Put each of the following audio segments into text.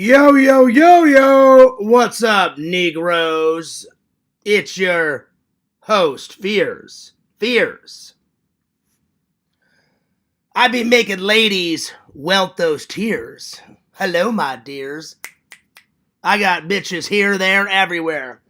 Yo, yo, yo, yo! What's up, Negroes? It's your host, Fears. Fears. I be making ladies welt those tears. Hello, my dears. I got bitches here, there, everywhere.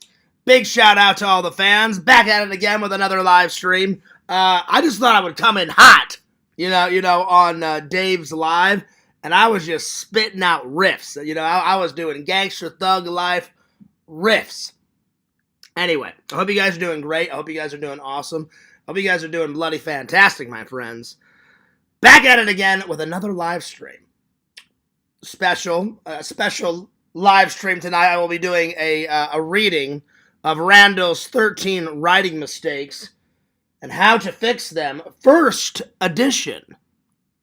Big shout out to all the fans. Back at it again with another live stream. I just thought I would come in hot, on Dave's live. And I was just spitting out riffs. I was doing gangster thug life riffs. Anyway, I hope you guys are doing great. I hope you guys are doing awesome. I hope you guys are doing bloody fantastic, my friends. Back at it again with another live stream. Special live stream tonight. I will be doing a reading of Randall's 13 writing mistakes and how to fix them. First edition.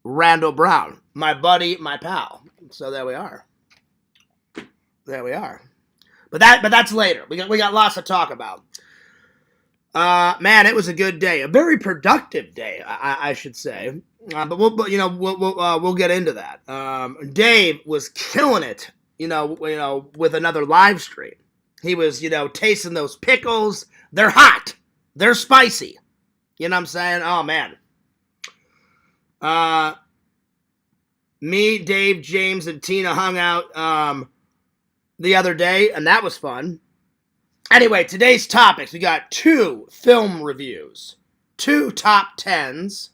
Randall Brown, my buddy, my pal. So there we are. There we are. But that's later. We got lots to talk about. Man, it was a good day, a very productive day, I should say. But we'll get into that. Dave was killing it, with another live stream. He was, tasting those pickles. They're hot. They're spicy. You know what I'm saying? Oh man. Me, Dave, James, and Tina hung out the other day, and that was fun. Anyway, today's topics, we got 2 film reviews, 2 top 10s,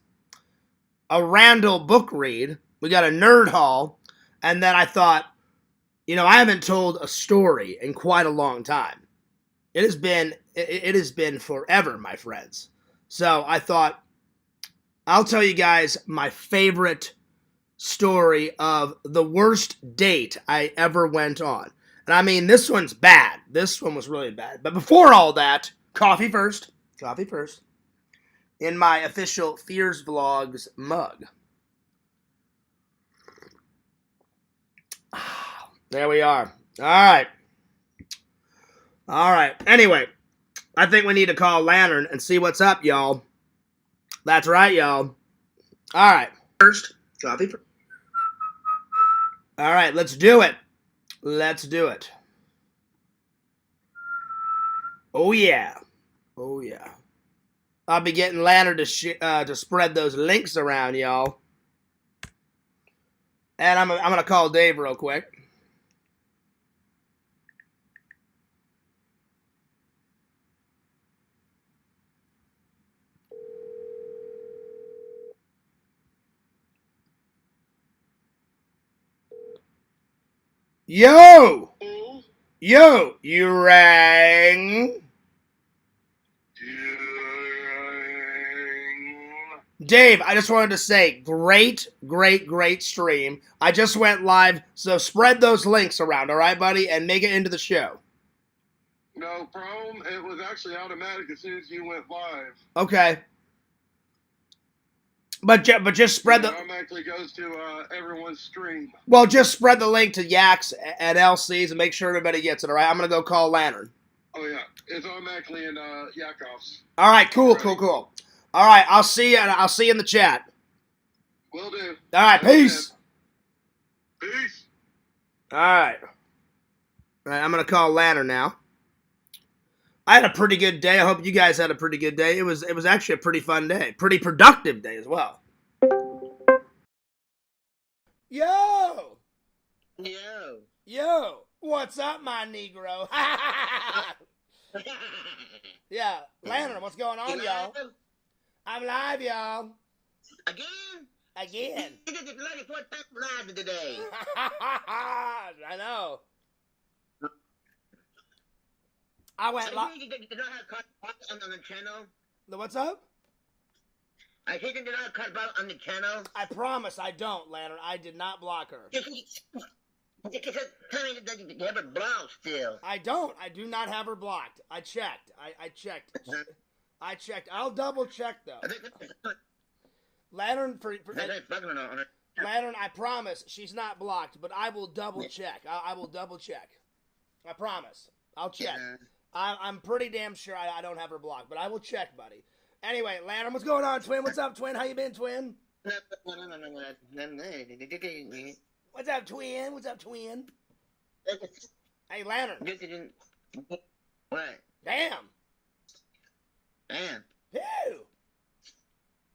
a Randall book read, we got a nerd haul, and then I thought, I haven't told a story in quite a long time. It has been forever, my friends. So I thought, I'll tell you guys my favorite story of the worst date I ever went on. And I mean, this one's bad. This one was really bad. But before all that, coffee first. Coffee first. In my official Fears Vlogs mug. There we are. All right. Anyway, I think we need to call Lantern and see what's up, y'all. That's right, y'all. All right. First, coffee first. All right, let's do it. Let's do it. Oh, yeah. Oh, yeah. I'll be getting Lantern to spread those links around, y'all. And I'm going to call Dave real quick. Yo! Yo, you rang? Dave, I just wanted to say, great stream. I just went live, so spread those links around, all right, buddy? And make it into the show. No problem. It was actually automatic as soon as you went live. Okay. But just spread the... It automatically goes to everyone's stream. Well, just spread the link to Yaks and LCs and make sure everybody gets it, all right? I'm going to go call Lantern. Oh, yeah. It's automatically in Yakov's. All right, cool. All right, I'll see you in the chat. Will do. All right, peace. Peace. All right. I'm going to call Lantern now. I had a pretty good day. I hope you guys had a pretty good day. It was actually a pretty fun day. Pretty productive day as well. Yo! Yo! What's up, my Negro? Yeah, Lantern, what's going on, y'all? I'm live, y'all. Again? This is the bloody 4th live today. I know. I went live. You did not have cut on the channel. What's up? I think you did not cut on the channel. I promise I don't, Lantern. I did not block her. Tell me that you have her blocked still. I don't. I do not have her blocked. I checked. I checked. I checked. I'll double check though. Lantern Lantern, I promise she's not blocked, but I will double check. I will double check. I promise. I'll check. I'm pretty damn sure I don't have her blocked, but I will check, buddy. Anyway, Lantern, what's going on, twin? What's up, twin? How you been, twin? What's up, twin? Hey, Lantern. This isn't. What? Damn. Damn. Ew.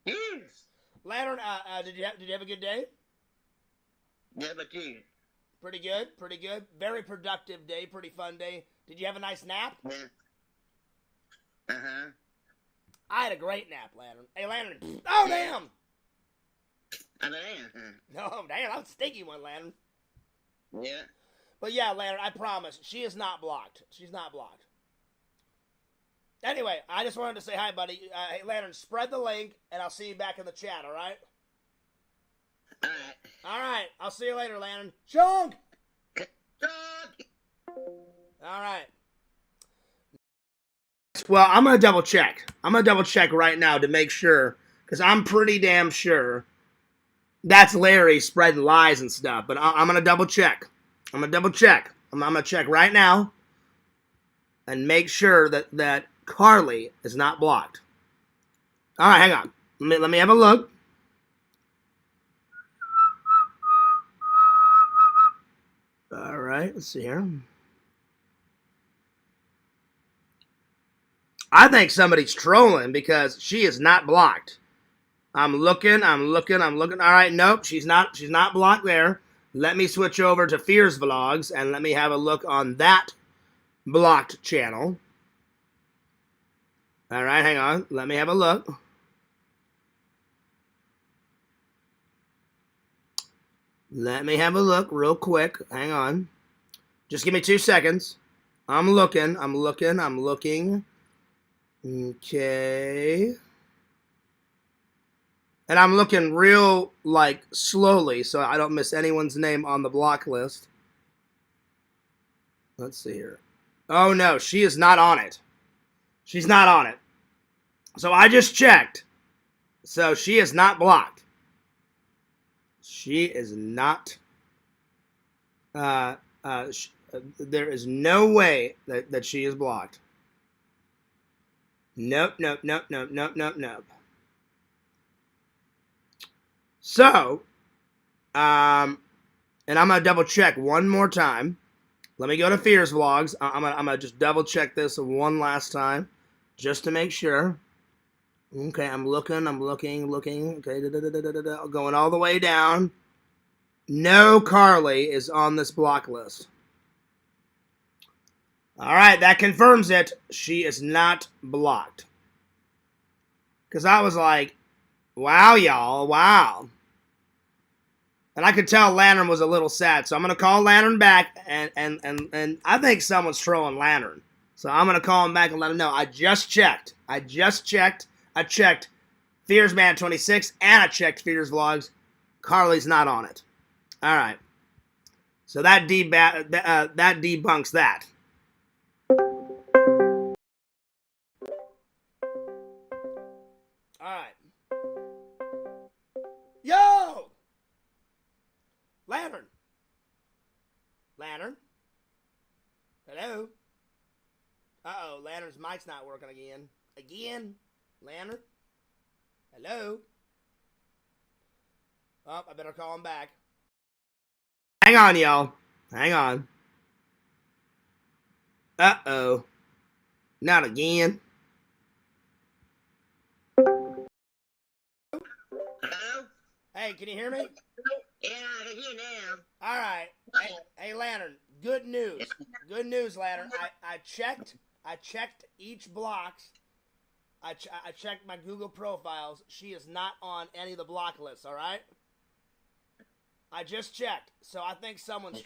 Yes. Lantern, did you have a good day? Yeah, but you. Pretty good, pretty good. Very productive day, pretty fun day. Did you have a nice nap? Yeah. Uh-huh. I had a great nap, Lantern. Hey, Lantern. Oh, damn. I am. No, damn, that was a stinky one, Lantern. Yeah. But yeah, Lantern, I promise, she is not blocked. She's not blocked. Anyway, I just wanted to say hi, buddy. Hey, Lantern, spread the link, and I'll see you back in the chat, all right? All right. All right, I'll see you later, Lantern. Chunk! All right. Well, I'm going to double check. I'm going to double check right now to make sure, because I'm pretty damn sure that's Larry spreading lies and stuff, but I'm going to double check. I'm going to double check. I'm going to check right now and make sure that Carly is not blocked. All right, hang on. Let me have a look. All right, let's see here. I think somebody's trolling because she is not blocked. I'm looking. All right, nope, she's not blocked there. Let me switch over to Fears Vlogs and let me have a look on that blocked channel. All right, hang on. Let me have a look. Let me have a look real quick. Hang on. Just give me 2 seconds. I'm looking. Okay. And I'm looking real, like, slowly so I don't miss anyone's name on the block list. Let's see here. Oh, no, she is not on it. She's not on it. So I just checked. So she is not blocked. She is not. There is no way that she is blocked. Nope. So, and I'm gonna double check one more time. Let me go to Fears Vlogs. I'm gonna just double check this one last time, just to make sure. Okay, I'm looking. Okay, going all the way down. No Carly is on this block list. All right, that confirms it. She is not blocked. Because I was like, wow, y'all, wow. And I could tell Lantern was a little sad, so I'm going to call Lantern back, and I think someone's trolling Lantern. So I'm going to call him back and let him know. I checked Fearsman26, and I checked Fears Vlogs. Carly's not on it. All right. So that debunks that. All right. Yo! Lantern. Hello? Uh-oh, Lantern's mic's not working again. Lantern? Hello? Oh, I better call him back. Hang on, y'all. Hang on. Uh-oh. Not again. Hello? Hey, can you hear me? Yeah, I can hear you now. All right. Hey, Lantern. Good news. Good news, Lantern. I checked each blocks. I checked my Google profiles. She is not on any of the block lists. All right. I just checked, so I think someone's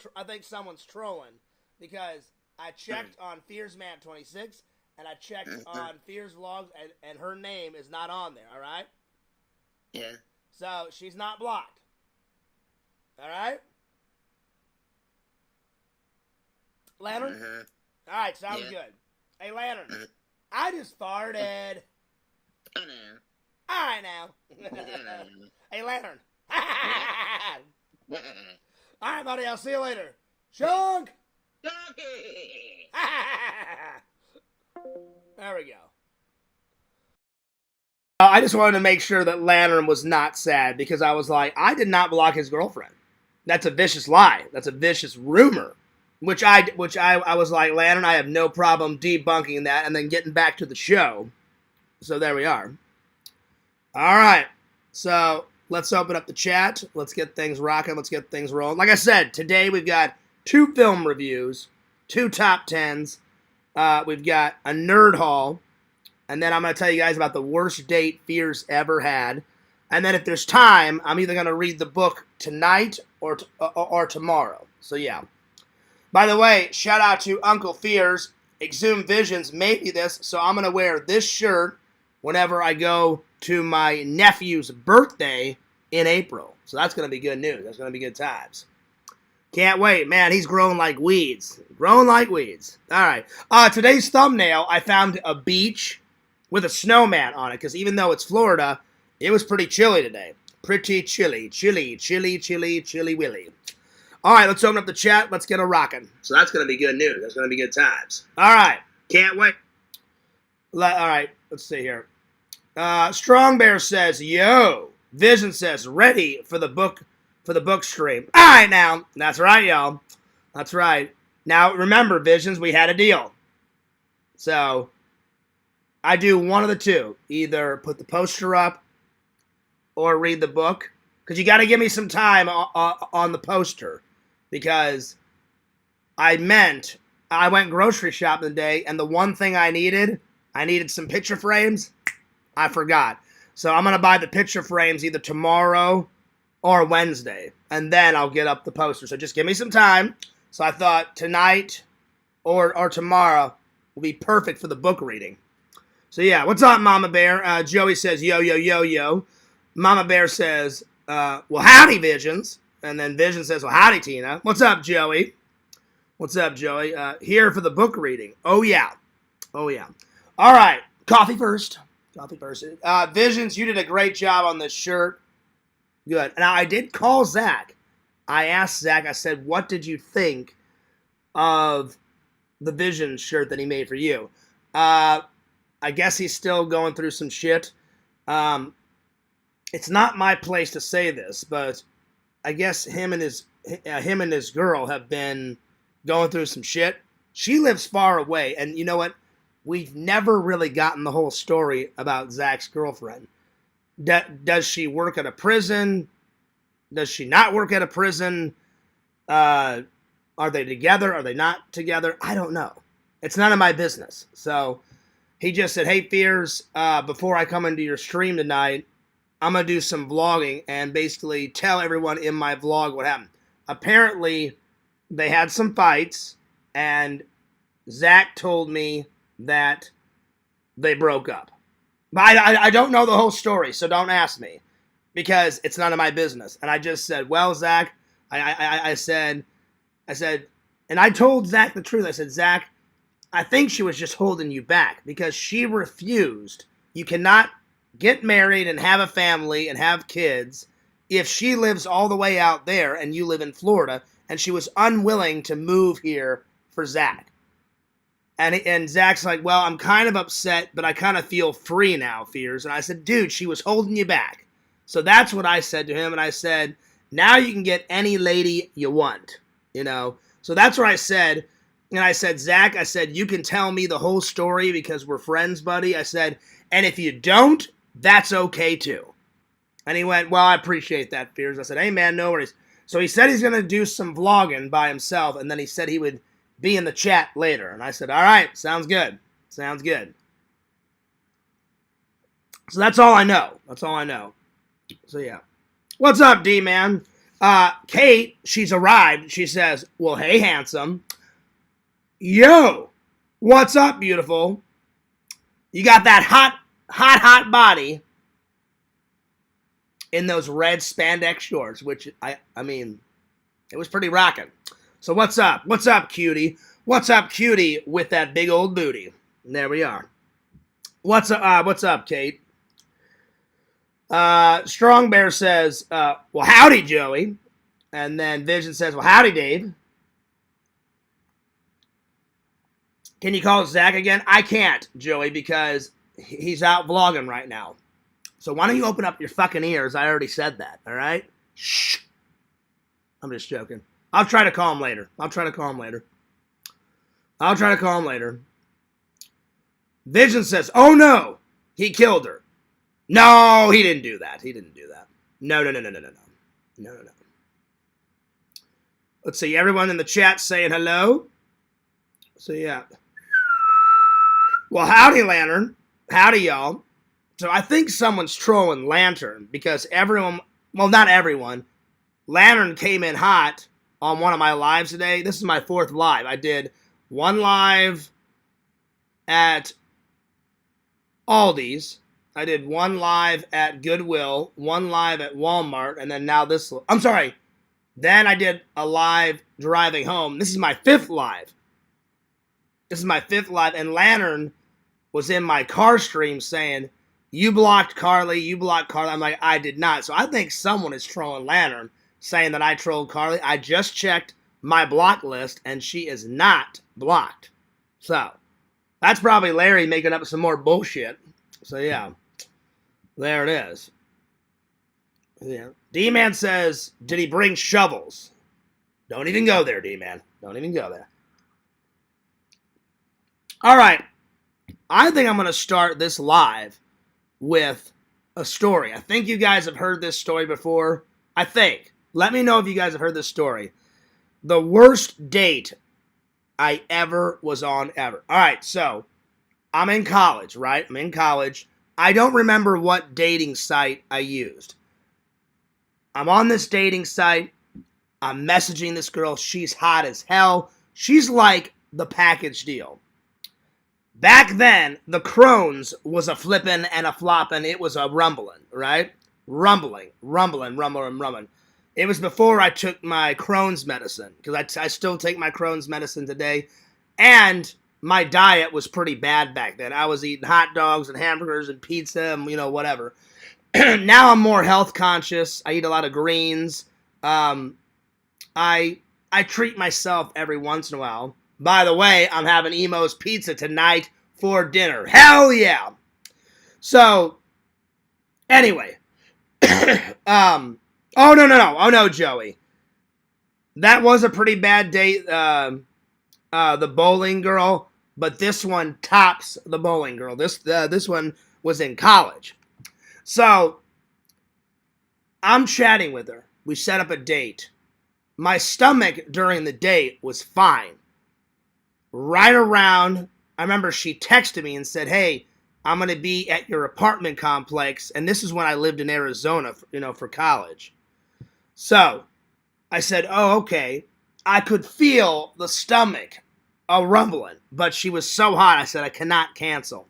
trolling because I checked on Fearsman26 and I checked on Fears Vlogs and her name is not on there. All right. Yeah. So she's not blocked. All right. Lantern? All right, sounds good. Hey, Lantern, I just farted. I know. All right, now. Hey, Lantern. All right, buddy, I'll see you later. Chunk! There we go. I just wanted to make sure that Lantern was not sad because I was like, I did not block his girlfriend. That's a vicious lie. That's a vicious rumor. which I was like, Landon, I have no problem debunking that and then getting back to the show. So there we are. All right. So let's open up the chat. Let's get things rocking. Let's get things rolling. Like I said, today we've got 2 film reviews, 2 top 10s. We've got a nerd haul. And then I'm going to tell you guys about the worst date Fears ever had. And then if there's time, I'm either going to read the book tonight or tomorrow. So yeah. By the way, shout out to Uncle Fears. Exhumed Visions made me this, so I'm going to wear this shirt whenever I go to my nephew's birthday in April. So that's going to be good news. That's going to be good times. Can't wait. Man, he's growing like weeds. Growing like weeds. All right. Today's thumbnail, I found a beach with a snowman on it, because even though it's Florida, it was pretty chilly today. Pretty chilly. Chilly, chilly, chilly, chilly willy. All right, let's open up the chat. Let's get a rocking. So that's going to be good news. That's going to be good times. All right. Can't wait. All right. Let's see here. Strong Bear says, yo. Vision says, ready for the book stream. All right, now. That's right, y'all. That's right. Now, remember, Visions, we had a deal. So, I do one of the two. Either put the poster up or read the book. Because you got to give me some time on the poster. Because I went grocery shopping today, and the one thing I needed some picture frames. I forgot. So I'm going to buy the picture frames either tomorrow or Wednesday. And then I'll get up the poster. So just give me some time. So I thought tonight or tomorrow will be perfect for the book reading. So yeah, what's up, Mama Bear? Joey says, yo, yo, yo, yo. Mama Bear says, well, howdy, Visions. And then Vision says, well, howdy, Tina. What's up, Joey? What's up, Joey? Here for the book reading. Oh, yeah. Oh, yeah. All right. Coffee first. Coffee first. Visions, you did a great job on this shirt. Good. Now, I did call Zach. I asked Zach, I said, what did you think of the Vision shirt that he made for you? I guess he's still going through some shit. It's not my place to say this, but I guess him and his girl have been going through some shit. She lives far away, and you know what? We've never really gotten the whole story about Zach's girlfriend. Does she work at a prison? Does she not work at a prison? Are they together? Are they not together? I don't know. It's none of my business. So he just said, hey, Fears, before I come into your stream tonight, I'm going to do some vlogging and basically tell everyone in my vlog what happened. Apparently, they had some fights, and Zach told me that they broke up. But I don't know the whole story, so don't ask me, because it's none of my business. And I just said, well, Zach, I said, and I told Zach the truth. I said, Zach, I think she was just holding you back because she refused. You cannot get married and have a family and have kids if she lives all the way out there and you live in Florida, and she was unwilling to move here for Zach. And Zach's like, well, I'm kind of upset, but I kind of feel free now, Fears. And I said, dude, she was holding you back. So that's what I said to him. And I said, now you can get any lady you want, you know. So that's what I said. And I said, Zach, I said, you can tell me the whole story because we're friends, buddy. I said, and if you don't, that's okay too. And he went, well, I appreciate that, Fears. I said, hey, man, no worries. So he said he's going to do some vlogging by himself, and then he said he would be in the chat later. And I said, all right, sounds good. Sounds good. So that's all I know. That's all I know. So, yeah. What's up, D-Man? Kate, she's arrived. She says, well, hey, handsome. Yo, what's up, beautiful? You got that hot body in those red spandex shorts, which, I mean, it was pretty rocking. So what's up? What's up, cutie? What's up, cutie, with that big old booty? And there we are. What's up, Kate? Strong Bear says, well, howdy, Joey. And then Vision says, well, howdy, Dave. Can you call Zach again? I can't, Joey, because he's out vlogging right now. So why don't you open up your fucking ears? I already said that, all right? Shh. I'm just joking. I'll try to call him later. I'll try to call him later. Vision says, oh no, he killed her. No, he didn't do that. He didn't do that. No. Let's see, everyone in the chat saying hello. So yeah. Well, howdy, Lantern. Howdy, y'all. So I think someone's trolling Lantern because everyone, well, not everyone. Lantern came in hot on one of my lives today. This is my 4th live. I did one live at Aldi's. I did one live at Goodwill, one live at Walmart, and then now this. I'm sorry. Then I did a live driving home. This is my 5th live. This is my 5th live, and Lantern was in my car stream saying, you blocked Carly, you blocked Carly. I'm like, I did not. So I think someone is trolling Lantern, saying that I trolled Carly. I just checked my block list, and she is not blocked. So that's probably Larry making up some more bullshit. So yeah, there it is. Yeah. D-Man says, did he bring shovels? Don't even go there, D-Man. Don't even go there. All right. I think I'm going to start this live with a story. I think you guys have heard this story before. I think. Let me know if you guys have heard this story. The worst date I ever was on ever. All right, so I'm in college, right? I'm in college. I don't remember what dating site I used. I'm on this dating site. I'm messaging this girl. She's hot as hell. She's like the package deal. Back then, the Crohn's was a flippin' and a floppin'. It was a rumbling, right? Rumbling. It was before I took my Crohn's medicine, because I still take my Crohn's medicine today. And my diet was pretty bad back then. I was eating hot dogs and hamburgers and pizza and, whatever. Now I'm more health conscious. I eat a lot of greens. I treat myself every once in a while. By the way, I'm having Emo's Pizza tonight for dinner. Hell yeah! So, anyway. Oh, no, Joey. That was a pretty bad date, the bowling girl, but this one tops the bowling girl. This one was in college. So, I'm chatting with her. We set up a date. My stomach during the date was fine. Right around, I remember she texted me and said, hey, I'm going to be at your apartment complex. And this is when I lived in Arizona, for college. So I said, oh, okay. I could feel the stomach rumbling, but she was so hot. I said, I cannot cancel.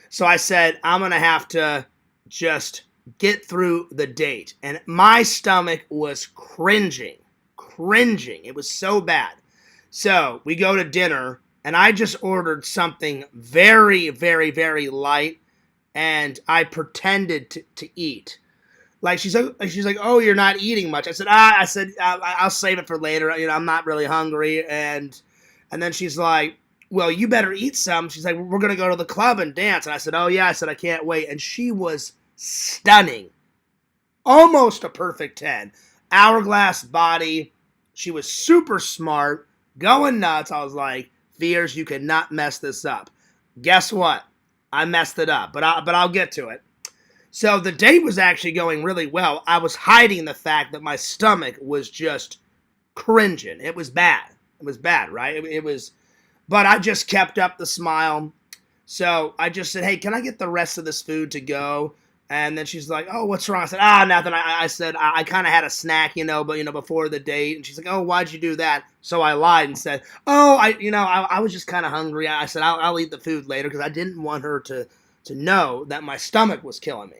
So I said, I'm going to have to just get through the date. And my stomach was cringing. It was so bad. So we go to dinner, and I just ordered something very, very, very light, and I pretended to eat. Like she's like, oh, you're not eating much. I said, I'll save it for later. I'm not really hungry. And then she's like, well, you better eat some. She's like, we're gonna go to the club and dance. And I said, oh yeah. I said, I can't wait. And she was stunning, almost a perfect 10, hourglass body. She was super smart. Going nuts. I was like, Fears, you cannot mess this up. Guess what? I messed it up, but I'll get to it. So the date was actually going really well. I was hiding the fact that my stomach was just cringing. It was bad. It was bad, right? It was, but I just kept up the smile. So I just said, hey, can I get the rest of this food to go? And then she's like, oh, what's wrong? I said, nothing. I said, I kind of had a snack, but, before the date. And she's like, oh, why'd you do that? So I lied and said, oh, I was just kind of hungry. I said, I'll eat the food later because I didn't want her to know that my stomach was killing me.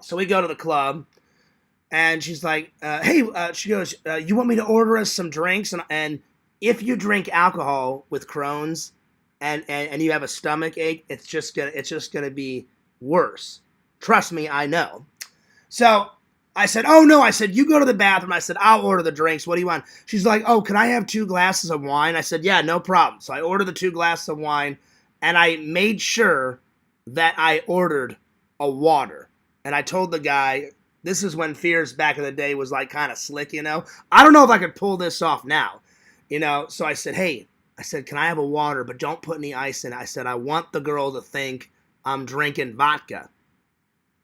So we go to the club and she's like, hey, she goes, you want me to order us some drinks? And if you drink alcohol with Crohn's and you have a stomach ache, it's just gonna be worse. Trust me, I know. So I said, oh, no. I said, you go to the bathroom. I said, I'll order the drinks. What do you want? She's like, oh, can I have 2 glasses of wine? I said, yeah, no problem. So I ordered the 2 glasses of wine, and I made sure that I ordered a water. And I told the guy, this is when Fears back in the day was like kind of slick, I don't know if I could pull this off now, So I said, hey, I said, can I have a water, but don't put any ice in it. I said, I want the girl to think I'm drinking vodka.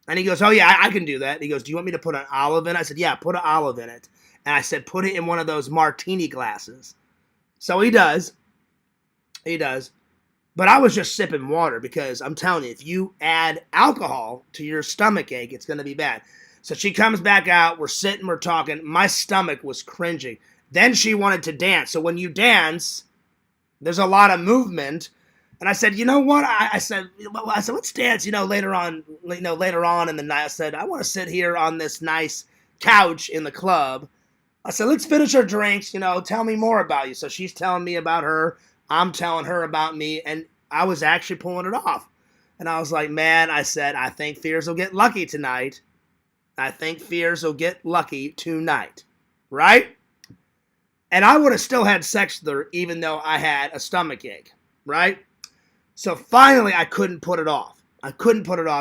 And he goes, oh, yeah, I can do that. He goes, do you want me to put an olive in it? I said, yeah, put an olive in it. And I said, put it in one of those martini glasses. So he does. He does. But I was just sipping water because I'm telling you, if you add alcohol to your stomach ache, it's going to be bad. So she comes back out. We're sitting, we're talking. My stomach was cringing. Then she wanted to dance. So when you dance, there's a lot of movement. And I said, you know what? I said, let's dance, later on in the night. I said, I want to sit here on this nice couch in the club. I said, let's finish our drinks, tell me more about you. So she's telling me about her. I'm telling her about me. And I was actually pulling it off. And I was like, man, I said, I think Fears will get lucky tonight. I think Fears will get lucky tonight. Right? And I would have still had sex with her even though I had a stomach ache. Right? So finally, I couldn't put it off.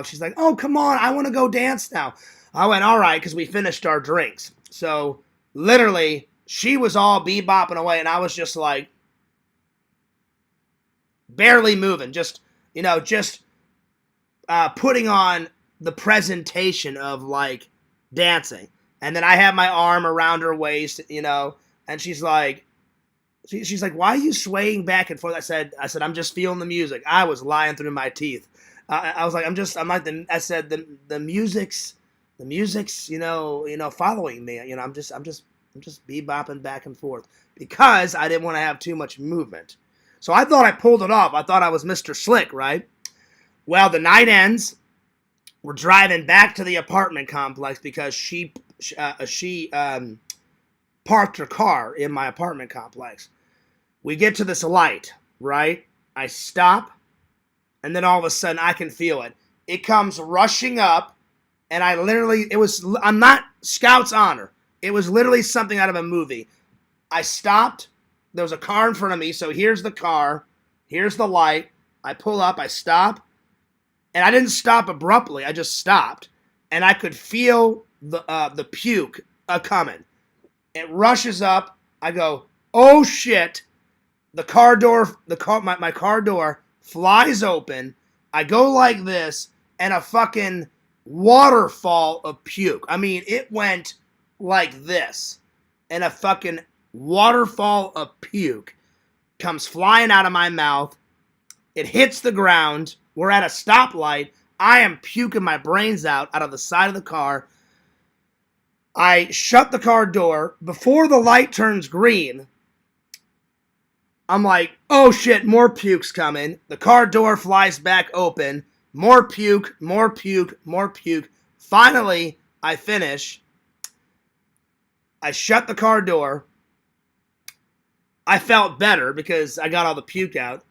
She's like, oh, come on. I want to go dance now. I went, all right, because we finished our drinks. So literally, she was all bebopping away, and I was just like, barely moving. Just putting on the presentation of, like, dancing. And then I have my arm around her waist, and she's like, why are you swaying back and forth? I said, I'm just feeling the music. I was lying through my teeth. I was like, I said, the music's, following me. I'm just bebopping back and forth because I didn't want to have too much movement. So I thought I pulled it off. I thought I was Mr. Slick, right? Well, the night ends. We're driving back to the apartment complex because she parked her car in my apartment complex. We get to this light, right? I stop, and then all of a sudden I can feel it. It comes rushing up, and I'm not Scout's honor. It was literally something out of a movie. I stopped. There was a car in front of me, so here's the car. Here's the light. I pull up, I stop, and I didn't stop abruptly. I just stopped, and I could feel the puke coming. It rushes up. I go, oh shit. My car door flies open. I go like this, and a fucking waterfall of puke. I mean, it went like this, and a fucking waterfall of puke comes flying out of my mouth. It hits the ground. We're at a stoplight. I am puking my brains out of the side of the car. I shut the car door. Before the light turns green, I'm like, oh shit, more puke's coming. The car door flies back open. More puke, more puke, more puke. Finally, I finish. I shut the car door. I felt better because I got all the puke out.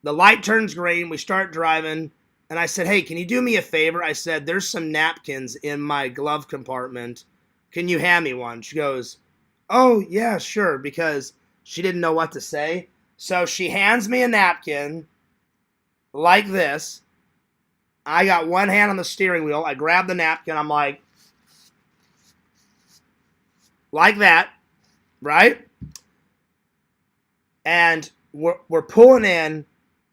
The light turns green. We start driving. And I said, hey, can you do me a favor? I said, there's some napkins in my glove compartment. Can you hand me one? She goes, oh, yeah, sure, because she didn't know what to say. So she hands me a napkin like this. I got one hand on the steering wheel. I grab the napkin. I'm like that, right? And we're pulling in,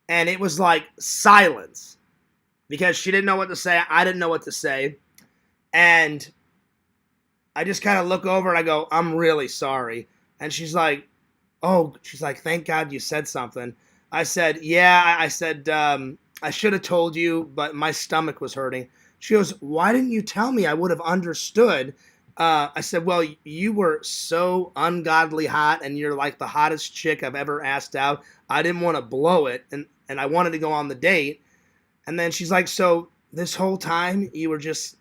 and it was like silence because she didn't know what to say. I didn't know what to say. And I just kind of look over and I go, I'm really sorry. And she's like, thank God you said something. I said, yeah, I said, I should have told you, but my stomach was hurting. She goes, why didn't you tell me? I would have understood. I said, well, you were so ungodly hot, and you're like the hottest chick I've ever asked out. I didn't want to blow it, and I wanted to go on the date. And then she's like, so this whole time you were just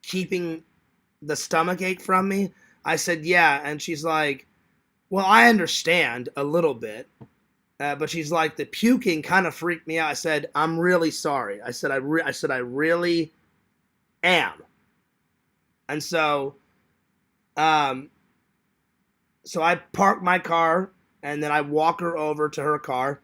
keeping the stomach ache from me? I said, yeah. And she's like, well, I understand a little bit. But she's like, the puking kind of freaked me out. I said, I'm really sorry. I said, I really am. And so I park my car, and then I walk her over to her car.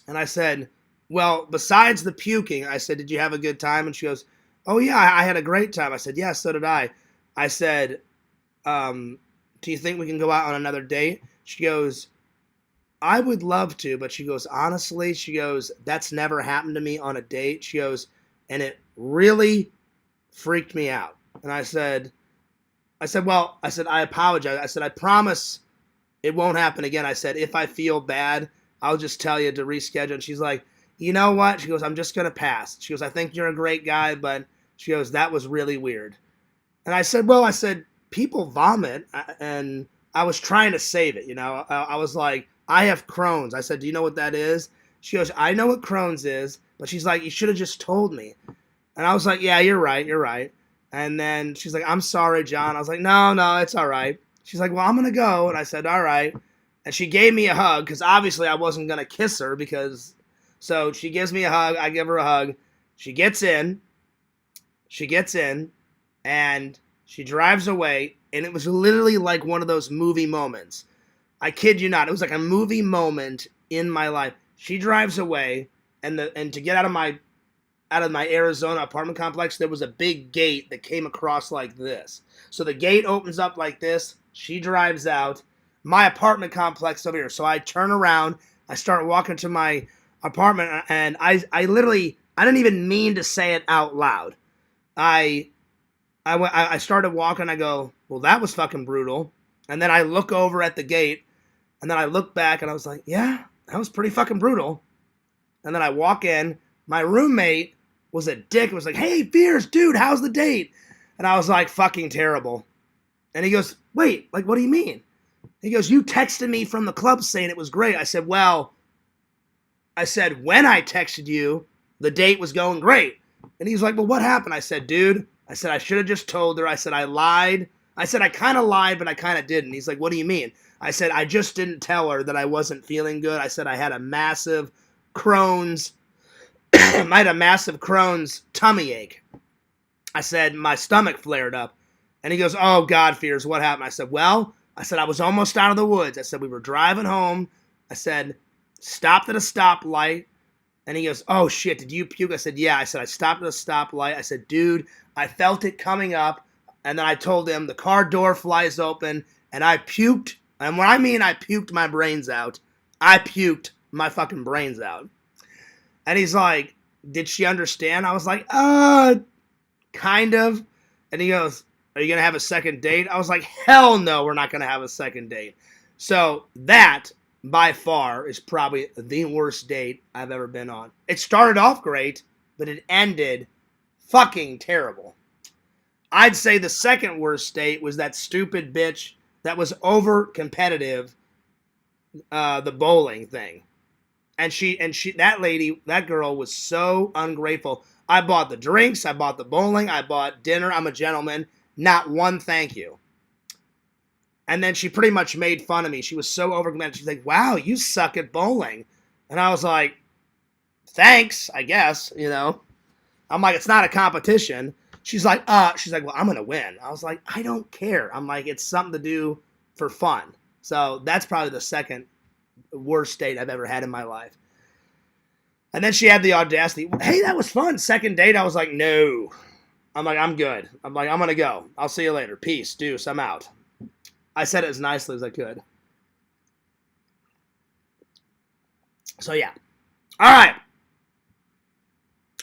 And I said, well, besides the puking, I said, did you have a good time? And she goes, oh, yeah, I had a great time. I said, yeah, so did I. I said, do you think we can go out on another date? She goes, I would love to, but she goes, honestly, she goes, that's never happened to me on a date. She goes, and it really freaked me out. And I said, well, I said, I apologize. I said, I promise it won't happen again. I said, if I feel bad, I'll just tell you to reschedule. And she's like, you know what? She goes, I'm just going to pass. She goes, I think you're a great guy, but she goes, that was really weird. And I said, well, I said, people vomit. And I was trying to save it. You know, I was like, I have Crohn's. I said, do you know what that is? She goes, I know what Crohn's is, but she's like, you should have just told me. And I was like, yeah, you're right. And then she's like, I'm sorry, John. I was like, no, it's all right. She's like, well, I'm going to go. And I said, all right. And she gave me a hug because obviously I wasn't going to kiss her because, so she gives me a hug. I give her a hug. She gets in and she drives away. And it was literally like one of those movie moments. I kid you not. It was like a movie moment in my life. She drives away and to get out of my Arizona apartment complex, there was a big gate that came across like this. So the gate opens up like this. She drives out. My apartment complex over here. So I turn around. I start walking to my apartment, and I didn't even mean to say it out loud. I started walking. I go, well, that was fucking brutal. And then I look over at the gate, and then I look back, and I was like, yeah, that was pretty fucking brutal. And then I walk in. My roommate was a dick. It was like, hey, Fierce, dude, how's the date? And I was like, fucking terrible. And he goes, wait, like, what do you mean? He goes, you texted me from the club saying it was great. I said, well, when I texted you, the date was going great. And he's like, well, what happened? I said, dude, I should have just told her. I said, I lied. I said, I kind of lied, but I kind of didn't. He's like, what do you mean? I said, I just didn't tell her that I wasn't feeling good. I said, I had a massive Crohn's tummy ache. I said, my stomach flared up. And he goes, oh, God, Fears, what happened? I said, well, I was almost out of the woods. I said, we were driving home. I said, stopped at a stoplight. And he goes, oh, shit, did you puke? I said, yeah. I said, I stopped at a stoplight. I said, dude, I felt it coming up. And then I told him the car door flies open and I puked. And when I mean I puked my brains out, I puked my fucking brains out. And he's like, did she understand? I was like, kind of. And he goes, are you going to have a second date? I was like, hell no, we're not going to have a second date. So that, by far, is probably the worst date I've ever been on. It started off great, but it ended fucking terrible. I'd say the second worst date was that stupid bitch that was over competitive, the bowling thing. And that girl was so ungrateful. I bought the drinks, I bought the bowling, I bought dinner. I'm a gentleman. Not one thank you. And then she pretty much made fun of me. She was so overcommitted. She's like, wow, you suck at bowling. And I was like, thanks, I guess, you know. I'm like, it's not a competition. She's like, well, I'm going to win. I was like, I don't care. I'm like, it's something to do for fun. So that's probably the second worst date I've ever had in my life. And then she had the audacity, hey, that was fun. Second date, I was like, no. I'm like, I'm good. I'm like, I'm going to go. I'll see you later. Peace. Deuce. I'm out. I said it as nicely as I could. So, yeah. All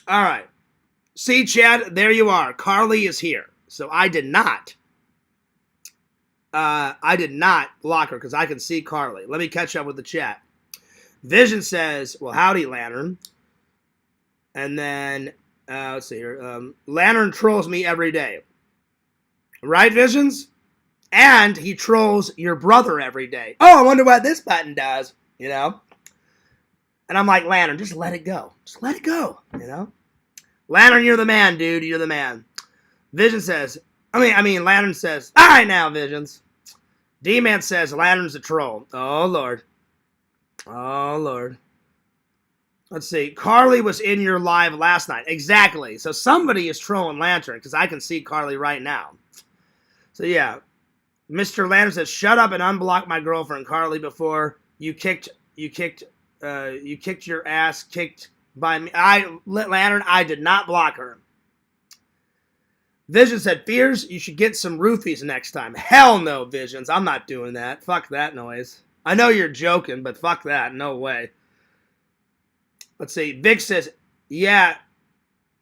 right. See, Chad, there you are. Carly is here. So I did not block her because I can see Carly. Let me catch up with the chat. Vision says, well, howdy, Lantern. And then, let's see here. Lantern trolls me every day. Right, Visions? And he trolls your brother every day. Oh, I wonder what this button does, you know? And I'm like, Lantern, just let it go. Just let it go, you know? Lantern, you're the man, dude. You're the man. Vision says, Lantern says, all right now, Visions. D-Man says, Lantern's a troll. Oh, Lord. Oh, Lord. Let's see. Carly was in your live last night. Exactly. So somebody is trolling Lantern because I can see Carly right now. So, yeah. Mr. Lantern says, shut up and unblock my girlfriend, Carly, before you kicked your ass kicked by me. Lantern, I did not block her. Vision said, Fears, you should get some roofies next time. Hell no, Visions. I'm not doing that. Fuck that noise. I know you're joking, but fuck that. No way. Let's see. Vic says, yeah,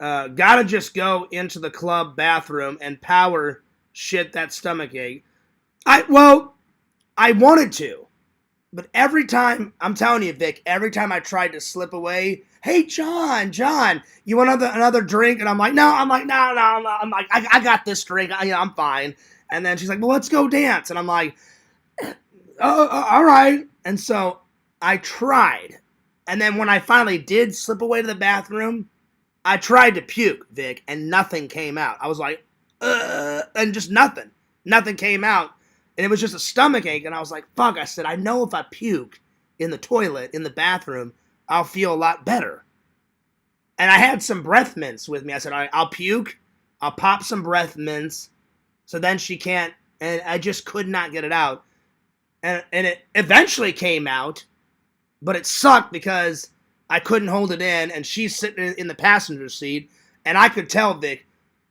gotta just go into the club bathroom and power shit that stomach ache. I wanted to. But every time, I'm telling you, Vic, every time I tried to slip away, hey, John, you want another drink? And I'm like, no. I'm like, I got this drink. I'm fine. And then she's like, well, let's go dance. And I'm like, oh, all right. And so I tried. And then when I finally did slip away to the bathroom, I tried to puke, Vic, and nothing came out. I was like, and just nothing. Nothing came out. And it was just a stomach ache, and I was like, fuck, I said, I know if I puke in the toilet, in the bathroom, I'll feel a lot better. And I had some breath mints with me. I said, all right, I'll puke, I'll pop some breath mints, so then she can't, and I just could not get it out. And it eventually came out, but it sucked because I couldn't hold it in, and she's sitting in the passenger seat, and I could tell, Vic,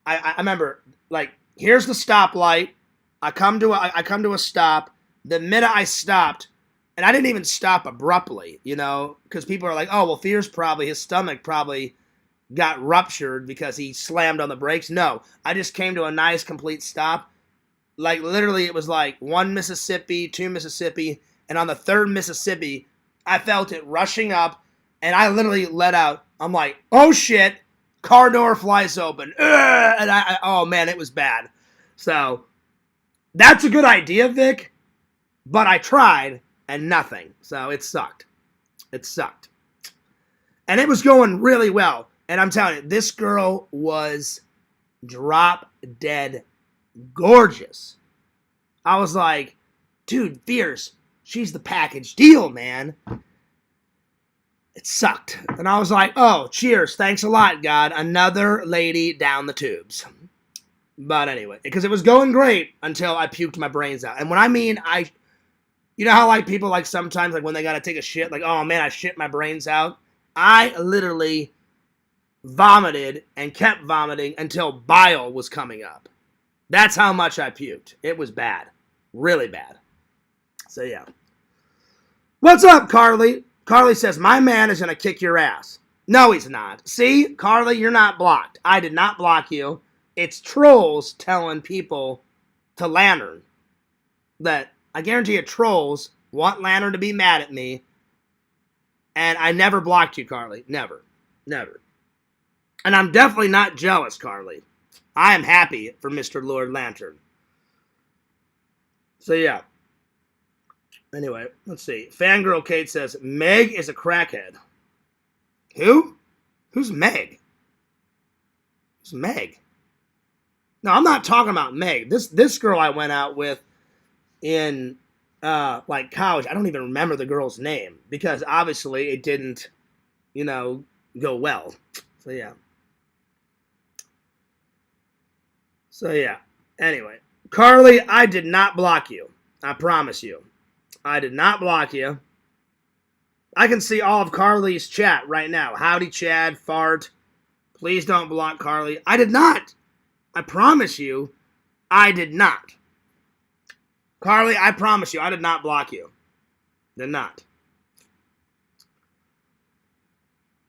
I remember, like, here's the stoplight, I come to a stop. The minute I stopped, and I didn't even stop abruptly, because people are like, oh, well, his stomach probably got ruptured because he slammed on the brakes. No, I just came to a nice, complete stop. Like, literally, it was like 1 Mississippi, 2 Mississippi, and on the 3rd Mississippi, I felt it rushing up, and I literally let out, I'm like, oh, shit, car door flies open. And oh, man, it was bad. So that's a good idea, Vic, but I tried, and nothing. So it sucked. It sucked. And it was going really well. And I'm telling you, this girl was drop dead gorgeous. I was like, dude, fierce. She's the package deal, man. It sucked. And I was like, oh, cheers. Thanks a lot, God. Another lady down the tubes. But anyway, because it was going great until I puked my brains out. And when I mean you know how like people like sometimes like when they gotta take a shit, like, oh man, I shit my brains out. I literally vomited and kept vomiting until bile was coming up. That's how much I puked. It was bad. Really bad. So yeah. What's up, Carly? Carly says, my man is gonna kick your ass. No, he's not. See, Carly, you're not blocked. I did not block you. It's trolls telling people to Lantern. That, I guarantee you, trolls want Lantern to be mad at me. And I never blocked you, Carly. Never. Never. And I'm definitely not jealous, Carly. I am happy for Mr. Lord Lantern. So, yeah. Anyway, let's see. Fangirl Kate says, Meg is a crackhead. Who? Who's Meg? Who's Meg? No, I'm not talking about Meg. This girl I went out with in like college, I don't even remember the girl's name because obviously it didn't, go well. So yeah. Anyway, Carly, I did not block you. I promise you. I did not block you. I can see all of Carly's chat right now. Howdy, Chad, fart. Please don't block Carly. I did not. I promise you, I did not. Carly, I promise you, I did not block you. Did not.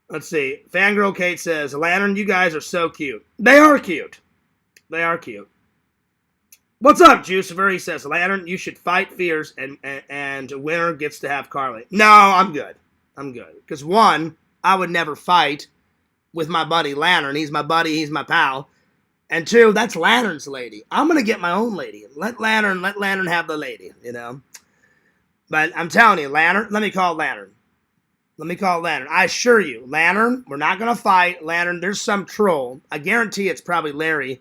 Let's see. Fangirl Kate says, Lantern, you guys are so cute. They are cute. They are cute. What's up, Jucifer? He says, Lantern, you should fight Fierce and winner gets to have Carly. No, I'm good. I'm good. Because one, I would never fight with my buddy Lantern. He's my buddy. He's my pal. And two, that's Lantern's lady. I'm going to get my own lady. Let Lantern have the lady, But I'm telling you, Lantern, let me call Lantern. I assure you, Lantern, we're not going to fight. Lantern, there's some troll. I guarantee it's probably Larry,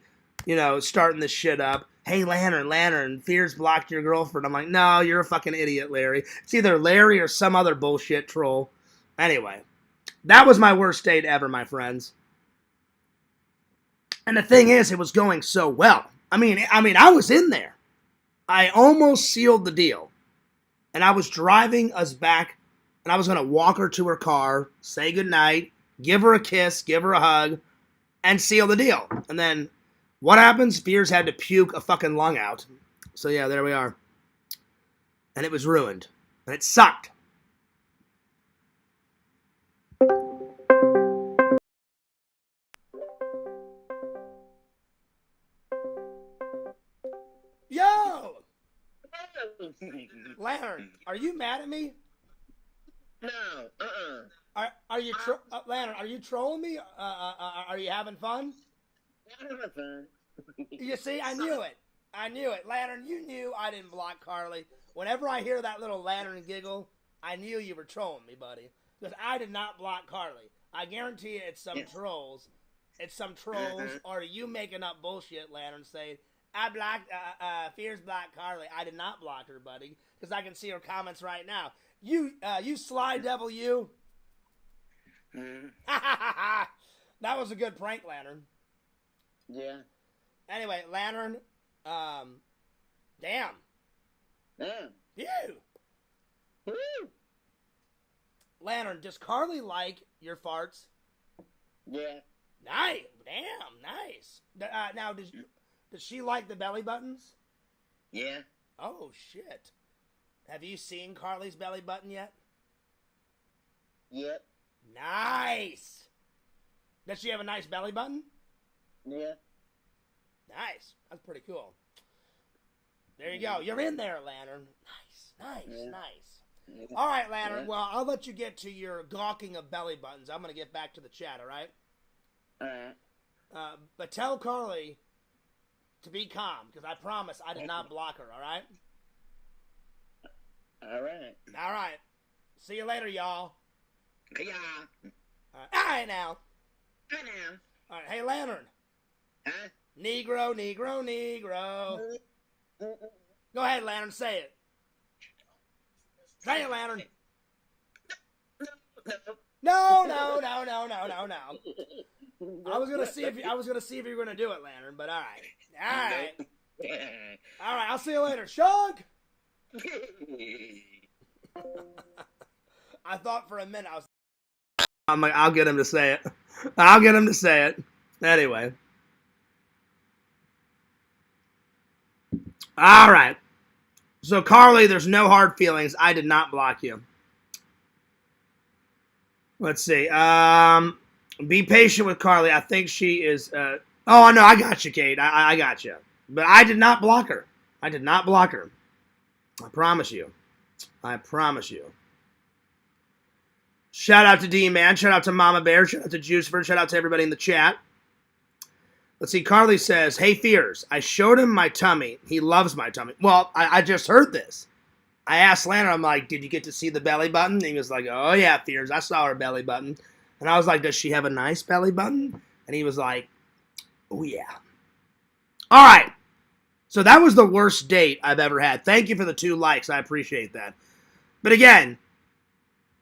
starting this shit up. Hey, Lantern, Fears blocked your girlfriend. I'm like, no, you're a fucking idiot, Larry. It's either Larry or some other bullshit troll. Anyway, that was my worst date ever, my friends. And the thing is, it was going so well. I mean, I was in there. I almost sealed the deal. And I was driving us back, and I was going to walk her to her car, say goodnight, give her a kiss, give her a hug, and seal the deal. And then, what happens? Fears had to puke a fucking lung out. So yeah, there we are. And it was ruined. And it sucked. Yo! Lantern, are you mad at me? No, Are you Lantern? Are you trolling me? Are you having fun? Having fun. You see, I knew it. I knew it, Lantern. You knew I didn't block Carly. Whenever I hear that little Lantern giggle, I knew you were trolling me, buddy. Because I did not block Carly. I guarantee you, it's some trolls. It's some trolls, or you making up bullshit, Lantern, saying I blocked Fierce blocked Carly. I did not block her, buddy, because I can see her comments right now. You sly devil, you. That was a good prank, Lantern. Yeah. Anyway, Lantern, damn. Damn. You. Woo. Lantern, does Carly like your farts? Yeah. Nice. Damn, nice. Now, does she like the belly buttons? Yeah. Oh, shit. Have you seen Carly's belly button yet? Yep. Nice. Does she have a nice belly button? Yeah. Nice. That's pretty cool. There you go. You're in there, Lantern. Nice. Yeah. All right, Lantern. Well, I'll let you get to your gawking of belly buttons. I'm going to get back to the chat, all right? All right. But tell Carly to be calm, because I promise I did not block her, all right? All right. All right. See you later, y'all. Yeah. All right, now. I know. All right. Hey, Lantern. Huh? Negro. Go ahead, Lantern. Say it. Say it, Lantern. No. I was gonna see if you were gonna do it, Lantern. But all right. I'll see you later, Shug. I thought for a minute I'm like, I'll get him to say it. Anyway. All right. So, Carly, there's no hard feelings. I did not block you. Let's see. Be patient with Carly. I think she is... oh, no, I got you, Kate. I got you. But I did not block her. I promise you. Shout out to D-Man. Shout out to Mama Bear. Shout out to Juiceford. Shout out to everybody in the chat. Let's see. Carly says, hey, Fears, I showed him my tummy. He loves my tummy. Well, I just heard this. I asked Lantern, I'm like, did you get to see the belly button? And he was like, oh, yeah, Fears, I saw her belly button. And I was like, does she have a nice belly button? And he was like, oh, yeah. All right. So that was the worst date I've ever had. Thank you for the 2 likes. I appreciate that. But again,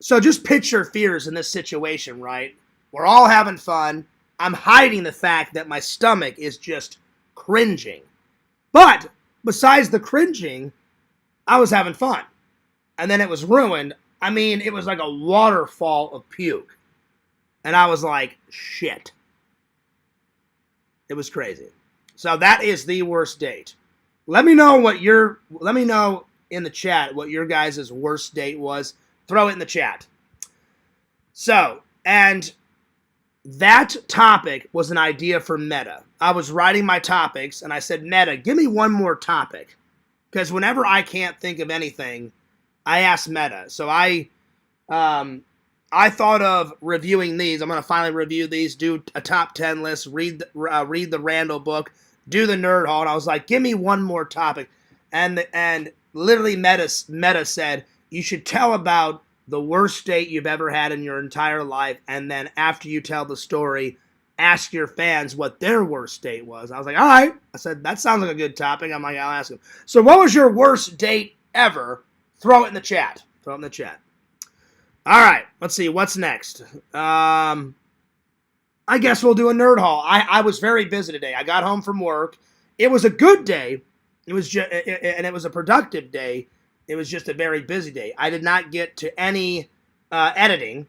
so just picture Fears in this situation, right? We're all having fun. I'm hiding the fact that my stomach is just cringing. But besides the cringing, I was having fun. And then it was ruined. I mean, it was like a waterfall of puke. And I was like, shit. It was crazy. So that is the worst date. Let me know in the chat what your guys' worst date was. Throw it in the chat. So, and that topic was an idea for Meta. I was writing my topics, and I said, Meta, give me one more topic. Because whenever I can't think of anything, I ask Meta. So I thought of reviewing these. I'm going to finally review these, do a top 10 list, read the Randall book, do the Nerd Hall. And I was like, give me one more topic. And literally Meta said, you should tell about the worst date you've ever had in your entire life, and then after you tell the story, ask your fans what their worst date was. I was like, all right. I said, that sounds like a good topic. I'm like, I'll ask them. So what was your worst date ever? Throw it in the chat. All right. Let's see. What's next? I guess we'll do a Nerd Hall. I was very busy today. I got home from work. It was a good day. It was and it was a productive day. It was just a very busy day. I did not get to any editing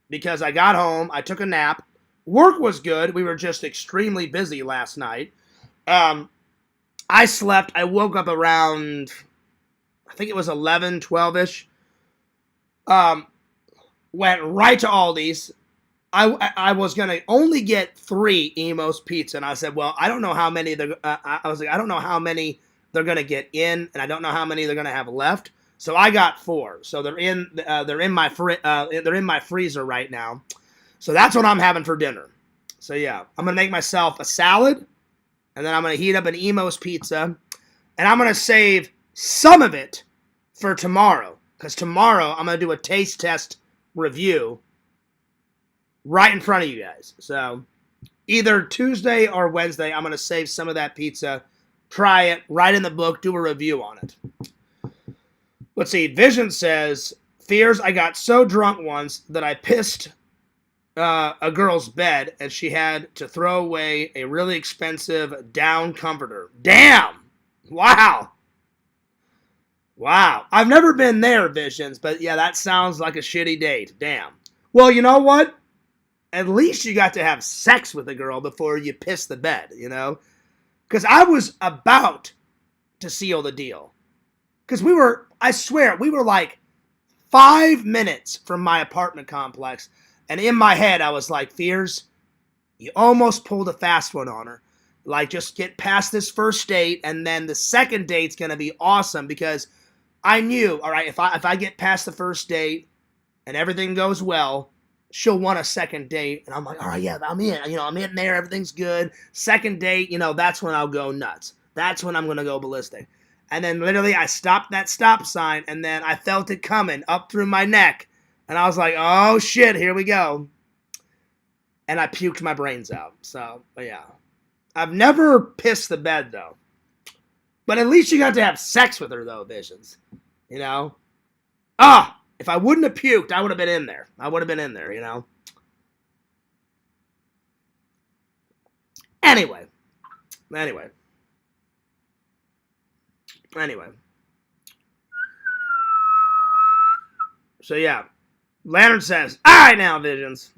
because I got home. I took a nap. Work was good. We were just extremely busy last night. I slept. I woke up around, I think it was 11, 12-ish. Went right to Aldi's. I was gonna only get 3 Emo's pizza, and I said, well, I don't know how many they're. I was like, I don't know how many they're gonna get in, and I don't know how many they're gonna have left. So I got 4. So they're in my freezer right now. So that's what I'm having for dinner. So yeah, I'm gonna make myself a salad, and then I'm gonna heat up an Emo's pizza, and I'm gonna save some of it for tomorrow, because tomorrow I'm gonna do a taste test review right in front of you guys. So either Tuesday or Wednesday, I'm going to save some of that pizza, try it, write in the book, do a review on it. Let's see. Vision says, Fears, I got so drunk once that I pissed a girl's bed and she had to throw away a really expensive down comforter. Damn! Wow. Wow. I've never been there, Visions, but yeah, that sounds like a shitty date. Damn. Well, you know what? At least you got to have sex with a girl before you piss the bed, you know? Because I was about to seal the deal. Because I swear, we were like 5 minutes from my apartment complex. And in my head, I was like, Fears, you almost pulled a fast one on her. Like, just get past this first date, and then the second date's going to be awesome. Because I knew, all right, if I get past the first date and everything goes well, she'll want a second date. And I'm like, all right, yeah, I'm in. You know, I'm in there. Everything's good. Second date, you know, that's when I'll go nuts. That's when I'm going to go ballistic. And then literally I stopped that stop sign, and then I felt it coming up through my neck. And I was like, oh, shit, here we go. And I puked my brains out. So, but yeah. I've never pissed the bed, though. But at least you got to have sex with her, though, Visions. You know? If I wouldn't have puked, I would have been in there. I would have been in there, you know? Anyway. So, yeah. Lantern says, all right now, Visions.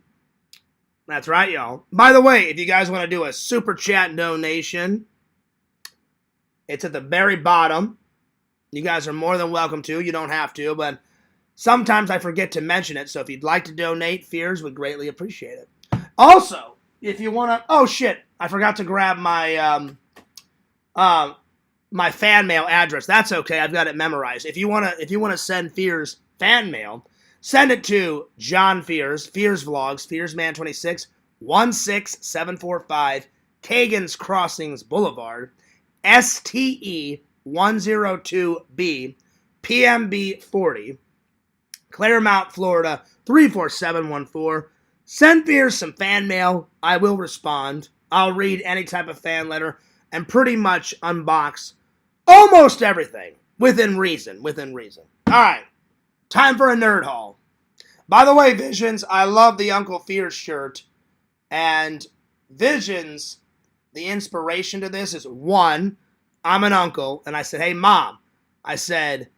That's right, y'all. By the way, if you guys want to do a super chat donation, it's at the very bottom. You guys are more than welcome to. You don't have to, but sometimes I forget to mention it, so if you'd like to donate, Fears would greatly appreciate it. Also, if you want to... Oh, shit. I forgot to grab my my fan mail address. That's okay. I've got it memorized. If you want to send Fears fan mail, send it to John Fears, Fears Vlogs, Fearsman26, 16745 Kagan's Crossings Boulevard, STE 102B, PMB 40, Claremont, Florida 34714. Send Fears some fan mail. I will respond. I'll read any type of fan letter and pretty much unbox almost everything within reason. All right, time for a nerd haul. By the way, Visions, I love the Uncle Fears shirt. And Visions, the inspiration to this is, one, I'm an uncle, and I said, hey, Mom, I said,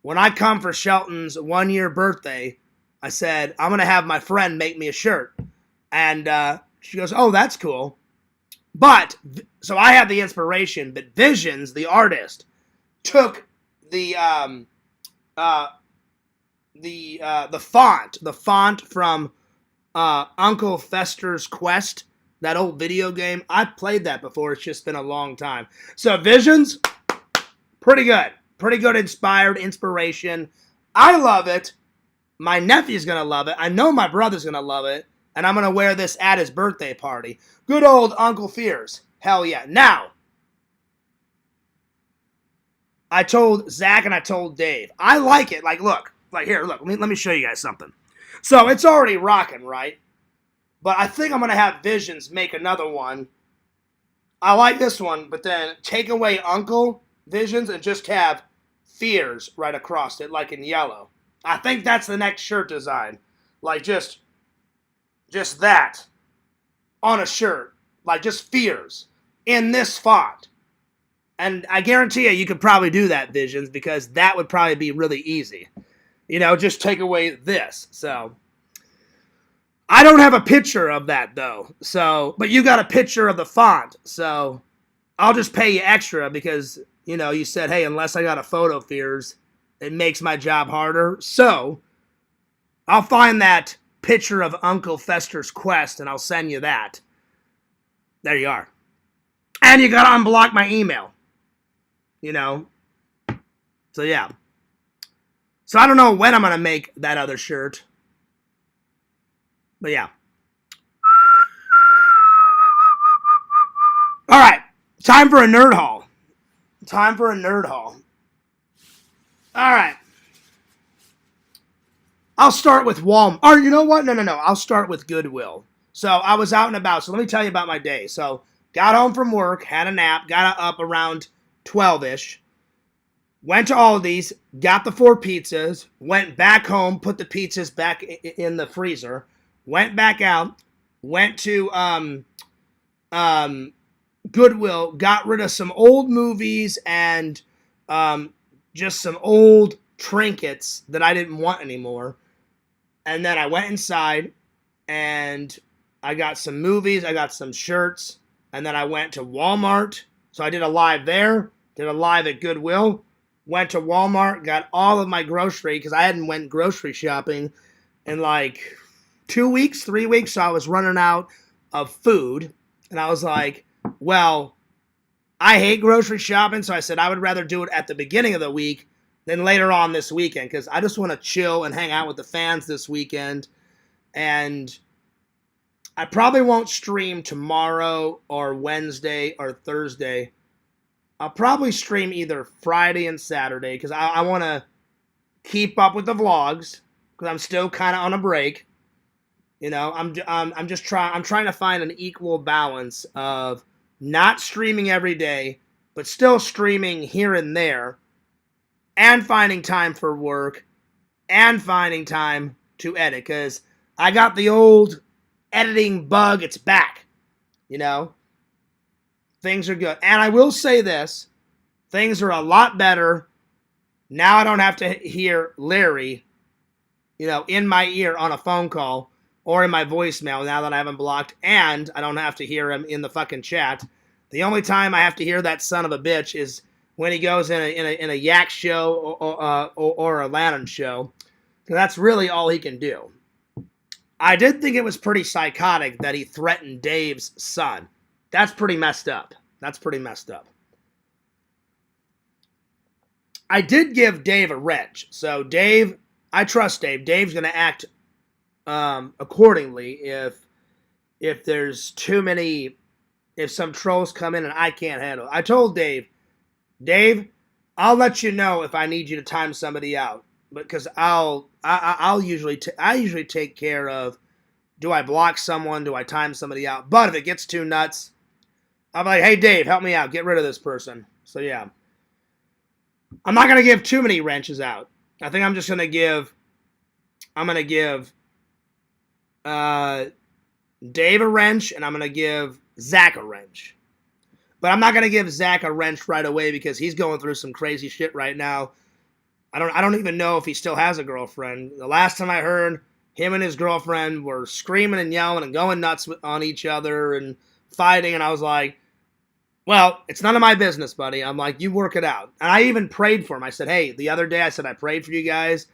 when I come for Shelton's 1-year birthday, I said, I'm going to have my friend make me a shirt. And she goes, oh, that's cool. But, so I had the inspiration, but Visions, the artist, took the font from Uncle Fester's Quest, that old video game. I played that before. It's just been a long time. So Visions, pretty good inspired inspiration. I love it. My nephew's gonna love it. I know my brother's gonna love it, and I'm gonna wear this at his birthday party. Good old Uncle Fears. Hell yeah. Now, I told Zach and I told Dave, I like it. Like, look, here, look. Let me show you guys something. So it's already rocking, right? But I think I'm going to have Visions make another one. I like this one, but then take away Uncle Visions and just have Fears right across it, like in yellow. I think that's the next shirt design. Like, just that on a shirt. Like, just Fears in this font. And I guarantee you could probably do that, Visions, because that would probably be really easy. You know, just take away this. So, I don't have a picture of that, though. So, but you got a picture of the font. So, I'll just pay you extra because, you said, hey, unless I got a photo, Fears, it makes my job harder. So, I'll find that picture of Uncle Fester's quest and I'll send you that. There you are. And you gotta unblock my email. You know? So yeah. So I don't know when I'm gonna make that other shirt. But yeah. Alright. Time for a nerd haul. Time for a nerd haul. Alright. I'll start with Walmart. Or you know what? No. I'll start with Goodwill. So I was out and about. So let me tell you about my day. So got home from work, had a nap, got up around 12-ish. Went to Aldi's, got the 4 pizzas, went back home, put the pizzas back in the freezer, went back out, went to Goodwill, got rid of some old movies and just some old trinkets that I didn't want anymore. And then I went inside and I got some movies, I got some shirts, and then I went to Walmart. So I did a live there, did a live at Goodwill, went to Walmart, got all of my grocery because I hadn't went grocery shopping in like 2 weeks, 3 weeks. So I was running out of food. And I was like, well, I hate grocery shopping. So I said I would rather do it at the beginning of the week than later on this weekend because I just want to chill and hang out with the fans this weekend. And I probably won't stream tomorrow or Wednesday or Thursday. I'll probably stream either Friday and Saturday because I want to keep up with the vlogs because I'm still kind of on a break. You know, I'm trying to find an equal balance of not streaming every day, but still streaming here and there, and finding time for work, and finding time to edit because I got the old editing bug. It's back. You know. Things are good. And I will say this. Things are a lot better. Now I don't have to hear Larry, you know, in my ear on a phone call or in my voicemail now that I haven't blocked. And I don't have to hear him in the fucking chat. The only time I have to hear that son of a bitch is when he goes in a Yak show or a Lannan show. That's really all he can do. I did think it was pretty psychotic that he threatened Dave's son. That's pretty messed up. That's pretty messed up. I did give Dave a wrench. So Dave, I trust Dave. Dave's going to act accordingly if there's too many, if some trolls come in and I can't handle it. I told Dave, I'll let you know if I need you to time somebody out. Because I usually take care of, do I block someone? Do I time somebody out? But if it gets too nuts, I'm like, hey, Dave, help me out. Get rid of this person. So, yeah. I'm not going to give too many wrenches out. I think I'm just going to give, Dave a wrench, and I'm going to give Zach a wrench. But I'm not going to give Zach a wrench right away because he's going through some crazy shit right now. I don't even know if he still has a girlfriend. The last time I heard, him and his girlfriend were screaming and yelling and going nuts on each other and fighting, and I was like, well, it's none of my business, buddy. I'm like, you work it out. And I even prayed for him. I said, hey, the other day I said I prayed for you guys.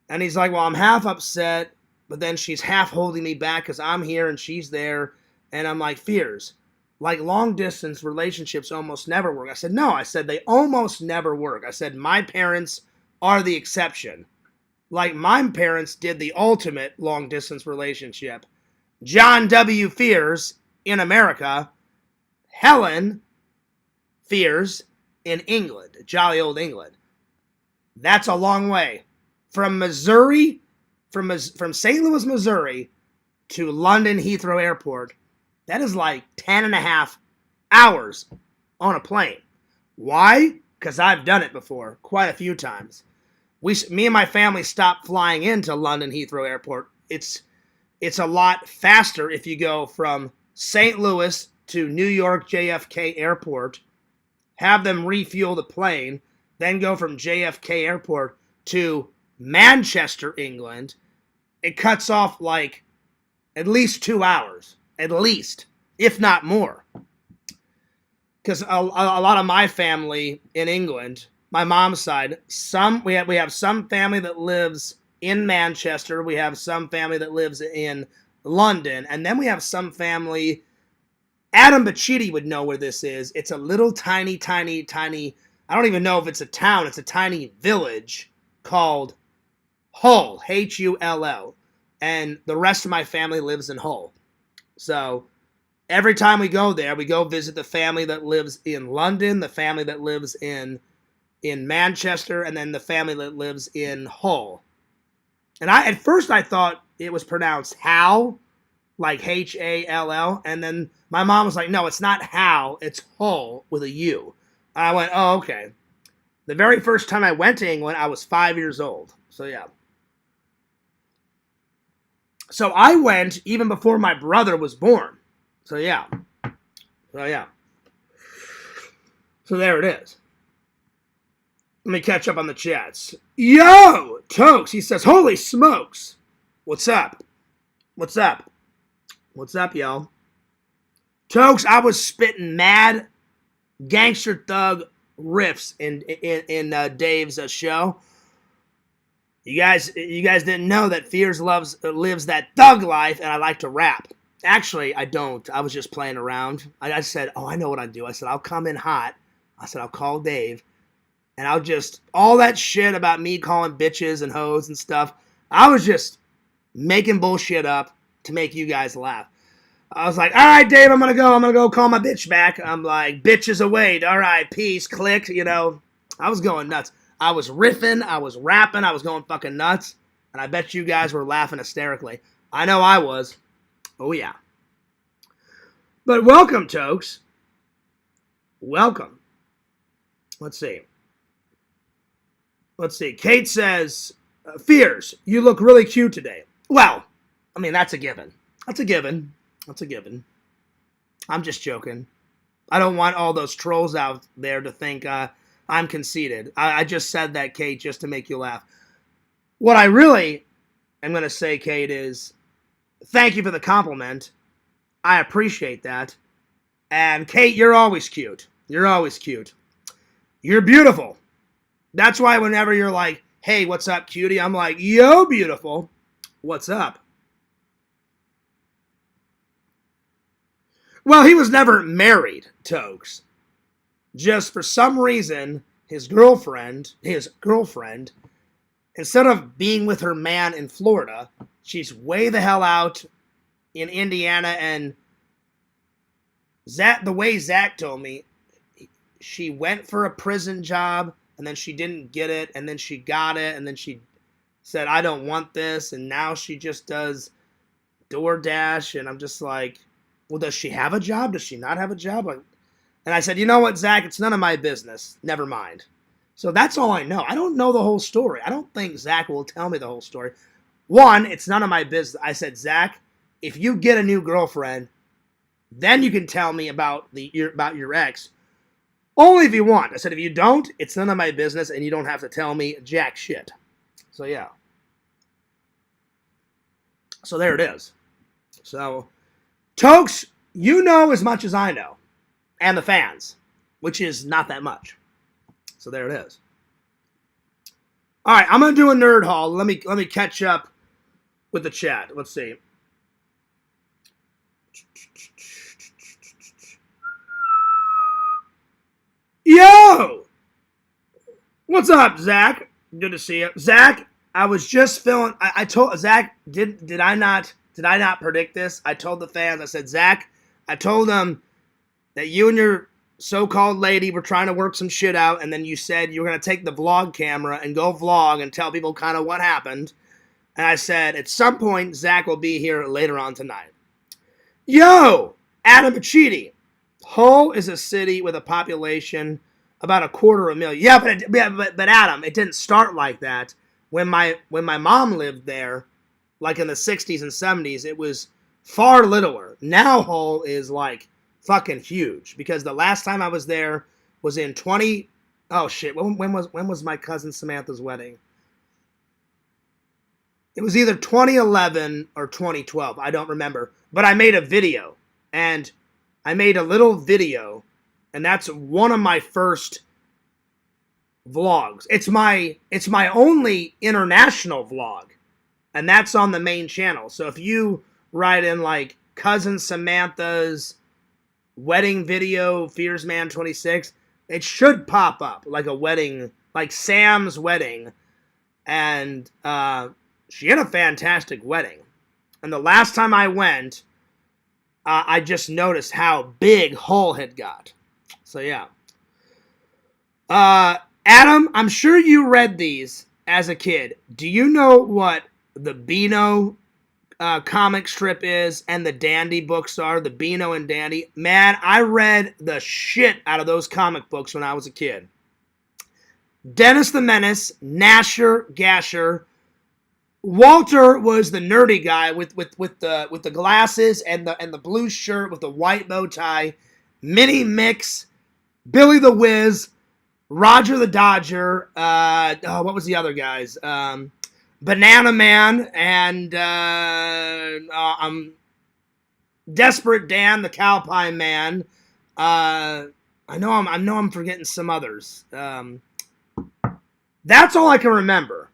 And he's like, well, I'm half upset, but then she's half holding me back because I'm here and she's there. And I'm like, fears. Like long-distance relationships almost never work. I said, no. I said, they almost never work. I said, my parents are the exception. Like my parents did the ultimate long-distance relationship. John W. Fears in America. Helen Fears in England, jolly old England. That's a long way. From Missouri, from St. Louis, Missouri to London Heathrow Airport, that is like 10 and a half hours on a plane. Why? Because I've done it before, quite a few times. Me and my family stopped flying into London Heathrow Airport. It's a lot faster if you go from St. Louis to New York JFK Airport, have them refuel the plane, then go from JFK Airport to Manchester, England. It cuts off like at least 2 hours, at least, if not more. Because a lot of my family in England, my mom's side, we have some family that lives in Manchester. We have some family that lives in London. And then we have some family. Adam Bacchetti would know where this is. It's a little tiny, I don't even know if it's a town. It's a tiny village called Hull, Hull. And the rest of my family lives in Hull. So every time we go there, we go visit the family that lives in London, the family that lives in Manchester, and then the family that lives in Hull. And at first I thought it was pronounced Hal, like Hall, and then my mom was like, no, it's not Hal, it's Hull with a U. And I went, oh, okay. The very first time I went to England, I was 5 years old. So yeah. So I went even before my brother was born. So yeah. So there it is. Let me catch up on the chats. Yo! Tokes, he says, holy smokes. What's up? What's up? What's up, y'all? Tokes, I was spitting mad gangster thug riffs in Dave's show. You guys didn't know that Fears lives that thug life, and I like to rap. Actually, I don't. I was just playing around. I said, oh, I know what I do. I said, I'll come in hot. I said, I'll call Dave, and I'll just, all that shit about me calling bitches and hoes and stuff, I was just making bullshit up to make you guys laugh. I was like, all right, Dave, I'm going to go call my bitch back. I'm like, bitches await. All right, peace, click, you know. I was going nuts. I was riffing, I was rapping, I was going fucking nuts. And I bet you guys were laughing hysterically. I know I was. Oh, yeah. But welcome, Tokes. Welcome. Let's see. Kate says, Fears, you look really cute today. Well, I mean, that's a given. That's a given. I'm just joking. I don't want all those trolls out there to think I'm conceited. I just said that, Kate, just to make you laugh. What I really am going to say, Kate, is thank you for the compliment. I appreciate that. And, Kate, you're always cute. You're always cute. You're beautiful. That's why whenever you're like, hey, what's up, cutie? I'm like, yo, beautiful. What's up? Well, he was never married, Tokes. Just for some reason, his girlfriend, instead of being with her man in Florida, she's way the hell out in Indiana. And the way Zach told me, she went for a prison job, and then she didn't get it, and then she got it, and then she said, I don't want this, and now she just does DoorDash, and I'm just like, well, does she have a job? Does she not have a job? And I said, you know what, Zach, it's none of my business. Never mind. So that's all I know. I don't know the whole story. I don't think Zach will tell me the whole story. One, it's none of my business. I said, Zach, if you get a new girlfriend, then you can tell me about your ex. Only if you want. I said, if you don't, it's none of my business, and you don't have to tell me jack shit. So, yeah. So, there it is. So, Tokes, you know as much as I know. And the fans. Which is not that much. So, there it is. All right, I'm going to do a nerd haul. Let me catch up with the chat. Let's see. Yo! What's up, Zach? Good to see you. Zach, I was just feeling, I told Zach, did I not predict this? I told the fans, I said, Zach, I told them that you and your so-called lady were trying to work some shit out, and then you said you were going to take the vlog camera and go vlog and tell people kind of what happened. And I said, at some point, Zach will be here later on tonight. Yo! Adam Bacchetti. Hull is a city with a population about 250,000. Yeah, but Adam, it didn't start like that. When my mom lived there, like in the 60s and 70s, it was far littler. Now Hull is like fucking huge, because the last time I was there was in when was my cousin Samantha's wedding? It was either 2011 or 2012. I don't remember. But I made a video. And I made a little video. And that's one of my first vlogs. It's my only international vlog, and that's on the main channel. So if you write in like cousin Samantha's wedding video, Fears Man 26, it should pop up like a wedding, like Sam's wedding, and she had a fantastic wedding. And the last time I went, I just noticed how big Hull had got. So yeah. Adam, I'm sure you read these as a kid. Do you know what the Beano comic strip is and the Dandy books are? The Beano and Dandy? Man, I read the shit out of those comic books when I was a kid. Dennis the Menace, Gnasher, Gasher. Walter was the nerdy guy with the glasses and the blue shirt with the white bow tie. Mini Mix, Billy the Whiz, Roger the Dodger. What was the other guys? Banana Man and Desperate Dan, the Cowpie Man. I know I'm forgetting some others. That's all I can remember.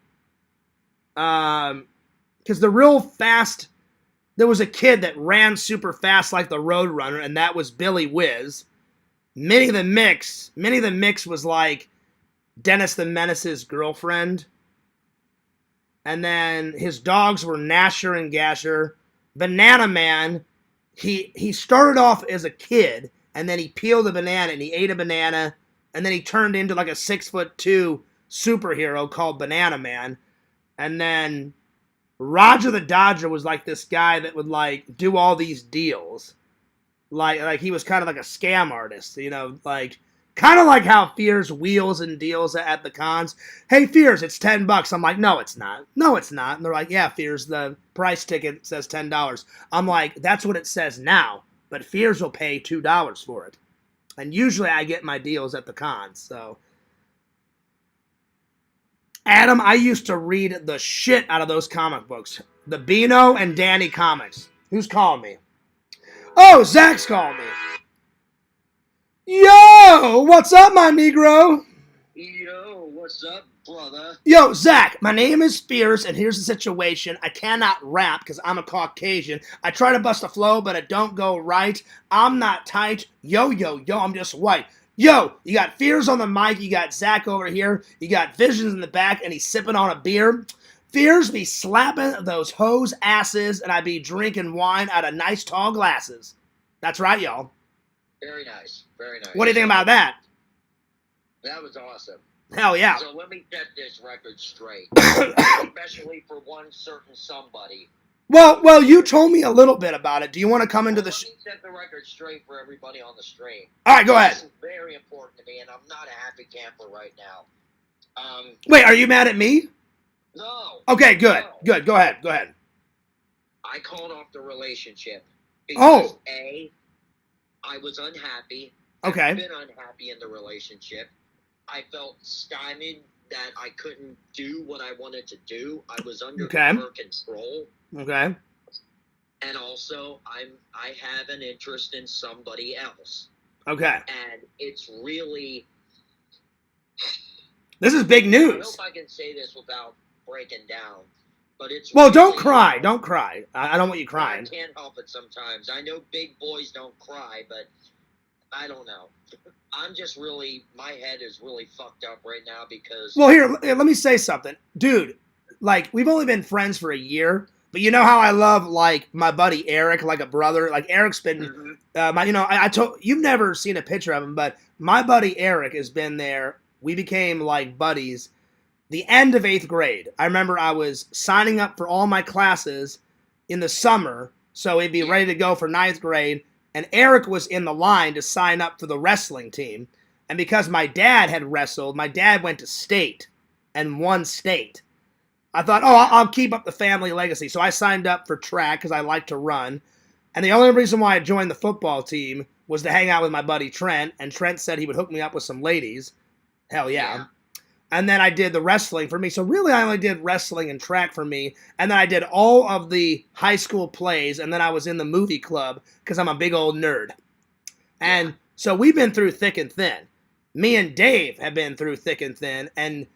Because there was a kid that ran super fast like the Roadrunner, and that was Billy Whiz. Minnie the Mix was like Dennis the Menace's girlfriend. And then his dogs were Gnasher and Gasher. Banana Man, he started off as a kid, and then he peeled a banana and he ate a banana, and then he turned into like a 6'2" superhero called Banana Man. And then Roger the Dodger was like this guy that would like do all these deals. Like he was kind of like a scam artist, you know, like kind of like how Fears wheels and deals at the cons. Hey, Fears, it's $10. I'm like, no, it's not. No, it's not. And they're like, yeah, Fears, the price ticket says $10. I'm like, that's what it says now, but Fears will pay $2 for it. And usually I get my deals at the cons, so. Adam, I used to read the shit out of those comic books. The Beano and Danny comics. Who's calling me? Oh, Zach's calling me. Yo, what's up, my Negro? Yo, what's up, brother? Yo, Zach, my name is Fears, and here's the situation. I cannot rap because I'm a Caucasian. I try to bust a flow, but it don't go right. I'm not tight. Yo, I'm just white. Yo, you got Fears on the mic, you got Zach over here, you got Visions in the back, and he's sipping on a beer. Fears be slapping those hoes' asses, and I be drinking wine out of nice tall glasses. That's right, y'all. Very nice, very nice. What do you think about that? That was awesome. Hell yeah. So let me get this record straight, especially for one certain somebody. Well, you told me a little bit about it. Do you want to come into the Let me set the record straight for everybody on the stream. All right, go ahead. This is very important to me, and I'm not a happy camper right now. Wait, are you mad at me? No. Okay, good. No. Good. Go ahead. I called off the relationship because A, I was unhappy. Okay. I've been unhappy in the relationship. I felt stymied that I couldn't do what I wanted to do. I was under her control. Okay. And also, I have an interest in somebody else. Okay. And it's really... This is big news. I hope I can say this without breaking down. But it's well, really, don't cry. Don't cry. I don't want you crying. I can't help it sometimes. I know big boys don't cry, but I don't know. I'm just really... My head is really fucked up right now because... Well, here, let me say something. Dude, like, we've only been friends for a year, but you know how I love, like, my buddy Eric, like a brother? Like, Eric's been... I told... You've never seen a picture of him, but my buddy Eric has been there. We became, like, buddies the end of 8th grade. I remember I was signing up for all my classes in the summer, so he'd be ready to go for 9th grade, and Eric was in the line to sign up for the wrestling team. And because my dad had wrestled, my dad went to state and won state. I thought, I'll keep up the family legacy. So I signed up for track because I like to run. And the only reason why I joined the football team was to hang out with my buddy Trent. And Trent said he would hook me up with some ladies. Hell yeah. And then I did the wrestling for me. So really I only did wrestling and track for me. And then I did all of the high school plays. And then I was in the movie club because I'm a big old nerd. And so we've been through thick and thin. me and Dave have been through thick and thin, and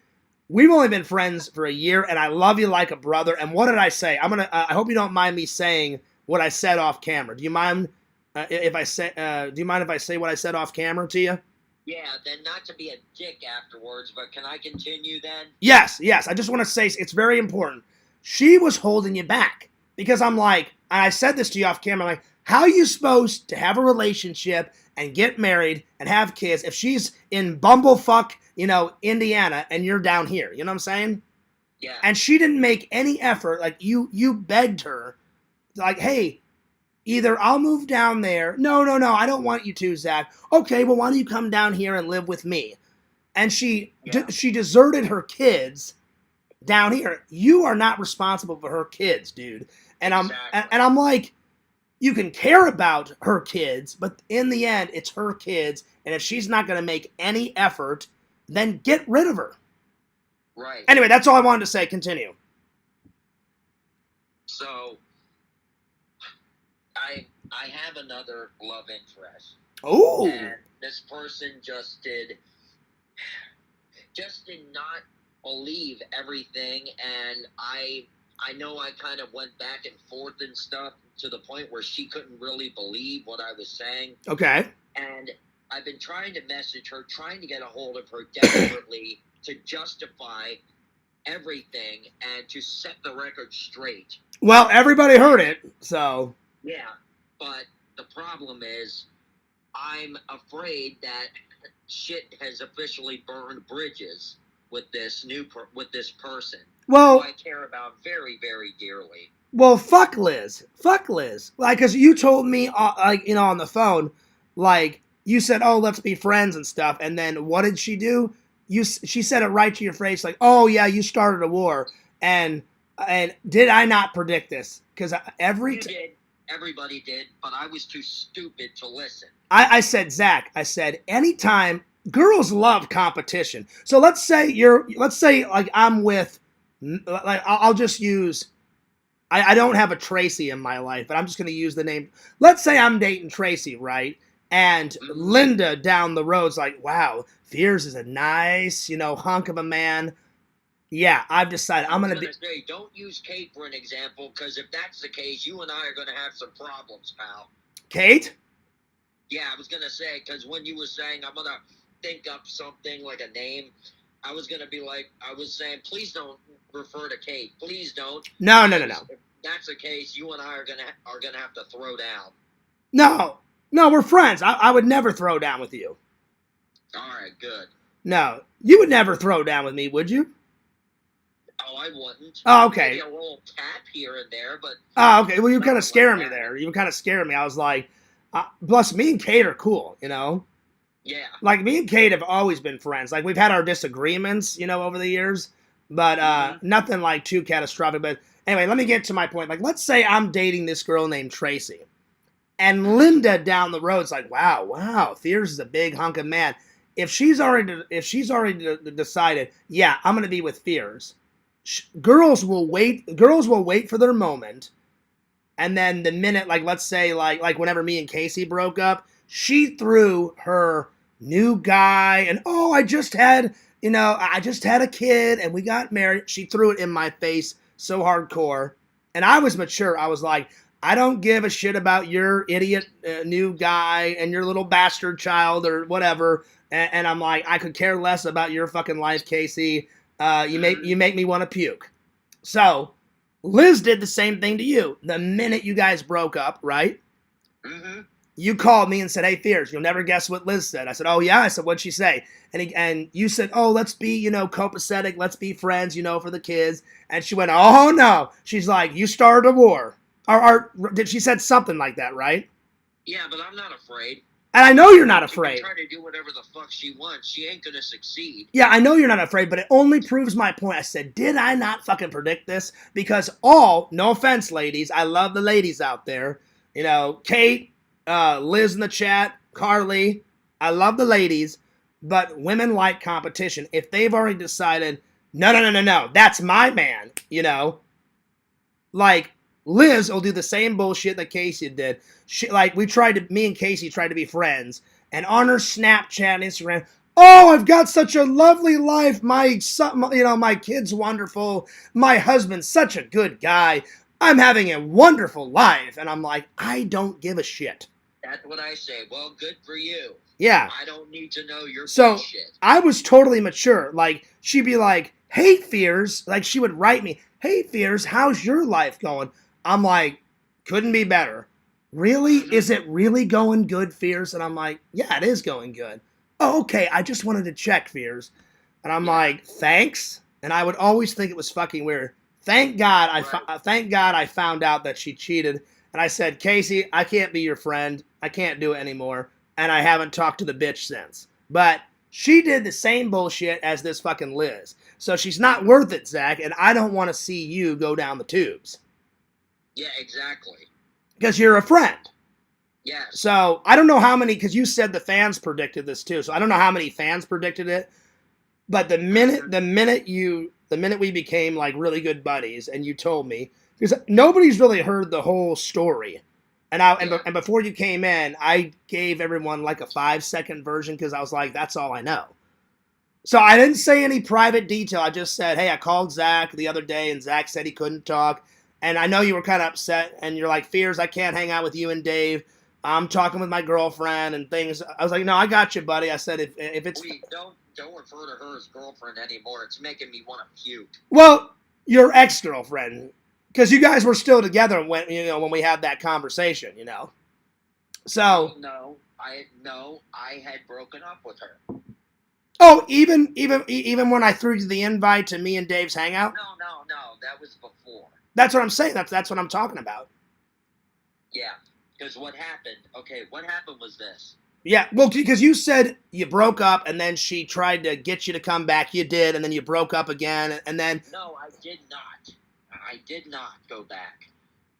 we've only been friends for a year, and I love you like a brother. And what did I say? I hope you don't mind me saying what I said off camera. Do you mind if I say? Do you mind if I say what I said off camera to you? Yeah, then not to be a dick afterwards, but can I continue then? Yes. I just want to say it's very important. She was holding you back because I'm like, and I said this to you off camera, like, how are you supposed to have a relationship and get married and have kids if she's in bumblefuck, Indiana, and you're down here? You know what I'm saying? Yeah. And she didn't make any effort. Like, you begged her, like, hey, either I'll move down there. No, I don't want you to, Zach. Okay, well, why don't you come down here and live with me? And she deserted her kids down here. You are not responsible for her kids, dude. And I'm like, you can care about her kids, but in the end, it's her kids. And if she's not going to make any effort, then get rid of her. Right. Anyway, that's all I wanted to say. Continue. So, I have another love interest. Oh. And this person just did not believe everything, and I know I kind of went back and forth and stuff to the point where she couldn't really believe what I was saying. Okay. And I've been trying to message her, trying to get a hold of her desperately to justify everything and to set the record straight. Well, everybody heard it, so. Yeah, but the problem is I'm afraid that shit has officially burned bridges with this person. Well, who I care about very, very dearly. Well, fuck Liz. Like, because you told me, on the phone, like, you said, oh, let's be friends and stuff. And then what did she do? She said it right to your face, like, oh, yeah, you started a war. And did I not predict this? Because You did. Everybody did. But I was too stupid to listen. I said, Zach, anytime, girls love competition. So let's say like I'm with, like, I'll just use, I don't have a Tracy in my life, but I'm just going to use the name. Let's say I'm dating Tracy, right? And Linda down the road's like, wow, Fears is a nice, hunk of a man. Yeah, I've decided I'm going to be. Say, don't use Kate for an example, because if that's the case, you and I are going to have some problems, pal. Kate? Yeah, I was going to say, because when you were saying I'm going to think up something like a name, I was going to be like, I was saying, please don't refer to Kate. Please don't. No. If that's the case, you and I are gonna have to throw down. No, we're friends. I would never throw down with you. All right, good. No, you would never throw down with me, would you? Oh, I wouldn't. Oh, okay. Maybe a little tap here and there, but. Oh, okay. Well, you kind of scared me there. You kind of scared me. I was like, plus me and Kate are cool, Yeah. Like, me and Kate have always been friends. Like, we've had our disagreements, over the years, but nothing like too catastrophic. But anyway, let me get to my point. Like, let's say I'm dating this girl named Tracy, and Linda down the road's like, wow, Fears is a big hunk of man. If she's already decided, yeah, I'm gonna be with Fears, girls will wait for their moment, and then the minute, like, let's say, like whenever me and Casey broke up, she threw her new guy, and I just had a kid, and we got married. She threw it in my face so hardcore, and I was mature. I was like, I don't give a shit about your idiot new guy and your little bastard child or whatever. And I'm like, I could care less about your fucking life, Casey. You make me want to puke. So Liz did the same thing to you. The minute you guys broke up, right? Mm-hmm. You called me and said, hey, Fears, you'll never guess what Liz said. I said, oh, yeah. I said, what'd she say? And you said, oh, let's be, copacetic. Let's be friends, for the kids. And she went, oh, no. She's like, you started a war. Or did she said something like that, right? Yeah, but I'm not afraid. And I know you're not afraid. She can try to do whatever the fuck she wants. She ain't gonna succeed. Yeah, I know you're not afraid, but it only proves my point. I said, did I not fucking predict this? Because no offense, ladies, I love the ladies out there. Kate, Liz in the chat, Carly, I love the ladies, but women like competition. If they've already decided, no, that's my man, like, Liz will do the same bullshit that Casey did. Me and Casey tried to be friends, and on her Snapchat and Instagram, Oh, I've got such a lovely life. My son, you know, my kid's wonderful. My husband's such a good guy. I'm having a wonderful life. And I'm like, I don't give a shit. That's what I say. Well, good for you. Yeah. I don't need to know your So bullshit. I was totally mature. Like, she'd be like, hey, Fears. Like, she would write me, hey, Fears, how's your life going? I'm like, couldn't be better. Really? Mhm. Is it really going good, Fears? And I'm like, yeah, it is going good. Oh, okay. I just wanted to check, Fears. And I'm Yeah. like, thanks. And I would always think it was fucking weird. Thank God thank God I found out that she cheated. And I said, Casey, I can't be your friend. I can't do it anymore. And I haven't talked to the bitch since. But she did the same bullshit as this fucking Liz. So she's not worth it, Zach. And I don't want to see you go down the tubes. Yeah, exactly. Because you're a friend. Yes. So I don't know how many, because you said the fans predicted this too. So I don't know how many fans predicted it. But the minute we became like really good buddies, and you told me, because nobody's really heard the whole story, and before you came in, I gave everyone like a 5-second version because I was like, that's all I know. So I didn't say any private detail. I just said, hey, I called Zach the other day, and Zach said he couldn't talk, and I know you were kind of upset, and you're like, Fears, I can't hang out with you and Dave. I'm talking with my girlfriend and things. I was like, no, I got you, buddy. I said, if it's Don't refer to her as girlfriend anymore. It's making me want to puke. Well, your ex-girlfriend, because you guys were still together when we had that conversation, you know. So No, I had broken up with her. oh, even when I threw you the invite to me and Dave's hangout. No, that was before. That's what I'm saying. That's what I'm talking about. Yeah, because what happened? Okay, what happened was this. Yeah, well, because you said you broke up, and then she tried to get you to come back. You did, and then you broke up again, and then... No, I did not. I did not go back.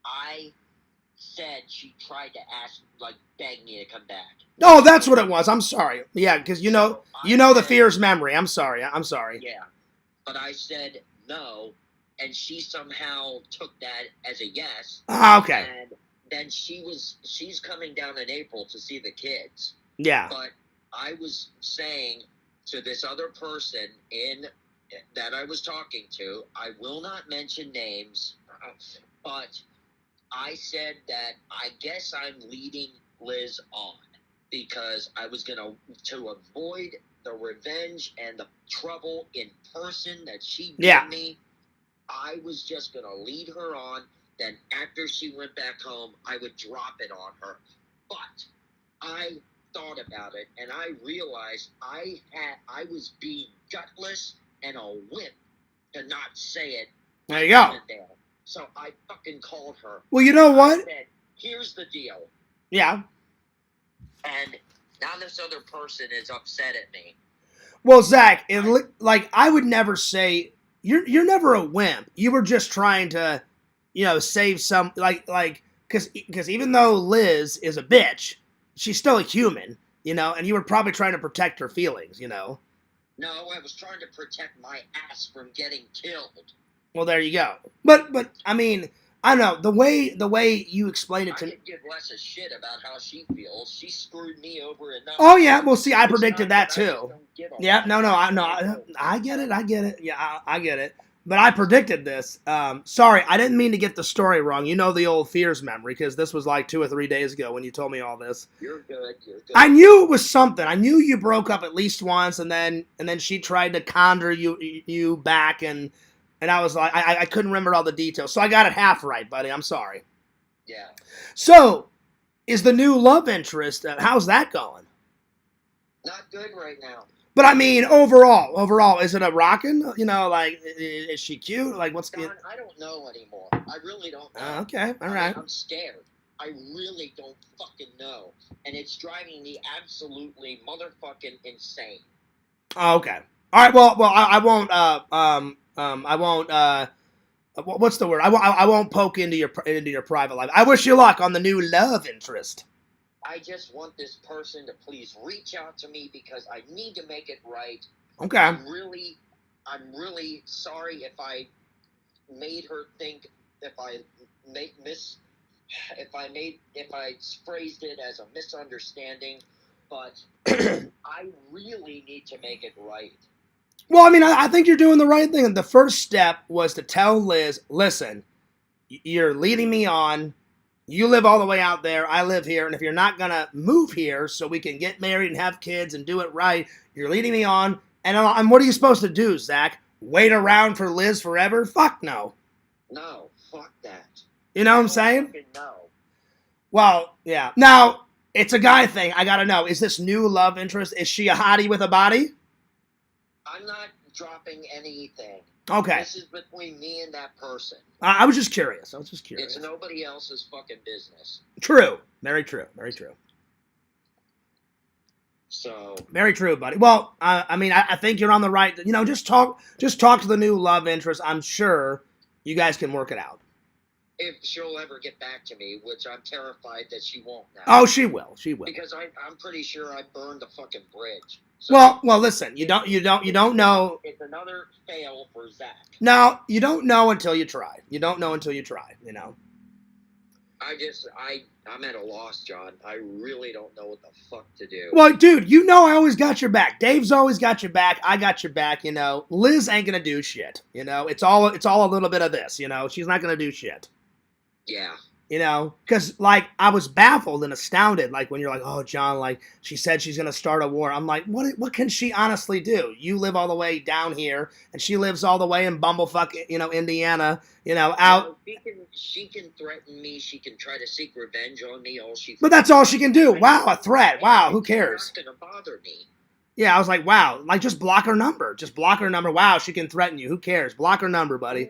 I said she tried to beg me to come back. Oh, that's what it was. I'm sorry. Yeah, because you know the Fears memory. I'm sorry. Yeah, but I said no, and she somehow took that as a yes. Okay. And then she's coming down in April to see the kids. Yeah. But I was saying to this other person that I was talking to, I will not mention names, but I said that I guess I'm leading Liz on because I was going to avoid the revenge and the trouble in person that she gave me. I was just going to lead her on. Then after she went back home, I would drop it on her. But I thought about it, and I realized I was being gutless and a wimp to not say it. There you go. So I fucking called her. Well, you know what? I said, here's the deal. Yeah. And now this other person is upset at me. Well, Zach, I would never say you're never a wimp. You were just trying to, save some because even though Liz is a bitch, she's still a human, and you were probably trying to protect her feelings, No, I was trying to protect my ass from getting killed. Well, there you go. But I mean, I don't know, the way you explained it to me. I could give less a shit about how she feels. She screwed me over enough. Oh yeah, well see, I predicted that too. Yeah, no, I get it. Yeah, I get it. But I predicted this. Sorry, I didn't mean to get the story wrong. You know the old Fears memory, because this was like 2 or 3 days ago when you told me all this. You're good. I knew it was something. I knew you broke up at least once, and then she tried to conjure you back, and I was like, I couldn't remember all the details, so I got it half right, buddy. I'm sorry. Yeah. So, is the new love interest? How's that going? Not good right now. But I mean, overall, is it a rockin'? Is she cute? Like, what's Don, I don't know anymore. I really don't know. Okay, all right. I'm scared. I really don't fucking know, and it's driving me absolutely motherfucking insane. Oh, okay. All right. Well, I won't. I won't. What's the word? I won't poke into your private life. I wish you luck on the new love interest. I just want this person to please reach out to me because I need to make it right. Okay. I'm really sorry if I made her think, if I phrased it as a misunderstanding. but I really need to make it right. Well, I mean, I think you're doing the right thing. The first step was to tell Liz, listen, you're leading me on. You live all the way out there. I live here. And if you're not going to move here so we can get married and have kids and do it right, you're leading me on. And what are you supposed to do, Zach? Wait around for Liz forever? Fuck no. No, fuck that. You know what I'm saying? No. Well, yeah. Now, it's a guy thing. I got to know. Is this new love interest, is she a hottie with a body? I'm not dropping anything. Okay. This is between me and that person. I was just curious. It's nobody else's fucking business. True. Very true. Very true. So. Very true, buddy. Well, I mean, I think you're on the right. You know, just talk to the new love interest. I'm sure you guys can work it out. If she'll ever get back to me, which I'm terrified that she won't now. Oh, she will. She will. Because I'm pretty sure I burned the fucking bridge. So well, listen. You don't know. It's another fail for Zach. No, you don't know until you try. You don't know until you try. You know. I'm at a loss, John. I really don't know what the fuck to do. Well, dude, you know I always got your back. Dave's always got your back. I got your back. You know, Liz ain't gonna do shit. You know, it's all a little bit of this. You know, she's not gonna do shit. Yeah. You know, because, like, I was baffled and astounded, like, when you're like, oh, John, like, she said she's going to start a war. I'm like, what can she honestly do? You live all the way down here, and she lives all the way in bumblefuck, you know, Indiana, you know, out. Well, she can threaten me. She can try to seek revenge on me. But that's all she can do. Wow, a threat. Wow, who cares? It's not going to bother me. Yeah, I was like, wow, like, just block her number. Just block her number. Wow, she can threaten you. Who cares? Block her number, buddy.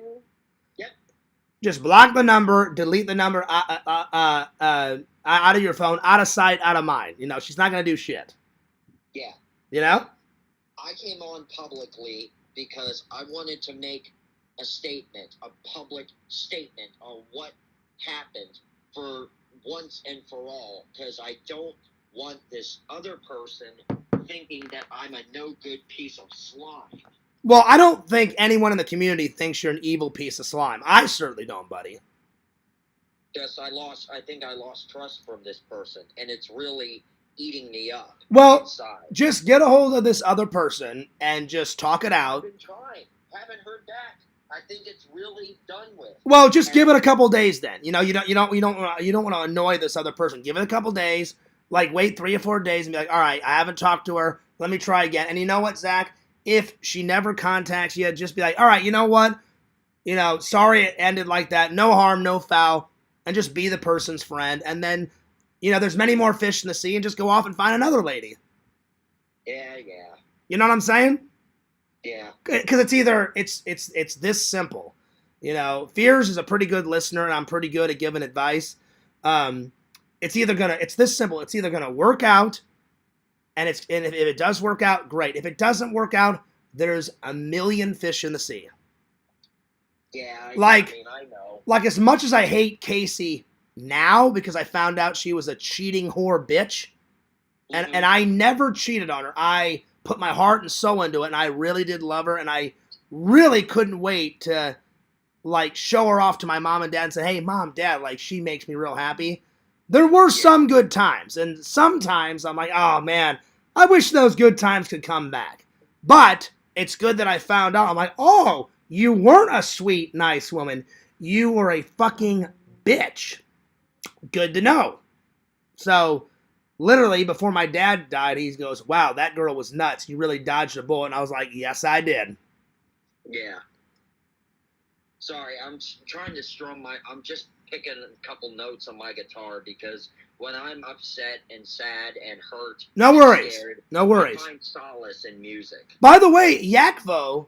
Just block the number, delete the number out of your phone, out of sight, out of mind. You know, she's not going to do shit. Yeah. You know? I came on publicly because I wanted to make a statement, a public statement on what happened for once and for all, because I don't want this other person thinking that I'm a no-good piece of slime. Well, I don't think anyone in the community thinks you're an evil piece of slime. I certainly don't, buddy. Yes, I think I lost trust from this person, and it's really eating me up. Well, inside. Just get a hold of this other person and just talk it out. I've been trying. Haven't heard back. I think it's really done with. Well, just give it a couple days then. You know, you don't want to annoy this other person. Give it a couple days. Like, wait 3 or 4 days and be like, all right, I haven't talked to her. Let me try again. And you know what, Zach? If she never contacts you, just be like, all right, you know what? You know, sorry it ended like that. No harm, no foul. And just be the person's friend. And then, you know, there's many more fish in the sea, and just go off and find another lady. Yeah. You know what I'm saying? Yeah. Because it's this simple. You know, Fears is a pretty good listener, and I'm pretty good at giving advice. It's this simple. It's either gonna work out, and if it does work out, great. If it doesn't work out, there's a million fish in the sea. Yeah, I know. Like, as much as I hate Casey now because I found out she was a cheating whore bitch, and I never cheated on her. I put my heart and soul into it, and I really did love her, and I really couldn't wait to, like, show her off to my mom and dad and say, hey, Mom, Dad, like, she makes me real happy. There were some good times, and sometimes I'm like, oh, man, I wish those good times could come back. But it's good that I found out. I'm like, oh, you weren't a sweet, nice woman. You were a fucking bitch. Good to know. So, literally, before my dad died, he goes, wow, that girl was nuts. You really dodged a bullet. And I was like, yes, I did. Yeah. Sorry, I'm trying to I'm just picking a couple notes on my guitar because when I'm upset and sad and hurt, no worries. Scared, no worries. I find solace in music. By the way, Yakvo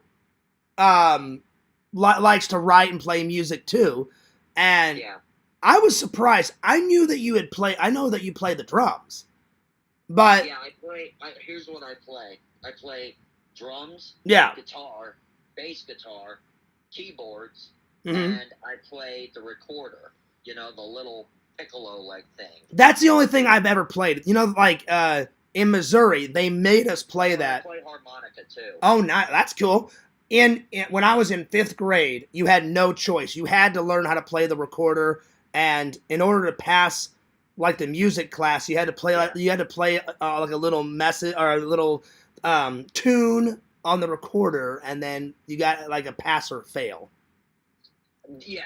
likes to write and play music too, and yeah. I was surprised. I know that you play the drums, but yeah, here's what I play. I play drums, guitar, bass guitar, keyboards, and I play the recorder. You know, the little piccolo-like thing. That's the only thing I've ever played. You know, like in Missouri, they made us play that. I play harmonica too. Oh, that's cool. When I was in 5th grade, you had no choice. You had to learn how to play the recorder, and in order to pass like the music class, you had to play like a little message or a little tune on the recorder, and then you got like a pass or fail. Yeah,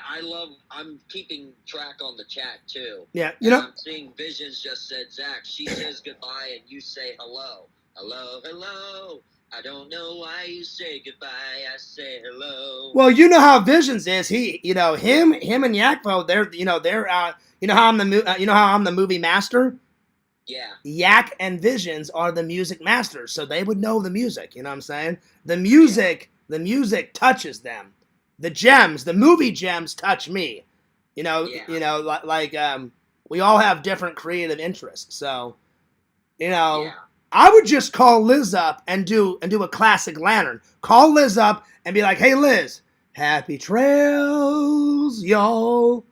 I'm keeping track on the chat too. Yeah, I'm seeing Visions just said, Zach, she says goodbye and you say hello. Hello, hello. I don't know why you say goodbye. I say hello. Well, you know how Visions is. Him and Yakpo, they're how I'm the movie master. Yeah. Yak and Visions are the music masters, so they would know the music. You know what I'm saying? The music touches them. The gems, the movie gems, touch me. We all have different creative interests. So, I would just call Liz up and do a classic Lantern. Call Liz up and be like, "Hey, Liz, happy trails, y'all."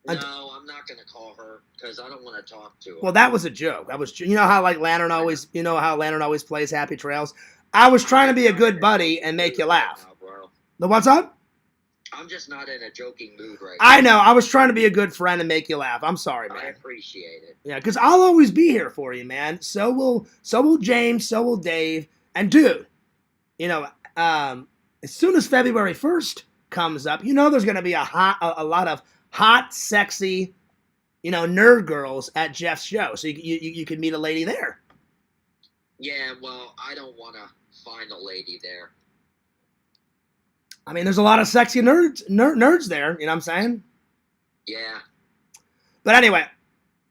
No, I'm not gonna call her because I don't want to talk to her. Well, that was a joke. How like Lantern always, how Lantern always plays Happy Trails. I was trying to be a good buddy and make you laugh. The what's up? I'm just not in a joking mood right now. I know. I was trying to be a good friend and make you laugh. I'm sorry, man. I appreciate it. Yeah, because I'll always be here for you, man. So will James. So will Dave. And dude, as soon as February 1st comes up, there's gonna be a lot of hot, sexy, nerd girls at Jeff's show. So you could meet a lady there. Yeah, well, I don't want to find a lady there. I mean, there's a lot of sexy nerds there. You know what I'm saying? Yeah. But anyway,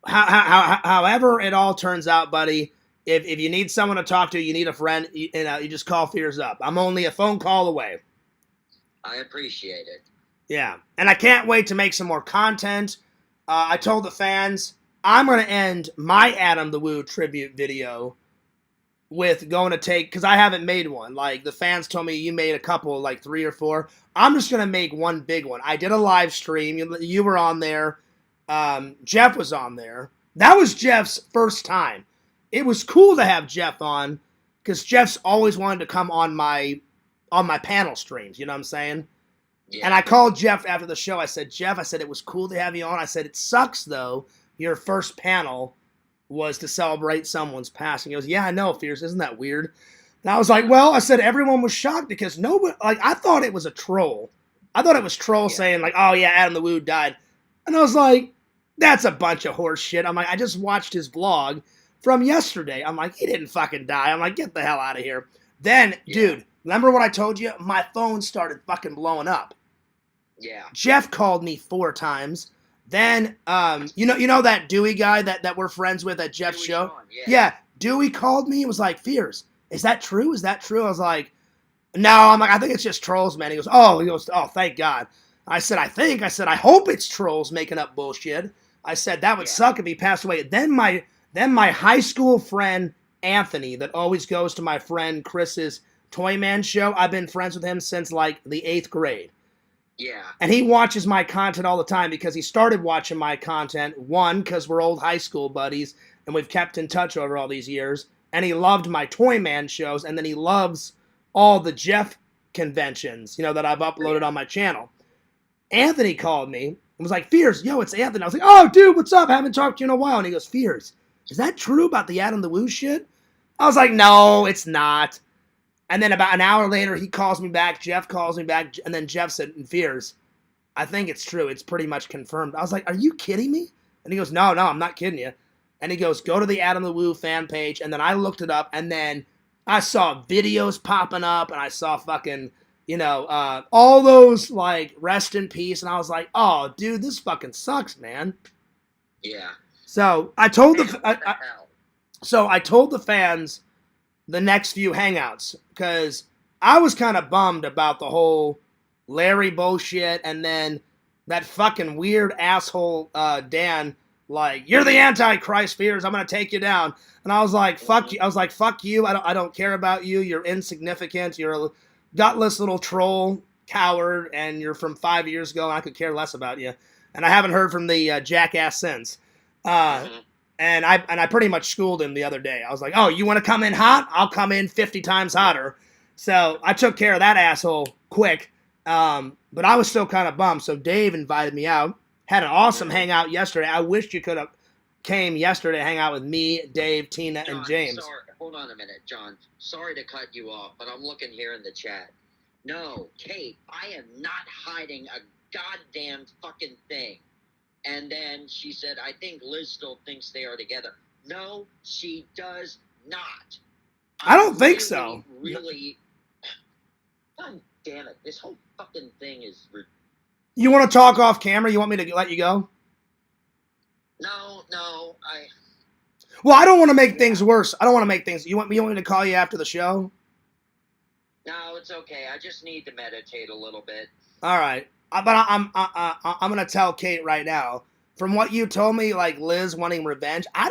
however it all turns out, buddy, if you need someone to talk to, you need a friend, you just call Fears up. I'm only a phone call away. I appreciate it. Yeah. And I can't wait to make some more content. I told the fans I'm going to end my Adam the Woo tribute video with going to take, because I haven't made one. Like, the fans told me you made a couple, like 3 or 4. I'm just going to make one big one. I did a live stream. You were on there. Jeff was on there. That was Jeff's first time. It was cool to have Jeff on, because Jeff's always wanted to come on my panel streams. You know what I'm saying? Yeah. And I called Jeff after the show. I said, Jeff, it was cool to have you on. I said, it sucks, though, your first panel was to celebrate someone's passing. He goes, yeah, I know, Fierce. Isn't that weird? And I was like, well, I said, everyone was shocked because nobody, like, I thought it was a troll. I thought it was troll saying, like, oh, yeah, Adam the Woo died. And I was like, that's a bunch of horse shit. I'm like, I just watched his vlog from yesterday. I'm like, he didn't fucking die. I'm like, get the hell out of here. Then, dude, remember what I told you? My phone started fucking blowing up. Yeah. Jeff called me 4 times. Then, you know that Dewey guy that we're friends with at Jeff's show? Yeah, Dewey called me and was like, Fears, is that true? Is that true? I was like, no. I'm like, I think it's just trolls, man. He goes, oh, thank God. I said, I hope it's trolls making up bullshit. I said, that would suck if he passed away. Then my high school friend, Anthony, that always goes to my friend Chris's Toy Man show. I've been friends with him since, like, the 8th grade. Yeah. And he watches my content all the time because he started watching my content, one, because we're old high school buddies, and we've kept in touch over all these years, and he loved my Toy Man shows, and then he loves all the Jeff conventions, that I've uploaded on my channel. Anthony called me and was like, Fears, yo, it's Anthony. I was like, oh, dude, what's up? I haven't talked to you in a while. And he goes, Fears, is that true about the Adam the Woo shit? I was like, no, it's not. And then about an hour later, he calls me back. Jeff calls me back. And then Jeff said, Fears, I think it's true. It's pretty much confirmed. I was like, are you kidding me? And he goes, no, I'm not kidding you. And he goes, go to the Adam the Woo fan page. And then I looked it up. And then I saw videos popping up. And I saw fucking, all those, like, rest in peace. And I was like, oh, dude, this fucking sucks, man. Yeah. So I told I told the fans the next few hangouts, because I was kind of bummed about the whole Larry bullshit, and then that fucking weird asshole Dan, like, you're the Antichrist, Fears, I'm gonna take you down. And I was like, fuck you. I was like, fuck you. I don't care about you. You're insignificant. You're a gutless little troll coward, and you're from 5 years ago, and I could care less about you. And I haven't heard from the jackass since. And I pretty much schooled him the other day. I was like, oh, you want to come in hot? I'll come in 50 times hotter. So I took care of that asshole quick. But I was still kind of bummed. So Dave invited me out. Had an awesome hangout yesterday. I wish you could have came yesterday to hang out with me, Dave, Tina, John, and James. Sorry, hold on a minute, John. Sorry to cut you off, but I'm looking here in the chat. No, Kate, I am not hiding a goddamn fucking thing. And then she said, I think Liz still thinks they are together. No, she does not. I don't think so. Really, God damn it. This whole fucking thing is... You want to talk off camera? You want me to let you go? No, Well, I don't want to make things worse. I don't want to make things... You want me to call you after the show? No, it's okay. I just need to meditate a little bit. All right. But I'm going to tell Kate right now. From what you told me, like Liz wanting revenge, I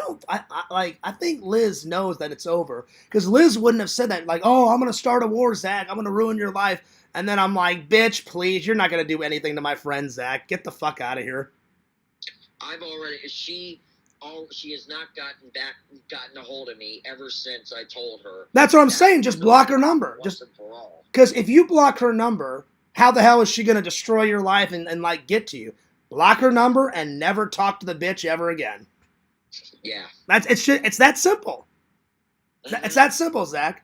think Liz knows that it's over. Because Liz wouldn't have said that. Like, oh, I'm going to start a war, Zach. I'm going to ruin your life. And then I'm like, bitch, please. You're not going to do anything to my friend, Zach. Get the fuck out of here. She has not gotten a hold of me ever since I told her. That's what I'm saying. Just block her number. Just because if you block her number, how the hell is she going to destroy your life and like get to you? Block her number and never talk to the bitch ever again. Yeah. It's that simple. Mm-hmm. It's that simple, Zach.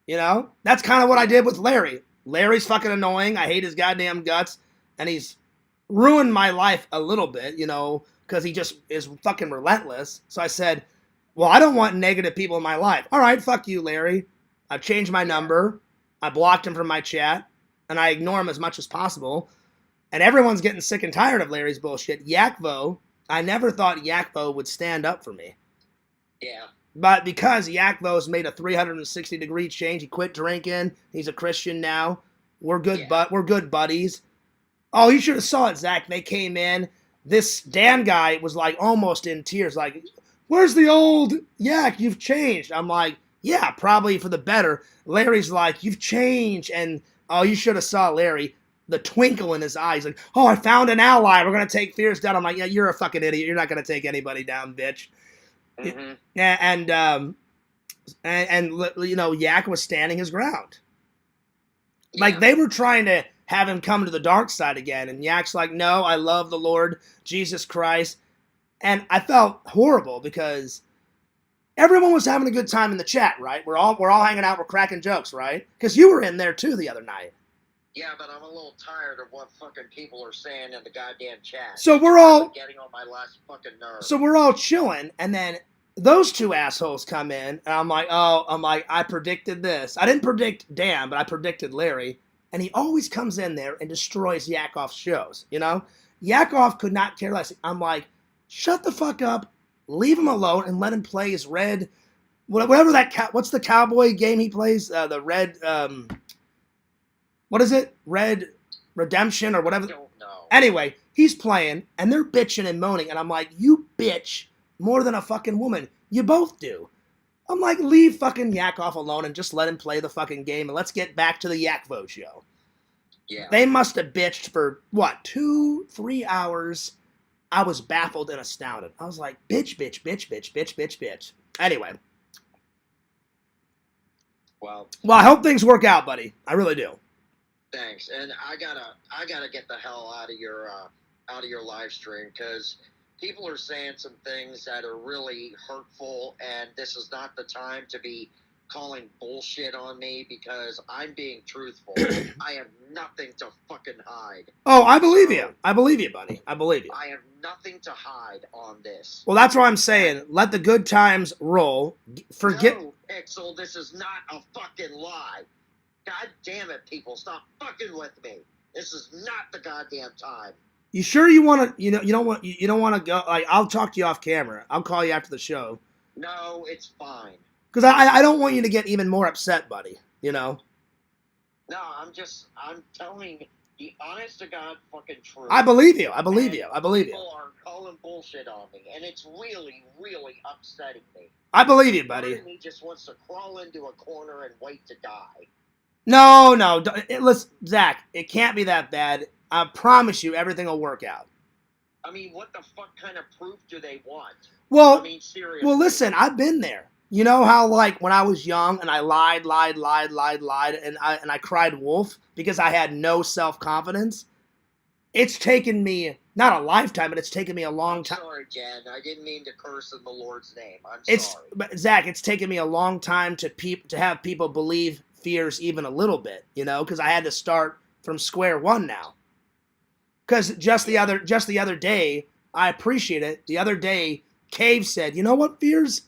You know? That's kind of what I did with Larry. Larry's fucking annoying. I hate his goddamn guts. And he's ruined my life a little bit, you know, because he just is fucking relentless. So I said, well, I don't want negative people in my life. All right, fuck you, Larry. I've changed my number. I blocked him from my chat. And I ignore him as much as possible. And everyone's getting sick and tired of Larry's bullshit. Yakvo, I never thought Yakvo would stand up for me. Yeah. But because Yakvo's made a 360-degree change, he quit drinking. He's a Christian now. We're good, we're good buddies. Oh, you should have saw it, Zach. They came in. This Dan guy was like almost in tears. Like, where's the old Yak? You've changed. I'm like, yeah, probably for the better. Larry's like, you've changed. And oh, you should have saw Larry. The twinkle in his eyes, like, oh, I found an ally. We're going to take Fierce down. I'm like, yeah, you're a fucking idiot. You're not going to take anybody down, bitch. Mm-hmm. And you know, Yak was standing his ground. Yeah. Like, they were trying to have him come to the dark side again. And Yak's like, no, I love the Lord Jesus Christ. And I felt horrible because everyone was having a good time in the chat, right? We're all hanging out. We're cracking jokes, right? Because you were in there, too, the other night. Yeah, but I'm a little tired of what fucking people are saying in the goddamn chat. So we're all getting on my last fucking nerve. So we're all chilling, and then those two assholes come in, and I'm like, I predicted this. I didn't predict Dan, but I predicted Larry, and he always comes in there and destroys Yakov's shows, you know? Yakov could not care less. I'm like, shut the fuck up, leave him alone, and let him play his red, whatever what's the cowboy game he plays? The red, what is it? Red Redemption or whatever. I don't know. Anyway, he's playing, and they're bitching and moaning, and I'm like, you bitch more than a fucking woman. You both do. I'm like, leave fucking Yakov alone and just let him play the fucking game, and let's get back to the Yakvo show. Yeah. They must have bitched for, 2-3 hours. I was baffled and astounded. I was like, bitch, bitch, bitch, bitch, bitch, bitch, bitch. Anyway. Well, I hope things work out, buddy. I really do. Thanks, and I gotta get the hell out of your live stream because people are saying some things that are really hurtful, and this is not the time to be calling bullshit on me because I'm being truthful. I have nothing to fucking hide. Oh, I believe you. I believe you, buddy. I believe you. I have nothing to hide on this. Well, that's why I'm saying let the good times roll. No, Pixel, this is not a fucking lie. God damn it, people! Stop fucking with me. This is not the goddamn time. You sure you want to? You don't want to go? Like, I'll talk to you off camera. I'll call you after the show. No, it's fine. Because I don't want you to get even more upset, buddy. You know. No, I'm telling the honest to God fucking truth. I believe you. I believe you. I believe you. People are calling bullshit on me, and it's really, really upsetting me. I believe you, buddy. Part of me just wants to crawl into a corner and wait to die. No. Listen, Zach, it can't be that bad. I promise you everything will work out. I mean, what the fuck kind of proof do they want? Well, I mean, seriously. Well, listen, I've been there. You know how, like, when I was young and I lied, and I cried wolf because I had no self-confidence? It's taken me not a lifetime, but it's taken me a long time. Sorry, Jen. I didn't mean to curse in the Lord's name. I'm sorry. But Zach, it's taken me a long time to have people believe fears even a little bit, you know, because I had to start from square one now. Because just the other day, I appreciate it. The other day, Cave said, "You know what, Fears?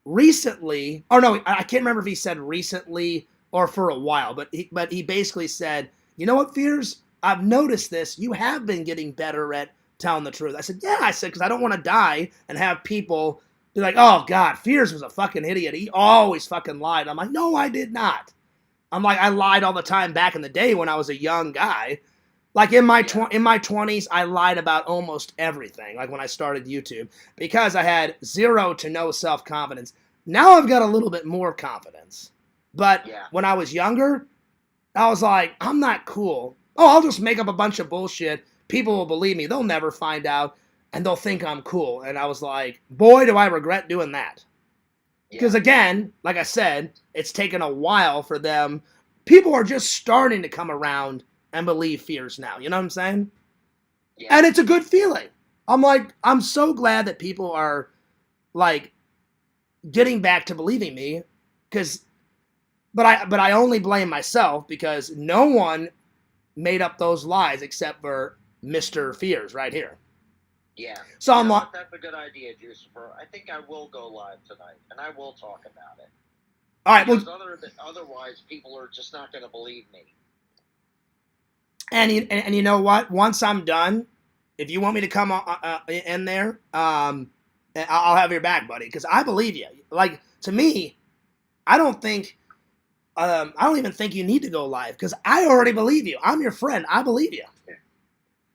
Recently, or no, I can't remember if he said recently or for a while, but he basically said, you know what, Fears? I've noticed this. You have been getting better at telling the truth." I said, "Yeah," I said, because I don't want to die and have people be like, "Oh God, Fears was a fucking idiot. He always fucking lied." I'm like, "No, I did not." I'm like, I lied all the time back in the day when I was a young guy. Like in my 20s, I lied about almost everything. Like when I started YouTube, because I had zero to no self-confidence. Now I've got a little bit more confidence. But when I was younger, I was like, I'm not cool. Oh, I'll just make up a bunch of bullshit. People will believe me. They'll never find out, and they'll think I'm cool. And I was like, boy, do I regret doing that. Because again, like I said, it's taken a while for them. People are just starting to come around and believe Fears now. You know what I'm saying? Yeah. And it's a good feeling. I'm like, I'm so glad that people are like getting back to believing me. But I only blame myself because no one made up those lies except for Mr. Fears right here. Yeah. So I'm like, that's a good idea, Jucifer. I think I will go live tonight and I will talk about it. All right. Because otherwise, people are just not going to believe me. And you know what? Once I'm done, if you want me to come in there, I'll have your back, buddy. Because I believe you. Like, to me, I don't even think you need to go live. Because I already believe you. I'm your friend. I believe you.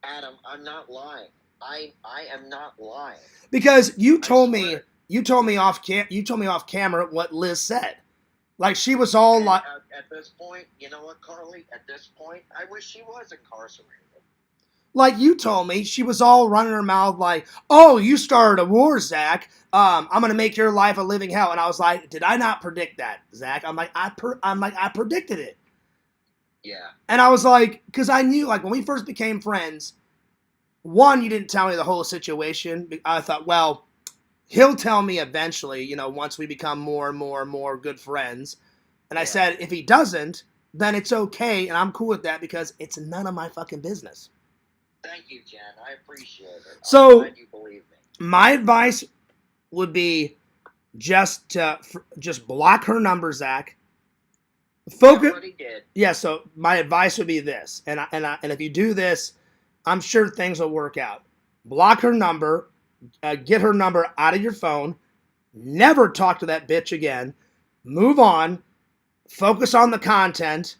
Adam, I'm not lying. I am not lying. Because you told me off camera what Liz said. Like, she was all like... At this point, you know what, Carly? At this point, I wish she was incarcerated. Like you told me, she was all running her mouth like, "Oh, you started a war, Zach. I'm gonna make your life a living hell." And I was like, "Did I not predict that, Zach?" I'm like, I predicted it. Yeah. And I was like, because I knew, like, when we first became friends, one, you didn't tell me the whole situation. I thought, well, he'll tell me eventually, you know, once we become more and more and more good friends. And I said, if he doesn't, then it's okay, and I'm cool with that because it's none of my fucking business. Thank you, Jen. I appreciate it. So, I'm glad you believe me. My advice would be just block her number, Zach. Focus. I already did. Yeah. So my advice would be this, and if you do this, I'm sure things will work out. Block her number. Get her number out of your phone. Never talk to that bitch again. Move on. Focus on the content.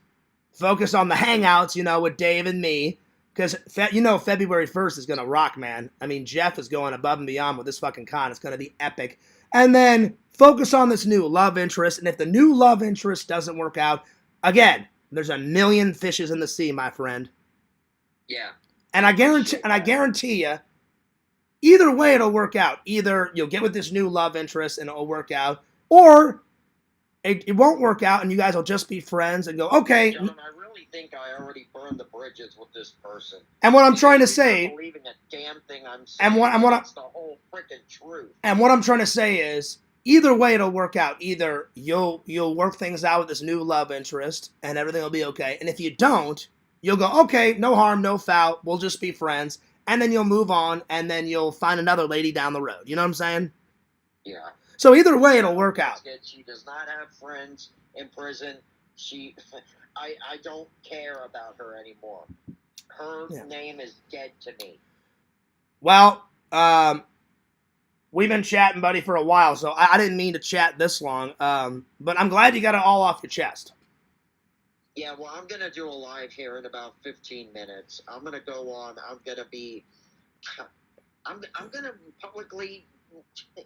Focus on the hangouts, you know, with Dave and me. Because, you know, February 1st is going to rock, man. I mean, Jeff is going above and beyond with this fucking con. It's going to be epic. And then focus on this new love interest. And if the new love interest doesn't work out, again, there's a million fishes in the sea, my friend. Yeah. And I guarantee you, either way it'll work out. Either you'll get with this new love interest and it'll work out, or it won't work out and you guys will just be friends and go, okay. John, I really think I already burned the bridges with this person. And what I'm trying to say, believing a damn thing I'm saying, that's the whole freaking truth. And what I'm trying to say is, either way it'll work out. Either you'll work things out with this new love interest and everything will be okay. And if you don't, you'll go, okay, no harm, no foul. We'll just be friends. And then you'll move on and then you'll find another lady down the road. You know what I'm saying? Yeah. So either way it'll work out. She does not have friends in prison. I don't care about her anymore. Her name is dead to me. Well, we've been chatting, buddy, for a while, so I didn't mean to chat this long. But I'm glad you got it all off your chest. Yeah, well, I'm going to do a live here in about 15 minutes. I'm going to go on. I'm going to publicly,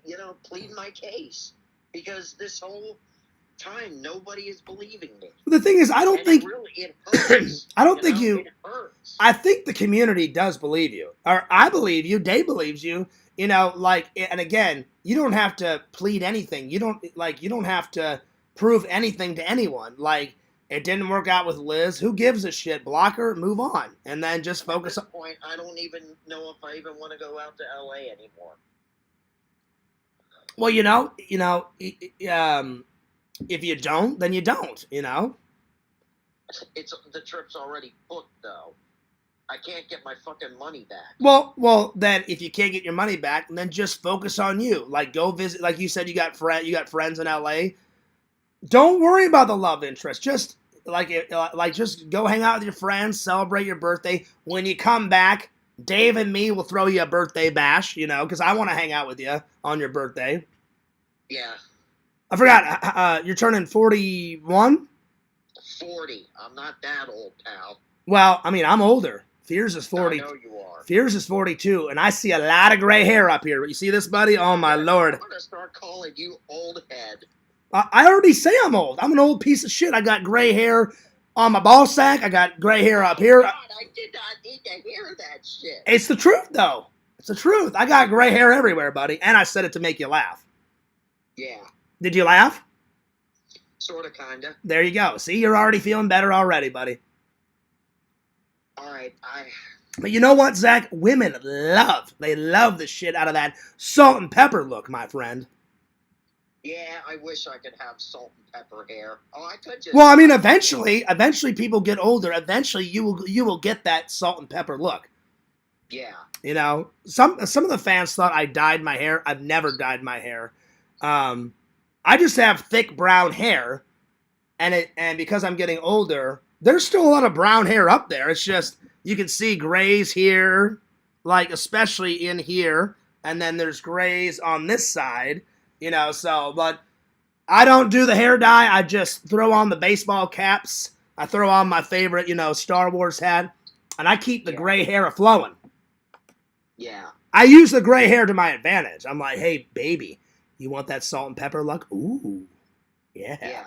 you know, plead my case. Because this whole time, nobody is believing me. The thing is, I don't think... It hurts. I don't think you... It hurts. I think the community does believe you. Or I believe you. Dave believes you. You know, like... And again, you don't have to plead anything. You don't have to prove anything to anyone. Like, It didn't work out with Liz. Who gives a shit? Block her, move on, and then just focus on. At this point, I don't even know if I even want to go out to LA anymore. Well, if you don't, then you don't. It's the trip's already booked, though. I can't get my fucking money back. Well, then if you can't get your money back, then just focus on you. Like go visit. Like you said, you got friends in LA. Don't worry about the love interest. Just just go hang out with your friends, celebrate your birthday. When you come back, Dave and me will throw you a birthday bash. Because I want to hang out with you on your birthday. Yeah. I forgot. You're turning 41. 40. I'm not that old, pal. Well, I mean, I'm older. Fears is 40. I know you are. Fears is 42, and I see a lot of gray hair up here. You see this, buddy? Oh, my Lord. I'm going to start calling you old head. I already say I'm old. I'm an old piece of shit. I got gray hair on my ball sack. I got gray hair up here. God, I did not need to hear that shit. It's the truth, though. It's the truth. I got gray hair everywhere, buddy, and I said it to make you laugh. Yeah. Did you laugh? Sort of, kind of. There you go. See, you're already feeling better already, buddy. All right, But you know what, Zach? Women love the shit out of that salt and pepper look, my friend. Yeah, I wish I could have salt and pepper hair. Oh, I could just... Well, I mean, eventually people get older. Eventually, you will get that salt and pepper look. Yeah. Some of the fans thought I dyed my hair. I've never dyed my hair. I just have thick brown hair, and because I'm getting older, there's still a lot of brown hair up there. It's just you can see grays here, like especially in here, and then there's grays on this side. But I don't do the hair dye. I just throw on the baseball caps. I throw on my favorite, Star Wars hat, and I keep the gray hair a-flowing. Yeah. I use the gray hair to my advantage. I'm like, hey, baby, you want that salt and pepper look? Ooh, yeah. Yeah.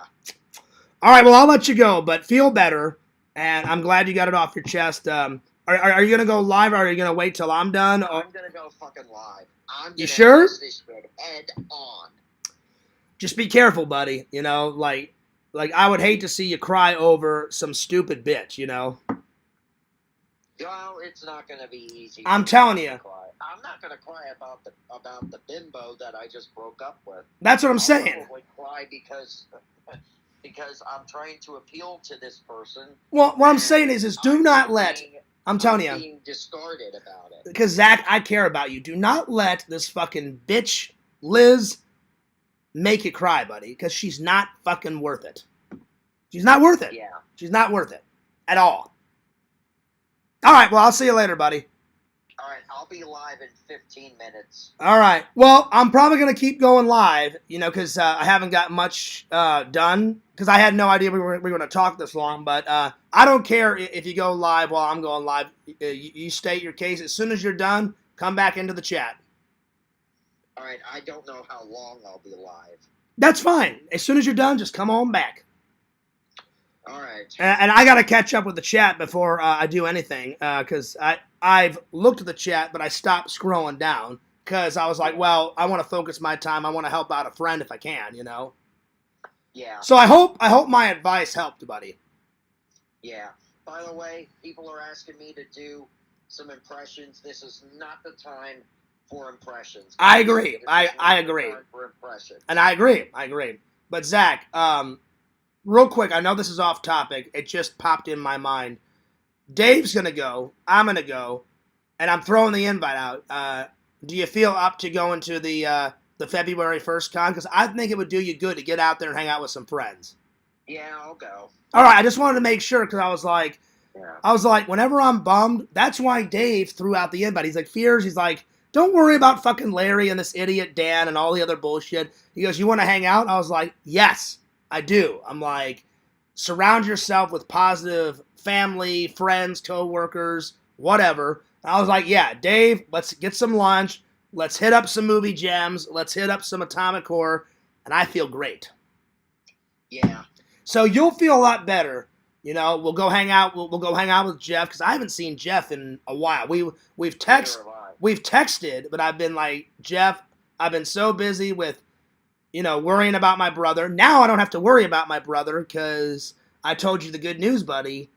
All right, well, I'll let you go, but feel better, and I'm glad you got it off your chest. Are you going to go live, or are you going to wait till I'm done? I'm going to go fucking live. You sure? This shit head on. Just be careful, buddy. Like I would hate to see you cry over some stupid bitch, Well, it's not going to be easy. I'm telling you. I'm not going to cry about the bimbo that I just broke up with. That's what I'm saying. I'll probably cry because I'm trying to appeal to this person. Well, what I'm saying is do not let... I'm telling you. Being discarded about it. Because, Zach, I care about you. Do not let this fucking bitch, Liz, make you cry, buddy. Because she's not fucking worth it. She's not worth it. Yeah. She's not worth it. At all. All right, well, I'll see you later, buddy. All right, I'll be live in 15 minutes. All right. Well, I'm probably going to keep going live, because I haven't got much done. Because I had no idea we were going to talk this long. But I don't care if you go live while I'm going live. You state your case. As soon as you're done, come back into the chat. All right, I don't know how long I'll be live. That's fine. As soon as you're done, just come on back. All right. And I got to catch up with the chat before I do anything. Because I've looked at the chat, but I stopped scrolling down. Because I was like, well, I want to focus my time. I want to help out a friend if I can, Yeah. So I hope my advice helped, buddy. Yeah. By the way, people are asking me to do some impressions. This is not the time for impressions. I agree. I agree. Time for impressions. And I agree. But Zach, real quick, I know this is off topic. It just popped in my mind. Dave's going to go. I'm going to go. And I'm throwing the invite out. Do you feel up to going to the February 1st con? Because I think it would do you good to get out there and hang out with some friends. Yeah, I'll go. All right, I just wanted to make sure because I was like, whenever I'm bummed, that's why Dave threw out the invite. He's like, Fears, he's like, don't worry about fucking Larry and this idiot Dan and all the other bullshit. He goes, you want to hang out? I was like, yes, I do. I'm like, surround yourself with positive family, friends, co-workers, whatever. I was like, yeah, Dave, let's get some lunch. Let's hit up some movie gems. Let's hit up some Atomic Horror. And I feel great. Yeah. So you'll feel a lot better. We'll go hang out. We'll go hang out with Jeff because I haven't seen Jeff in a while. We've texted, but I've been like, Jeff, I've been so busy with, worrying about my brother. Now I don't have to worry about my brother because I told you the good news, buddy.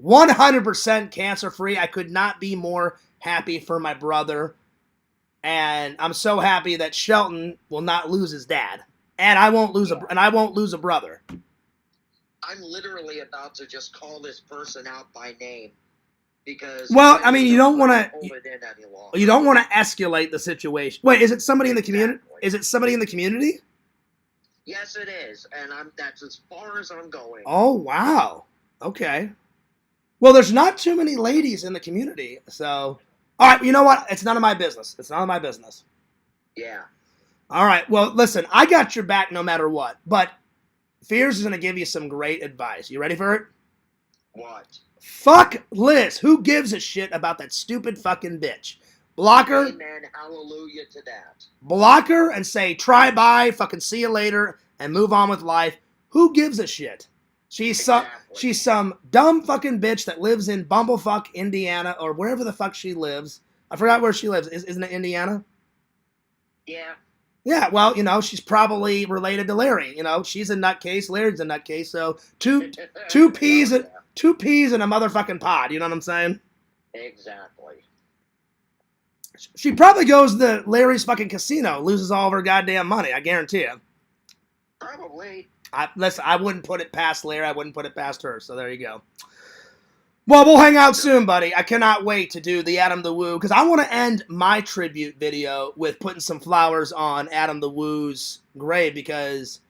100% cancer-free. I could not be more happy for my brother. And I'm so happy that Shelton will not lose his dad. And I won't lose a brother. I'm literally about to just call this person out by name because you don't want to hold it in any longer. You don't want to escalate the situation. Wait, is it somebody in the community? Is it somebody in the community? Yes, it is, and that's as far as I'm going. Oh, wow. Okay. Well, there's not too many ladies in the community, so... All right, you know what? It's none of my business. It's none of my business. Yeah. All right, well, listen, I got your back no matter what, but Fears is going to give you some great advice. You ready for it? What? Fuck Liz. Who gives a shit about that stupid fucking bitch? Block her. Amen. Hallelujah to that. Block her and say, try bye, fucking see you later, and move on with life. Who gives a shit? She's some dumb fucking bitch that lives in Bumblefuck, Indiana, or wherever the fuck she lives. I forgot where she lives. Isn't it Indiana? Yeah. Yeah, well, she's probably related to Larry. She's a nutcase, Larry's a nutcase, so two peas in a motherfucking pod. You know what I'm saying? Exactly. She probably goes to Larry's fucking casino, loses all of her goddamn money. I guarantee you. Probably. I wouldn't put it past Larry. I wouldn't put it past her. So there you go. Well, we'll hang out soon, buddy. I cannot wait to do the Adam the Woo, because I want to end my tribute video with putting some flowers on Adam the Woo's grave, because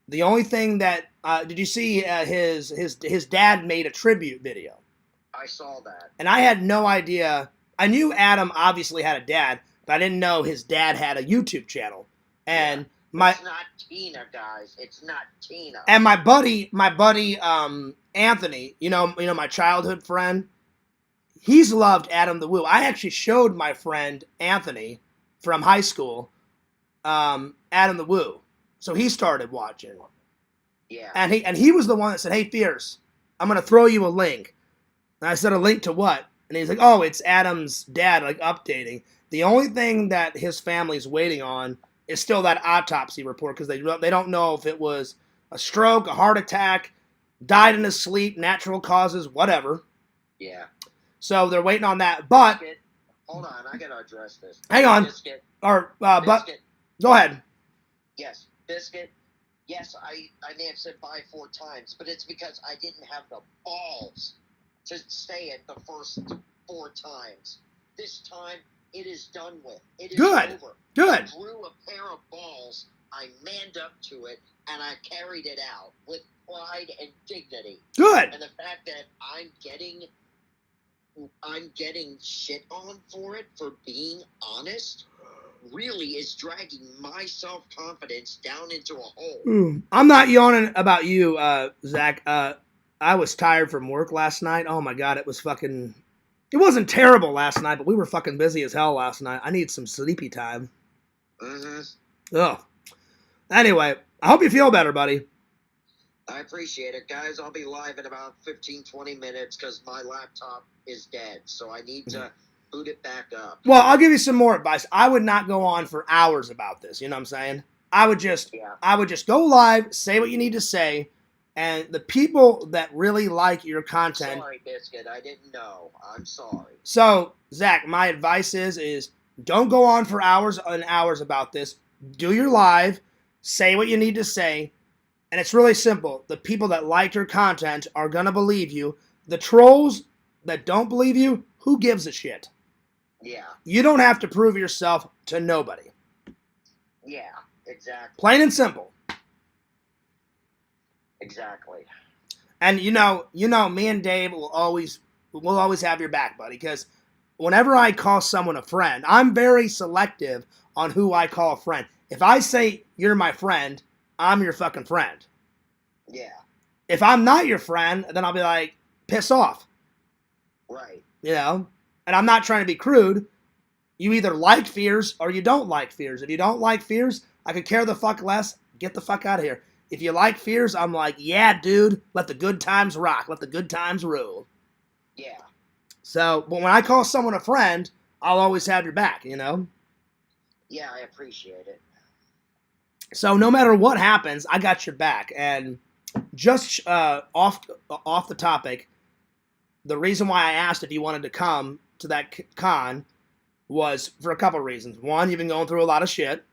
the only thing that did you see his dad made a tribute video? I saw that. And I had no idea. I knew Adam obviously had a dad, but I didn't know his dad had a YouTube channel. And it's not Tina, guys. It's not Tina. And my buddy, Anthony, my childhood friend, he's loved Adam the Woo. I actually showed my friend Anthony from high school, Adam the Woo. So he started watching. Yeah. And he was the one that said, "Hey, Fierce, I'm gonna throw you a link." And I said, "A link to what?" And he's like, "Oh, it's Adam's dad, like updating. The only thing that his family's waiting on is still that autopsy report, because they don't know if it was a stroke, a heart attack, died in his sleep, natural causes, whatever." Yeah. So they're waiting on that. But Biscuit. Hold on, I gotta address this. Hang on. Biscuit. But go ahead. Yes, Biscuit. Yes, I may have said bye 4 times, but it's because I didn't have the balls to say it the first 4 times. This time, it is done with. It is over. Good. I drew a pair of balls, I manned up to it, and I carried it out with pride and dignity. Good. And the fact that I'm getting shit on for it, for being honest, really is dragging my self-confidence down into a hole. I'm not yawning about you, Zach. I was tired from work last night. Oh my God, it wasn't terrible last night, but we were fucking busy as hell last night. I need some sleepy time. Ugh. Anyway, I hope you feel better, buddy. I appreciate it, guys. I'll be live in about 15-20 minutes because my laptop is dead, so I need to boot it back up. Well, I'll give you some more advice. I would not go on for hours about this. You know what I'm saying? I would just go live, say what you need to say, and the people that really like your content. Sorry, Biscuit. I didn't know. I'm sorry. So, Zach, my advice is don't go on for hours and hours about this. Do your live, say what you need to say, and it's really simple. The people that like your content are going to believe you. The trolls that don't believe you, who gives a shit? Yeah. You don't have to prove yourself to nobody. Yeah, exactly. Plain and simple. Exactly. And me and Dave will always have your back, buddy, because whenever I call someone a friend, I'm very selective on who I call a friend. If I say you're my friend, I'm your fucking friend. Yeah. If I'm not your friend, then I'll be like, piss off. Right. And I'm not trying to be crude. You either like Fears or you don't like Fears. If you don't like Fears, I could care the fuck less. Get the fuck out of here. If you like Fears, I'm like, yeah, dude, let the good times rock. Let the good times rule. Yeah. So, but when I call someone a friend, I'll always have your back, Yeah, I appreciate it. So no matter what happens, I got your back. And just off the topic, the reason why I asked if you wanted to come to that con was for a couple reasons. One, you've been going through a lot of shit.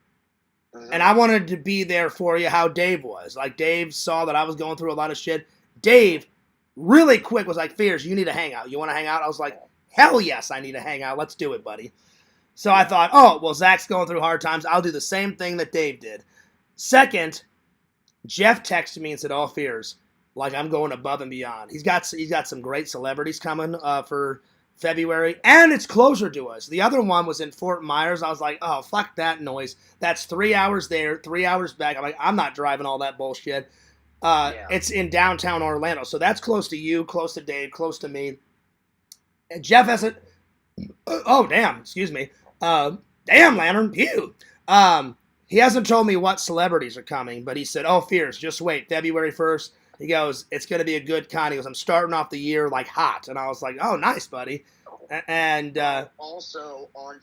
And I wanted to be there for you how Dave was. Like, Dave saw that I was going through a lot of shit. Dave, really quick, was like, Fierce, you need to hang out. You want to hang out? I was like, hell yes, I need to hang out. Let's do it, buddy. So I thought, oh, well, Zach's going through hard times. I'll do the same thing that Dave did. Second, Jeff texted me and said, oh, Fierce, like, I'm going above and beyond. He's got some great celebrities coming for February, and it's closer to us. The other one was in Fort Myers. I was like, oh, fuck that noise. That's 3 hours there, 3 hours back. I'm like, I'm not driving all that bullshit. It's in downtown Orlando, so that's close to you, close to Dave, close to me. And Jeff hasn't. Oh, damn, excuse me. Damn, Lantern, pew. He hasn't told me what celebrities are coming, but he said, oh, Fierce, just wait, February 1st. He goes, it's going to be a good con. He goes, I'm starting off the year like hot. And I was like, oh, nice, buddy. And also on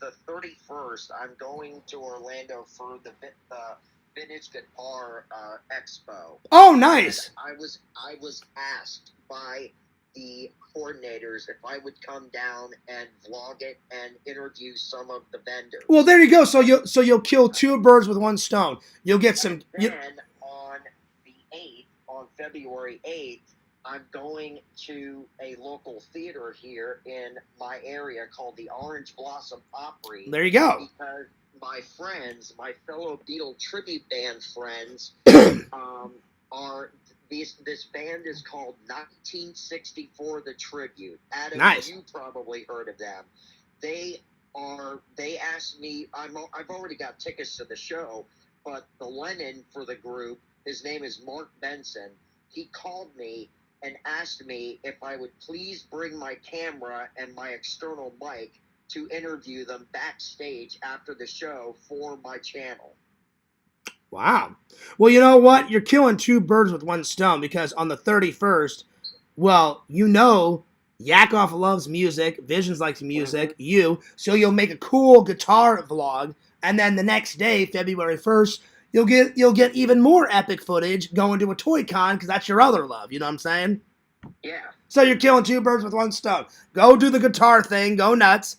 the 31st, I'm going to Orlando for the Vintage Guitar Expo. Oh, nice. And I was asked by the coordinators if I would come down and vlog it and interview some of the vendors. Well, there you go. So you'll kill two birds with one stone. You'll get some. Then on the 8th, on February 8th, I'm going to a local theater here in my area called the Orange Blossom Opry. There you go. Because my friends, my fellow Beatle tribute band friends, are. This band is called 1964 The Tribute. Adam, nice. You probably heard of them. They asked me, I've already got tickets to the show, but the Lennon for the group, his name is Mark Benson. He called me and asked me if I would please bring my camera and my external mic to interview them backstage after the show for my channel. Wow. Well, you know what? You're killing two birds with one stone, because on the 31st, well, you know, Yakov loves music, Visions likes music, so you'll make a cool guitar vlog, and then the next day, February 1st, you'll get even more epic footage going to a toy con, because that's your other love, you know what I'm saying? Yeah. So you're killing two birds with one stone. Go do the guitar thing, go nuts,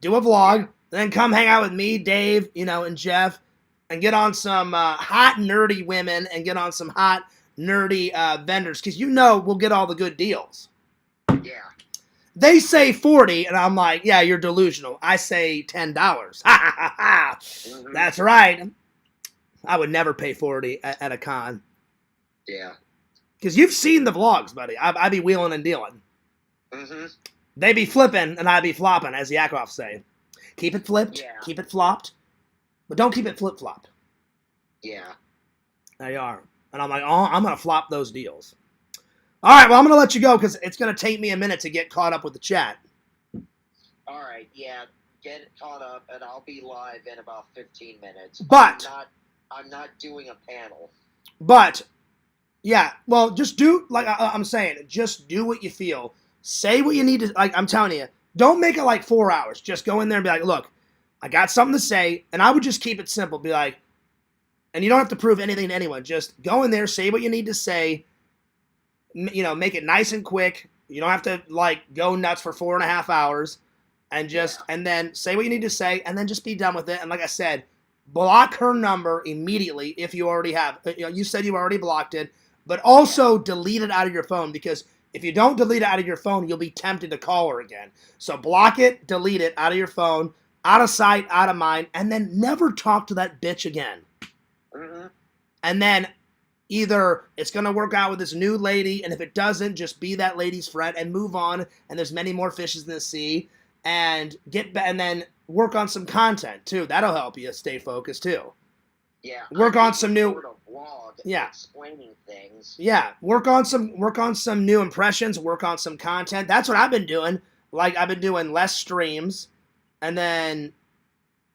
do a vlog, then come hang out with me, Dave, and Jeff, and get on some hot, nerdy women and get on some hot, nerdy vendors, because we'll get all the good deals. Yeah. They say 40, and I'm like, yeah, you're delusional. I say $10. Ha ha ha. That's right. I would never pay 40 at a con. Yeah. Because you've seen the vlogs, buddy. I be wheeling and dealing. They be flipping, and I be flopping, as Yakov say. Keep it flipped, keep it flopped. But don't keep it flip-flop. Yeah. There you are. And I'm like, oh, I'm going to flop those deals. All right, well, I'm going to let you go because it's going to take me a minute to get caught up with the chat. All right, yeah. Get caught up, and I'll be live in about 15 minutes. But I'm not doing a panel. But, yeah, well, just do, like I'm saying, just do what you feel. Say what you need to, like I'm telling you, don't make it like 4 hours. Just go in there and be like, look, I got something to say, and I would just keep it simple. Be like, and you don't have to prove anything to anyone. Just go in there, say what you need to say, make it nice and quick. You don't have to, like, go nuts for 4.5 hours, and and then say what you need to say, and then just be done with it. And like I said, block her number immediately if you already have. You said you already blocked it, but also delete it out of your phone, because if you don't delete it out of your phone, you'll be tempted to call her again. So block it, delete it out of your phone, out of sight, out of mind, and then never talk to that bitch again. And then either it's going to work out with this new lady, and if it doesn't, just be that lady's friend and move on, and there's many more fishes in the sea, and and then work on some content, too. That'll help you stay focused, too. Yeah. Work on some new vlog explaining things. Yeah. Work on some new impressions, work on some content. That's what I've been doing. Like, I've been doing less streams. And then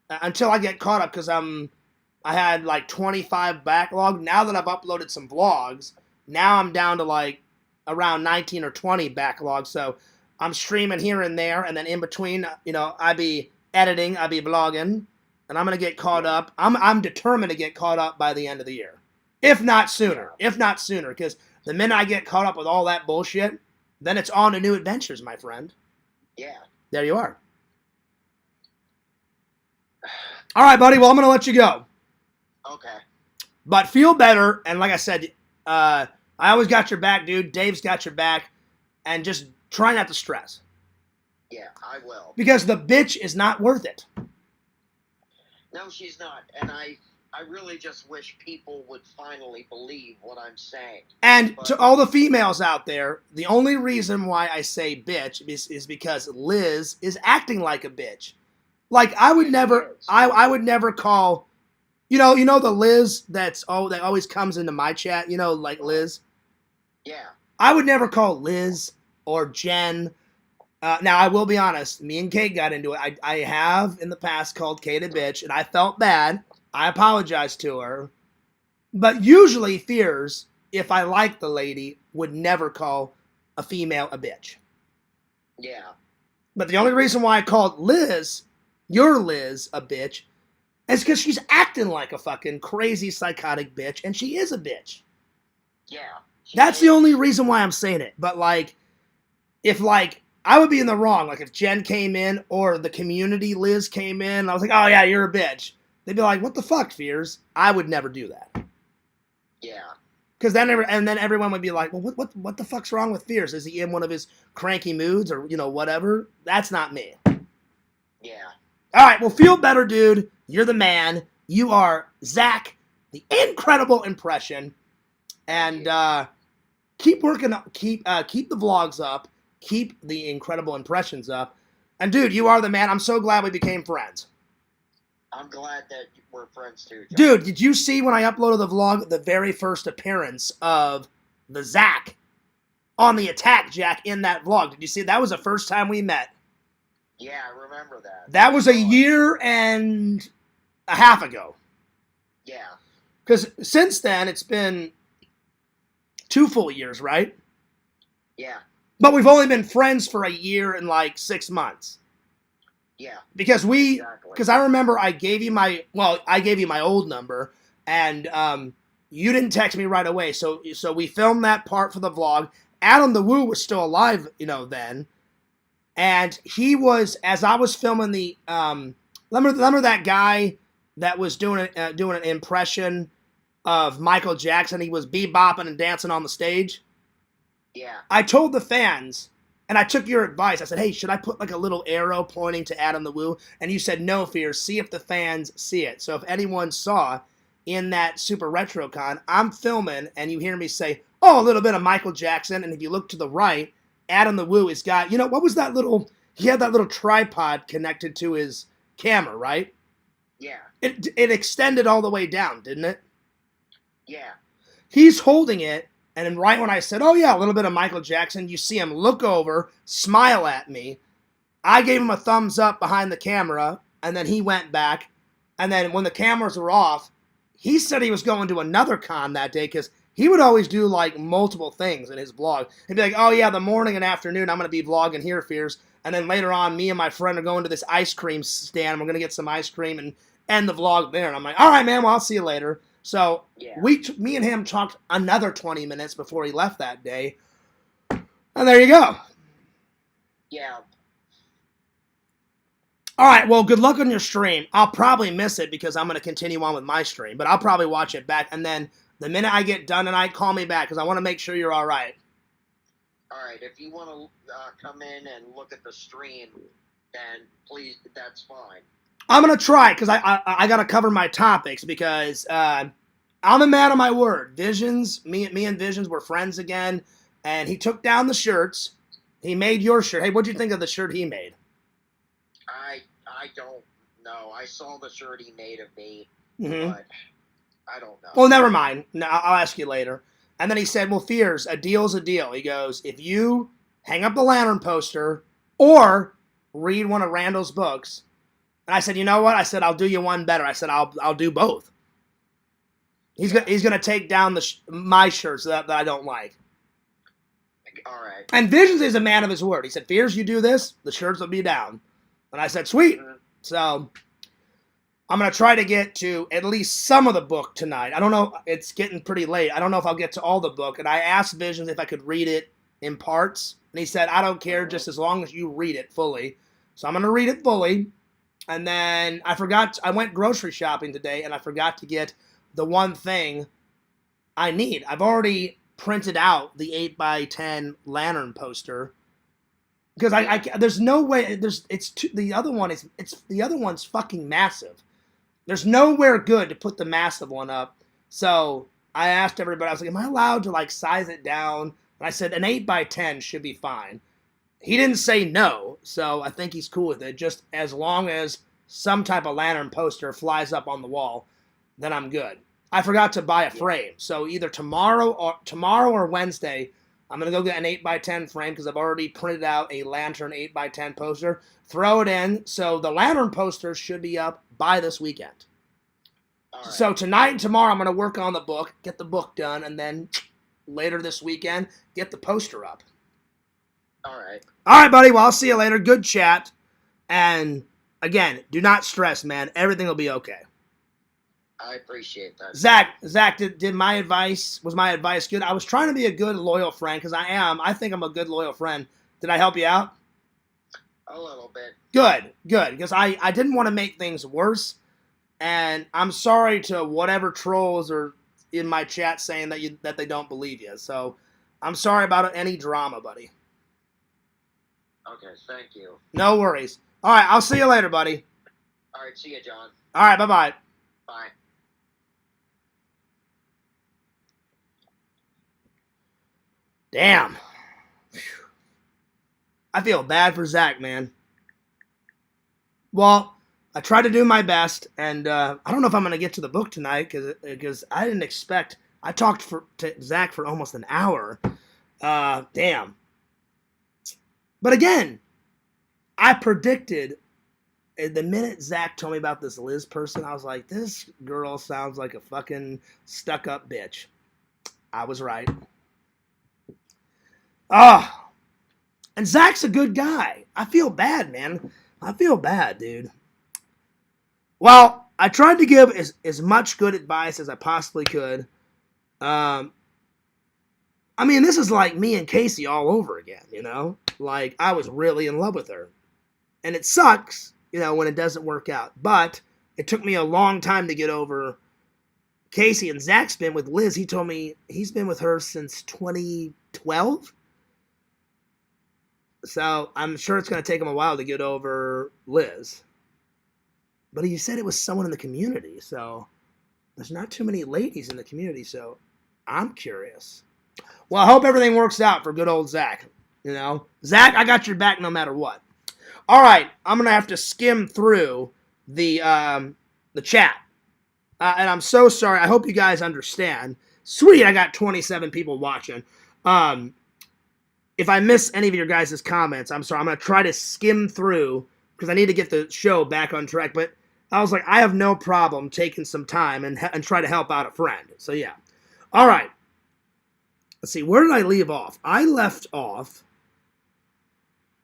until I get caught up, because I had like 25 backlog. Now that I've uploaded some vlogs, now I'm down to like around 19 or 20 backlog. So I'm streaming here and there, and then in between, I be editing, I be vlogging, and I'm gonna get caught up. I'm determined to get caught up by the end of the year. If not sooner. If not sooner. Because the minute I get caught up with all that bullshit, then it's on to new adventures, my friend. Yeah. There you are. All right, buddy. Well, I'm going to let you go. Okay. But feel better. And like I said, I always got your back, dude. Dave's got your back. And just try not to stress. Yeah, I will. Because the bitch is not worth it. No, she's not. And I really just wish people would finally believe what I'm saying. And to all the females out there, the only reason why I say bitch is because Liz is acting like a bitch. Like I would never call, you know the Liz that always comes into my chat, like Liz. Yeah. I would never call Liz or Jen. Now I will be honest, me and Kate got into it. I have in the past called Kate a bitch, and I felt bad. I apologized to her. But usually Fears, if I like the lady, would never call a female a bitch. Yeah. But the only reason why I called Liz, your Liz, a bitch, is because she's acting like a fucking crazy psychotic bitch, and she is a bitch. Yeah. That's the only reason why I'm saying it. But if I would be in the wrong. Like if Jen came in or the community Liz came in, I was like, oh yeah, you're a bitch. They'd be like, what the fuck, Fears? I would never do that. Yeah. Because then everyone would be like, well, what the fuck's wrong with Fears? Is he in one of his cranky moods or whatever? That's not me. Yeah. All right, well, feel better, dude. You're the man. You are Zach, the incredible impression, and keep working. Keep the vlogs up. Keep the incredible impressions up. And dude, you are the man. I'm so glad we became friends. I'm glad that we're friends too, John. Dude, did you see when I uploaded the vlog, the very first appearance of the Zach on the Attack Jack in that vlog? Did you see? That was the first time we met. Yeah, I remember that. That was a year and a half ago. Yeah. Because since then, it's been 2 full years, right? Yeah. But we've only been friends for a year and 6 months. Yeah. Because Exactly. I remember I gave you my old number, and you didn't text me right away. So we filmed that part for the vlog. Adam the Woo was still alive, then. And he was, as I was filming the, remember that guy that was doing an impression of Michael Jackson? He was bebopping and dancing on the stage. Yeah. I told the fans, and I took your advice. I said, hey, should I put a little arrow pointing to Adam the Woo? And you said, no, Fears. See if the fans see it. So if anyone saw in that Super Retro Con, I'm filming, and you hear me say, oh, a little bit of Michael Jackson. And if you look to the right, Adam the Woo has got, what was that he had that little tripod connected to his camera, right? Yeah. It extended all the way down, didn't it? Yeah. He's holding it. And then right when I said, oh yeah, a little bit of Michael Jackson, you see him look over, smile at me. I gave him a thumbs up behind the camera, and then he went back. And then when the cameras were off, he said he was going to another con that day because he would always do multiple things in his vlog. He'd be like, oh yeah, the morning and afternoon I'm going to be vlogging here, Fears. And then later on, me and my friend are going to this ice cream stand. We're going to get some ice cream and end the vlog there. And I'm like, all right, man, well, I'll see you later. So Yeah. me and him talked another 20 minutes before he left that day. And there you go. Yeah. All right, well, good luck on your stream. I'll probably miss it because I'm going to continue on with my stream. But I'll probably watch it back. And then the minute I get done tonight, call me back because I want to make sure you're all right. All right. If you want to come in and look at the stream, then please, that's fine. I'm going to try because I got to cover my topics because I'm a man of my word. Visions, me and Visions were friends again, and he took down the shirts. He made your shirt. Hey, what'd you think of the shirt he made? I don't know. I saw the shirt he made of me, Mm-hmm. but I don't know. Well, never mind. No, I'll ask you later. And then he said, well, Fears, a deal's a deal. He goes, if you hang up the lantern poster or read one of Randall's books. And I said, you know what? I said, I'll do you one better. I said, I'll do both. He's gonna take down my shirts that I don't like. All right. And Visions is a man of his word. He said, Fears, you do this, the shirts will be down. And I said, sweet. Mm-hmm. So, I'm going to try to get to at least some of the book tonight. I don't know. It's getting pretty late. I don't know if I'll get to all the book. And I asked Visions if I could read it in parts. And he said, I don't care just as long as you read it fully. So I'm going to read it fully. And then I went grocery shopping today and I forgot to get the one thing I need. I've already printed out the 8x10 lantern poster. Because there's no way, the other one's fucking massive. There's nowhere good to put the massive one up. So I asked everybody, I was like, am I allowed to like size it down? And I said an 8x10 should be fine. He didn't say no, so I think he's cool with it. Just as long as some type of lantern poster flies up on the wall, then I'm good. I forgot to buy a frame, so either tomorrow or Wednesday, I'm going to go get an 8x10 frame because I've already printed out a lantern 8x10 poster. Throw it in, so the lantern poster should be up by this weekend. Right. So tonight and tomorrow I'm going to work on the book, get the book done, and then later this weekend, get the poster up. All right. All right, buddy. Well, I'll see you later. Good chat. And again, do not stress, man. Everything will be okay. I appreciate that. Zach, was my advice good? I was trying to be a good, loyal friend because I think I'm a good, loyal friend. Did I help you out? A little bit. Good. Because I didn't want to make things worse. And I'm sorry to whatever trolls are in my chat saying that they don't believe you. So I'm sorry about any drama, buddy. Okay, thank you. No worries. All right, I'll see you later, buddy. All right, see you, John. All right, bye-bye. Bye. Damn. I feel bad for Zach, man. Well, I tried to do my best, and I don't know if I'm going to get to the book tonight because I didn't expect. I talked to Zach for almost an hour. Damn. But again, I predicted the minute Zach told me about this Liz person, I was like, this girl sounds like a fucking stuck-up bitch. I was right. Oh, and Zach's a good guy. I feel bad, man. I feel bad, dude. Well, I tried to give as much good advice as I possibly could. I mean, this is like me and Casey all over again, you know? Like, I was really in love with her. And it sucks, you know, when it doesn't work out. But it took me a long time to get over Casey. And Zach's been with Liz. He told me he's been with her since 2012. So I'm sure it's going to take him a while to get over Liz. But he said it was someone in the community. So there's not too many ladies in the community. So I'm curious. Well, I hope everything works out for good old Zach. You know, Zach, I got your back no matter what. All right, I'm gonna have to skim through the chat, and I'm so sorry. I hope you guys understand. Sweet, I got 27 people watching. If I miss any of your guys' comments, I'm sorry. I'm gonna try to skim through because I need to get the show back on track. But I was like, I have no problem taking some time and try to help out a friend. So yeah, all right. Let's see, where did I leave off? I left off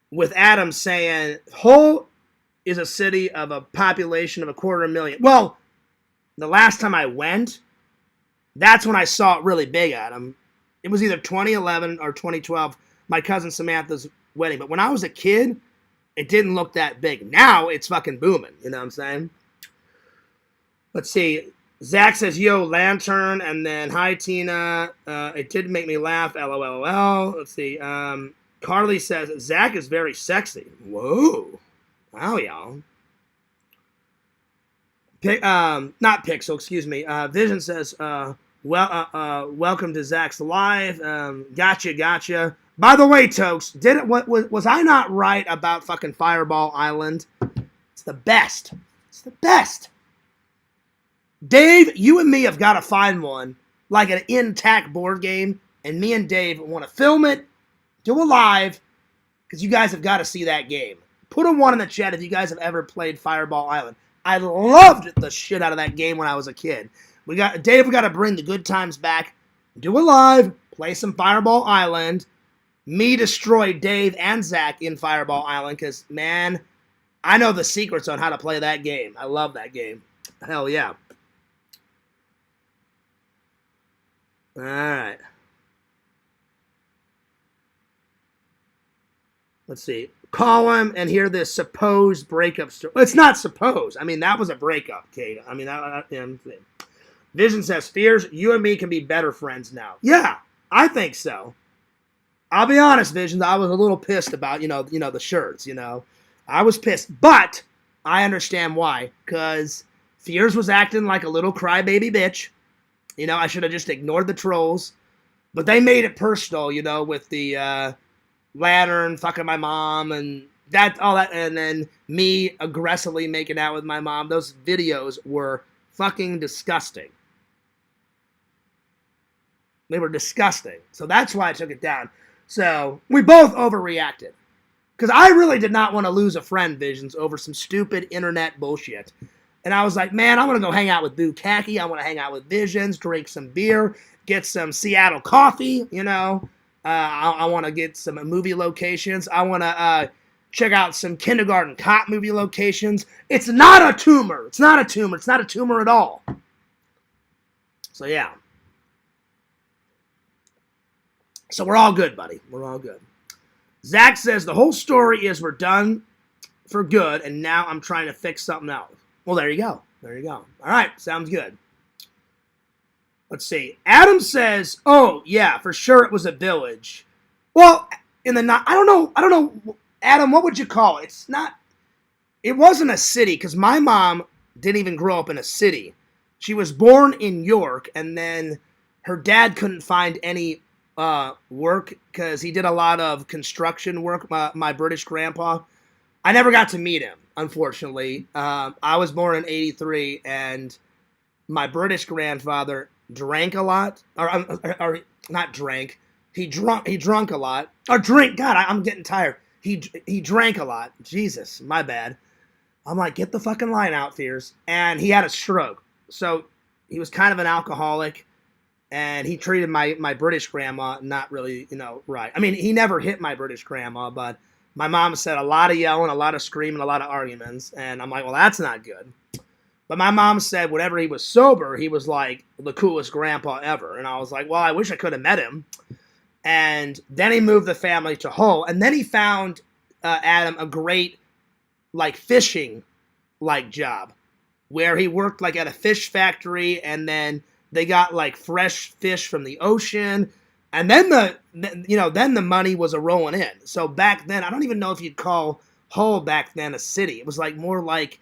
with Adam saying, Hull is a city of a population of 250,000. Well, the last time I went, that's when I saw it really big, Adam. It was either 2011 or 2012, my cousin Samantha's wedding. But when I was a kid, it didn't look that big. Now it's fucking booming, you know what I'm saying? Let's see. Zach says, yo, lantern, and then, hi, Tina. It did make me laugh, LOL. Let's see. Carly says, Zach is very sexy. Whoa. Wow, y'all. Not Pixel, excuse me. Vision says, welcome to Zach's Live. Gotcha. By the way, Tokes, was I not right about fucking Fireball Island? It's the best. It's the best. Dave, you and me have got to find one, like an intact board game, and me and Dave want to film it, do a live, because you guys have got to see that game. Put a 1 in the chat if you guys have ever played Fireball Island. I loved the shit out of that game when I was a kid. Dave, we got to bring the good times back, do a live, play some Fireball Island, me destroy Dave and Zach in Fireball Island, because, man, I know the secrets on how to play that game. I love that game. Hell yeah. All right. Let's see. Call him and hear this supposed breakup story. It's not supposed. I mean, that was a breakup, Kate. I mean, Vision says, Fears, you and me can be better friends now. Yeah, I think so. I'll be honest, Vision, I was a little pissed about, the shirts, I was pissed, but I understand why, because Fears was acting like a little crybaby bitch. I should have just ignored the trolls, but they made it personal, with the lantern fucking my mom and all that, and then me aggressively making out with my mom. Those videos were fucking disgusting. They were disgusting. So that's why I took it down. So we both overreacted. Because I really did not want to lose a friend, Visions, over some stupid internet bullshit. And I was like, man, I want to go hang out with Boo Khaki. I want to hang out with Visions, drink some beer, get some Seattle coffee, I want to get some movie locations. I want to check out some kindergarten cop movie locations. It's not a tumor. It's not a tumor. It's not a tumor at all. So, yeah. So we're all good, buddy. We're all good. Zach says, the whole story is we're done for good, and now I'm trying to fix something else. Well, there you go. There you go. All right. Sounds good. Let's see. Adam says, oh, yeah, for sure it was a village. Well, I don't know. Adam, what would you call it? It wasn't a city, because my mom didn't even grow up in a city. She was born in York, and then her dad couldn't find any work because he did a lot of construction work, my British grandpa. I never got to meet him, unfortunately. I was born in 83, and my British grandfather drank a lot, or not drank. He drunk a lot, or drink. God, I'm getting tired. He drank a lot. Jesus, my bad. I'm like, get the fucking line out, Fears. And he had a stroke, so he was kind of an alcoholic, and he treated my British grandma not really, right. I mean, he never hit my British grandma, but my mom said a lot of yelling, a lot of screaming, a lot of arguments, and I'm like, well, that's not good. But my mom said whenever he was sober, he was like the coolest grandpa ever. And I was like, well, I wish I could have met him. And then he moved the family to Hull. And then he found, Adam, a great, fishing, job. Where he worked, at a fish factory. And then they got, fresh fish from the ocean. And then the money was rolling in. So back then, I don't even know if you'd call Hull back then a city. It was, more like,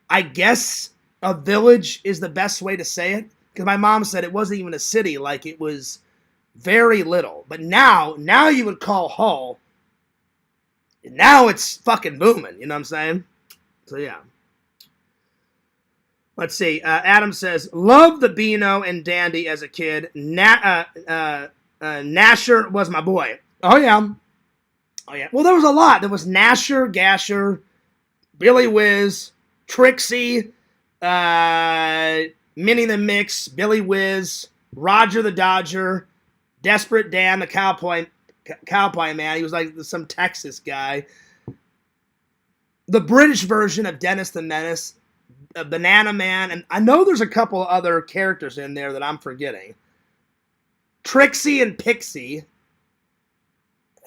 I guess a village is the best way to say it. Because my mom said it wasn't even a city. It was very little. But now you would call Hull. Now it's fucking booming. You know what I'm saying? So, yeah. Let's see. Adam says, love the Beano and Dandy as a kid. Nasher was my boy. Oh, yeah. Oh, yeah. Well, there was a lot. There was Nasher, Gasher, Billy Whiz, Trixie, Minnie the Mix, Billy Whiz, Roger the Dodger, Desperate Dan, the cowboy man. He was like some Texas guy. The British version of Dennis the Menace, Banana Man, and I know there's a couple other characters in there that I'm forgetting. Trixie and Pixie.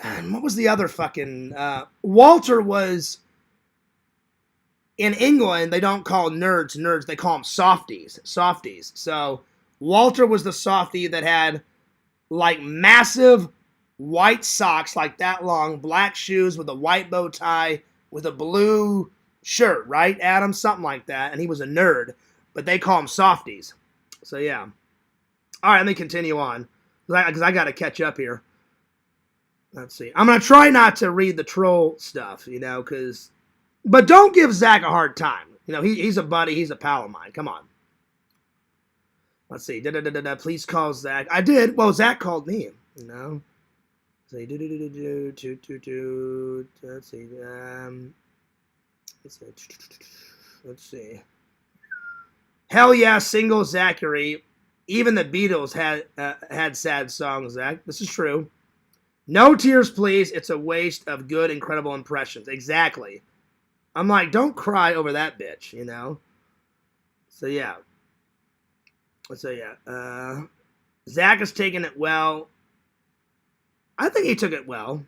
And what was the other fucking... Walter was... In England, they don't call nerds, they call them softies. So, Walter was the softie that had, massive white socks, that long, black shoes with a white bow tie, with a blue shirt, right, Adam? Something like that. And he was a nerd, but they call him softies. So, yeah. All right, let me continue on, because I got to catch up here. Let's see. I'm going to try not to read the troll stuff, because... But don't give Zach a hard time. He's a buddy. He's a pal of mine. Come on. Let's see. Please call Zach. I did. Well, Zach called me. Say Let's see. Let's see. Hell yeah, single Zachary. Even the Beatles had sad songs, Zach. This is true. No tears, please. It's a waste of good, incredible impressions. Exactly. I'm like, don't cry over that bitch, So yeah. Zach is taking it well. I think he took it well.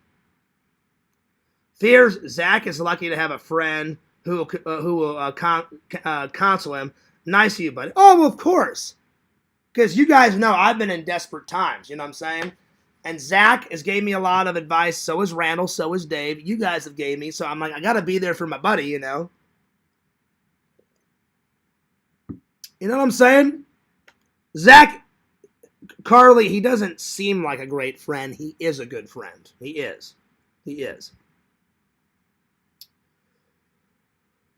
Fears Zach is lucky to have a friend who will counsel him. Nice of you, buddy. Oh, well, of course. Because you guys know I've been in desperate times. You know what I'm saying? And Zach has gave me a lot of advice. So has Randall. So has Dave. You guys have gave me. So I'm like, I got to be there for my buddy, you know? You know what I'm saying? Zach, Carly, he doesn't seem like a great friend. He is a good friend. He is. He is.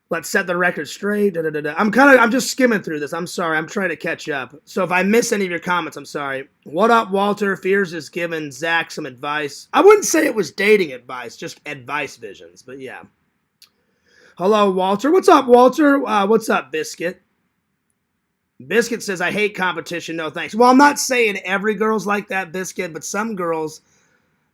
Let's set the record straight. I'm just skimming through this. I'm sorry. I'm trying to catch up. So if I miss any of your comments, I'm sorry. What up, Walter? Fears is giving Zach some advice. I wouldn't say it was dating advice, just advice visions. But yeah. Hello, Walter. What's up, Walter? What's up, Biscuit? Biscuit says, I hate competition. No thanks. Well, I'm not saying every girl's like that, Biscuit, but some girls,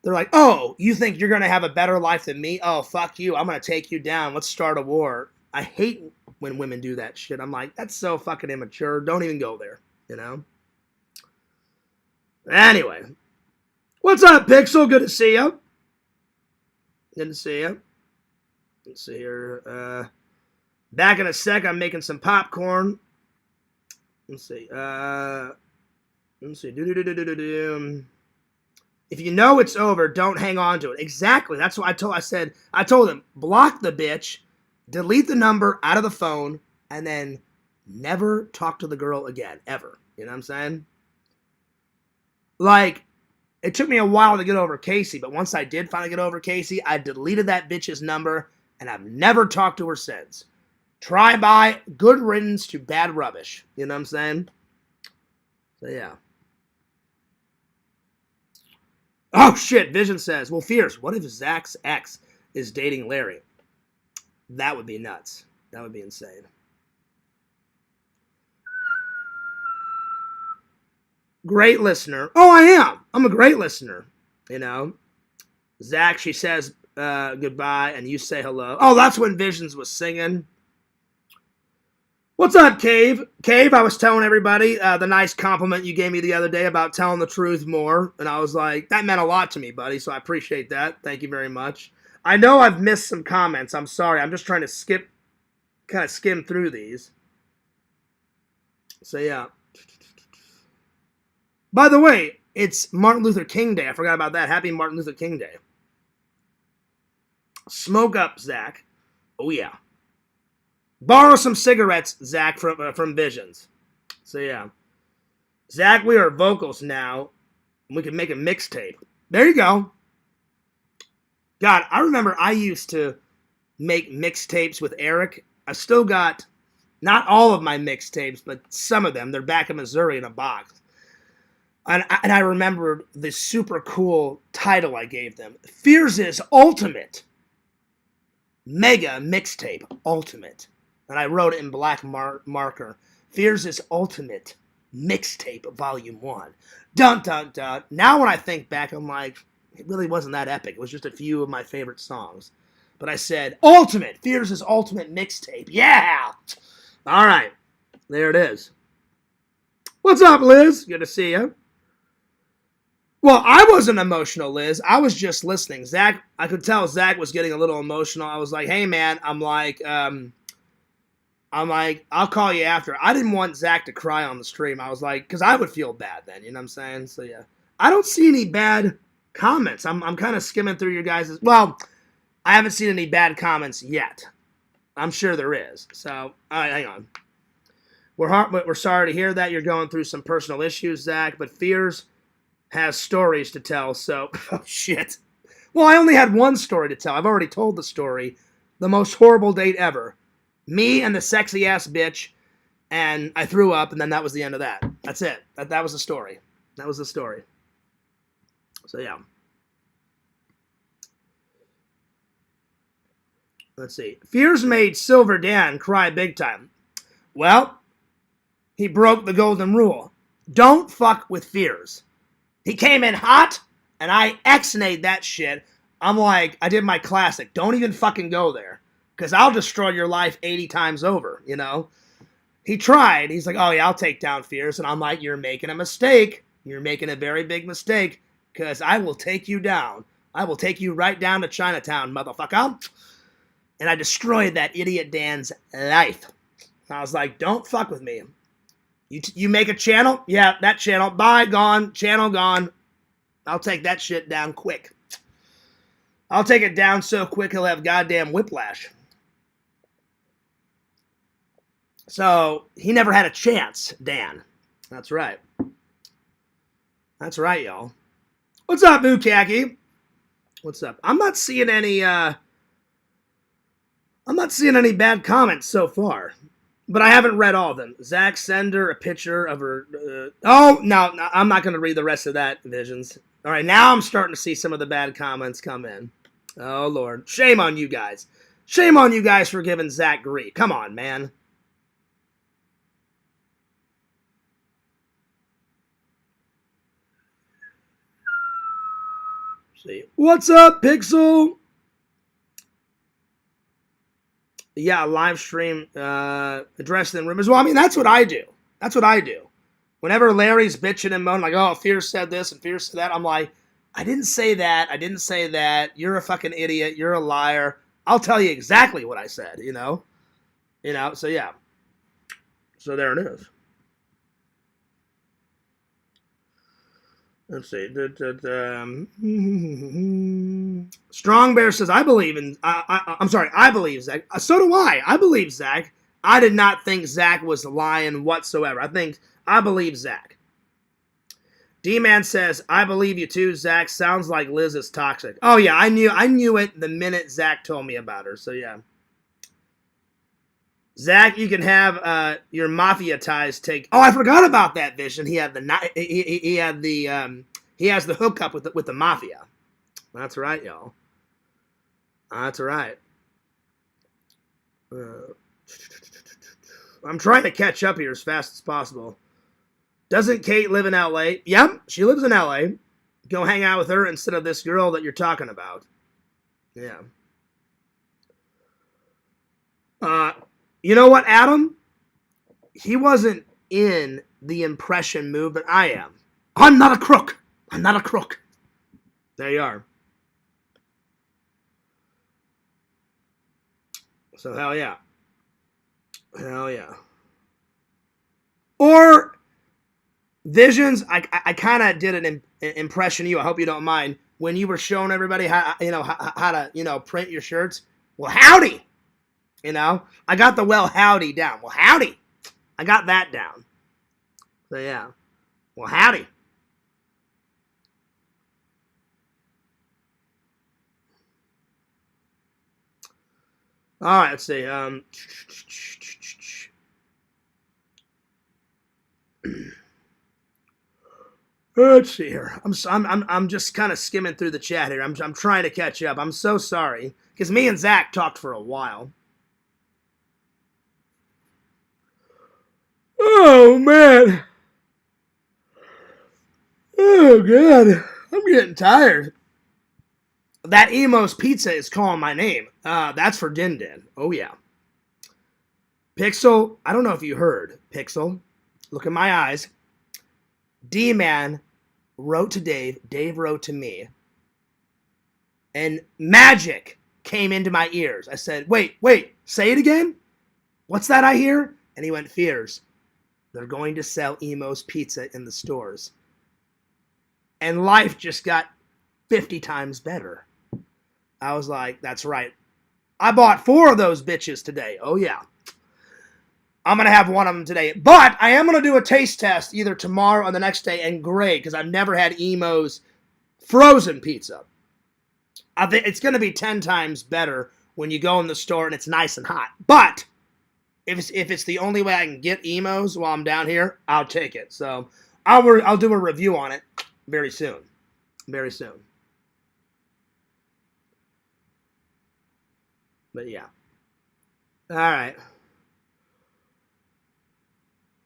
they're like, oh, you think you're going to have a better life than me? Oh, fuck you. I'm going to take you down. Let's start a war. I hate when women do that shit. I'm like, that's so fucking immature. Don't even go there, you know? Anyway. What's up, Pixel? Good to see you. Good to see you. Let's see here. Back in a sec. I'm making some popcorn. Let's see. If you know it's over, don't hang on to it. Exactly. That's what I told him, block the bitch. Delete the number out of the phone, and then never talk to the girl again, ever. You know what I'm saying? Like, it took me a while to get over Casey, but once I did finally get over Casey, I deleted that bitch's number, and I've never talked to her since. Try by, good riddance to bad rubbish. You know what I'm saying? So, yeah. Oh, shit, Vision says, well, Fierce, what if Zach's ex is dating Larry? That would be nuts. That would be insane. Great listener. Oh, I am. I'm a great listener. You know. Zach, she says goodbye, and you say hello. Oh, that's when Visions was singing. What's up, Cave? Cave, I was telling everybody the nice compliment you gave me the other day about telling the truth more. And I was like, that meant a lot to me, buddy. So I appreciate that. Thank you very much. I know I've missed some comments. I'm sorry. I'm just trying to kind of skim through these. So, yeah. By the way, it's Martin Luther King Day. I forgot about that. Happy Martin Luther King Day. Smoke up, Zach. Oh, yeah. Borrow some cigarettes, Zach, from Visions. So, yeah. Zach, we are vocals now. We can make a mixtape. There you go. God, I remember I used to make mixtapes with Eric. I still got not all of my mixtapes, but some of them. They're back in Missouri in a box. And I remember the super cool title I gave them. Fears' Ultimate Mega Mixtape Ultimate. And I wrote it in black marker. Fears' Ultimate Mixtape Volume 1. Dun, dun, dun. Now when I think back, I'm like, it really wasn't that epic. It was just a few of my favorite songs. But I said, Ultimate! Fears' Ultimate Mixtape. Yeah! All right. There it is. What's up, Liz? Good to see you. Well, I wasn't emotional, Liz. I was just listening. Zach, I could tell Zach was getting a little emotional. I was like, hey, man. I'm like, I'll call you after. I didn't want Zach to cry on the stream. I was like, because I would feel bad then. You know what I'm saying? So, yeah. I don't see any bad comments. I'm kind of skimming through your guys'. Well, I haven't seen any bad comments yet. I'm sure there is. So, all right, hang on. We're sorry to hear that you're going through some personal issues, Zach, but Fears has stories to tell, so, oh, shit. Well, I only had one story to tell. I've already told the story. The most horrible date ever. Me and the sexy-ass bitch, and I threw up, and then that was the end of that. That's it. That was the story. That was the story. So, yeah. Let's see. Fears made Silver Dan cry big time. Well, he broke the golden rule. Don't fuck with Fears. He came in hot, and I X-nayed that shit. I'm like, I did my classic. Don't even fucking go there. Because I'll destroy your life 80 times over, you know? He tried. He's like, oh, yeah, I'll take down Fierce. And I'm like, you're making a mistake. You're making a very big mistake because I will take you down. I will take you right down to Chinatown, motherfucker. And I destroyed that idiot Dan's life. I was like, don't fuck with me. You make a channel? Yeah, that channel. Bye, gone. Channel gone. I'll take that shit down quick. I'll take it down so quick he'll have goddamn whiplash. So, he never had a chance, Dan. That's right. That's right, y'all. What's up, Bukaki? What's up? I'm not seeing any bad comments so far. But I haven't read all of them. Zach, send her a picture of her... no, I'm not going to read the rest of that, Visions. All right, now I'm starting to see some of the bad comments come in. Oh, Lord. Shame on you guys. Shame on you guys for giving Zach grief. Come on, man. See. What's up, Pixel? Yeah, live stream address in rumors. Well, I mean, that's what I do. That's what I do. Whenever Larry's bitching and moaning, like, oh, Fierce said this and Fierce said that, I'm like, I didn't say that. I didn't say that. You're a fucking idiot. You're a liar. I'll tell you exactly what I said, you know? You know, so yeah. So there it is. Let's see. Strong Bear says, I believe in... I'm sorry, I believe Zach. So do I. I believe Zach. I did not think Zach was lying whatsoever. I believe Zach. D-Man says, I believe you too, Zach. Sounds like Liz is toxic. Oh, yeah, I knew it the minute Zach told me about her, so yeah. Zach, you can have your mafia ties take... Oh, I forgot about that, Vision. He had the... he has the hookup with the mafia. That's right, y'all. That's right. I'm trying to catch up here as fast as possible. Doesn't Kate live in L.A.? Yep, she lives in L.A. Go hang out with her instead of this girl that you're talking about. Yeah. You know what, Adam? He wasn't in the impression movement. I am. I'm not a crook. I'm not a crook. There you are. So hell yeah. Hell yeah. Or Visions, I kind of did an impression of you. I hope you don't mind. When you were showing everybody how to print your shirts. Well, howdy. I got the well howdy down. Well, howdy. I got that down. So yeah. Well, howdy. All right, let's see. Let's see here. I'm just kind of skimming through the chat here. I'm trying to catch up. I'm so sorry because me and Zach talked for a while. Oh man. Oh god. I'm getting tired. That Emo's Pizza is calling my name. That's for Din Din. Oh, yeah. Pixel, I don't know if you heard. Pixel, look in my eyes. D-Man wrote to Dave. Dave wrote to me. And magic came into my ears. I said, wait, say it again? What's that I hear? And he went, Fears. They're going to sell Emo's Pizza in the stores. And life just got 50 times better. I was like, that's right. I bought 4 of those bitches today. Oh, yeah. I'm going to have one of them today. But I am going to do a taste test either tomorrow or the next day and grade because I've never had Emo's frozen pizza. I think it's going to be 10 times better when you go in the store and it's nice and hot. But if it's the only way I can get Emo's while I'm down here, I'll take it. So I'll do a review on it very soon. Very soon. But yeah. All right.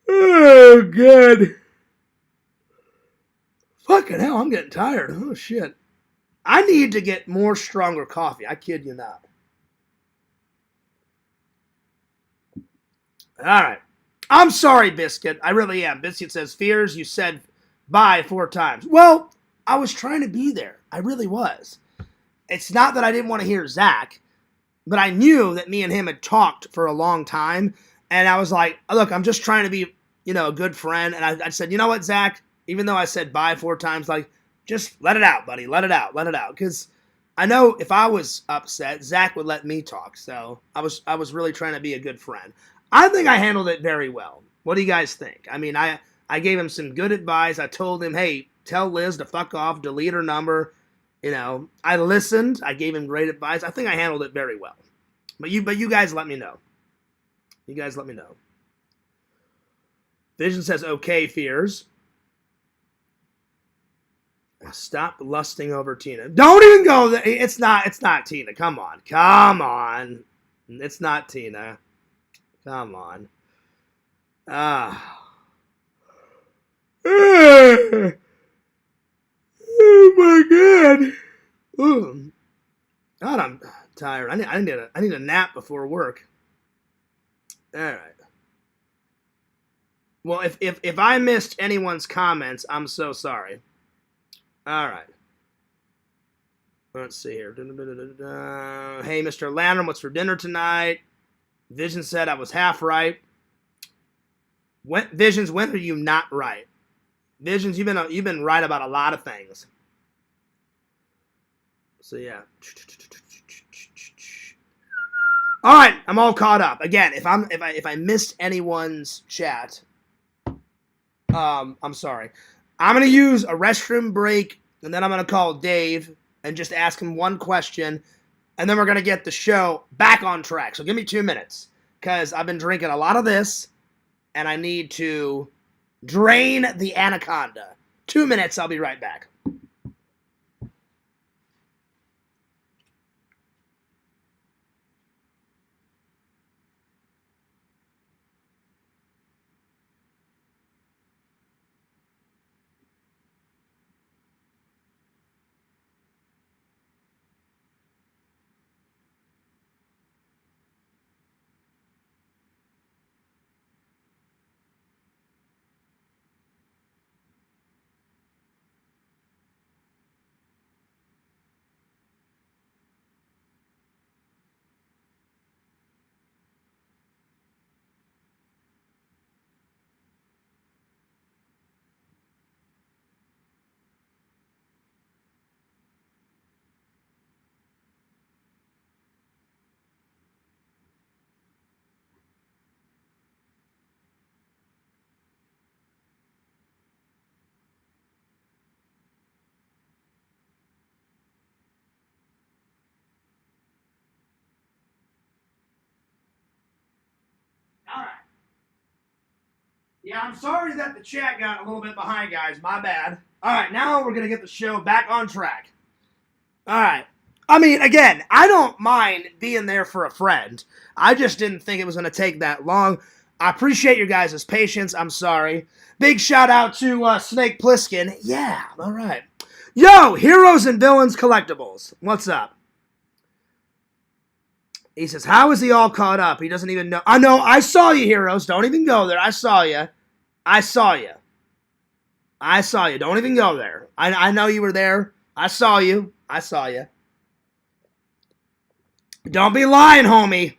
Oh, God. Fucking hell, I'm getting tired. Oh, shit. I need to get more stronger coffee. I kid you not. All right. I'm sorry, Biscuit. I really am. Biscuit says, Fears, you said bye 4 times. Well, I was trying to be there. I really was. It's not that I didn't want to hear Zach, but I knew that me and him had talked for a long time, and I was like, look, I'm just trying to be, a good friend, and I said, you know what, Zach, even though I said bye 4 times, like, just let it out, buddy, let it out, because I know if I was upset, Zach would let me talk, so I was really trying to be a good friend. I think I handled it very well. What do you guys think? I mean, I gave him some good advice. I told him, hey, tell Liz to fuck off, delete her number. I listened. I gave him great advice. I think I handled it very well. But you guys let me know. You guys let me know. Vision says, okay, Fears. Stop lusting over Tina. Don't even go there. It's not Tina. Come on. It's not Tina. Come on. Oh my God. Ooh. God, I'm tired. I need a nap before work. All right. Well, if I missed anyone's comments, I'm so sorry. All right. Let's see here. Hey, Mr. Landrum, what's for dinner tonight? Vision said I was half right. Visions, when are you not right? Visions, you've been right about a lot of things. So yeah. All right, I'm all caught up. Again, if I missed anyone's chat, I'm sorry. I'm gonna use a restroom break, and then I'm gonna call Dave and just ask him one question, and then we're gonna get the show back on track. So give me 2 minutes, because I've been drinking a lot of this, and I need to drain the anaconda. 2 minutes, I'll be right back. All right. Yeah, I'm sorry that the chat got a little bit behind, guys. My bad. All right, now we're going to get the show back on track. All right. I mean, again, I don't mind being there for a friend. I just didn't think it was going to take that long. I appreciate your guys' patience. I'm sorry. Big shout out to Snake Plissken. Yeah, all right. Yo, Heroes and Villains Collectibles. What's up? He says, how is he all caught up? He doesn't even know. I know. I saw you, Heroes. Don't even go there. I saw you. Don't even go there. I know you were there. I saw you. Don't be lying, homie.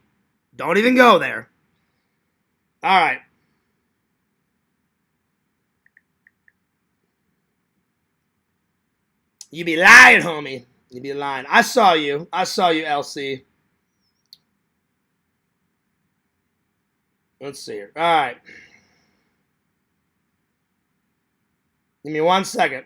Don't even go there. All right. You be lying, homie. You be lying. I saw you, LC. Let's see here. All right. Give me 1 second.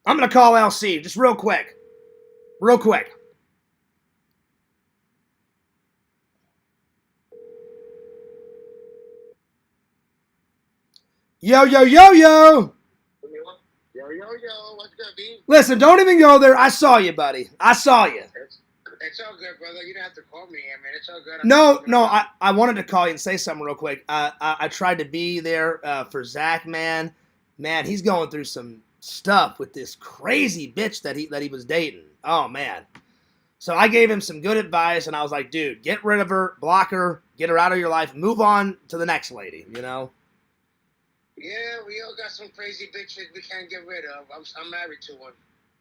I'm going to call LC just real quick. Yo. Yo, what's good, B? Listen, don't even go there. I saw you, buddy. It's all good, brother. You don't have to call me. I mean, it's all good. No, I wanted to call you and say something real quick. I tried to be there for Zach, man. Man, he's going through some stuff with this crazy bitch that he was dating. Oh, man. So I gave him some good advice, and I was like, dude, get rid of her, block her, get her out of your life, move on to the next lady, you know? Yeah, we all got some crazy bitches we can't get rid of. I'm married to one.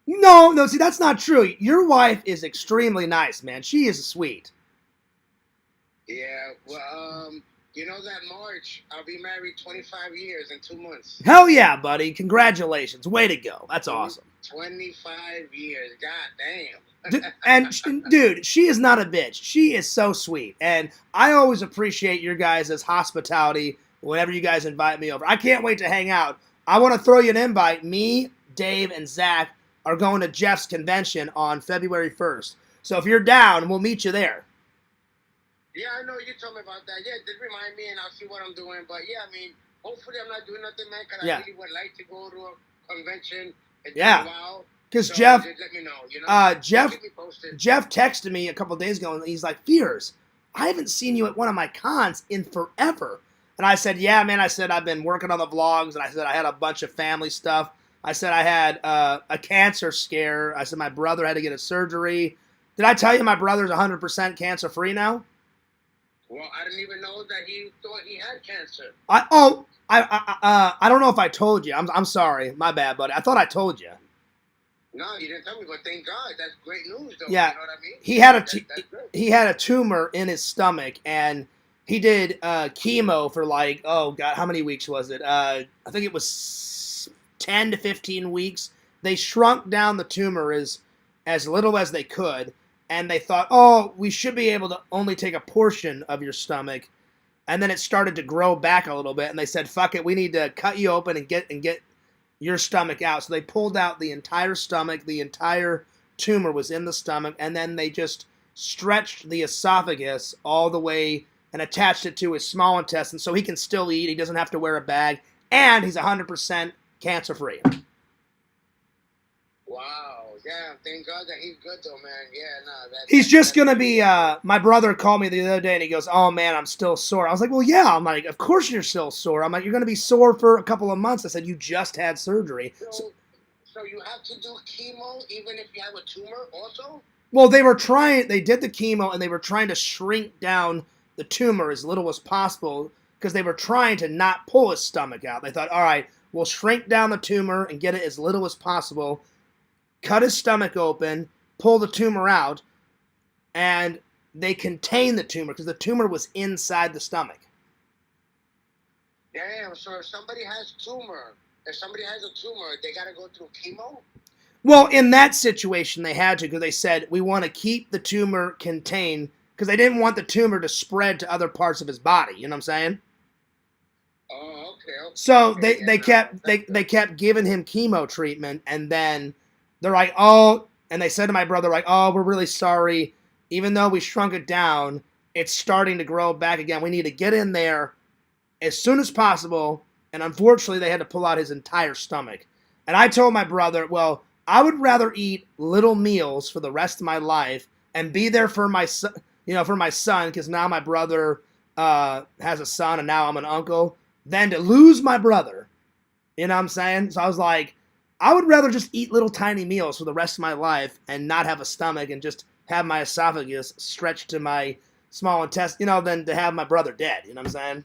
No, see, that's not true. Your wife is extremely nice, man. She is sweet. Yeah, well, you know that March, I'll be married 25 years in 2 months. Hell yeah, buddy. Congratulations. Way to go. That's awesome. 25 years. God damn. And dude, she is not a bitch. She is so sweet. And I always appreciate your guys' hospitality whenever you guys invite me over. I can't wait to hang out. I want to throw you an invite. Me, Dave, and Zach are going to Jeff's convention on February 1st. So if you're down, we'll meet you there. Yeah, I know you told me about that. Yeah, just remind me and I'll see what I'm doing. But yeah, I mean, hopefully I'm not doing nothing, man, because I really would like to go to a convention. Yeah. Because so Jeff, just let me know, you know? Jeff texted me a couple days ago and he's like, Fears, I haven't seen you at one of my cons in forever. And I said, yeah, man. I said, I've been working on the vlogs. And I said, I had a bunch of family stuff. I said, I had a cancer scare. I said, my brother had to get a surgery. Did I tell you my brother's 100% cancer free now? Well, I didn't even know that he thought he had cancer. I don't know if I told you. I'm sorry. My bad, buddy. I thought I told you. No, you didn't tell me, but thank God. That's great news, though. Yeah. You know what I mean? He had a tumor in his stomach, and he did chemo for like, oh, God, how many weeks was it? I think it was 10 to 15 weeks. They shrunk down the tumor as little as they could, and they thought, oh, we should be able to only take a portion of your stomach. And then it started to grow back a little bit, and they said, fuck it, we need to cut you open and get your stomach out. So they pulled out the entire stomach. The entire tumor was in the stomach, and then they just stretched the esophagus all the way and attached it to his small intestine so he can still eat. He doesn't have to wear a bag, and he's 100% cancer-free. Wow. Yeah, thank God that he's good, though, man. Yeah, no. He's just going to be, my brother called me the other day, and he goes, oh, man, I'm still sore. I was like, well, yeah. I'm like, of course you're still sore. I'm like, you're going to be sore for a couple of months. I said, you just had surgery. So you have to do chemo even if you have a tumor also? Well, they did the chemo, and they were trying to shrink down the tumor as little as possible because they were trying to not pull his stomach out. They thought, all right, we'll shrink down the tumor and get it as little as possible, cut his stomach open, pull the tumor out, and they contained the tumor because the tumor was inside the stomach. Damn, so if somebody has a tumor, they got to go through chemo? Well, in that situation, they had to because they said, we want to keep the tumor contained because they didn't want the tumor to spread to other parts of his body. You know what I'm saying? Oh, okay. So they kept giving him chemo treatment, and then they're like, oh, and they said to my brother, like, oh, we're really sorry. Even though we shrunk it down, it's starting to grow back again. We need to get in there as soon as possible. And unfortunately, they had to pull out his entire stomach. And I told my brother, well, I would rather eat little meals for the rest of my life and be there for my son, because now my brother has a son and now I'm an uncle, than to lose my brother. You know what I'm saying? So I was like, I would rather just eat little tiny meals for the rest of my life and not have a stomach and just have my esophagus stretched to my small intestine, than to have my brother dead. You know what I'm saying?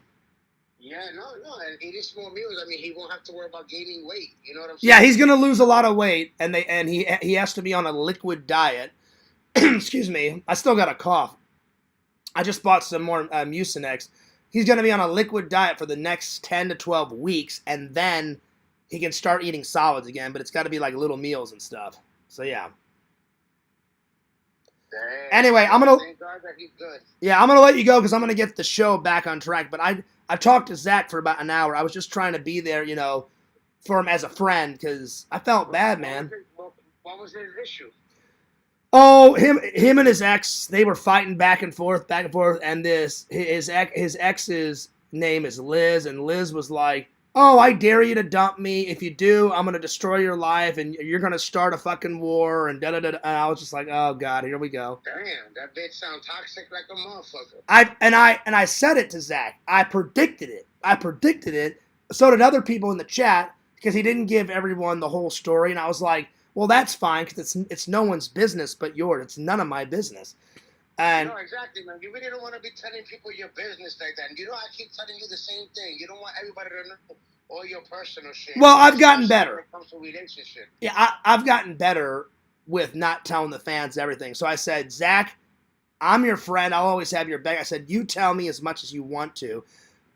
Yeah, no, and eating small meals, I mean, he won't have to worry about gaining weight. You know what I'm saying? Yeah, he's gonna lose a lot of weight, and he has to be on a liquid diet. Excuse me, I still got a cough. I just bought some more Mucinex. He's gonna be on a liquid diet for the next 10 to 12 weeks, and then he can start eating solids again. But it's got to be like little meals and stuff. So yeah. Damn. Anyway, I'm gonna. Thank God that he's good. Yeah, I'm gonna let you go because I'm gonna get the show back on track. But I talked to Zach for about an hour. I was just trying to be there, for him as a friend because I felt bad, man. What was his issue? Oh, him and his ex, they were fighting back and forth, and his ex's name is Liz, and Liz was like, oh, I dare you to dump me. If you do, I'm gonna destroy your life, and you're gonna start a fucking war, and da-da-da. And I was just like, oh God, here we go. Damn, that bitch sound toxic like a motherfucker. I said it to Zach. I predicted it. So did other people in the chat because he didn't give everyone the whole story, and I was like, Well, that's fine because it's no one's business but yours. It's none of my business. And no, exactly, man. You really don't want to be telling people your business like that. And I keep telling you the same thing. You don't want everybody to know all your personal shit. Well, I've gotten better. When it comes to relationship. Yeah, I've gotten better with not telling the fans everything. So I said, Zach, I'm your friend. I'll always have your back. I said, you tell me as much as you want to.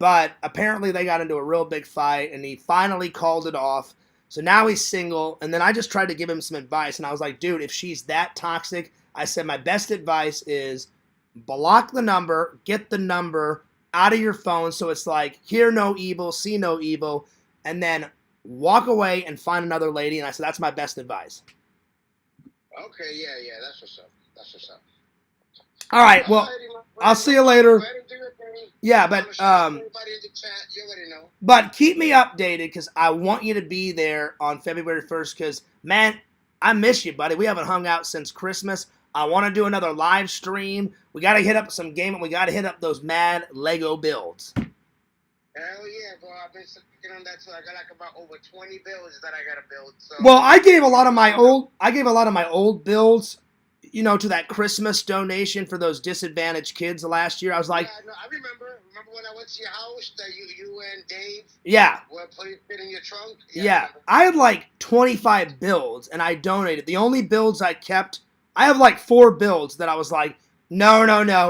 But apparently they got into a real big fight, and he finally called it off. So now he's single, and then I just tried to give him some advice, and I was like, dude, if she's that toxic, I said my best advice is block the number, get the number out of your phone so it's like, hear no evil, see no evil, and then walk away and find another lady, and I said that's my best advice. Okay, yeah, that's what's up. All right, well, I'll see you later. Yeah, but keep me updated because I want you to be there on February 1st because, man, I miss you, buddy. We haven't hung out since Christmas. I want to do another live stream. We got to hit up some gaming. We got to hit up those mad Lego builds. Hell yeah, bro. I've been sitting on that too. I got like about over 20 builds that I got to build. So. Well, I gave a lot of my old builds, to that Christmas donation for those disadvantaged kids last year. I was like, yeah, no, I remember when I went to your house that you and Dave were putting it in your trunk. Yeah, I had like 25 builds and I donated. The only builds I kept, I have like 4 builds that I was like, no,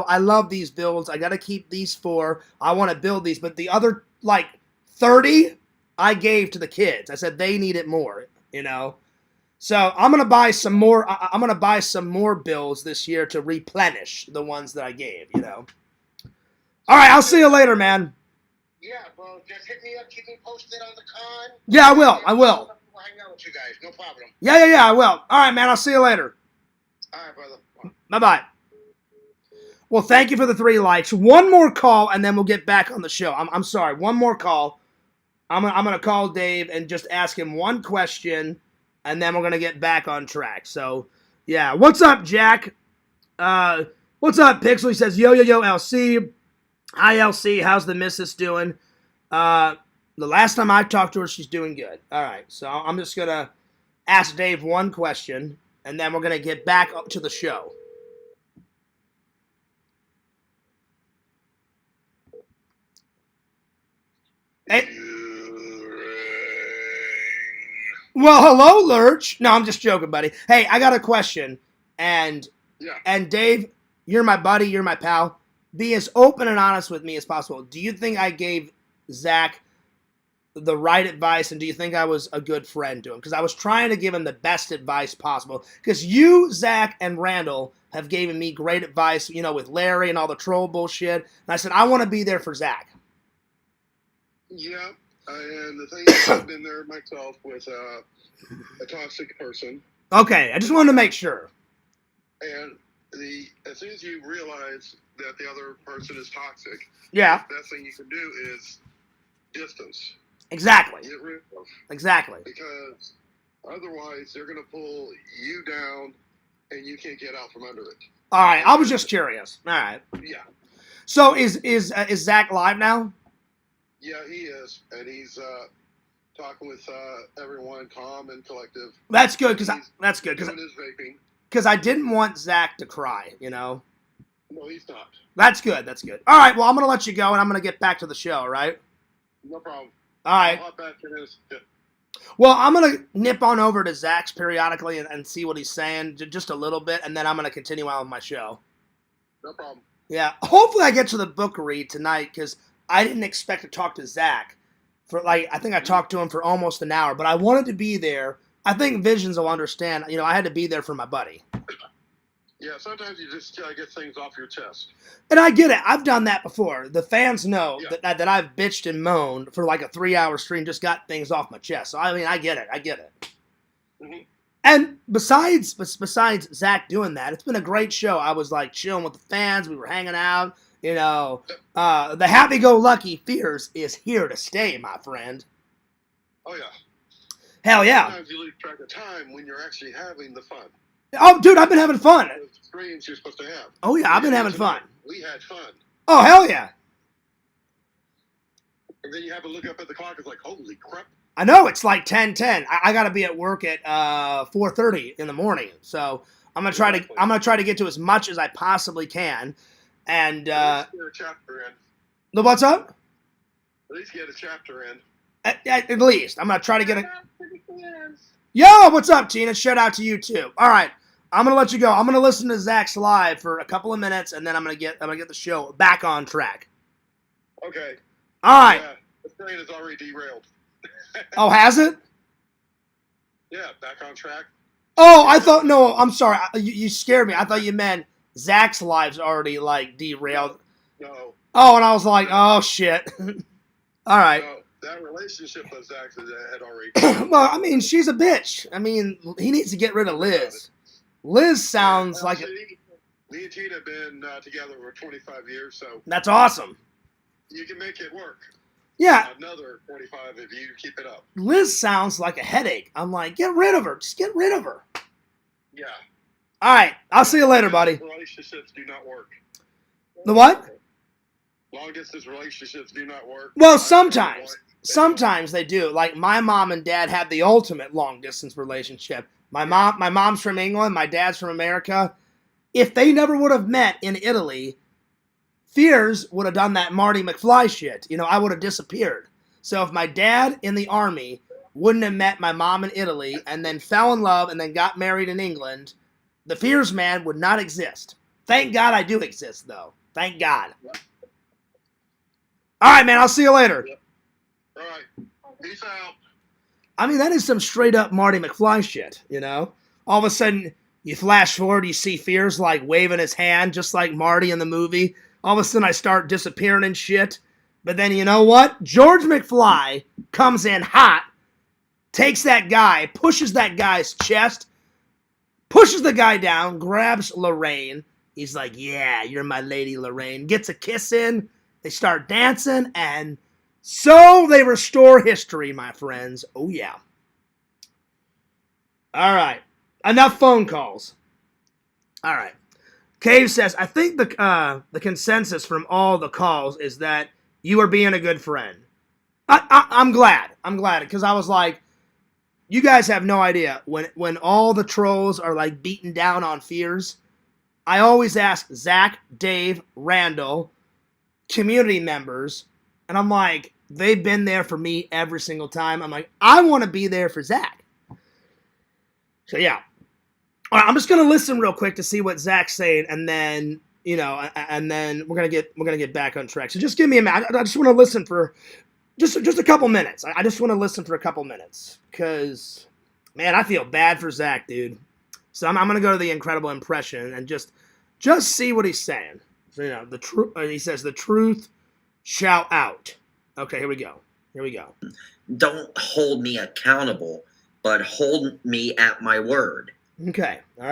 I love these builds. I got to keep these 4. I want to build these, but the other like 30 I gave to the kids. I said they need it more, So I'm gonna buy some more. I'm gonna buy some more builds this year to replenish the ones that I gave. All right, I'll see you later, man. Yeah, bro. Just hit me up. Keep me posted on the con. Yeah, I will. I'll hang out with you guys. No problem. Yeah, I will. All right, man. I'll see you later. All right, brother. Bye. Well, thank you for the 3 likes. One more call, and then we'll get back on the show. I'm sorry. One more call. I'm gonna call Dave and just ask him one question. And then we're going to get back on track. So, yeah. What's up, Jack? What's up, Pixel? He says, yo, LC. Hi, LC. How's the missus doing? The last time I talked to her, she's doing good. All right. So, I'm just going to ask Dave one question. And then we're going to get back up to the show. Hey. Well, hello, Lurch. No, I'm just joking, buddy. Hey, I got a question. And Dave, you're my buddy. You're my pal. Be as open and honest with me as possible. Do you think I gave Zach the right advice, and do you think I was a good friend to him? Because I was trying to give him the best advice possible. Because you, Zach, and Randall have given me great advice, with Larry and all the troll bullshit. And I said, I want to be there for Zach. Yeah. And the thing is, I've been there myself with a toxic person. Okay, I just wanted to make sure. And as soon as you realize that the other person is toxic, the best thing you can do is distance. Exactly. Get rid of. Exactly. Because otherwise, they're going to pull you down, and you can't get out from under it. All right, I was just curious. All right. Yeah. So is Zach live now? Yeah, he is, and he's talking with everyone, calm and collective. That's good because because I didn't want Zach to cry. No, he's not. That's good. All right, well, I'm gonna let you go, and I'm gonna get back to the show. Right? No problem. All right. I'll hop back in this. Well, I'm gonna nip on over to Zach's periodically and see what he's saying, just a little bit, and then I'm gonna continue on with my show. No problem. Yeah, hopefully I get to the book read tonight because I didn't expect to talk to Zach for I think I talked to him for almost an hour, but I wanted to be there. I think Visions will understand. I had to be there for my buddy. Yeah, sometimes you just gotta get things off your chest. And I get it. I've done that before. The fans know that I've bitched and moaned for like a 3-hour stream, just got things off my chest. So, I get it. Mm-hmm. And besides Zach doing that, it's been a great show. I was like chilling with the fans. We were hanging out. The happy-go-lucky Fears is here to stay, my friend. Oh, yeah. Hell yeah. Sometimes you lose track of time when you're actually having the fun. Oh, dude, I've been having fun. The streams you're supposed to have. Oh, yeah, I've been having fun. We had fun. Oh, hell yeah. And then you have to look up at the clock. It's like, holy crap. I know, it's like 10:10. I got to be at work at 4:30 in the morning. So I'm gonna try to get to as much as I possibly can. And at least get a chapter in. The what's up? At least get a chapter in. At least I'm gonna try to get a. Yo, what's up, Tina? Shout out to you too. All right, I'm gonna let you go. I'm gonna listen to Zach's live for a couple of minutes, and then I'm gonna get the show back on track. Okay. All right. Yeah, the train is already derailed. Oh, has it? Yeah, back on track. Oh, I thought, no, I'm sorry. You scared me. I thought you meant Zach's live's already, like, derailed. No. Oh, and I was like, oh, shit. All right. No, that relationship with Zach had already... Well, I mean, she's a bitch. I mean, he needs to get rid of Liz. Liz sounds like... Me and Tina have been together for 25 years, so... That's awesome. You can make it work. Yeah. Another 25 if you keep it up. Liz sounds like a headache. I'm like, get rid of her. Just get rid of her. Yeah. All right. I'll see you later, buddy. Relationships do not work. The what? Long distance relationships do not work. Well, sometimes. Sometimes they do. Like, my mom and dad had the ultimate long distance relationship. My mom's from England. My dad's from America. If they never would have met in Italy, Fears would have done that Marty McFly shit. You know, I would have disappeared. So if my dad in the army wouldn't have met my mom in Italy and then fell in love and then got married in England, the Fears man would not exist. Thank God I do exist, though. Thank God. All right, man. I'll see you later. All right. Peace out. I mean, that is some straight up Marty McFly shit, you know? All of a sudden, you flash forward, you see Fears, like, waving his hand, just like Marty in the movie. All of a sudden, I start disappearing and shit. But then, you know what? George McFly comes in hot, takes that guy, pushes that guy's chest, pushes the guy down, grabs Lorraine. He's like, yeah, you're my lady, Lorraine. Gets a kiss in. They start dancing, and so they restore history, my friends. Oh, yeah. All right. Enough phone calls. All right. Cave says, I think the consensus from all the calls is that you are being a good friend. I'm glad. I'm glad, because I was like, you guys have no idea. When all the trolls are like beating down on Fears, I always ask Zach, Dave, Randall, community members, and I'm like, they've been there for me every single time. I'm like, I want to be there for Zach. So yeah. All right, I'm just gonna listen real quick to see what Zach's saying, and then and then we're gonna get back on track. So just give me a minute. I just want to listen for just a couple minutes. I just want to listen for a couple minutes because, man, I feel bad for Zach, dude. So I'm gonna go to the incredible impression and just see what he's saying. So the truth. He says the truth shall out. Okay, here we go. Don't hold me accountable, but hold me at my word. Okay. All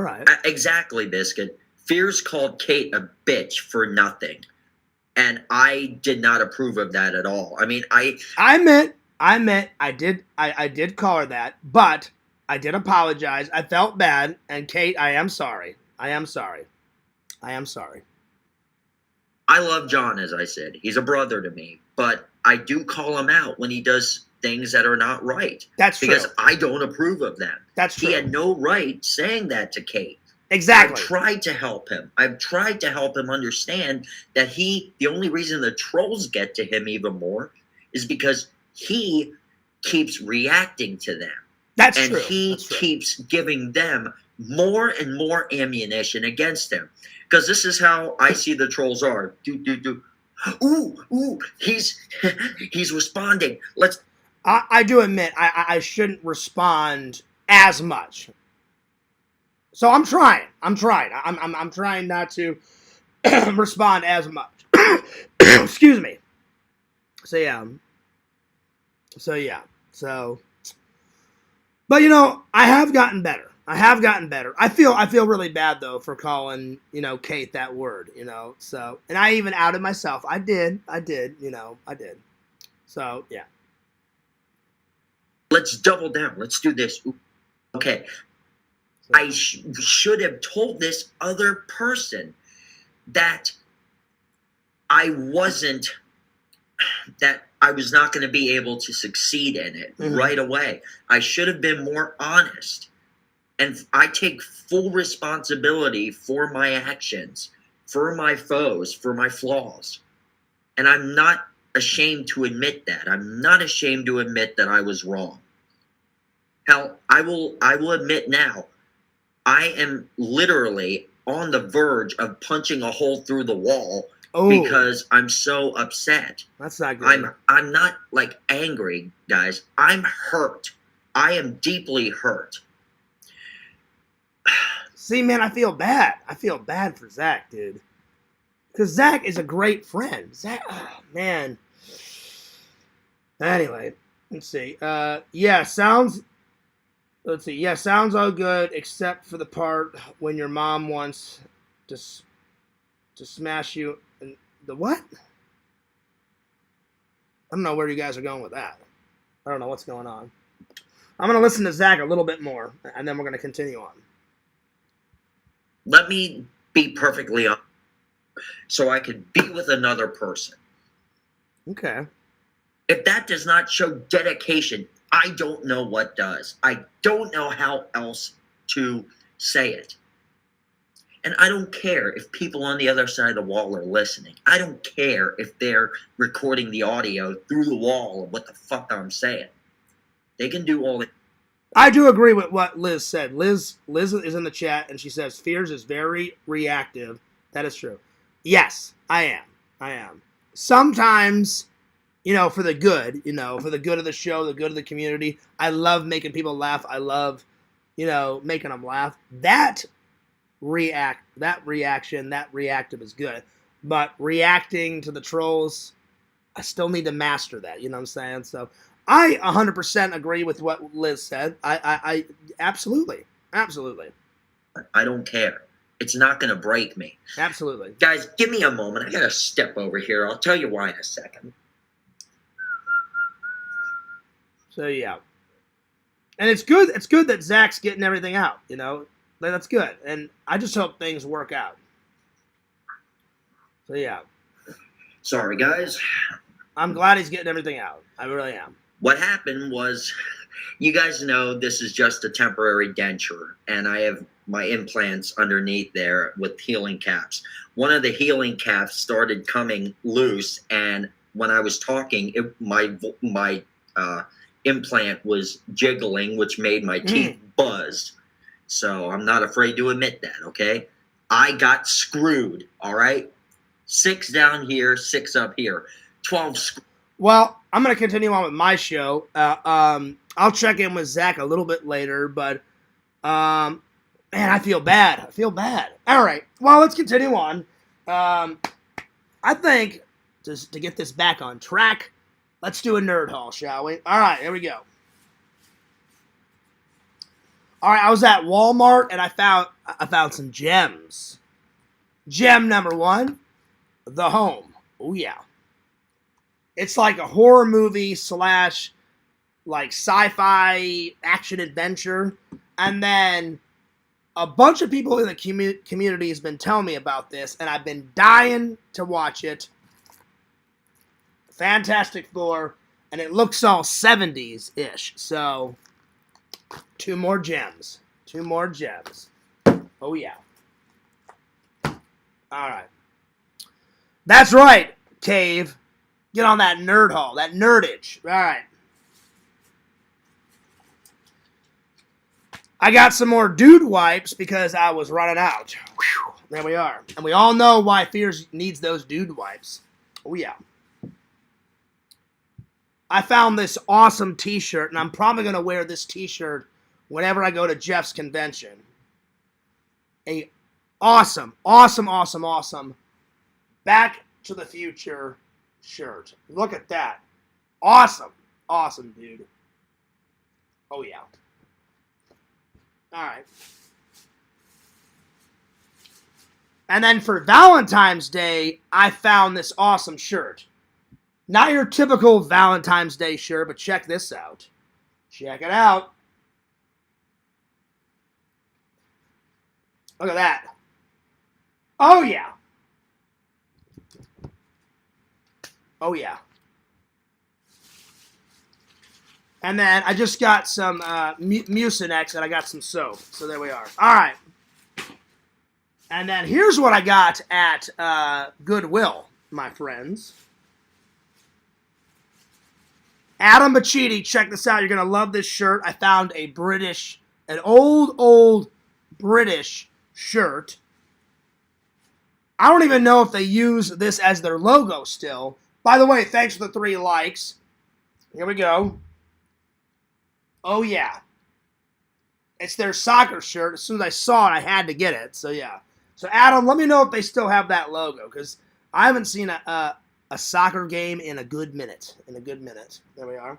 right. Exactly, Biscuit. Fears called Kate a bitch for nothing. And I did not approve of that at all. I mean, I did call her that, but I did apologize. I felt bad, and Kate, I am sorry. I love John, as I said. He's a brother to me, but I do call him out when he does things that are not right. That's true. Because I don't approve of them. That's true. He had no right saying that to Kate. Exactly. I've tried to help him. I've tried to help him understand that the only reason the trolls get to him even more is because he keeps reacting to them. That's true. And he That's true. keeps giving them more and more ammunition against him. Because this is how I see the trolls are. Ooh, he's responding. I do admit I shouldn't respond as much. So I'm trying. I'm trying not to respond as much. Excuse me. So yeah. But I have gotten better. I feel really bad though for calling, Kate that word, So, and I even outed myself. I did. I did. So, yeah. Let's double down. Let's do this. Okay. I should have told this other person that I wasn't that I was not going to be able to succeed in it right away. I should have been more honest. And I take full responsibility for my actions, for my foes, for my flaws. And I'm not ashamed to admit that. I'm not ashamed to admit that I was wrong. Hell, I will admit now, I am literally on the verge of punching a hole through the wall because I'm so upset. That's not good. I'm not like angry, guys. I'm hurt. I am deeply hurt. See, man, I feel bad. I feel bad for Zach, dude. Because Zach is a great friend. Zach, oh, man. Anyway, let's see. Yeah, sounds... Let's see. Yeah, sounds all good, except for the part when your mom wants to smash you. And the what? I don't know where you guys are going with that. I don't know what's going on. I'm going to listen to Zach a little bit more, and then we're going to continue on. Let me be perfectly honest, so I could be with another person. Okay. If that does not show dedication, I don't know what does. I don't know how else to say it. And I don't care if people on the other side of the wall are listening. I don't care if they're recording the audio through the wall of what the fuck I'm saying. They can do all that. I do agree with what Liz said. Liz is in the chat, and she says, Fears is very reactive. That is true. Yes, I am. Sometimes, you know, for the good, for the good of the show, the good of the community. I love making people laugh. I love, making them laugh. That reaction, that reactive is good. But reacting to the trolls, I still need to master that. You know what I'm saying? So I 100% agree with what Liz said. I absolutely. I don't care. It's not going to break me. Absolutely. Guys, give me a moment. I got to step over here. I'll tell you why in a second. So, yeah. And it's good that Zach's getting everything out, That's good. And I just hope things work out. So, yeah. Sorry, guys. I'm glad he's getting everything out. I really am. What happened was, you guys know this is just a temporary denture, and I have my implants underneath there with healing caps. One of the healing caps started coming loose, and when I was talking, my implant was jiggling, which made my teeth buzz. So I'm not afraid to admit that, okay? I got screwed, all right? 6 down here, 6 up here. 12 Well, I'm going to continue on with my show. I'll check in with Zach a little bit later, but, man, I feel bad. All right. Well, let's continue on. I think, to get this back on track, let's do a nerd haul, shall we? All right, here we go. All right, I was at Walmart, and I found some gems. Gem number 1, The Home. Oh, yeah. It's like a horror movie / like sci-fi action adventure. And then a bunch of people in the community has been telling me about this, and I've been dying to watch it. Fantastic Four, and it looks all 70s-ish. So, 2 more gems. Oh, yeah. All right. That's right, Cave. Get on that nerd haul, that nerdage. All right. I got some more dude wipes because I was running out. Whew, there we are. And we all know why Fears needs those dude wipes. Oh, yeah. I found this awesome t-shirt, and I'm probably going to wear this t-shirt whenever I go to Jeff's convention. A awesome Back to the Future shirt. Look at that. Awesome, dude. Oh, yeah. All right. And then for Valentine's Day, I found this awesome shirt. Not your typical Valentine's Day shirt, but check this out. Check it out. Look at that. Oh, yeah. Oh, yeah. And then I just got some Mucinex and I got some soap. So there we are. All right. And then here's what I got at Goodwill, my friends. Adam Bachidi, check this out. You're going to love this shirt. I found an old British shirt. I don't even know if they use this as their logo still. By the way, thanks for the 3 likes. Here we go. Oh, yeah. It's their soccer shirt. As soon as I saw it, I had to get it. So, yeah. So, Adam, let me know if they still have that logo, because I haven't seen a soccer game in a good minute. There we are.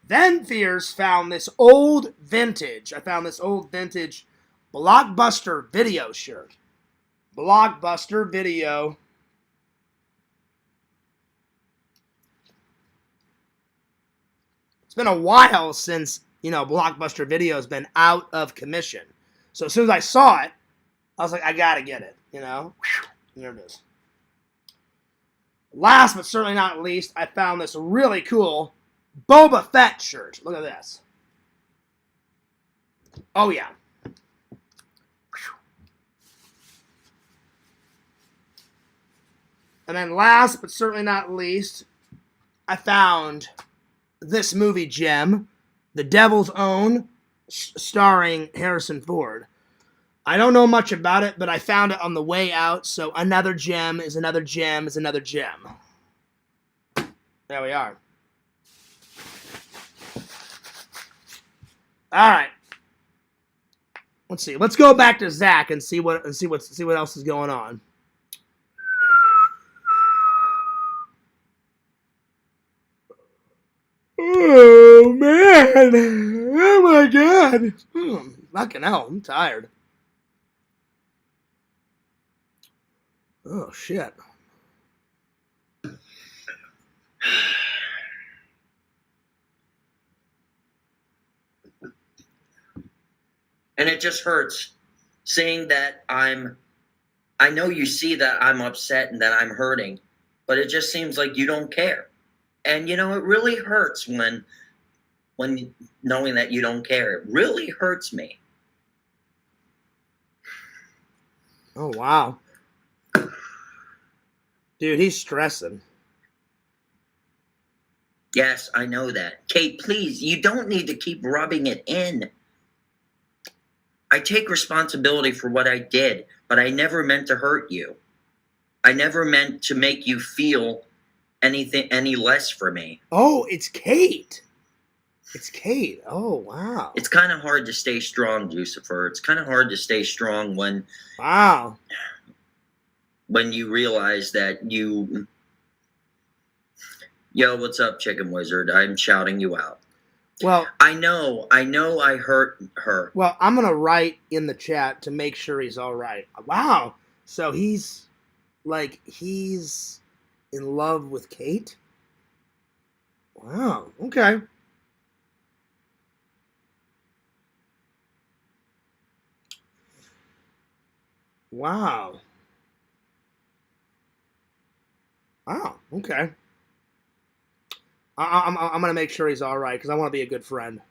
Then Fears found this old vintage. I found this old vintage Blockbuster Video shirt. Blockbuster Video. It's been a while since, Blockbuster Video has been out of commission. So as soon as I saw it, I was like, I gotta get it, There it is. Last but certainly not least, I found this really cool Boba Fett shirt. Look at this. Oh, yeah. And then last but certainly not least, I found this movie gem, The Devil's Own, starring Harrison Ford. I don't know much about it, but I found it on the way out, so another gem is another gem is another gem. There we are. All right. Let's see. Let's go back to Zach and see what else is going on. Oh man! Oh my god! Fucking hell! I'm tired. Oh shit! And it just hurts seeing that I know you see that I'm upset and that I'm hurting, but it just seems like you don't care. And, it really hurts when knowing that you don't care. It really hurts me. Oh, wow. Dude, he's stressing. Yes, I know that. Kate, please, you don't need to keep rubbing it in. I take responsibility for what I did, but I never meant to hurt you. I never meant to make you feel anything any less for me. Oh, it's Kate. It's Kate. Oh, wow. It's kind of hard to stay strong, Lucifer. It's kind of hard to stay strong when you realize that you... Yo, what's up, Chicken Wizard? I'm shouting you out. Well, I know I hurt her. Well, I'm going to write in the chat to make sure he's all right. Wow. So he's in love with Kate? Wow. Okay. Wow. Wow. Okay. I'm going to make sure he's all right because I want to be a good friend.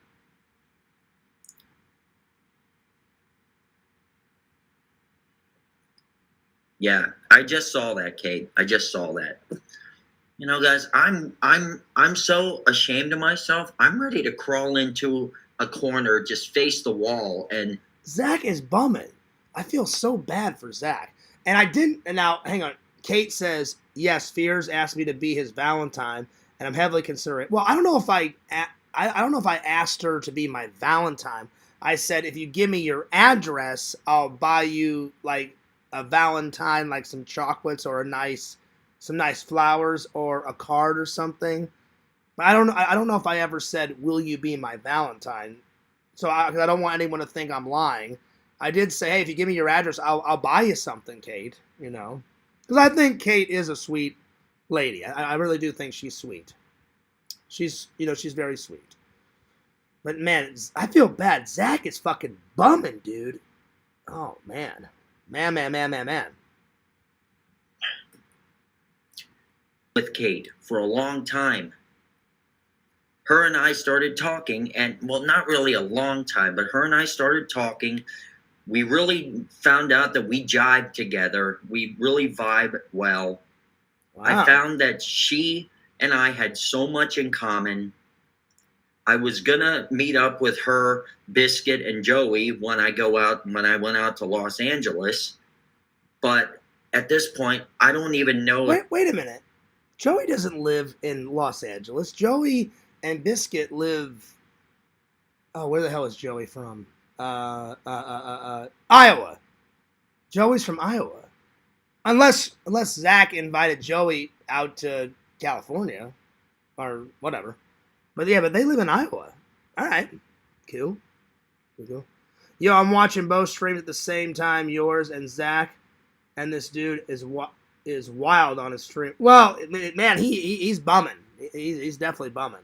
Yeah, I just saw that, Kate. I just saw that. Guys, I'm so ashamed of myself. I'm ready to crawl into a corner, just face the wall, and Zach is bumming. I feel so bad for Zach. And now, hang on. Kate says, yes, Fears asked me to be his Valentine. And I'm heavily considering. Well, I don't know if I don't know if I asked her to be my Valentine. I said, if you give me your address, I'll buy you like a Valentine, like some chocolates or some nice flowers or a card or something. But I don't know if I ever said, will you be my Valentine? So I don't want anyone to think I'm lying. I did say, hey, if you give me your address, I'll buy you something, Kate. Because I think Kate is a sweet lady. I really do think she's sweet. She's very sweet. But man, I feel bad. Zach is fucking bumming, dude. Oh man. Man. with Kate for a long time. Her and I started talking, and well, not really a long time, but her and I started talking. We really found out that we jive together. We really vibe well. Wow. I found that she and I had so much in common. I was gonna meet up with her, Biscuit, and Joey when I went out to Los Angeles. But at this point, I don't even know. Wait a minute. Joey doesn't live in Los Angeles. Joey and Biscuit live. Oh, where the hell is Joey from? Iowa. Joey's from Iowa. Unless Zach invited Joey out to California or whatever. But yeah, but they live in Iowa. All right. Cool. Yo, I'm watching both streams at the same time, yours and Zach, and this dude is wild on his stream. Well, man, he's bumming. He's definitely bumming.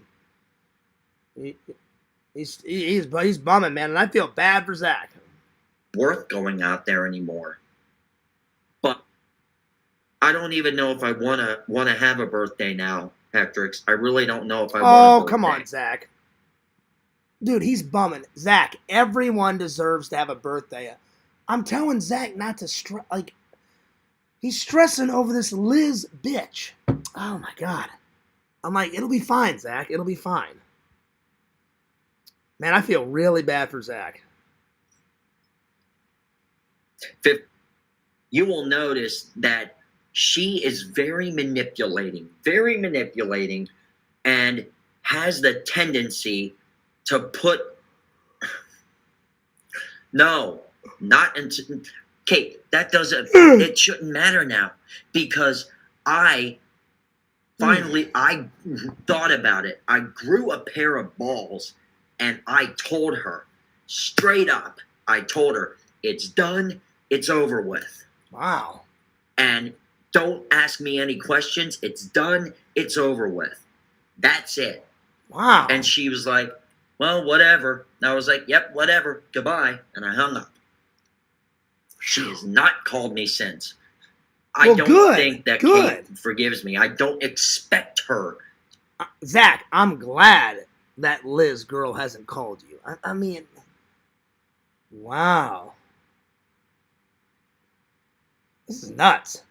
He's bumming, man, and I feel bad for Zach. Worth going out there anymore. But I don't even know if I wanna have a birthday now, Hector. I really don't know if I want a birthday. Oh, come on, Zach. Dude, he's bumming. Zach, everyone deserves to have a birthday. I'm telling Zach not to stress. Like, he's stressing over this Liz bitch. Oh, my God. I'm like, it'll be fine, Zach. It'll be fine. Man, I feel really bad for Zach. You will notice that she is very manipulating, and has the tendency to put... No, not into... Kate, that doesn't... It shouldn't matter now, because I thought about it. I grew a pair of balls, and I told her, straight up, it's done, it's over with. Wow. And don't ask me any questions. It's done. It's over with. That's it. Wow. And she was like, well, whatever. And I was like, yep, whatever. Goodbye. And I hung up. She has not called me since. I don't think that Kate forgives me. I don't expect her. Zach, I'm glad that Liz girl hasn't called you. I mean, wow. This is nuts.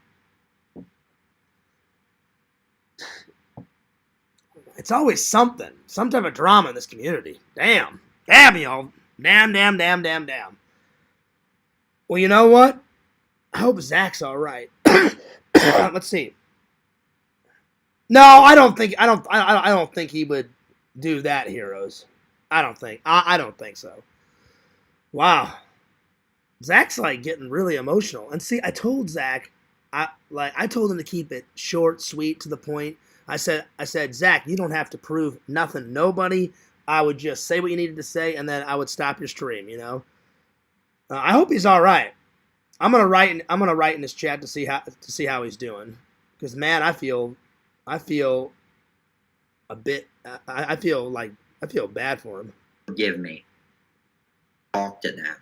It's always something. Some type of drama in this community. Damn. Damn, y'all. Damn. Well, you know what? I hope Zach's all right. Let's see. No, I don't think he would do that, Heroes. I don't think so. Wow. Zach's like getting really emotional. And see, I told Zach, I told him to keep it short, sweet, to the point. I said, Zach, you don't have to prove nothing to nobody. I would just say what you needed to say, and then I would stop your stream. You know. I hope he's all right. I'm gonna write in his chat to see how he's doing. Because man, I feel a bit. I feel bad for him. Forgive me. Talk to them,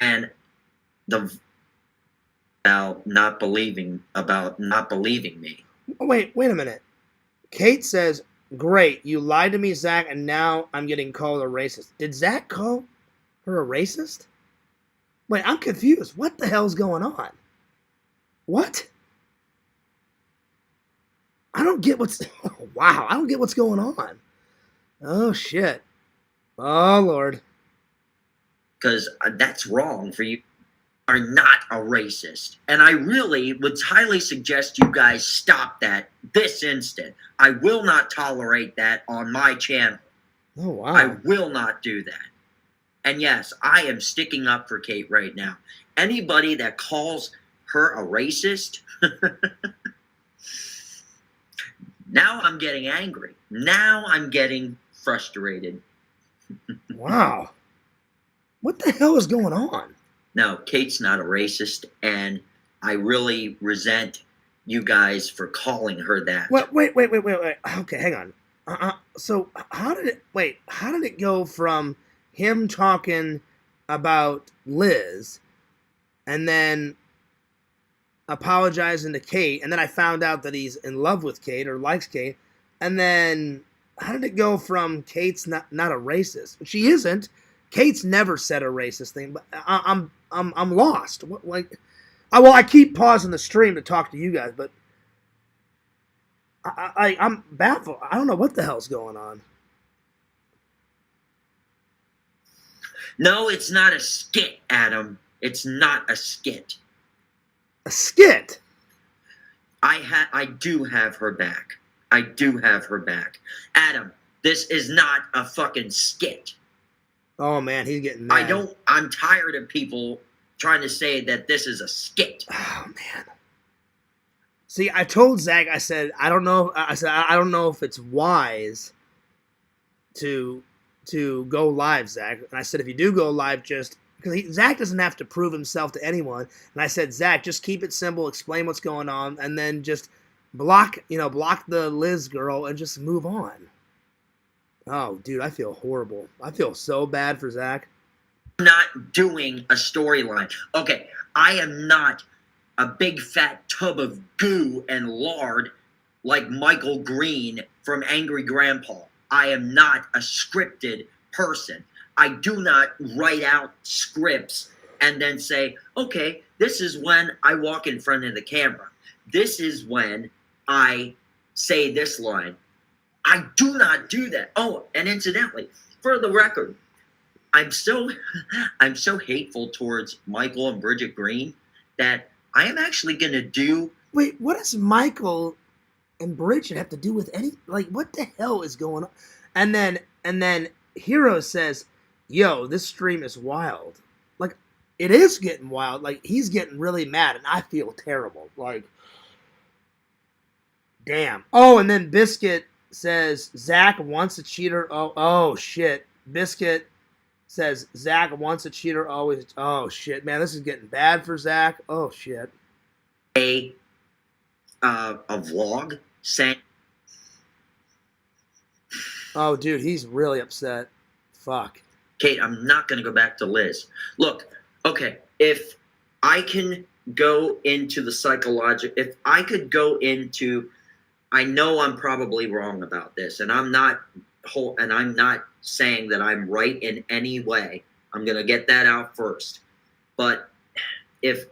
and about not believing me. Wait a minute. Kate says, great, you lied to me, Zach, and now I'm getting called a racist. Did Zach call her a racist? Wait, I'm confused. What the hell's going on? What? I don't get what's... Wow, I don't get what's going on. Oh, shit. Oh, Lord. Because that's wrong for you. Are not a racist. And I really would highly suggest you guys stop that this instant. I will not tolerate that on my channel. Oh, wow. I will not do that. And yes, I am sticking up for Kate right now. Anybody that calls her a racist, now I'm getting angry. Now I'm getting frustrated. Wow. What the hell is going on? No, Kate's not a racist, and I really resent you guys for calling her that. Wait. Okay, hang on. So how did it go from him talking about Liz, and then apologizing to Kate, and then I found out that he's in love with Kate or likes Kate, and then how did it go from Kate's not a racist? She isn't. Kate's never said a racist thing, but I'm lost. What, like, I keep pausing the stream to talk to you guys, but I'm baffled. I don't know what the hell's going on. No, it's not a skit, Adam. It's not a skit. A skit? I do have her back. I do have her back. Adam, this is not a fucking skit. Oh, man, he's getting mad. I'm tired of people trying to say that this is a skit. Oh, man. See, I told Zach, I said, I don't know if it's wise to go live, Zach. And I said, if you do go live, just because Zach doesn't have to prove himself to anyone. And I said, Zach, just keep it simple, explain what's going on, and then just block the Liz girl and just move on. Oh, dude, I feel horrible. I feel so bad for Zach. I'm not doing a storyline. Okay, I am not a big fat tub of goo and lard like Michael Green from Angry Grandpa. I am not a scripted person. I do not write out scripts and then say, okay, this is when I walk in front of the camera. This is when I say this line. I do not do that. Oh, and incidentally, for the record, I'm so hateful towards Michael and Bridget Green that I am actually going to do... Wait, what does Michael and Bridget have to do with any... Like, what the hell is going on? And then Hero says, yo, this stream is wild. Like, it is getting wild. Like, he's getting really mad, and I feel terrible. Like, damn. Oh, and then Biscuit says, Zach wants a cheater. Oh, shit. Biscuit says, Zach wants a cheater always. Oh, shit, man. This is getting bad for Zach. Oh, shit. A vlog saying... Oh, dude, he's really upset. Fuck. Kate, I'm not going to go back to Liz. Look, okay, if I can go into the psychological... If I could go into... I know I'm probably wrong about this, and I'm not saying that I'm right in any way. I'm going to get that out first. But if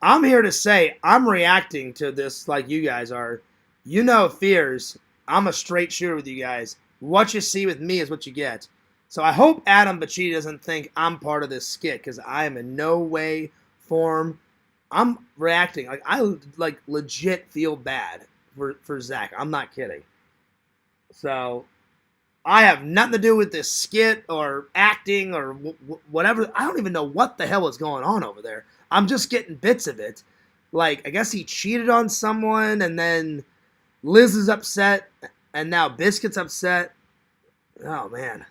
I'm here to say I'm reacting to this like you guys are. You know, Fears, I'm a straight shooter with you guys. What you see with me is what you get. So I hope Adam Bacci doesn't think I'm part of this skit, because I am in no way, form. I'm reacting. Like, I legit feel bad for Zach. I'm not kidding. So I have nothing to do with this skit or acting or whatever. I don't even know what the hell is going on over there. I'm just getting bits of it. Like, I guess he cheated on someone, and then Liz is upset, and now Biscuit's upset. Oh, man.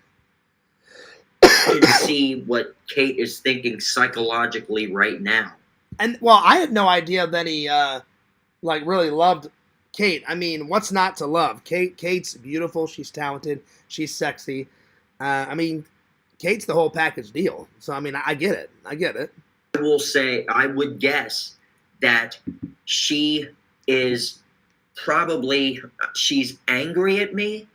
You can see what Kate is thinking psychologically right now. And, well, I had no idea that he, really loved Kate. I mean, what's not to love? Kate's beautiful. She's talented. She's sexy. I mean, Kate's the whole package deal. So, I mean, I get it. I will say, I would guess that she is probably, she's angry at me,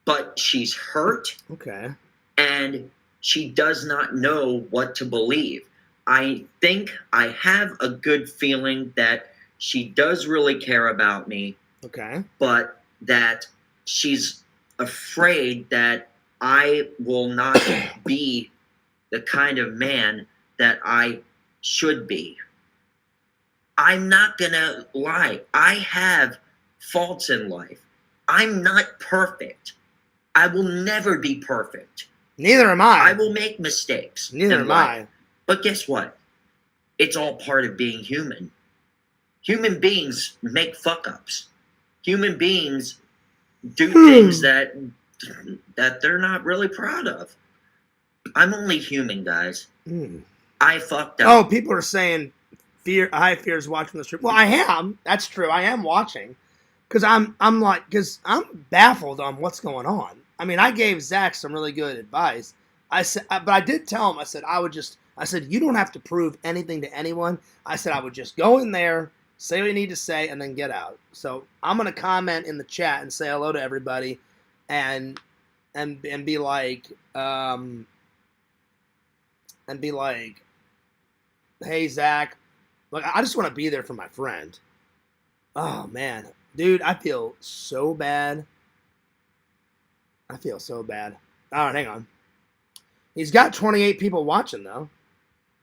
but she's hurt. Okay. And she does not know what to believe. I think I have a good feeling that she does really care about me. Okay. But that she's afraid that I will not be the kind of man that I should be. I'm not gonna lie. I have faults in life. I'm not perfect. I will never be perfect. Neither am I. I will make mistakes. Neither am I. But guess what? It's all part of being human. Human beings make fuck-ups. Human beings do things that they're not really proud of. I'm only human, guys. I fucked up. Oh, people are saying Fear's watching the stream. Well, I am. That's true. I am watching. Because I'm baffled on what's going on. I mean, I gave Zach some really good advice. But I did tell him, I said, I would just I said, you don't have to prove anything to anyone. I said, I would just go in there, say what you need to say, and then get out. So I'm going to comment in the chat and say hello to everybody and be like, hey, Zach, like, I just want to be there for my friend. Oh, man. Dude, I feel so bad. I feel so bad. All right, hang on. He's got 28 people watching, though.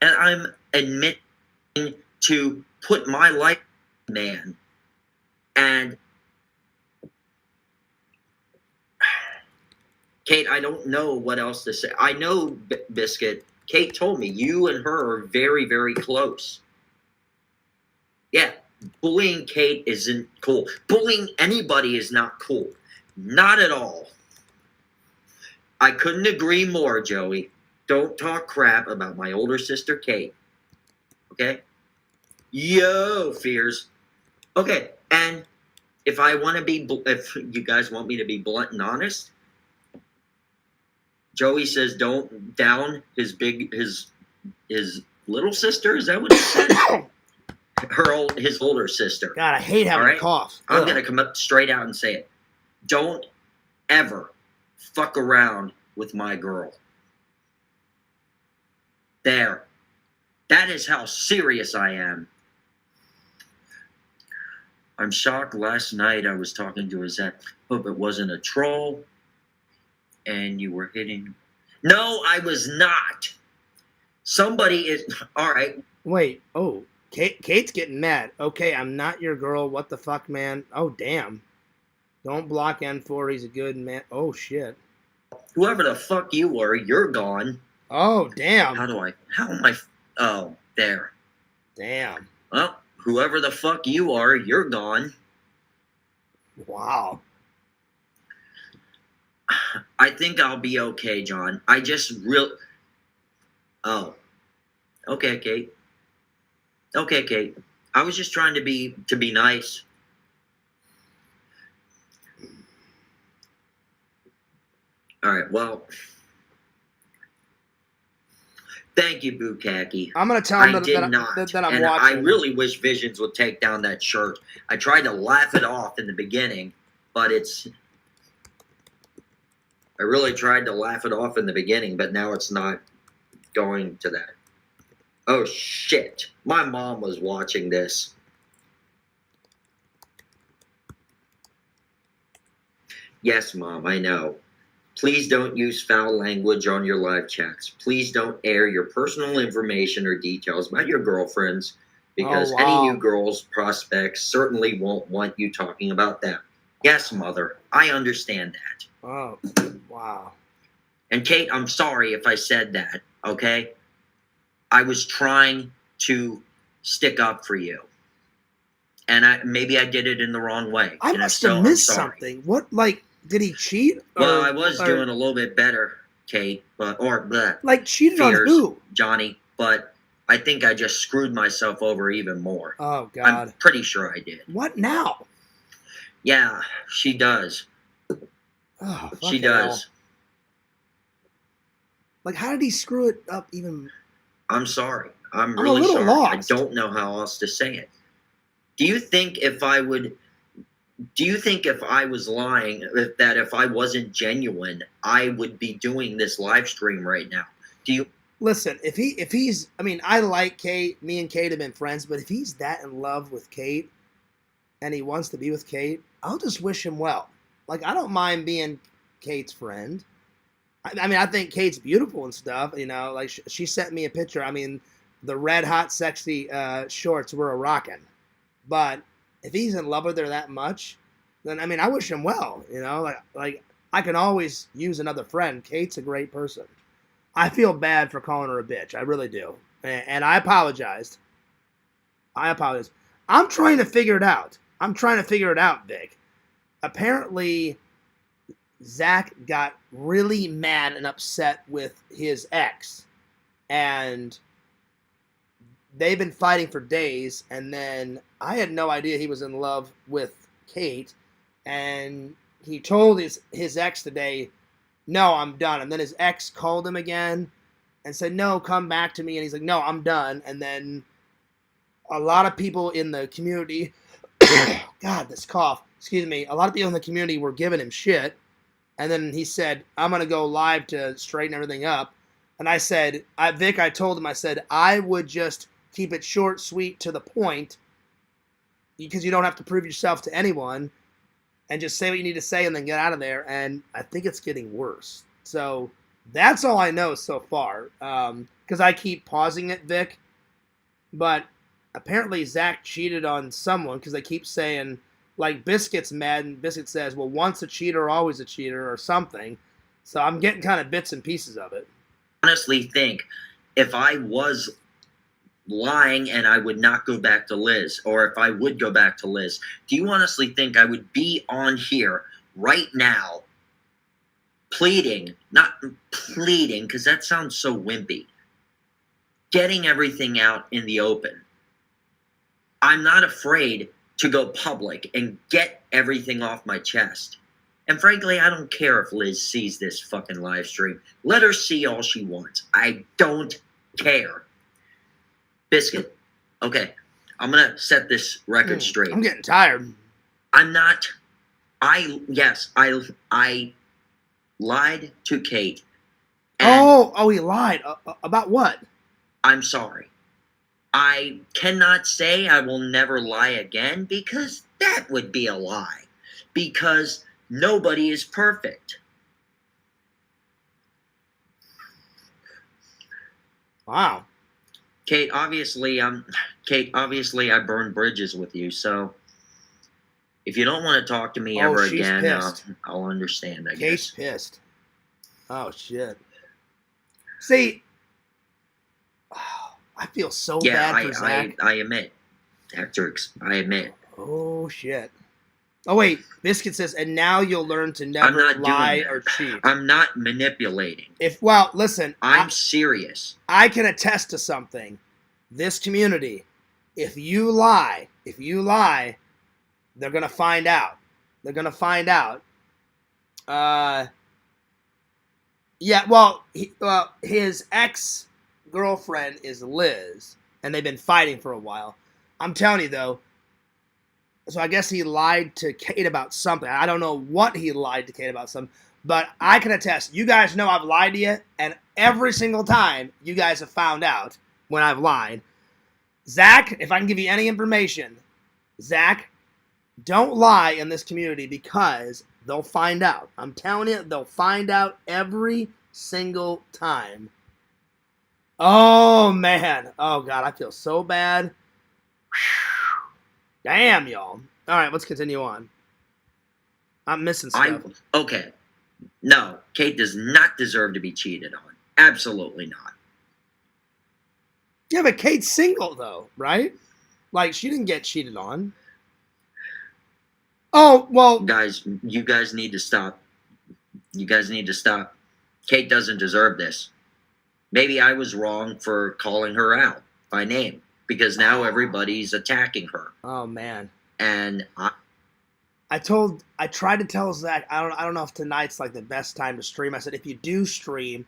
And I'm admitting to put my life in man. And Kate, I don't know what else to say. I know, Biscuit, Kate told me you and her are very, very close. Yeah, bullying Kate isn't cool. Bullying anybody is not cool. Not at all. I couldn't agree more, Joey. Don't talk crap about my older sister, Kate. Okay? Yo, Fears. Okay, and if you guys want me to be blunt and honest, Joey says don't down his little sister. Is that what he said? His older sister. God, I hate having a cough. I'm gonna come up straight out and say it. Don't ever fuck around with my girl. There. That is how serious I am. I'm shocked. Last night I was talking to his ex. Hope it wasn't a troll. And you were hitting. No, I was not. Somebody is. All right. Wait. Oh, Kate's getting mad. Okay, I'm not your girl. What the fuck, man? Oh, damn. Don't block N4. He's a good man. Oh, shit. Whoever the fuck you are, you're gone. Oh, damn. How am I? Oh, there. Damn. Well, whoever the fuck you are, you're gone. Wow. I think I'll be okay, John. I just Oh. Okay, Kate. Okay, Kate. I was just trying to be nice. All right, well, thank you, Bukaki. I'm going to tell him that I'm and watching. I really wish Visions would take down that shirt. I tried to laugh it off in the beginning, but I really tried to laugh it off in the beginning, but now it's not going to that. Oh, shit. My mom was watching this. Yes, Mom, I know. Please don't use foul language on your live chats. Please don't air your personal information or details about your girlfriends, because any new girls prospects certainly won't want you talking about them. Yes, Mother, I understand that. Oh, wow. And Kate, I'm sorry if I said that, okay? I was trying to stick up for you. And maybe I did it in the wrong way. I must have missed something. What, did he cheat? Well, I was doing a little bit better, Kate, cheated on who? Johnny, but I think I just screwed myself over even more. Oh, God. I'm pretty sure I did. What now? Yeah, she does. Oh, she does. How did he screw it up even? I'm sorry. I'm really sorry. Lost. I don't know how else to say it. Do you think if I was lying, that if I wasn't genuine, I would be doing this live stream right now? Do you listen? If he's, I like Kate. Me and Kate have been friends, but if he's that in love with Kate, and he wants to be with Kate, I'll just wish him well. I don't mind being Kate's friend. I think Kate's beautiful and stuff. She sent me a picture. The red hot sexy shorts were a rockin'. But if he's in love with her that much, then I wish him well. I can always use another friend. Kate's a great person. I feel bad for calling her a bitch. I really do, and I apologized. I'm trying to figure it out. Vic. Apparently, Zach got really mad and upset with his ex, and they've been fighting for days, and then I had no idea he was in love with Kate, and he told his ex today, no, I'm done. And then his ex called him again, and said, no, come back to me. And he's like, no, I'm done. And then a lot of people in the community, God, this cough, excuse me, a lot of people in the community were giving him shit. And then he said, I'm going to go live to straighten everything up. And I said, Vic, I told him, I said, I would just keep it short, sweet, to the point, because you don't have to prove yourself to anyone, and just say what you need to say and then get out of there. And I think it's getting worse. So that's all I know so far. Because I keep pausing it, Vic. But apparently Zach cheated on someone, because they keep saying, like, Biscuit's mad, and Biscuit says, well, once a cheater, always a cheater, or something. So I'm getting kind of bits and pieces of it. Honestly think if I was lying and I would not go back to Liz, or if I would go back to Liz, do you honestly think I would be on here right now pleading, not pleading, because that sounds so wimpy, getting everything out in the open? I'm not afraid to go public and get everything off my chest. And frankly, I don't care if Liz sees this fucking live stream. Let her see all she wants. I don't care. Biscuit, okay, I'm going to set this record straight. I'm getting tired. I'm not, I lied to Kate. Oh, he lied. About what? I'm sorry. I cannot say I will never lie again, because that would be a lie. Because nobody is perfect. Wow. Kate, obviously I burned bridges with you, so if you don't want to talk to me ever again, I'll understand, I guess. Kate's pissed. Oh, shit. See, I feel so bad for Zach. I admit. Hector, I admit. Oh, shit. Oh, wait. Biscuit says, and now you'll learn to never lie or cheat. I'm not manipulating. Well, listen. I'm serious. I can attest to something. This community, if you lie, they're going to find out. They're going to find out. Yeah, well, his ex-girlfriend is Liz, and they've been fighting for a while. I'm telling you, though, so I guess he lied to Kate about something. I don't know what he lied to Kate about something, but I can attest. You guys know I've lied to you, and every single time you guys have found out when I've lied. Zach, if I can give you any information, Zach, don't lie in this community, because they'll find out. I'm telling you, they'll find out every single time. Oh, man. Oh, God, I feel so bad. Damn, y'all. All right, let's continue on. I'm missing stuff. Okay. No, Kate does not deserve to be cheated on. Absolutely not. Yeah, but Kate's single, though, right? Like, she didn't get cheated on. Oh, well. Guys, you guys need to stop. You guys need to stop. Kate doesn't deserve this. Maybe I was wrong for calling her out by name, because now everybody's attacking her. Oh, man. And I tried to tell Zach, I don't know if tonight's like the best time to stream. I said, if you do stream,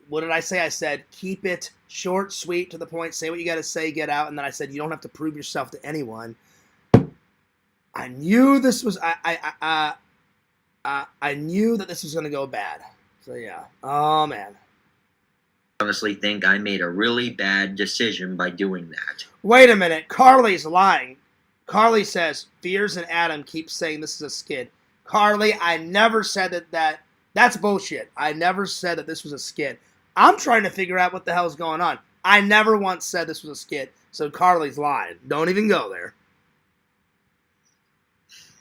what did I say? I said, keep it short, sweet, to the point. Say what you got to say, get out. And then I said, you don't have to prove yourself to anyone. I knew this was, I knew that this was going to go bad. So, yeah. Oh, man. I honestly think I made a really bad decision by doing that. Wait a minute. Carly's lying. Carly says, Fears and Adam keep saying this is a skit. Carly, I never said that's bullshit. I never said that this was a skit. I'm trying to figure out what the hell's going on. I never once said this was a skit, so Carly's lying. Don't even go there.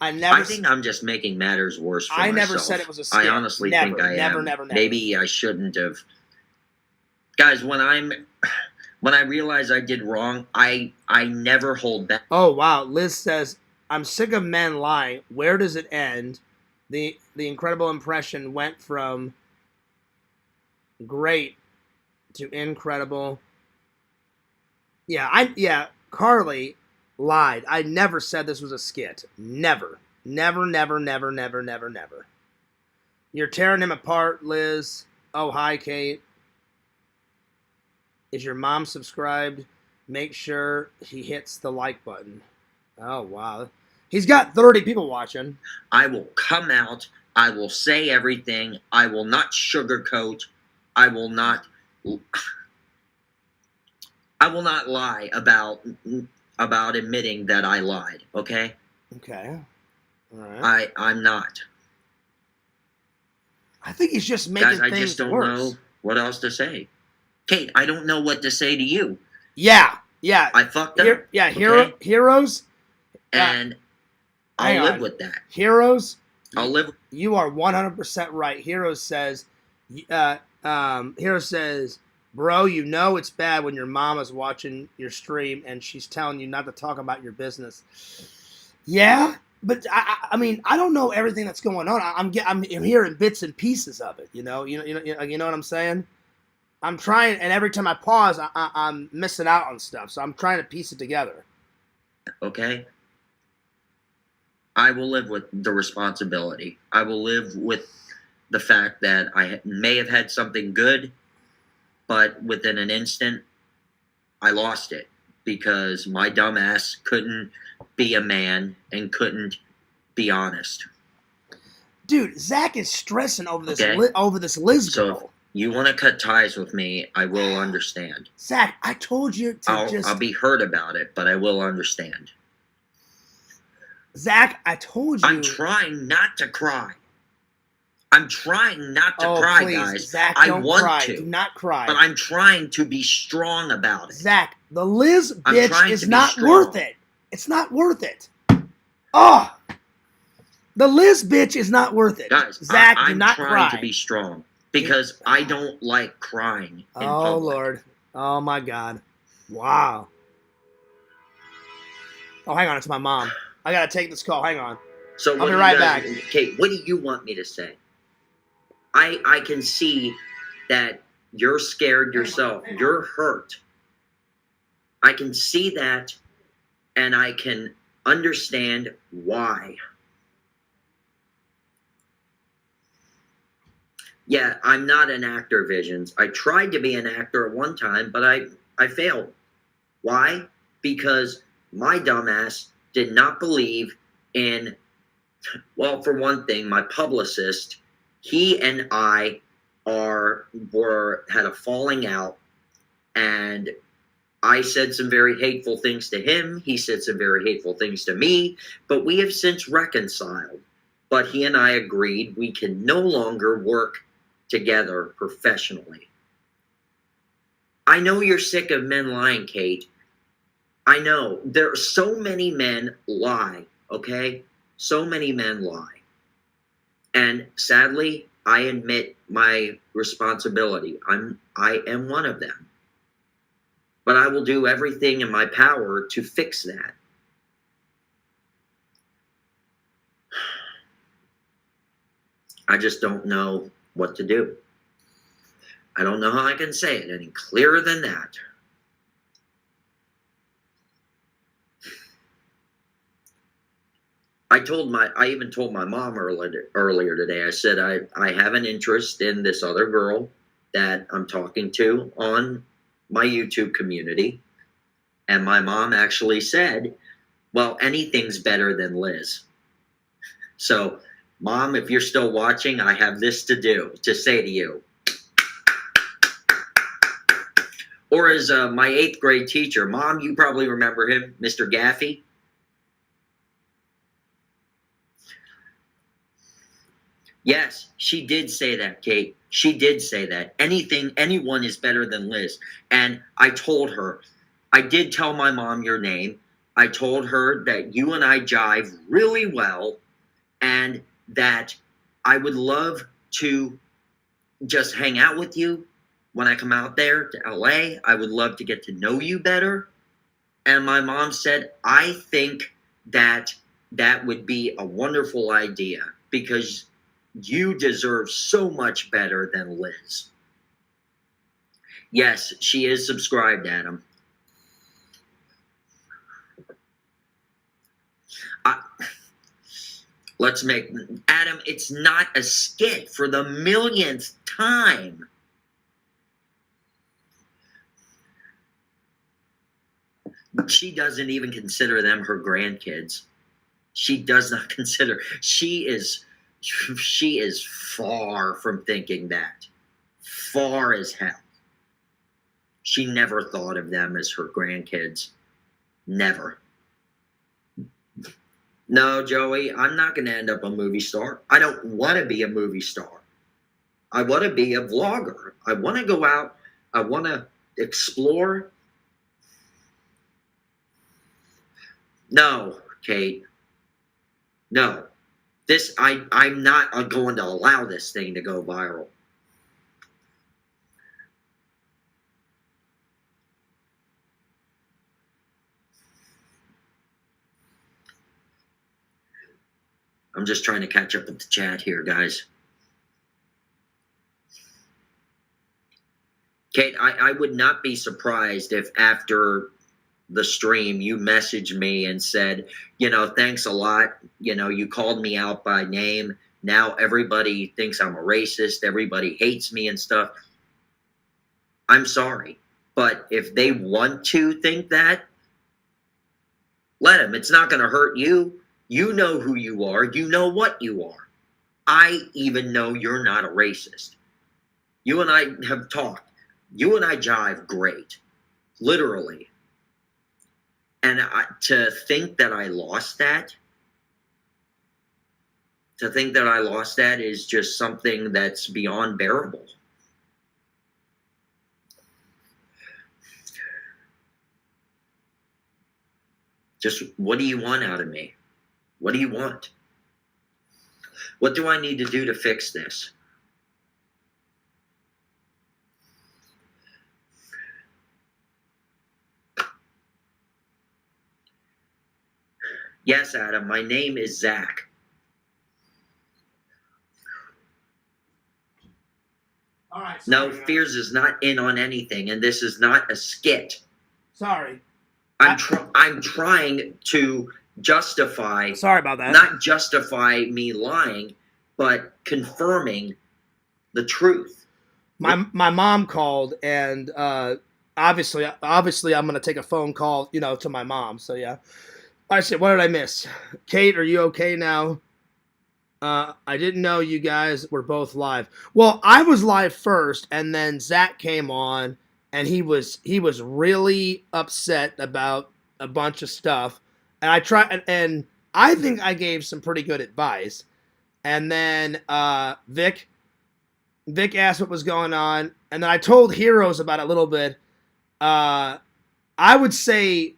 I think I'm just making matters worse for myself. I never said it was a skit. I honestly think I am. Never. Maybe I shouldn't have. Guys, when I realize I did wrong, I never hold back. Oh, wow. Liz says, I'm sick of men lying. Where does it end? The incredible impression went from great to incredible. Yeah, Carly lied. I never said this was a skit. Never. Never. You're tearing him apart, Liz. Oh, hi, Kate. is your mom subscribed? Make sure he hits the like button. Oh, wow. He's got 30 people watching. I will come out. I will say everything. I will not sugarcoat. I will not lie about admitting that I lied, okay? Okay. All right. I'm not. I think he's just making Guys, I things just don't worse. know what else to say. Kate, I don't know what to say to you. Yeah. I fucked up. Heroes. And I'll live with that. Heroes. I'll live. You are 100% right. Heroes says, bro, you know it's bad when your mom is watching your stream and she's telling you not to talk about your business. Yeah, but I mean, I don't know everything that's going on. I'm hearing bits and pieces of it. You know what I'm saying? I'm trying, and every time I pause, I'm missing out on stuff. So I'm trying to piece it together. Okay. I will live with the responsibility. I will live with the fact that I may have had something good, but within an instant, I lost it because my dumbass couldn't be a man and couldn't be honest. Dude, Zach is stressing over this Okay. over this Liz girl. So if you want to cut ties with me, I will understand. Zach, I told you to I'll be hurt about it, but I will understand. Zach, I told you. I'm trying not to cry. I'm trying not to cry, please, guys. Zach, I don't want cry. to. Do not cry. But I'm trying to be strong about it. Zach, the Liz bitch is not strong. worth it. It's not worth it. Oh, the Liz bitch is not worth it. Guys, Zach, I'm do not trying cry. to be strong because I don't like crying in public. Lord. Oh, my God. Wow. Oh, hang on. It's my mom. I got to take this call. Hang on. So I'll be right back. Kate, what do you want me to say? I can see that you're scared yourself. You're hurt. I can see that, and I can understand why. Yeah, I'm not an actor, Visions. I tried to be an actor at one time, but I failed. Why? Because my dumbass did not believe in, well, for one thing, my publicist, he and I had a falling out, and I said some very hateful things to him. He said some very hateful things to me, but we have since reconciled. But he and I agreed we can no longer work together professionally. I know you're sick of men lying, Kate. I know. There are so many men lie, okay? So many men lie. And sadly, I admit my responsibility. I am one of them. But I will do everything in my power to fix that. I just don't know what to do. I don't know how I can say it any clearer than that. I even told my mom earlier today. I said I have an interest in this other girl that I'm talking to on my YouTube community. And my mom actually said, well, anything's better than Liz. So, Mom, if you're still watching, I have this to say to you. Or as my 8th grade teacher, Mom, you probably remember him, Mr. Gaffey. Yes, she did say that, Kate. She did say that. Anyone is better than Liz. And I told her, I did tell my mom your name. I told her that you and I jive really well and that I would love to just hang out with you when I come out there to LA. I would love to get to know you better. And my mom said, I think that would be a wonderful idea because you deserve so much better than Liz. Yes, she is subscribed, Adam. Let's make... Adam, it's not a skit for the millionth time. She doesn't even consider them her grandkids. She does not consider. She is far from thinking that. Far as hell. She never thought of them as her grandkids. Never. No, Joey, I'm not going to end up a movie star. I don't want to be a movie star. I want to be a vlogger. I want to go out. I want to explore. No, Kate. No. I'm not going to allow this thing to go viral. I'm just trying to catch up with the chat here, guys. Kate, I would not be surprised if after the stream you messaged me and said, you know, thanks a lot. You know, you called me out by name. Now everybody thinks I'm a racist. Everybody hates me and stuff. I'm sorry. But if they want to think that, let them. It's not going to hurt you. You know who you are. You know what you are. I even know you're not a racist. You and I have talked. You and I jive great. Literally. And to think that I lost that, is just something that's beyond bearable. Just, what do you want out of me? What do you want? What do I need to do to fix this? Yes, Adam, my name is Zach. All right. No, Fears is not in on anything, and this is not a skit. Sorry. I'm trying to justify. Sorry about that. Not justify me lying, but confirming the truth. My mom called, and obviously I'm gonna take a phone call, you know, to my mom. So yeah. I said, what did I miss? Kate, are you okay now? I didn't know you guys were both live. Well, I was live first, and then Zach came on, and he was really upset about a bunch of stuff. And I tried, and I think I gave some pretty good advice. And then Vic asked what was going on, and then I told Heroes about it a little bit. I wouldn't say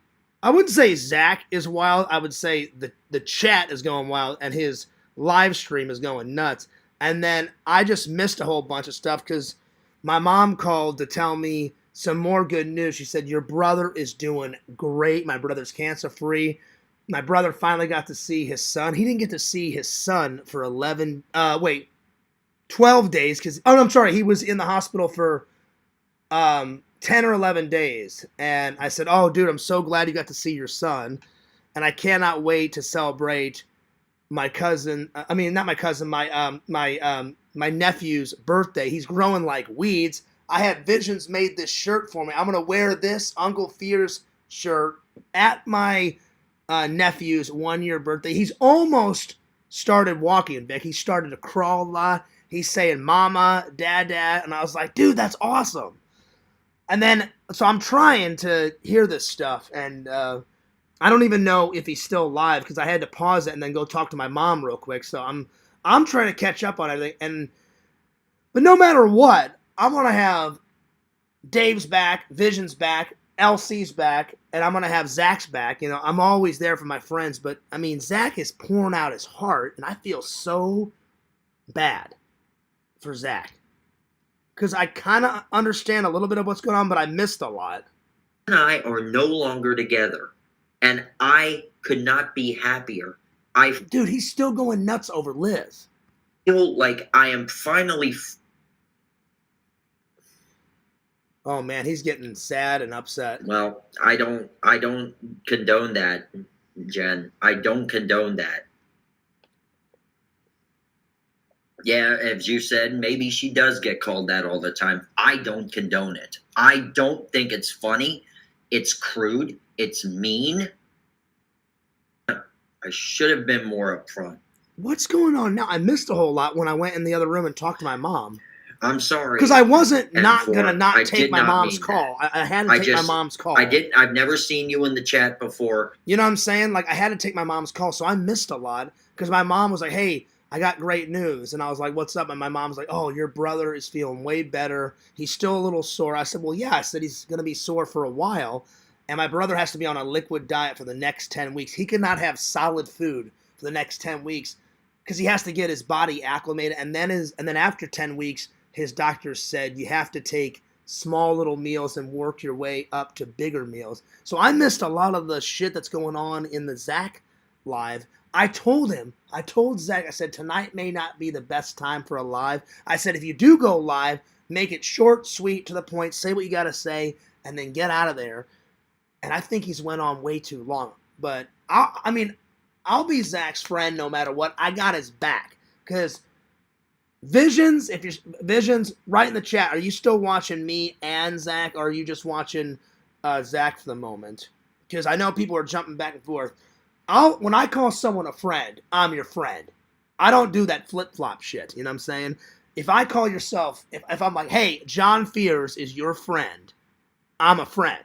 Zach is wild. I would say the chat is going wild, and his live stream is going nuts. And then I just missed a whole bunch of stuff because my mom called to tell me some more good news. She said, your brother is doing great. My brother's cancer-free. My brother finally got to see his son. He didn't get to see his son for 12 days. I'm sorry. He was in the hospital for 10 or 11 days. And I said, oh, dude, I'm so glad you got to see your son. And I cannot wait to celebrate my cousin. I mean, not my cousin, my nephew's birthday. He's growing like weeds. I had Visions made this shirt for me. I'm going to wear this Uncle Fears shirt at my nephew's 1-year birthday. He's almost started walking, Vic. He started to crawl a lot. He's saying, Mama, Dad. And I was like, dude, that's awesome. And then, so I'm trying to hear this stuff, and I don't even know if he's still alive because I had to pause it and then go talk to my mom real quick. So I'm trying to catch up on everything. But no matter what, I'm gonna have Dave's back, Vision's back, LC's back, and I'm gonna have Zach's back. You know, I'm always there for my friends, but I mean, Zach is pouring out his heart, and I feel so bad for Zach. Because I kind of understand a little bit of what's going on, but I missed a lot. And I are no longer together, and I could not be happier. Dude, he's still going nuts over Liz. Feel like I am finally. Oh man, he's getting sad and upset. Well, I don't condone that, Jen. I don't condone that. Yeah, as you said, maybe she does get called that all the time. I don't condone it. I don't think it's funny. It's crude. It's mean. I should have been more upfront. What's going on now? I missed a whole lot when I went in the other room and talked to my mom. I'm sorry. Because I wasn't M4. gonna I take did my not mom's mean call. that. I had to take my mom's call. I've never seen you in the chat before. You know what I'm saying? Like, I had to take my mom's call, so I missed a lot. Because my mom was like, hey, I got great news. And I was like, what's up? And my mom's like, oh, your brother is feeling way better. He's still a little sore. I said, well, yeah. I said he's going to be sore for a while. And my brother has to be on a liquid diet for the next 10 weeks. He cannot have solid food for the next 10 weeks because he has to get his body acclimated. And then after 10 weeks, his doctor said you have to take small little meals and work your way up to bigger meals. So I missed a lot of the shit that's going on in the Zach live. I told Zach, I said, tonight may not be the best time for a live. I said, if you do go live, make it short, sweet, to the point, say what you got to say, and then get out of there. And I think he's went on way too long. But, I'll be Zach's friend no matter what. I got his back. Because Visions, write in the chat, are you still watching me and Zach, or are you just watching Zach for the moment? Because I know people are jumping back and forth. When I call someone a friend, I'm your friend. I don't do that flip-flop shit, you know what I'm saying? If I call yourself, if I'm like, hey, John Fears is your friend, I'm a friend,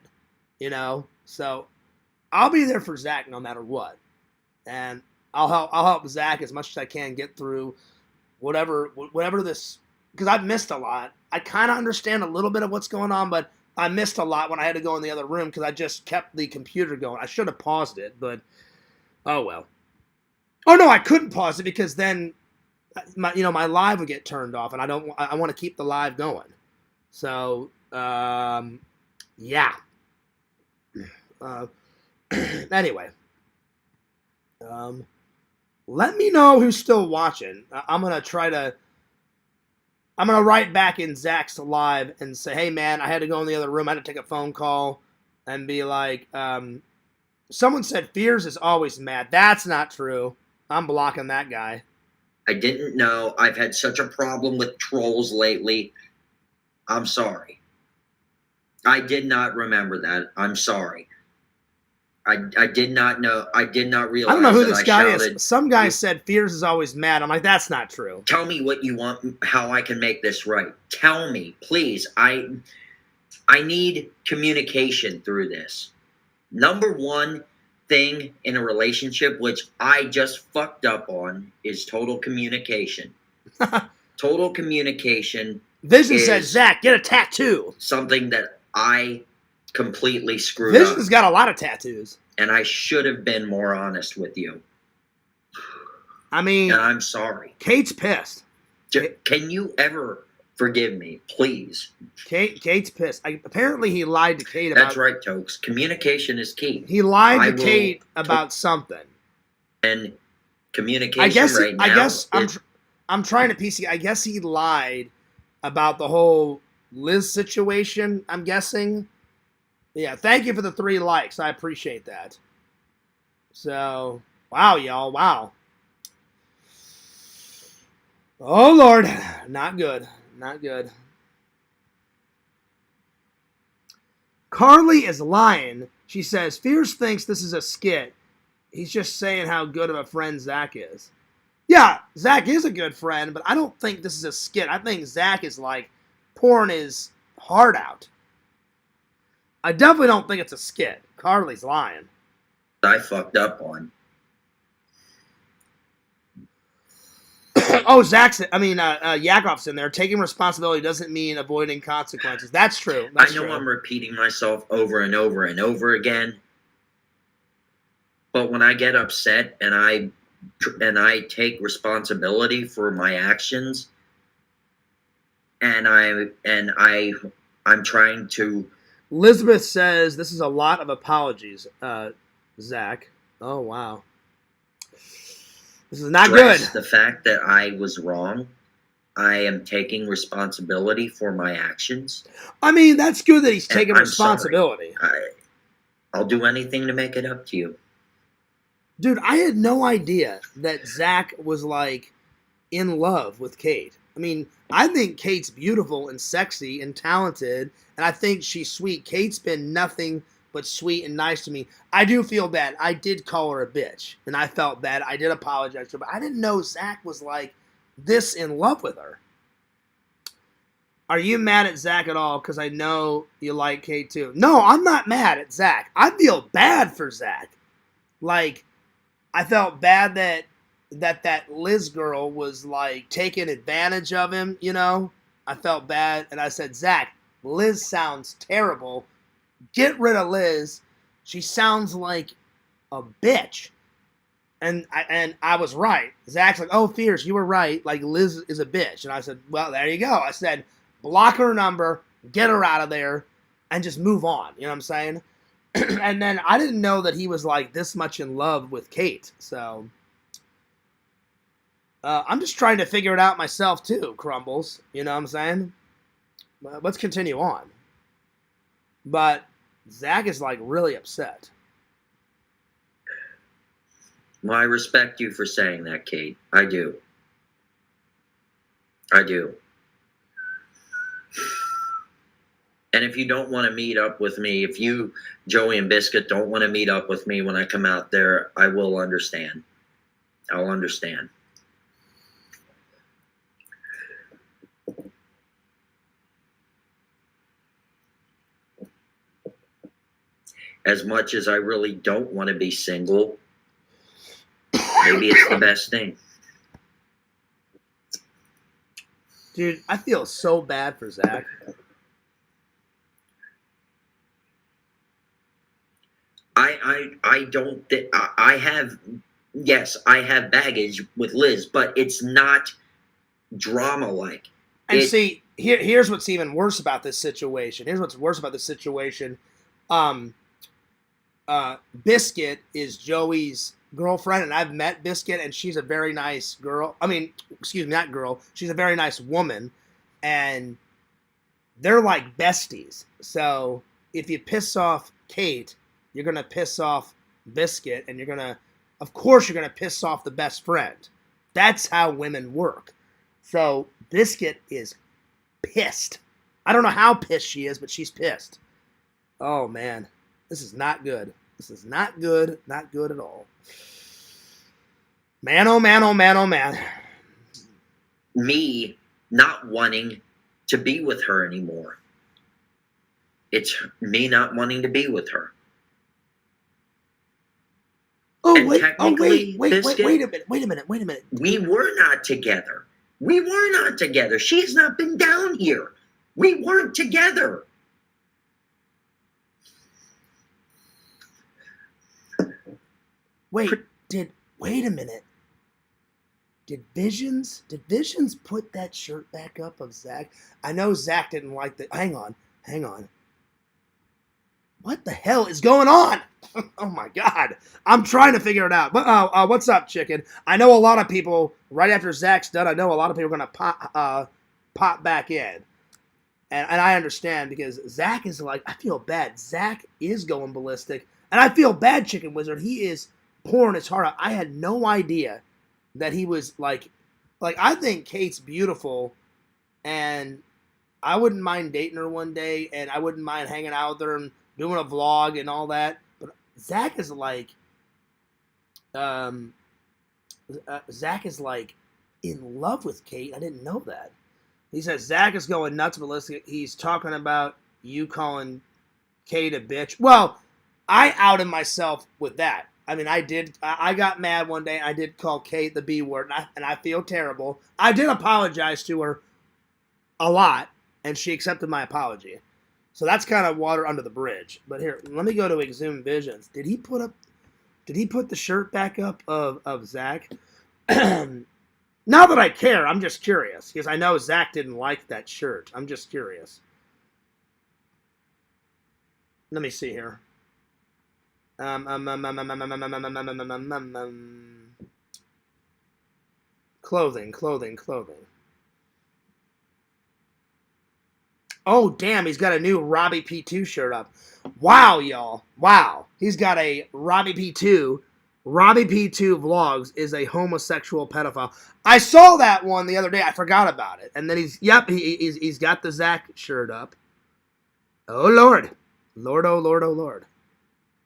you know? So I'll be there for Zach no matter what. And I'll help Zach as much as I can get through whatever this, because I've missed a lot. I kind of understand a little bit of what's going on, but I missed a lot when I had to go in the other room because I just kept the computer going. I should have paused it, but oh well. Oh no, I couldn't pause it because then my live would get turned off, and I want to keep the live going. So yeah. Anyway. Let me know who's still watching. I'm gonna write back in Zach's live and say, hey man, I had to go in the other room. I had to take a phone call and be like, someone said Fears is always mad. That's not true. I'm blocking that guy. I didn't know. I've had such a problem with trolls lately. I'm sorry. I did not remember that. I'm sorry. I did not know. I did not realize. I don't know who this guy is. Some guy said Fears is always mad. I'm like, that's not true. Tell me what you want, how I can make this right. Tell me, please. I need communication through this. Number one thing in a relationship, which I just fucked up on, is total communication. Total communication. Vision said, Zach, get a tattoo. Something that I completely screwed up. Vision's got a lot of tattoos. And I should have been more honest with you. I mean, and I'm sorry. Kate's pissed. Can you ever forgive me, please? Kate's pissed. Apparently he lied to Kate about... That's right, Tokes. Communication is key. He lied to Kate about something. And communication I'm trying to piece it. I guess he lied about the whole Liz situation, I'm guessing. Yeah, thank you for the 3 likes. I appreciate that. So, wow, y'all. Wow. Oh, Lord. Not good. Not good. Carly is lying. She says, Fierce thinks this is a skit. He's just saying how good of a friend Zach is. Yeah, Zach is a good friend, but I don't think this is a skit. I think Zach is, like, pouring his heart out. I definitely don't think it's a skit. Carly's lying. I fucked up on. Oh, Yakov's in there. Taking responsibility doesn't mean avoiding consequences. That's true. That's true. I'm repeating myself over and over and over again. But when I get upset and I take responsibility for my actions, and I'm trying to. Elizabeth says this is a lot of apologies, Zach. Oh wow, this is not good. The fact that I was wrong. I am taking responsibility for my actions. I mean, that's good that he's taking responsibility. I'll do anything to make it up to you. Dude, I had no idea that Zach was, like, in love with Kate. I mean, I think Kate's beautiful and sexy and talented, and I think she's sweet. Kate's been nothing but sweet and nice to me. I do feel bad. I did call her a bitch, and I felt bad. I did apologize to her, but I didn't know Zach was like this in love with her. Are you mad at Zach at all? Because I know you like Kate too. No, I'm not mad at Zach. I feel bad for Zach. Like, I felt bad that Liz girl was like taking advantage of him, you know? I felt bad, and I said, Zach, Liz sounds terrible. Get rid of Liz. She sounds like a bitch. And I was right. Zach's like, oh, Fierce, you were right. Like, Liz is a bitch. And I said, well, there you go. I said, block her number, get her out of there, and just move on. You know what I'm saying? And then I didn't know that he was like this much in love with Kate. So I'm just trying to figure it out myself too, Crumbles. You know what I'm saying? Let's continue on. But Zach is like really upset. Well, I respect you for saying that, Kate. I do. I do. And if you don't want to meet up with me, if you, Joey and Biscuit, don't want to meet up with me when I come out there, I will understand. I'll understand. As much as I really don't want to be single, maybe it's the best thing. Dude, I feel so bad for Zach. I don't think I have. Yes, I have baggage with Liz, but it's not drama like. And see, here's what's even worse about this situation. Biscuit is Joey's girlfriend, and I've met Biscuit, and she's a very nice girl. I mean, excuse me, not girl. She's a very nice woman, and they're like besties. So if you piss off Kate, you're going to piss off Biscuit, and of course you're going to piss off the best friend. That's how women work. So Biscuit is pissed. I don't know how pissed she is, but she's pissed. Oh, man. This is not good. This is not good. Not good at all. Man, oh, man, oh, man, oh, man. Me not wanting to be with her anymore. It's me not wanting to be with her. Oh, and wait, Biscuit, wait a minute. We were not together. We were not together. She's not been down here. We weren't together. Wait a minute. Did Visions put that shirt back up of Zach? I know Zach didn't like the. Hang on. What the hell is going on? Oh my God. I'm trying to figure it out. But what's up, chicken? I know a lot of people, right after Zach's done, I know a lot of people are going to pop back in. And I understand because Zach is like, I feel bad. Zach is going ballistic. And I feel bad, Chicken Wizard. He is pouring his heart out. I had no idea that he was like I think Kate's beautiful. And I wouldn't mind dating her one day. And I wouldn't mind hanging out with her and doing a vlog and all that. But Zach is like, Zach is like in love with Kate. I didn't know that. He says Zach is going nuts, ballistic. He's talking about you calling Kate a bitch. Well, I outed myself with that. I mean, I got mad one day. I did call Kate the B word, and I feel terrible. I did apologize to her a lot, and she accepted my apology. So that's kind of water under the bridge. But here, let me go to Exhumed Visions. Did he put the shirt back up of Zach? Now that I care, I'm just curious. Because I know Zach didn't like that shirt. I'm just curious. Let me see here. Clothing. Oh, damn, he's got a new Robbie P2 shirt up. Wow, y'all. Wow. He's got a Robbie P2. Robbie P2 Vlogs is a homosexual pedophile. I saw that one the other day. I forgot about it. And then he's got the Zach shirt up. Oh, Lord. Lord, oh, Lord, oh, Lord.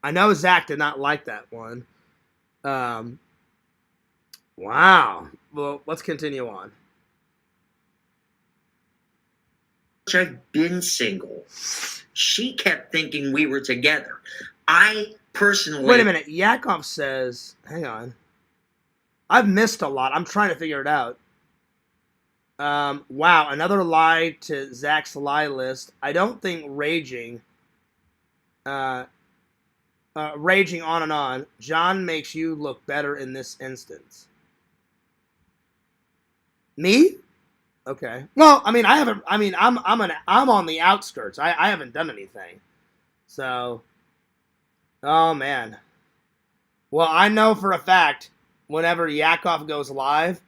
I know Zach did not like that one. Wow. Well, let's continue on. I've been single. She kept thinking we were together. I personally... Wait a minute. Yakov says... Hang on. I've missed a lot. I'm trying to figure it out. Wow. Another lie to Zach's lie list. I don't think raging... raging on and on. John makes you look better in this instance. Me? Okay. Well, I mean, I haven't. I mean, I'm on the outskirts. I haven't done anything. So. Oh man. Well, I know for a fact whenever Yakov goes live,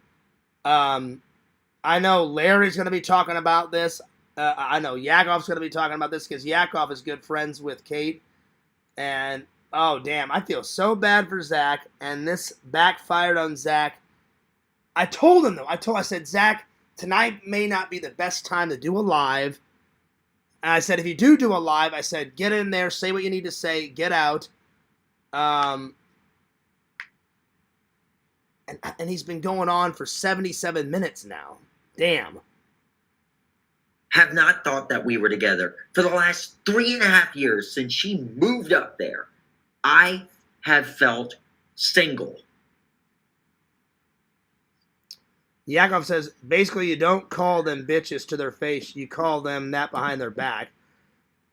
I know Larry's going to be talking about this. I know Yakov's going to be talking about this because Yakov is good friends with Kate. And oh damn, I feel so bad for Zach, and this backfired on Zach. I told him though. I said, Zach, tonight may not be the best time to do a live. And I said, if you do a live, I said, get in there, say what you need to say, get out. And he's been going on for 77 minutes now. Damn. Have not thought that we were together. For the last 3.5 years since she moved up there, I have felt single. Yakov says, basically, you don't call them bitches to their face. You call them that behind their back.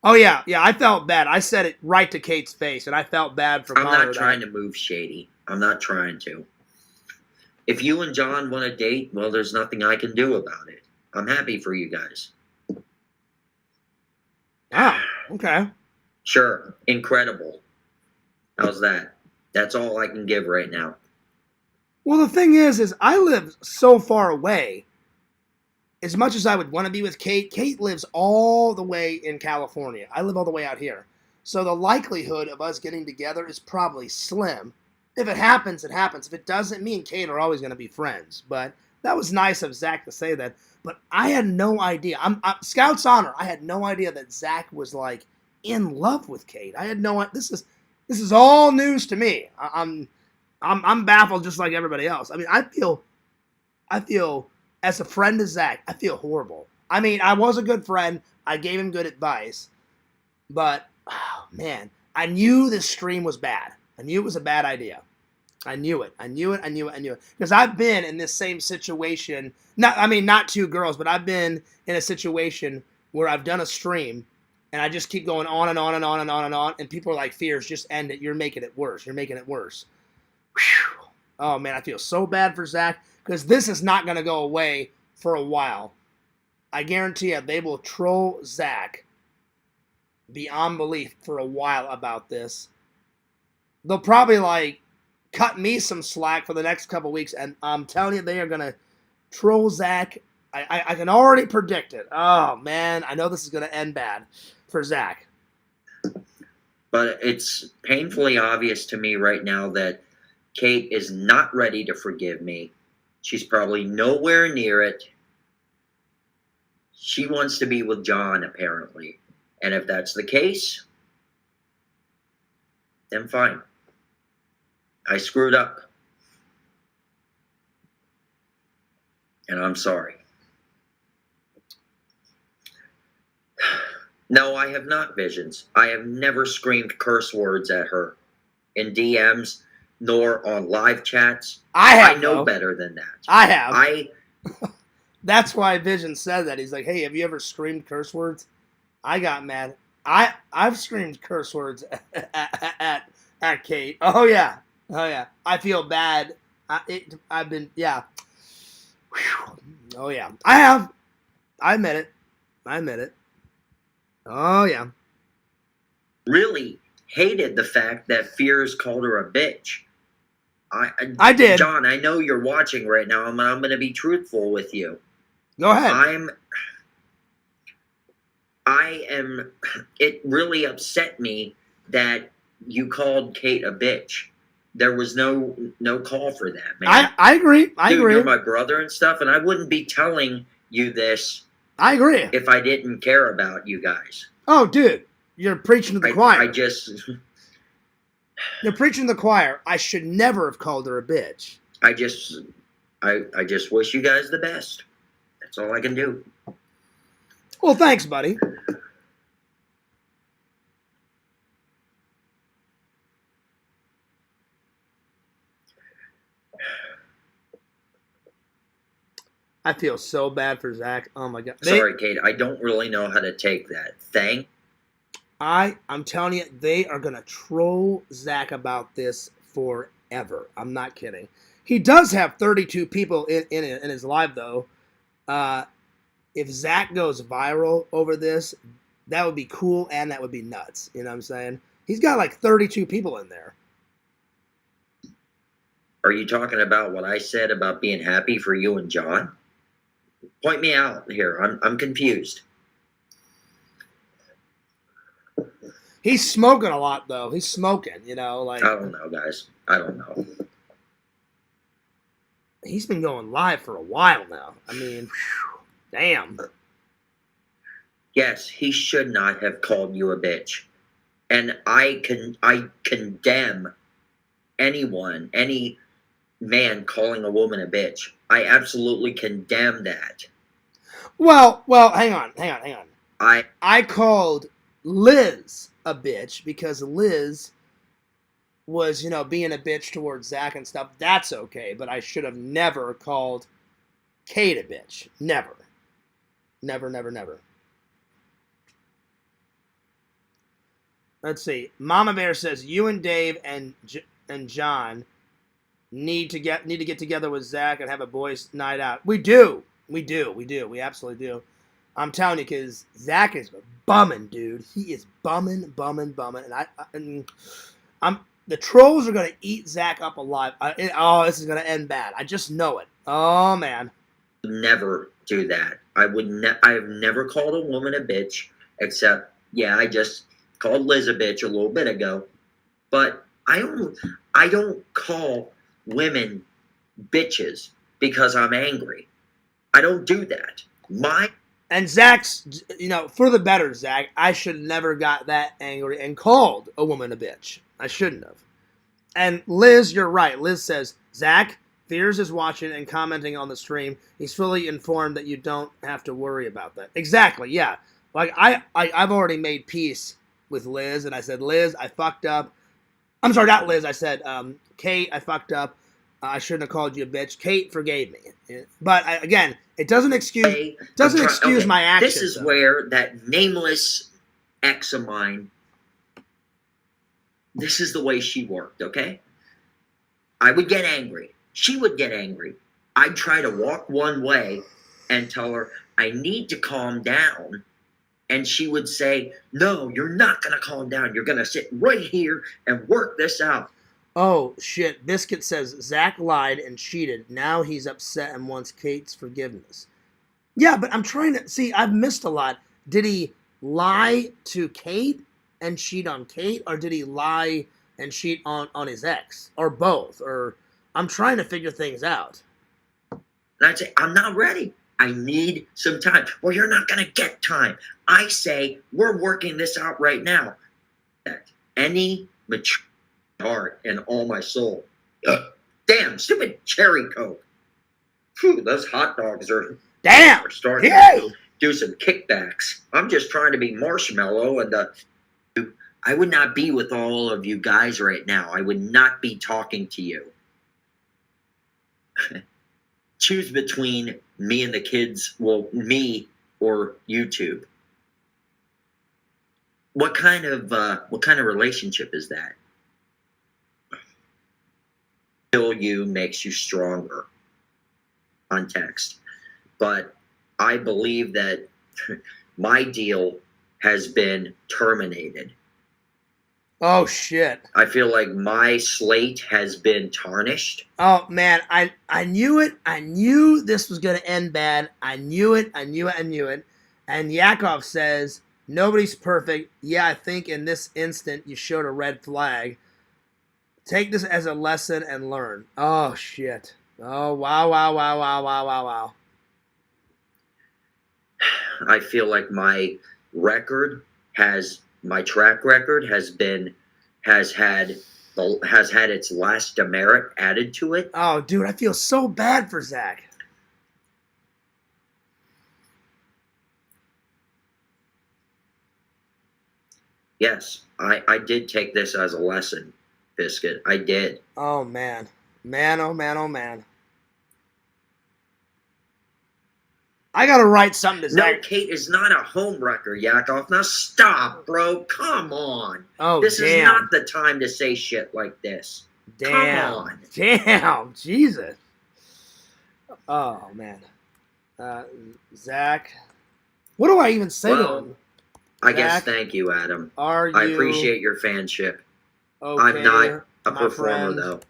Oh, yeah, I felt bad. I said it right to Kate's face, and I felt bad for calling her that. I'm not trying to move shady. I'm not trying to. If you and John want to date, well, there's nothing I can do about it. I'm happy for you guys. Ah, okay. Sure, incredible. How's that? That's all I can give right now. Well, the thing is I live so far away. As much as I would want to be with Kate, Kate lives all the way in California. I live all the way out here. So the likelihood of us getting together is probably slim. If it happens, it happens. If it doesn't, me and Kate are always going to be friends. But that was nice of Zach to say that. But I had no idea. I'm Scout's honor. I had no idea that Zach was like in love with Kate. I had no. This is all news to me. I'm baffled just like everybody else. I mean, I feel as a friend to Zach, I feel horrible. I mean, I was a good friend. I gave him good advice, but oh, man, I knew this stream was bad. I knew it was a bad idea. I knew it. Because I've been in this same situation. Not two girls, but I've been in a situation where I've done a stream and I just keep going on and on and on and on and on. And people are like, Fears, just end it. You're making it worse. Whew. Oh, man, I feel so bad for Zach because this is not going to go away for a while. I guarantee you they will troll Zach beyond belief for a while about this. They'll probably, like, cut me some slack for the next couple weeks, and I'm telling you, they are going to troll Zach. I can already predict it. Oh, man, I know this is going to end bad for Zach. But it's painfully obvious to me right now that Kate is not ready to forgive me. She's probably nowhere near it. She wants to be with John, apparently. And if that's the case, then fine. I screwed up. And I'm sorry. No, I have not visions. I have never screamed curse words at her in DMs nor on live chats. I know better than that. I have. That's why Vision said that. He's like, hey, have you ever screamed curse words? I got mad. I've screamed curse words at Kate. Oh, yeah. I feel bad. I've been, yeah. Whew. Oh, yeah. I have. I admit it. Oh, yeah. Really hated the fact that Fears called her a bitch. I did. John, I know you're watching right now. I'm going to be truthful with you. Go ahead. It really upset me that you called Kate a bitch. There was no call for that, man. I agree. I Dude, agree. You're my brother and stuff, and I wouldn't be telling you this. I agree. If I didn't care about you guys. Oh, dude, you're preaching to the choir. You're preaching to the choir. I should never have called her a bitch. I just wish you guys the best. That's all I can do. Well, thanks, buddy. I feel so bad for Zach. Oh my God. Sorry, Kate. I don't really know how to take that. I'm telling you, they are gonna troll Zach about this forever. I'm not kidding. He does have 32 people in his live though. If Zach goes viral over this, that would be cool and that would be nuts. You know what I'm saying? He's got like 32 people in there. Are you talking about what I said about being happy for you and John? Point me out here. I'm confused. He's smoking a lot though. He's smoking, you know, like I don't know, guys. I don't know. He's been going live for a while now. I mean, whew, damn. Yes, he should not have called you a bitch. And I condemn anyone, any man calling a woman a bitch. I absolutely condemn that. Well, hang on. I called Liz a bitch because Liz was, you know, being a bitch towards Zach and stuff. That's okay, but I should have never called Kate a bitch. Never. Never. Let's see. Mama Bear says you and Dave and John need to get together with Zach and have a boys' night out. We do. We absolutely do. I'm telling you, because Zach is bumming, dude. He is bumming. And the trolls are gonna eat Zach up alive. This is gonna end bad. I just know it. Oh man. Never do that. I have never called a woman a bitch, except I just called Liz a bitch a little bit ago. But I don't call women bitches because I'm angry. I don't do that. And Zach's, you know, for the better, Zach, I should never got that angry and called a woman a bitch. I shouldn't have. And Liz, you're right. Liz says, Zach, Fears is watching and commenting on the stream. He's fully informed that you don't have to worry about that. Exactly, yeah. Like, I've already made peace with Liz, and I said, Liz, I fucked up. I'm sorry, not Liz. I said, Kate, I fucked up. I shouldn't have called you a bitch. Kate forgave me. But, again, it doesn't excuse my actions. This is where that nameless ex of mine, this is the way she worked, okay? I would get angry. She would get angry. I'd try to walk one way and tell her, I need to calm down. And she would say, no, you're not going to calm down. You're going to sit right here and work this out. Oh, shit. Biscuit says, Zach lied and cheated. Now he's upset and wants Kate's forgiveness. Yeah, but I'm trying to... See, I've missed a lot. Did he lie to Kate and cheat on Kate? Or did he lie and cheat on his ex? Or both? Or... I'm trying to figure things out. And I'd say, I'm not ready. I need some time. Well, you're not going to get time. I say, we're working this out right now. Any mature heart and all my soul. Damn, stupid cherry Coke. Phew, those hot dogs are starting to do some kickbacks. I'm just trying to be marshmallow, and I would not be with all of you guys right now. I would not be talking to you. Choose between me and the kids, well, me or YouTube. What kind of relationship is that? Kill you makes you stronger on text. But I believe that my deal has been terminated. Oh, shit. I feel like my slate has been tarnished. Oh, man, I knew it. I knew this was going to end bad. I knew it. And Yakov says, nobody's perfect. Yeah, I think in this instant you showed a red flag. Take this as a lesson and learn. Oh, shit. Oh, wow. I feel like my track record has had has had its last demerit added to it. Oh, dude, I feel so bad for Zach. Yes, I did take this as a lesson, Biscuit. I did. Oh, man. Man, oh, man, oh, man. I gotta write something to Zach. No, Kate is not a homewrecker, Yakov. Now stop, bro. Come on. Oh, this damn. is not the time to say shit like this. Damn. Come on. Damn. Jesus. Oh, man. Zach. What do I even say to him? I guess thank you, Adam. I appreciate your fanship. Okay, I'm not a performer, friend. though.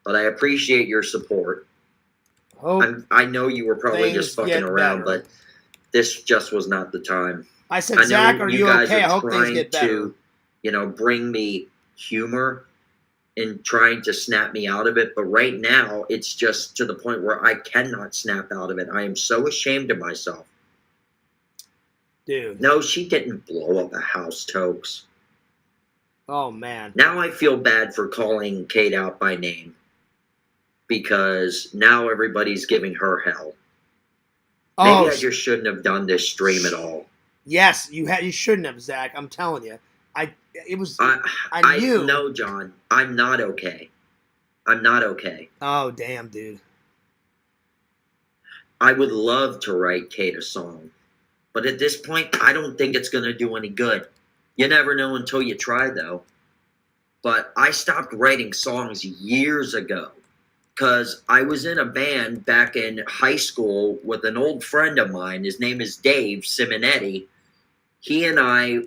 But I appreciate your support. I know you were probably just fucking around, but this just was not the time. I said, Zach, are you okay? I hope things get better. Bring me humor and trying to snap me out of it. But right now, it's just to the point where I cannot snap out of it. I am so ashamed of myself. Dude. No, she didn't blow up a house, Tokes. Oh, man. Now I feel bad for calling Kate out by name. Because now everybody's giving her hell. Maybe I just shouldn't have done this stream at all. Yes, you shouldn't have, Zach. I'm telling you. I knew. No, John. I'm not okay. I'm not okay. Oh, damn, dude. I would love to write Kate a song. But at this point, I don't think it's going to do any good. You never know until you try, though. But I stopped writing songs years ago. Because I was in a band back in high school with an old friend of mine. His name is Dave Simonetti. He and I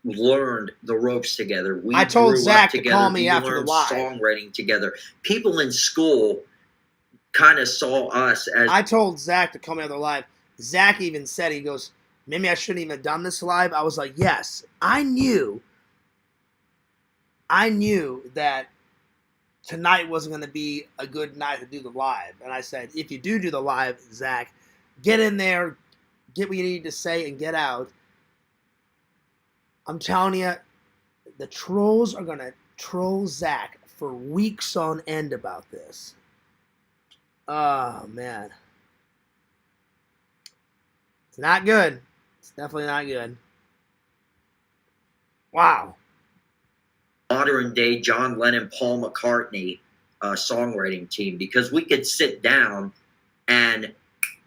learned the ropes together. I told Zach to call me after the live. Songwriting together. People in school kind of saw us as... I told Zach to call me after the live. Zach even said, he goes, maybe I shouldn't even have done this live. I was like, yes. I knew that tonight wasn't going to be a good night to do the live. And I said, if you do the live, Zach, get in there, get what you need to say, and get out. I'm telling you, the trolls are going to troll Zach for weeks on end about this. Oh, man. It's not good. It's definitely not good. Wow. Modern day John Lennon, Paul McCartney songwriting team, because we could sit down and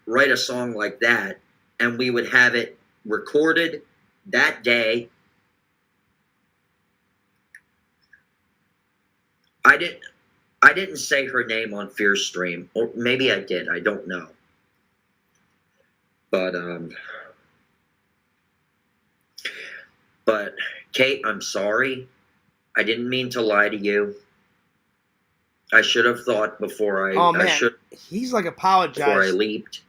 write a song like that and we would have it recorded that day. I didn't say her name on Fierce Stream, or maybe I did, I don't know. But Kate, I'm sorry. I didn't mean to lie to you. I should have thought before I... Oh, man. He's like apologized. Before I leaped.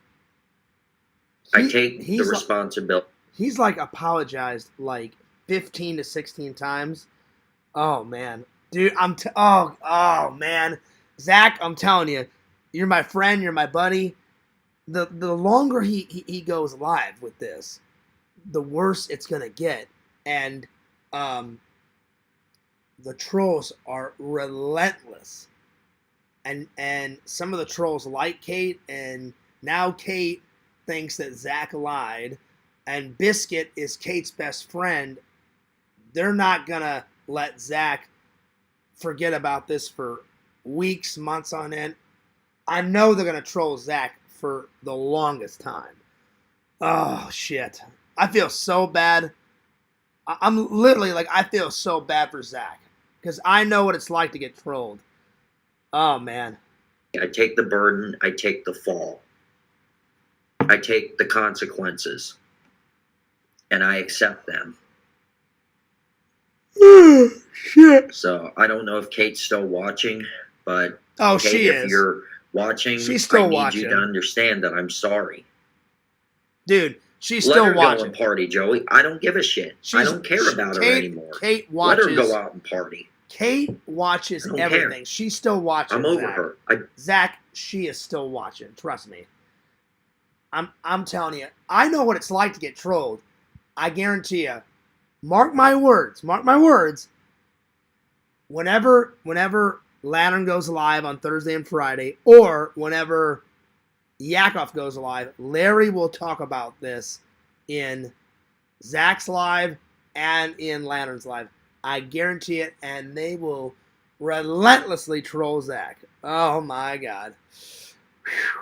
I take the responsibility. He's like apologized like 15 to 16 times. Oh, man. Dude, oh, man. Zach, I'm telling you, you're my friend, you're my buddy. The longer he goes live with this, the worse it's going to get. And, the trolls are relentless, and some of the trolls like Kate, and now Kate thinks that Zach lied, and Biscuit is Kate's best friend. They're not gonna let Zach forget about this for weeks, months on end. I know they're gonna troll Zach for the longest time. Oh shit! I feel so bad. I'm literally like, I feel so bad for Zach. Because I know what it's like to get trolled. Oh, man. I take the burden. I take the fall. I take the consequences. And I accept them. Shit. So, I don't know if Kate's still watching, but... Oh, Kate, she is. If you're watching, she's still I need watching. you to understand that I'm sorry. Dude, she's still watching. Let her go and party, Joey. I don't give a shit. I don't care about her anymore. Kate watches. Let her go out and party. Kate watches everything. Care. She's still watching. I'm over her. Zach, she is still watching. Trust me. I'm telling you. I know what it's like to get trolled. I guarantee you. Mark my words. Mark my words. whenever Lantern goes live on Thursday and Friday, or whenever Yakov goes live, Larry will talk about this in Zach's live and in Lantern's live. I guarantee it, and they will relentlessly troll Zach. Oh my God. Whew.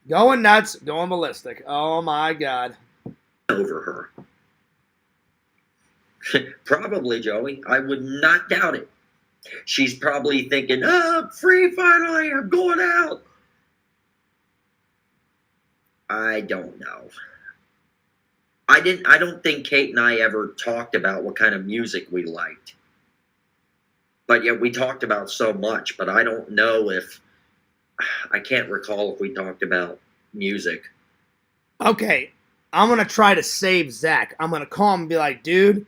Going nuts, going ballistic. Oh my God. Over her. Probably, Joey. I would not doubt it. She's probably thinking, oh, I'm free finally, I'm going out. I don't know. I don't think Kate and I ever talked about what kind of music we liked. But yet we talked about so much, but I don't know if, I can't recall if we talked about music. Okay, I'm going to try to save Zach. I'm going to call him and be like, dude,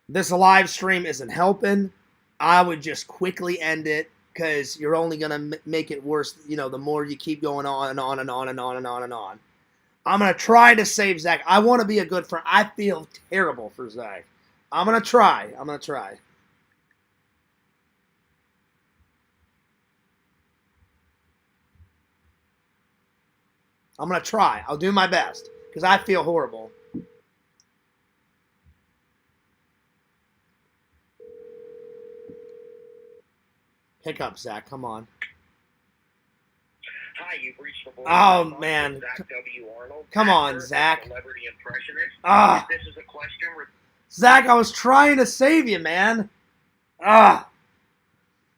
this live stream isn't helping. I would just quickly end it because you're only going to make it worse, you know, the more you keep going on and on and on and on and on and on. I'm going to try to save Zach. I want to be a good friend. I feel terrible for Zach. I'm going to try. I'm going to try. I'm going to try. I'll do my best because I feel horrible. Pick up, Zach. Come on. Hi, you've reached the voice. Oh, man. Zach W. Arnold. Come on, Zach. Celebrity impressionist. Ah. This is a question. Zach, I was trying to save you, man. Ah.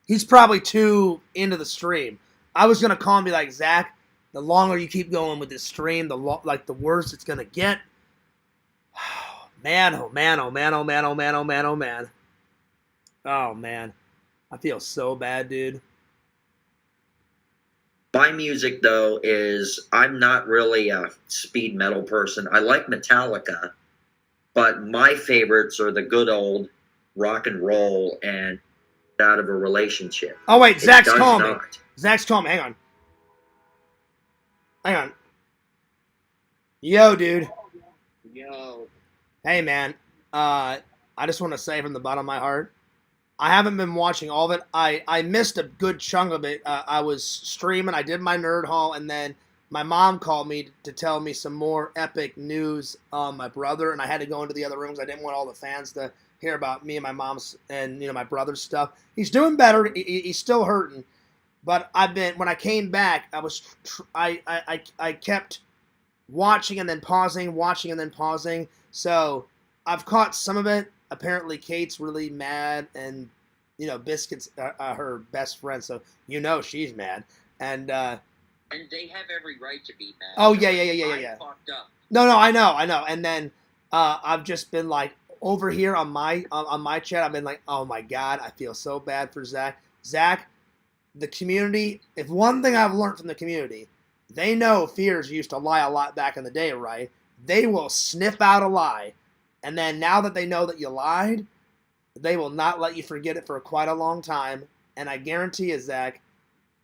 He's probably too into the stream. I was going to call and be like, Zach, the longer you keep going with this stream, the worse it's going to get. Man, oh, man, oh, man, oh, man, oh, man, oh, man, oh, man. Oh, man. I feel so bad, dude. My music, though, is I'm not really a speed metal person. I like Metallica, but my favorites are the good old rock and roll and out of a relationship. Oh, wait, Zach's calling me. Zach's calling me. Hang on. Hang on. Yo, dude. Yo. Hey, man. I just want to say from the bottom of my heart, I haven't been watching all of it. I missed a good chunk of it. I was streaming. I did my nerd haul, and then my mom called me to tell me some more epic news on my brother, and I had to go into the other rooms. I didn't want all the fans to hear about me and my mom's and my brother's stuff. He's doing better. He's still hurting, but when I came back, I kept watching and then pausing, watching and then pausing. So I've caught some of it. Apparently, Kate's really mad, and Biscuit's her best friend, so she's mad, and they have every right to be mad. Oh yeah. Fucked up. No, I know, and then I've just been like over here on my chat. I've been like, oh my God, I feel so bad for Zach. Zach, the community. If one thing I've learned from the community, they know fears used to lie a lot back in the day, right? They will sniff out a lie. And then now that they know that you lied, they will not let you forget it for quite a long time. And I guarantee you, Zach,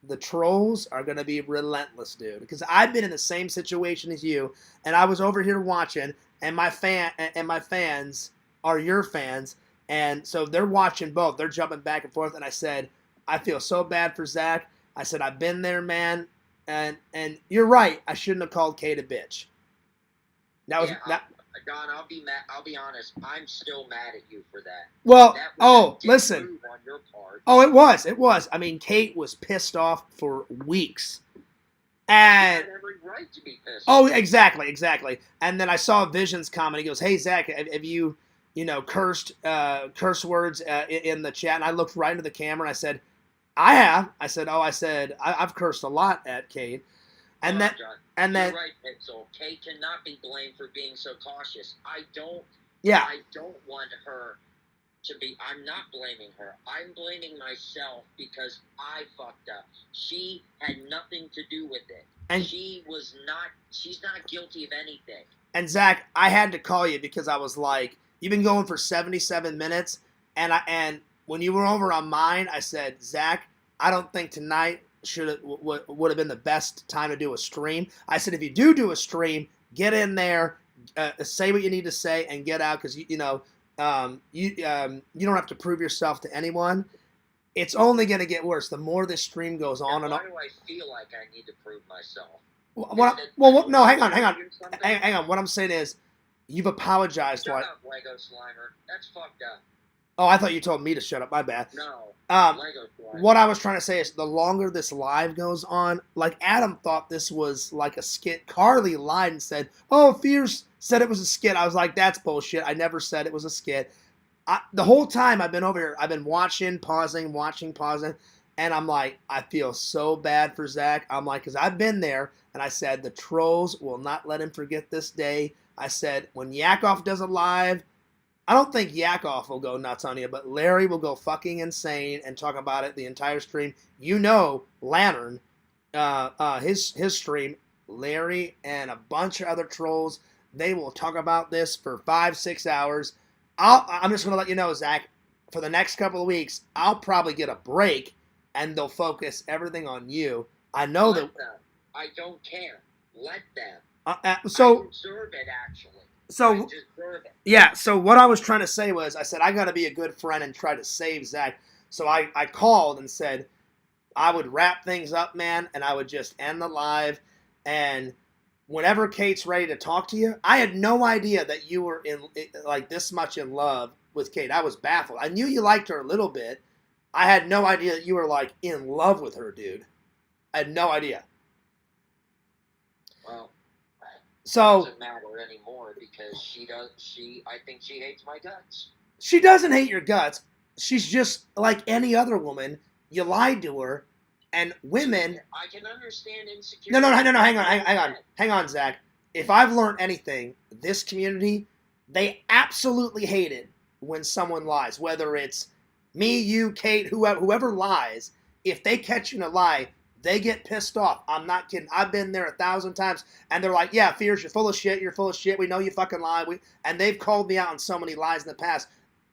the trolls are going to be relentless, dude. Because I've been in the same situation as you, and I was over here watching, and my fans are your fans, and so they're watching both. They're jumping back and forth, and I said, I feel so bad for Zach. I said, I've been there, man, and you're right. I shouldn't have called Kate a bitch. That was Don, I'll be honest. I'm still mad at you for that. Well, that listen. On your part. Oh, it was. I mean, Kate was pissed off for weeks. And you had every right to be pissed. Oh, exactly. And then I saw Vision's comment. He goes, "Hey, Zach, have you, cursed curse words in the chat?" And I looked right into the camera and I said, "I have." I said, I've cursed a lot at Kate. And then, John, you're right, Pixel. Kate cannot be blamed for being so cautious. I don't want her to be. I'm not blaming her. I'm blaming myself because I fucked up. She had nothing to do with it. And she's not guilty of anything. And Zach, I had to call you because I was like, you've been going for 77 minutes, and when you were over on mine, I said, Zach, I don't think tonight would have been the best time to do a stream. I said, if you do a stream, get in there, say what you need to say, and get out, because you don't have to prove yourself to anyone. it's only going to get worse. The more this stream goes on and on. Why do I feel like I need to prove myself? No, hang on. Hang on. What I'm saying is, you've apologized. Shut up, Lego Slimer. That's fucked up. Oh, I thought you told me to shut up. My bad. No. Lego Slimer. What I was trying to say is, the longer this live goes on, like Adam thought this was like a skit. Carly lied and said, "Oh, Fierce said it was a skit." I was like, "That's bullshit. I never said it was a skit." The whole time I've been over here, I've been watching, pausing, and I'm like, I feel so bad for Zach. I'm like, because I've been there, and I said, the trolls will not let him forget this day. I said, when Yakov does a live, I don't think Yakov will go nuts on you, but Larry will go fucking insane and talk about it the entire stream. You know, Lantern, his stream, Larry and a bunch of other trolls, they will talk about this for 5-6 hours. I'm just going to let you know, Zach, for the next couple of weeks, I'll probably get a break, and they'll focus everything on you. I know Let that... them. I don't care. Let them. So... I deserve it, actually. So... I deserve it. Yeah, so what I was trying to say was, I said, I got to be a good friend and try to save Zach. So I called and said, I would wrap things up, man, and I would just end the live, and... whenever Kate's ready to talk to you, I had no idea that you were like this much in love with Kate. I was baffled. I knew you liked her a little bit. I had no idea that you were like in love with her, dude. I had no idea. Well, so it doesn't matter anymore because I think she hates my guts. She doesn't hate your guts. She's just like any other woman. You lied to her. And women... I can understand insecurity. No, hang on, Zach. If I've learned anything, this community, they absolutely hate it when someone lies. Whether it's me, you, Kate, whoever lies, if they catch you in a lie, they get pissed off. I'm not kidding. I've been there 1,000 times, and they're like, yeah, Fierce, you're full of shit, we know you fucking lie. And they've called me out on so many lies in the past.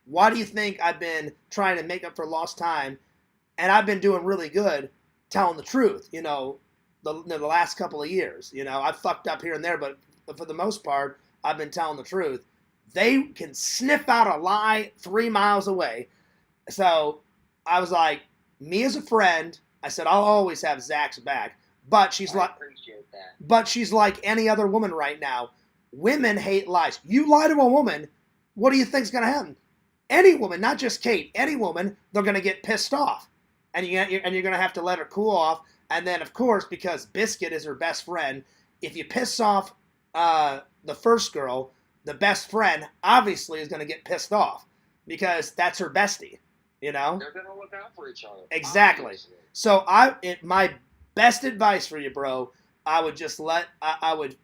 Why do you think I've been trying to make up for lost time, and I've been doing really good telling the truth, the last couple of years. I've fucked up here and there, but for the most part, I've been telling the truth. They can sniff out a lie 3 miles away. So I was like, me as a friend, I said, I'll always have Zach's back. But she's I appreciate that. But she's like any other woman right now. Women hate lies. You lie to a woman, what do you think's going to happen? Any woman, not just Kate, any woman, they're going to get pissed off. And you're going to have to let her cool off. And then, of course, because Biscuit is her best friend, if you piss off the first girl, the best friend obviously is going to get pissed off because that's her bestie, They're going to look out for each other. Exactly. Obviously. So my best advice for you, bro, I would just I would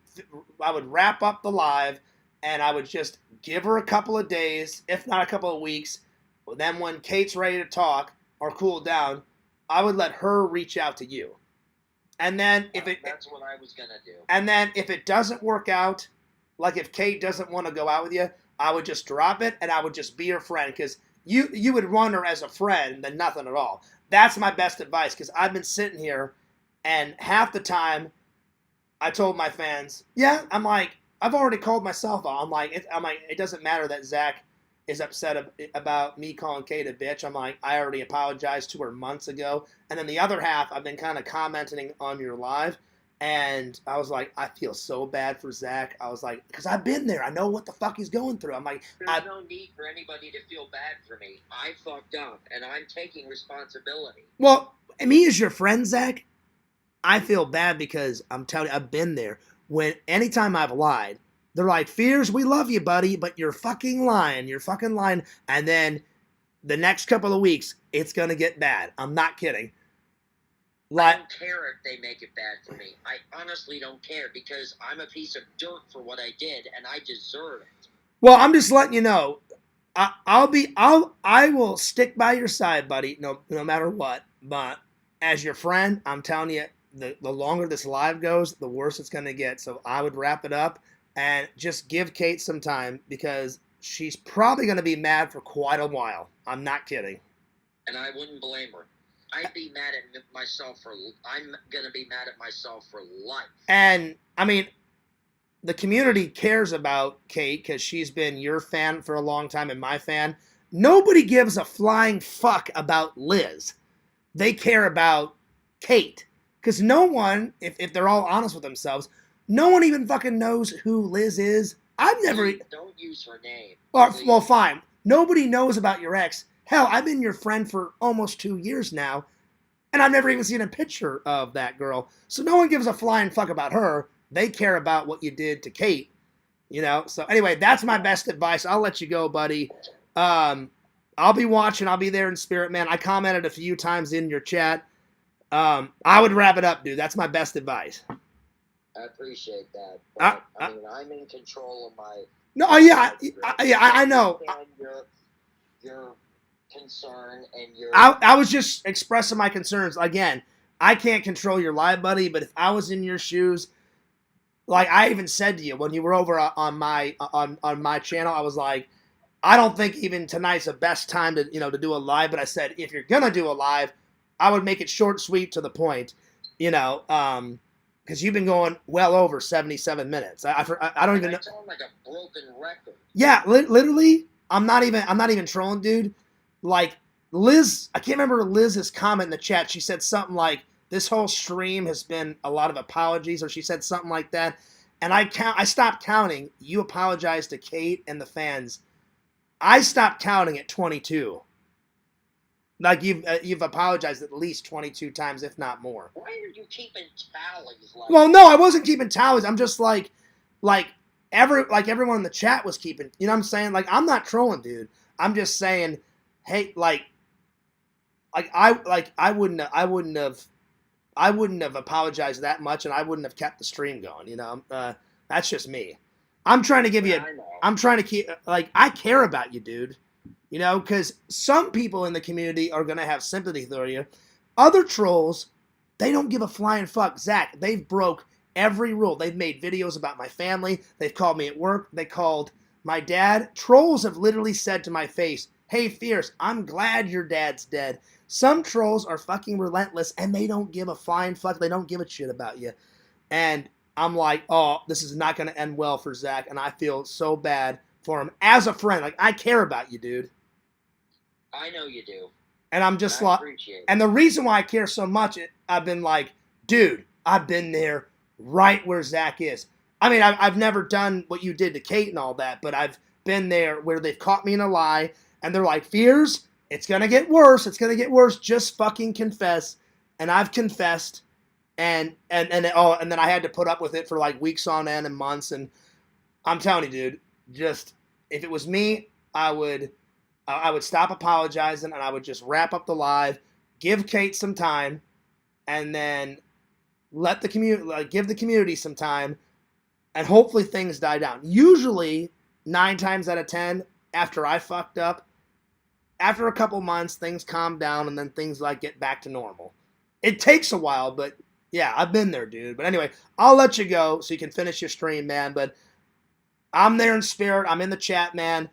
wrap up the live, and I would just give her a couple of days, if not a couple of weeks. Then when Kate's ready to talk or cool down, I would let her reach out to you. And then that's what I was gonna do. And then if it doesn't work out, like if Kate doesn't want to go out with you, I would just drop it and I would just be your friend, because you would run her as a friend than nothing at all. That's my best advice, because I've been sitting here and half the time I told my fans, yeah, I'm like, I've already called myself out. I'm like, it doesn't matter that Zach is upset about me calling Kate a bitch. I'm like, I already apologized to her months ago. And then the other half, I've been kind of commenting on your live. And I was like, I feel so bad for Zach. I was like, because I've been there. I know what the fuck he's going through. I'm like, there's no need for anybody to feel bad for me. I fucked up, and I'm taking responsibility. Well, me as your friend, Zach, I feel bad because I'm telling you, I've been there. Anytime I've lied, they're like, Fears, we love you, buddy, but you're fucking lying. You're fucking lying. And then the next couple of weeks, it's going to get bad. I'm not kidding. I don't care if they make it bad for me. I honestly don't care, because I'm a piece of dirt for what I did, and I deserve it. Well, I'm just letting you know. I will stick by your side, buddy, no matter what. But as your friend, I'm telling you, the longer this live goes, the worse it's going to get. So I would wrap it up and just give Kate some time, because she's probably going to be mad for quite a while. I'm not kidding. And I wouldn't blame her. I'd be mad at myself I'm going to be mad at myself for life. And, I mean, the community cares about Kate because she's been your fan for a long time and my fan. nobody gives a flying fuck about Liz. They care about Kate. Because no one, if they're all honest with themselves, no one even fucking knows who Liz is. I've never... Don't use her name. Or, well, fine. Nobody knows about your ex. Hell, I've been your friend for almost 2 years now, and I've never even seen a picture of that girl. So no one gives a flying fuck about her. They care about what you did to Kate. You know? So anyway, that's my best advice. I'll let you go, buddy. I'll be watching. I'll be there in spirit, man. I commented a few times in your chat. I would wrap it up, dude. That's my best advice. I appreciate that. But, I mean, I'm in control of my... No, yeah, I know. Your concern and your... I was just expressing my concerns. Again, I can't control your life, buddy, but if I was in your shoes, like I even said to you when you were over on my channel, I was like, I don't think even tonight's the best time to, to do a live, but I said, if you're going to do a live, I would make it short, sweet, to the point, because you've been going well over 77 minutes. I don't even know. I sound like a broken record. Yeah, literally, I'm not even trolling, dude. Like Liz, I can't remember Liz's comment in the chat. She said something like, "This whole stream has been a lot of apologies," or she said something like that. And I stopped counting. You apologized to Kate and the fans. I stopped counting at 22. Like you've apologized at least 22 times, if not more. Why are you keeping tallies? Well, no, I wasn't keeping tallies. I'm just like everyone in the chat was keeping. You know what I'm saying? Like I'm not trolling, dude. I'm just saying, hey, I wouldn't have apologized that much, and I wouldn't have kept the stream going. You know, that's just me. I'm trying to give you. I'm trying to keep I care about you, dude. You know, because some people in the community are going to have sympathy for you. Other trolls, they don't give a flying fuck. Zach, they've broke every rule. They've made videos about my family. They've called me at work. They called my dad. Trolls have literally said to my face, "Hey, Fierce, I'm glad your dad's dead." Some trolls are fucking relentless, and they don't give a flying fuck. They don't give a shit about you. And I'm like, oh, this is not going to end well for Zach, and I feel so bad for him as a friend. Like, I care about you, dude. I know you do. And I'm just like, and the reason why I care so much, I've been like, dude, I've been there right where Zach is. I mean, I've never done what you did to Kate and all that, but I've been there where they've caught me in a lie, and they're like, Fears, it's going to get worse. It's going to get worse. Just fucking confess. And I've confessed, and then I had to put up with it for like weeks on end and months, and I'm telling you, dude, just, if it was me, I would stop apologizing, and I would just wrap up the live, give Kate some time, and then let the community, give the community some time, and hopefully things die down. Usually, 9 times out of 10, after I fucked up, after a couple months, things calm down, and then things get back to normal. It takes a while, but yeah, I've been there, dude. But anyway, I'll let you go so you can finish your stream, man. But I'm there in spirit. I'm in the chat, man.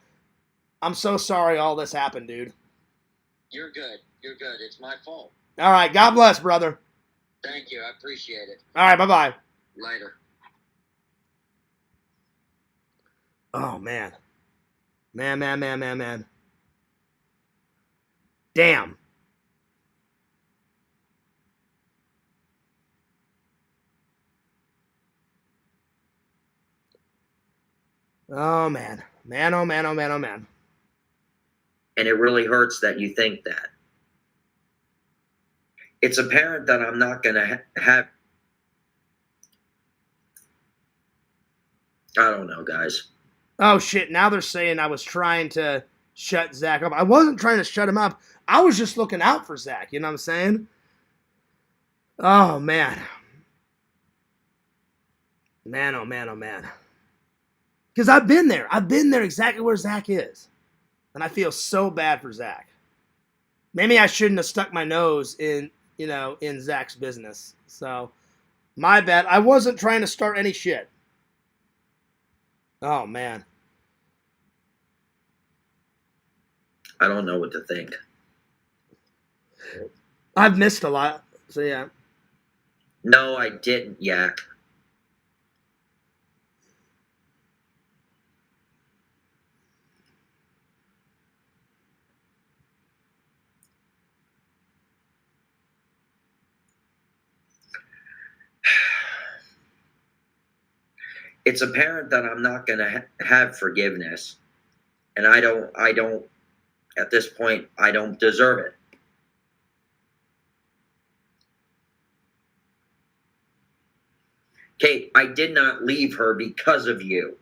I'm so sorry all this happened, dude. You're good. You're good. It's my fault. All right. God bless, brother. Thank you. I appreciate it. All right. Bye-bye. Later. Oh, man. Man. Damn. Oh, man. Man. And it really hurts that you think that. It's apparent that I'm not going to have... I don't know, guys. Oh, shit. Now they're saying I was trying to shut Zach up. I wasn't trying to shut him up. I was just looking out for Zach. You know what I'm saying? Oh, man. Man. Because I've been there. I've been there exactly where Zach is. And I feel so bad for Zach. Maybe I shouldn't have stuck my nose in Zach's business. So, my bad. I wasn't trying to start any shit. Oh, man. I don't know what to think. I've missed a lot. So, yeah. No, I didn't, Yak. it's apparent that I'm not going to have forgiveness. And I don't, at this point, I don't deserve it. Kate, I did not leave her because of you.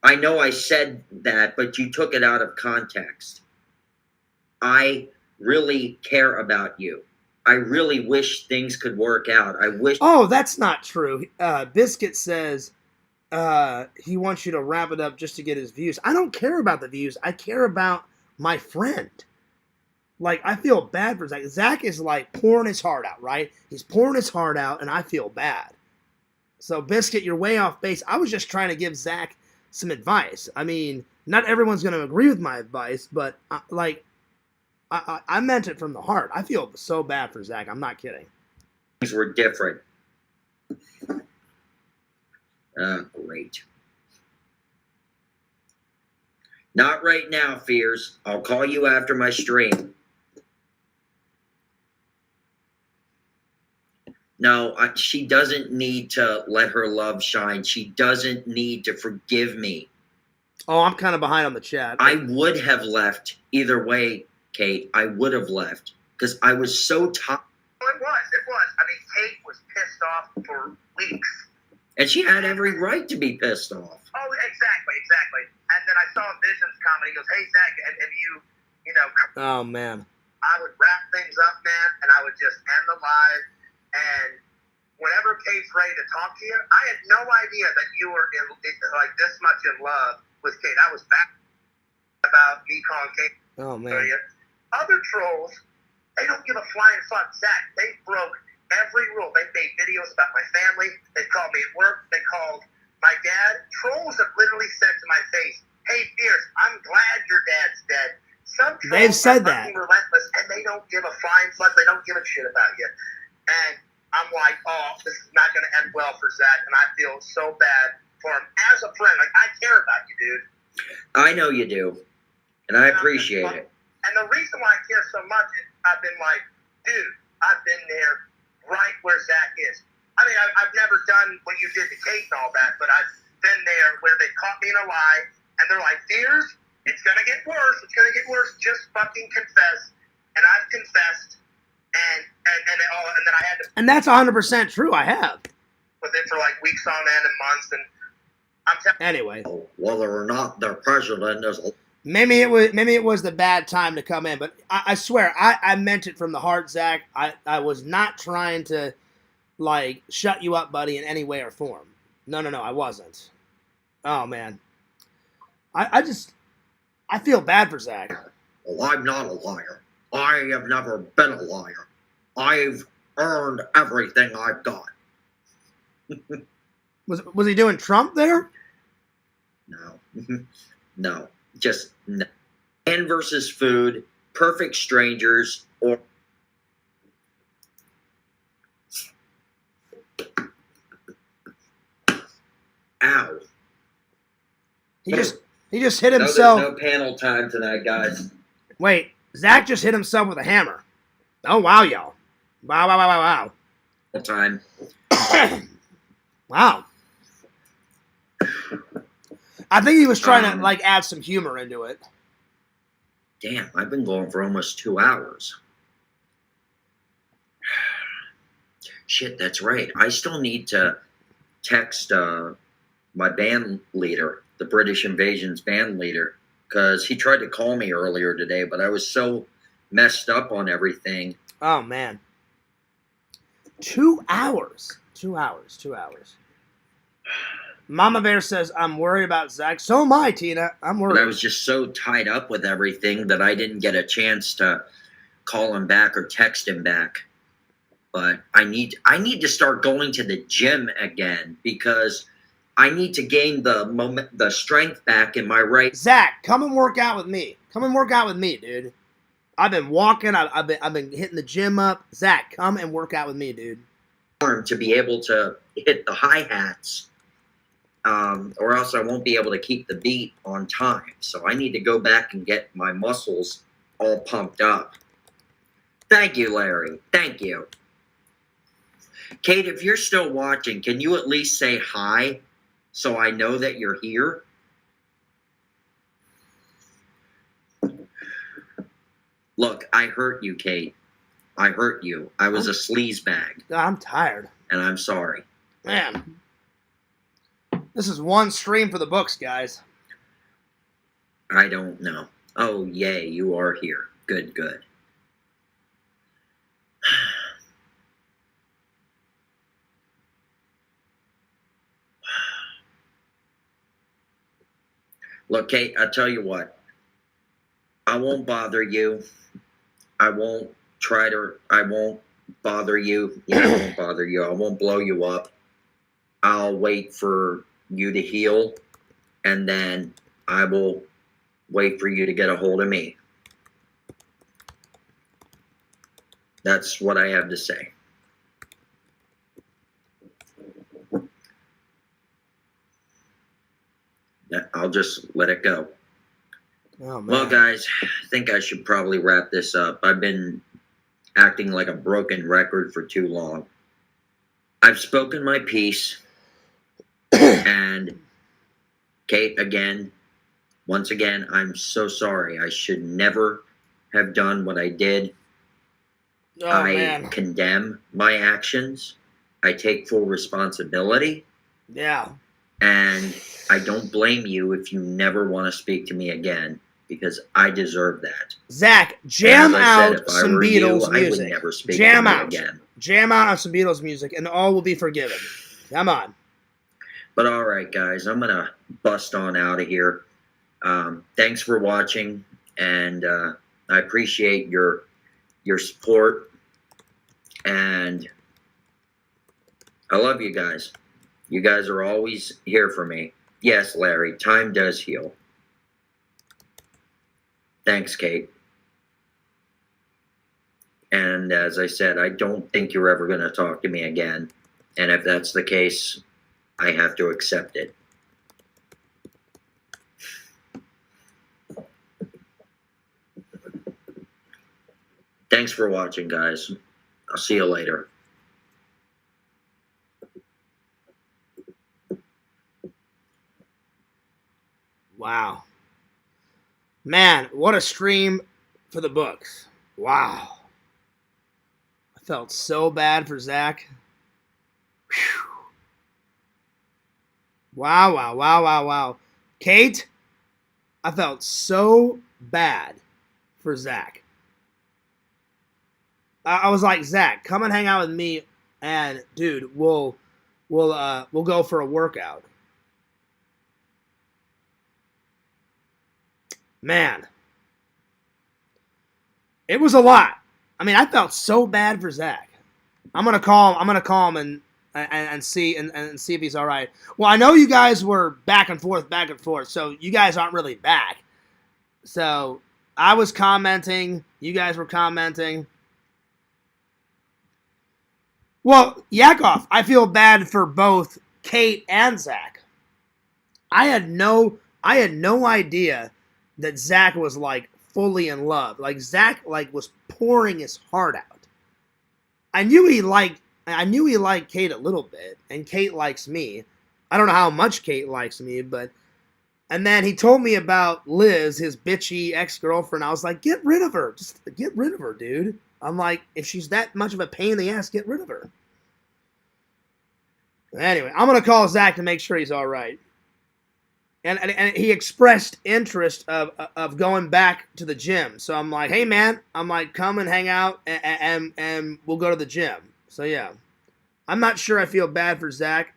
I know I said that, but you took it out of context. I really care about you. I really wish things could work out. I wish... Oh, that's not true. Biscuit says he wants you to wrap it up just to get his views. I don't care about the views. I care about my friend. Like, I feel bad for Zach. Zach is, like, pouring his heart out, right? He's pouring his heart out, and I feel bad. So, Biscuit, you're way off base. I was just trying to give Zach some advice. I mean, not everyone's going to agree with my advice, but, I meant it from the heart. I feel so bad for Zach. I'm not kidding. Things were different. Great. Not right now, Fears. I'll call you after my stream. No, she doesn't need to let her love shine. She doesn't need to forgive me. Oh, I'm kind of behind on the chat. I would have left either way, Kate. I would have left because I was so tired. Well, it was. I mean, Kate was pissed off for weeks. And she had every right to be pissed off. Oh, exactly. And then I saw Vision's comment. He goes, "Hey, Zach, and you know." Oh, man. I would wrap things up, man, and I would just end the live. And whenever Kate's ready to talk to you, I had no idea that you were like this much in love with Kate. I was back about me calling Kate. Oh, man. Other trolls, they don't give a flying fuck. Zach, they broke every rule. They made videos about my family. They called me at work. They called my dad. Trolls have literally said to my face, "Hey, Fierce, I'm glad your dad's dead." Some trolls They've said are that. relentless, and they don't give a flying fuck. They don't give a shit about you. And I'm like, oh, this is not going to end well for Zach, and I feel so bad for him as a friend. Like, I care about you, dude. I know you do, and I appreciate it. And the reason why I care so much is I've been like, dude, I've been there right where Zach is. I mean, I've never done what you did to Kate and all that, but I've been there where they caught me in a lie, and they're like, Fears, it's going to get worse. It's going to get worse. Just fucking confess. And I've confessed. And then I had to. And that's 100% true. I have. With it for like weeks on end and months, and I'm telling. Anyway, whether or not their president is. Maybe it was the bad time to come in, but I swear I meant it from the heart, Zach. I was not trying to like shut you up, buddy, in any way or form. No, I wasn't. Oh man, I feel bad for Zach. Well, I'm not a liar. I have never been a liar. I've earned everything I've got. Was he doing Trump there? No. No. Just no. Man versus food, perfect strangers, or ow. He just hit himself. No, there's no panel time tonight, guys. Wait, Zach just hit himself with a hammer. Oh wow, y'all! Wow. Time. Wow. I think he was trying to like add some humor into it. Damn, I've been going for almost 2 hours. Shit, that's right. I still need to text my band leader, the British Invasion's band leader, because he tried to call me earlier today, but I was so messed up on everything. Oh, man. 2 hours. 2 hours. Mama Bear says, I'm worried about Zach. So am I, Tina. I'm worried. But I was just so tied up with everything that I didn't get a chance to call him back or text him back. But I need to start going to the gym again because I need to gain the strength back in my right. Zach, come and work out with me. Come and work out with me, dude. I've been walking. I've been hitting the gym up. Zach, come and work out with me, dude. Arm to be able to hit the hi-hats, or else I won't be able to keep the beat on time. So I need to go back and get my muscles all pumped up. Thank you, Larry. Thank you. Kate, if you're still watching, can you at least say hi? so I know that you're here. Look, I hurt you, Kate. I hurt you. I was a sleazebag. I'm tired. And I'm sorry. Man. This is one stream for the books, guys. I don't know. Oh, yay, you are here. Good, good. Look, Kate, I tell you what. I won't bother you. I won't bother you. Yeah, I won't bother you. I won't blow you up. I'll wait for you to heal, and then I will wait for you to get a hold of me. That's what I have to say. I'll just let it go. Oh, man. Well, guys, I think I should probably wrap this up. I've been acting like a broken record for too long. I've spoken my piece. And Kate, once again, I'm so sorry. I should never have done what I did. Oh, I man. condemn my actions. I take full responsibility. Yeah. And I don't blame you if you never want to speak to me again, because I deserve that. Zach, jam out said, some Beatles music. I would never speak jam to me out. again. Jam out on some Beatles music, and all will be forgiven. Come on. But all right, guys, I'm going to bust on out of here. Thanks for watching, and I appreciate your support, and I love you guys. You guys are always here for me. Yes, Larry, time does heal. Thanks, Kate. And as I said, I don't think you're ever going to talk to me again. And if that's the case, I have to accept it. Thanks for watching, guys. I'll see you later. Wow. Man, what a stream for the books. Wow. I felt so bad for Zach. Whew. Wow, wow, wow, wow, wow. Kate, I felt so bad for Zach. I was like, Zach, come and hang out with me, and dude, we'll go for a workout. Man, it was a lot. I mean, I felt so bad for Zach. I'm gonna call him and see if he's all right. Well, I know you guys were back and forth, so you guys aren't really back. So I was commenting, you guys were commenting. Well, Yakov, I feel bad for both Kate and Zach. I had no idea that Zach was like fully in love. Like Zach was pouring his heart out. I knew he liked Kate a little bit, and Kate likes me. I don't know how much Kate likes me, but and then he told me about Liz, his bitchy ex-girlfriend. I was like, get rid of her. Just get rid of her, dude. I'm like, if she's that much of a pain in the ass, get rid of her. Anyway, I'm going to call Zach to make sure he's all right. And he expressed interest of going back to the gym. So I'm like, hey, man, come and hang out, and we'll go to the gym. So, yeah. I'm not sure I feel bad for Zach.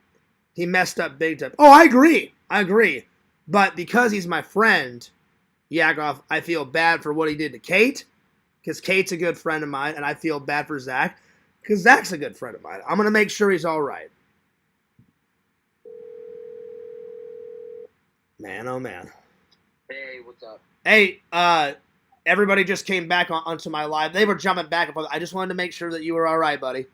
He messed up big time. Oh, I agree. But because he's my friend, Yakov, I feel bad for what he did to Kate, because Kate's a good friend of mine, and I feel bad for Zach, because Zach's a good friend of mine. I'm going to make sure he's all right. Man, oh man. Hey, what's up? Hey, everybody just came back onto my live. They were jumping back and forth. I just wanted to make sure that you were all right, buddy.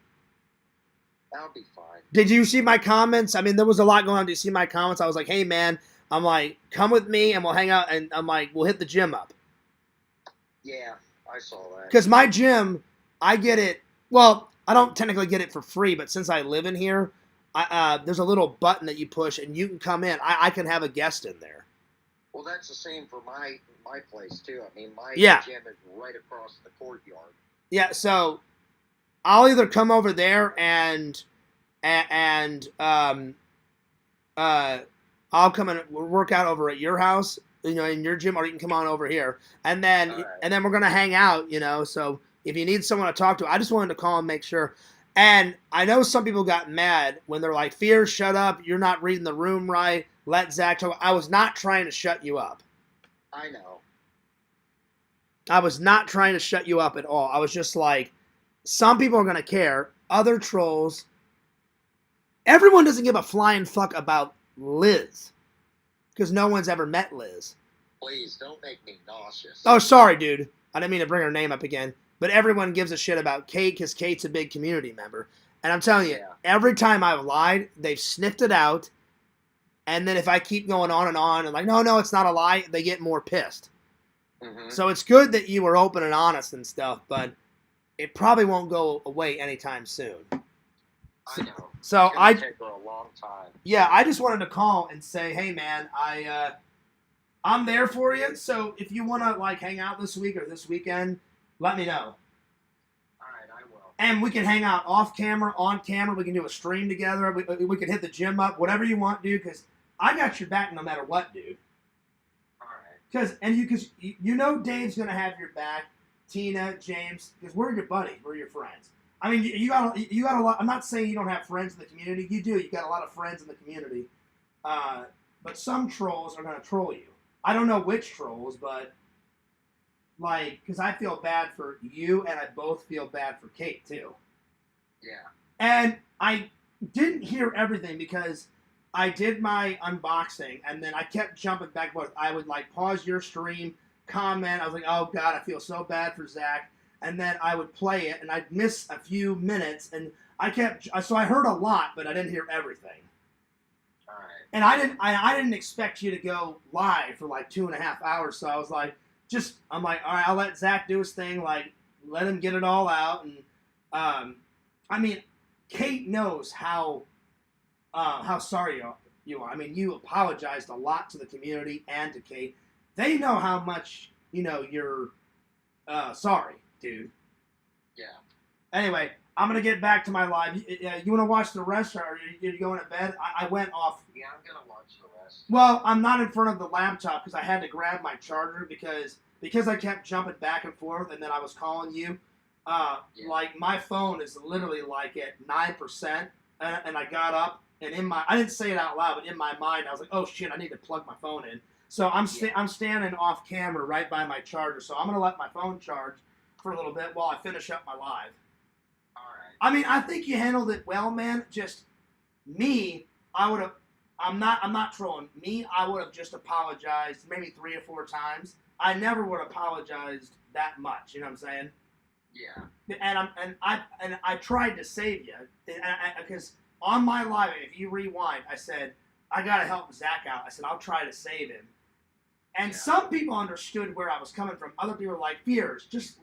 I'll be fine. Did you see my comments? I mean, there was a lot going on. Did you see my comments? I was like, hey, man, I'm like, come with me and we'll hang out. And I'm like, we'll hit the gym up. Yeah, I saw that. Because my gym, I get it. Well, I don't technically get it for free, but since I live in here, there's a little button that you push, and you can come in. I can have a guest in there. Well, that's the same for my place too. I mean, my gym is right across the courtyard. Yeah, so I'll either come over there and I'll come and work out over at your house, you know, in your gym, or you can come on over here, and then we're gonna hang out, you know. So if you need someone to talk to, I just wanted to call and make sure. And I know some people got mad when they're like, "Fear, shut up! You're not reading the room right. Let Zach talk." I was not trying to shut you up. I know. I was not trying to shut you up at all. I was just like, some people are gonna care. Other trolls. Everyone doesn't give a flying fuck about Liz, because no one's ever met Liz. Please don't make me nauseous. Oh, sorry, dude. I didn't mean to bring her name up again. But everyone gives a shit about Kate because Kate's a big community member. And I'm telling you, every time I've lied, they've sniffed it out. And then if I keep going on and like, no, it's not a lie, they get more pissed. Mm-hmm. So it's good that you were open and honest and stuff, but it probably won't go away anytime soon. I know. So it's gonna take her a long time. Yeah, I just wanted to call and say, hey man, I'm there for you. So if you want to like hang out this week or this weekend, let me know. All right, I will. And we can hang out off camera, on camera. We can do a stream together. We can hit the gym up, whatever you want, dude. Because I got your back no matter what, dude. All right. Because you know Dave's gonna have your back. Tina, James, because we're your buddies, we're your friends. I mean, you got a lot. I'm not saying you don't have friends in the community. You do. You got a lot of friends in the community. But some trolls are gonna troll you. I don't know which trolls, but like, because I feel bad for you, and I both feel bad for Kate too. Yeah. And I didn't hear everything because I did my unboxing, and then I kept jumping back and forth. I would like pause your stream, comment. I was like, oh god, I feel so bad for Zach. And then I would play it, and I'd miss a few minutes, and so I heard a lot, but I didn't hear everything. All right. And I didn't expect you to go live for like 2.5 hours, so I was like, I'm like, all right, I'll let Zach do his thing, like, let him get it all out, and, I mean, Kate knows how sorry you are. I mean, you apologized a lot to the community and to Kate. They know how much, you know, you're, sorry, dude. Yeah. Anyway, I'm going to get back to my live. You want to watch the rest, or are you going to bed? I went off. Yeah, I'm going to watch the rest. Well, I'm not in front of the laptop because I had to grab my charger because I kept jumping back and forth, and then I was calling you. Like, my phone is literally like at 9%, and I got up, and I didn't say it out loud, but in my mind, I was like, oh shit, I need to plug my phone in. So I'm standing off camera right by my charger, so I'm going to let my phone charge for a little bit while I finish up my live. All right. I mean, I think you handled it well, man. Just me, I'm not trolling. Me, I would have just apologized maybe 3 or 4 times. I never would have apologized that much. You know what I'm saying? Yeah. And I tried to save you because on my live, if you rewind, I said I gotta help Zach out. I said I'll try to save him. And some people understood where I was coming from. Other people were like, "Fears, just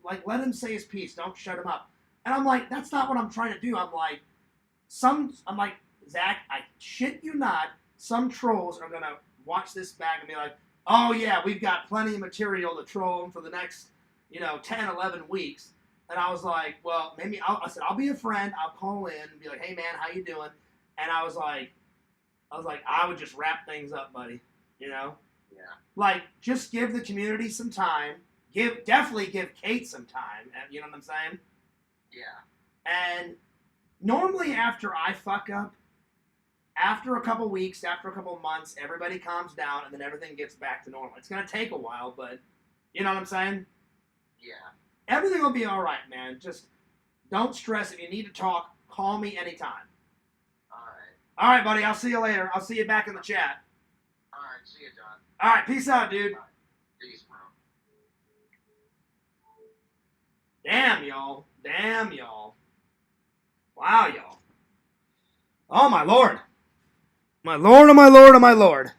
like let him say his piece. Don't shut him up." And I'm like, that's not what I'm trying to do. I'm like, Zach, I shit you not, some trolls are gonna watch this back and be like, oh yeah, we've got plenty of material to troll him for the next, 10, 11 weeks. And I was like, well, maybe I said, I'll be a friend. I'll call in and be like, hey man, how you doing? And I was like, I would just wrap things up, buddy. Yeah. Like, just give the community some time. Definitely give Kate some time. You know what I'm saying? Yeah. And normally after I fuck up, after a couple weeks, after a couple months, everybody calms down and then everything gets back to normal. It's going to take a while, but you know what I'm saying? Yeah. Everything will be all right, man. Just don't stress. If you need to talk, call me anytime. All right. All right, buddy. I'll see you later. I'll see you back in the chat. All right. See you, John. All right. Peace out, dude. All right. Peace, bro. Damn, y'all. Damn, y'all. Wow, y'all. Oh, my Lord. My Lord, oh, my Lord, oh, my Lord.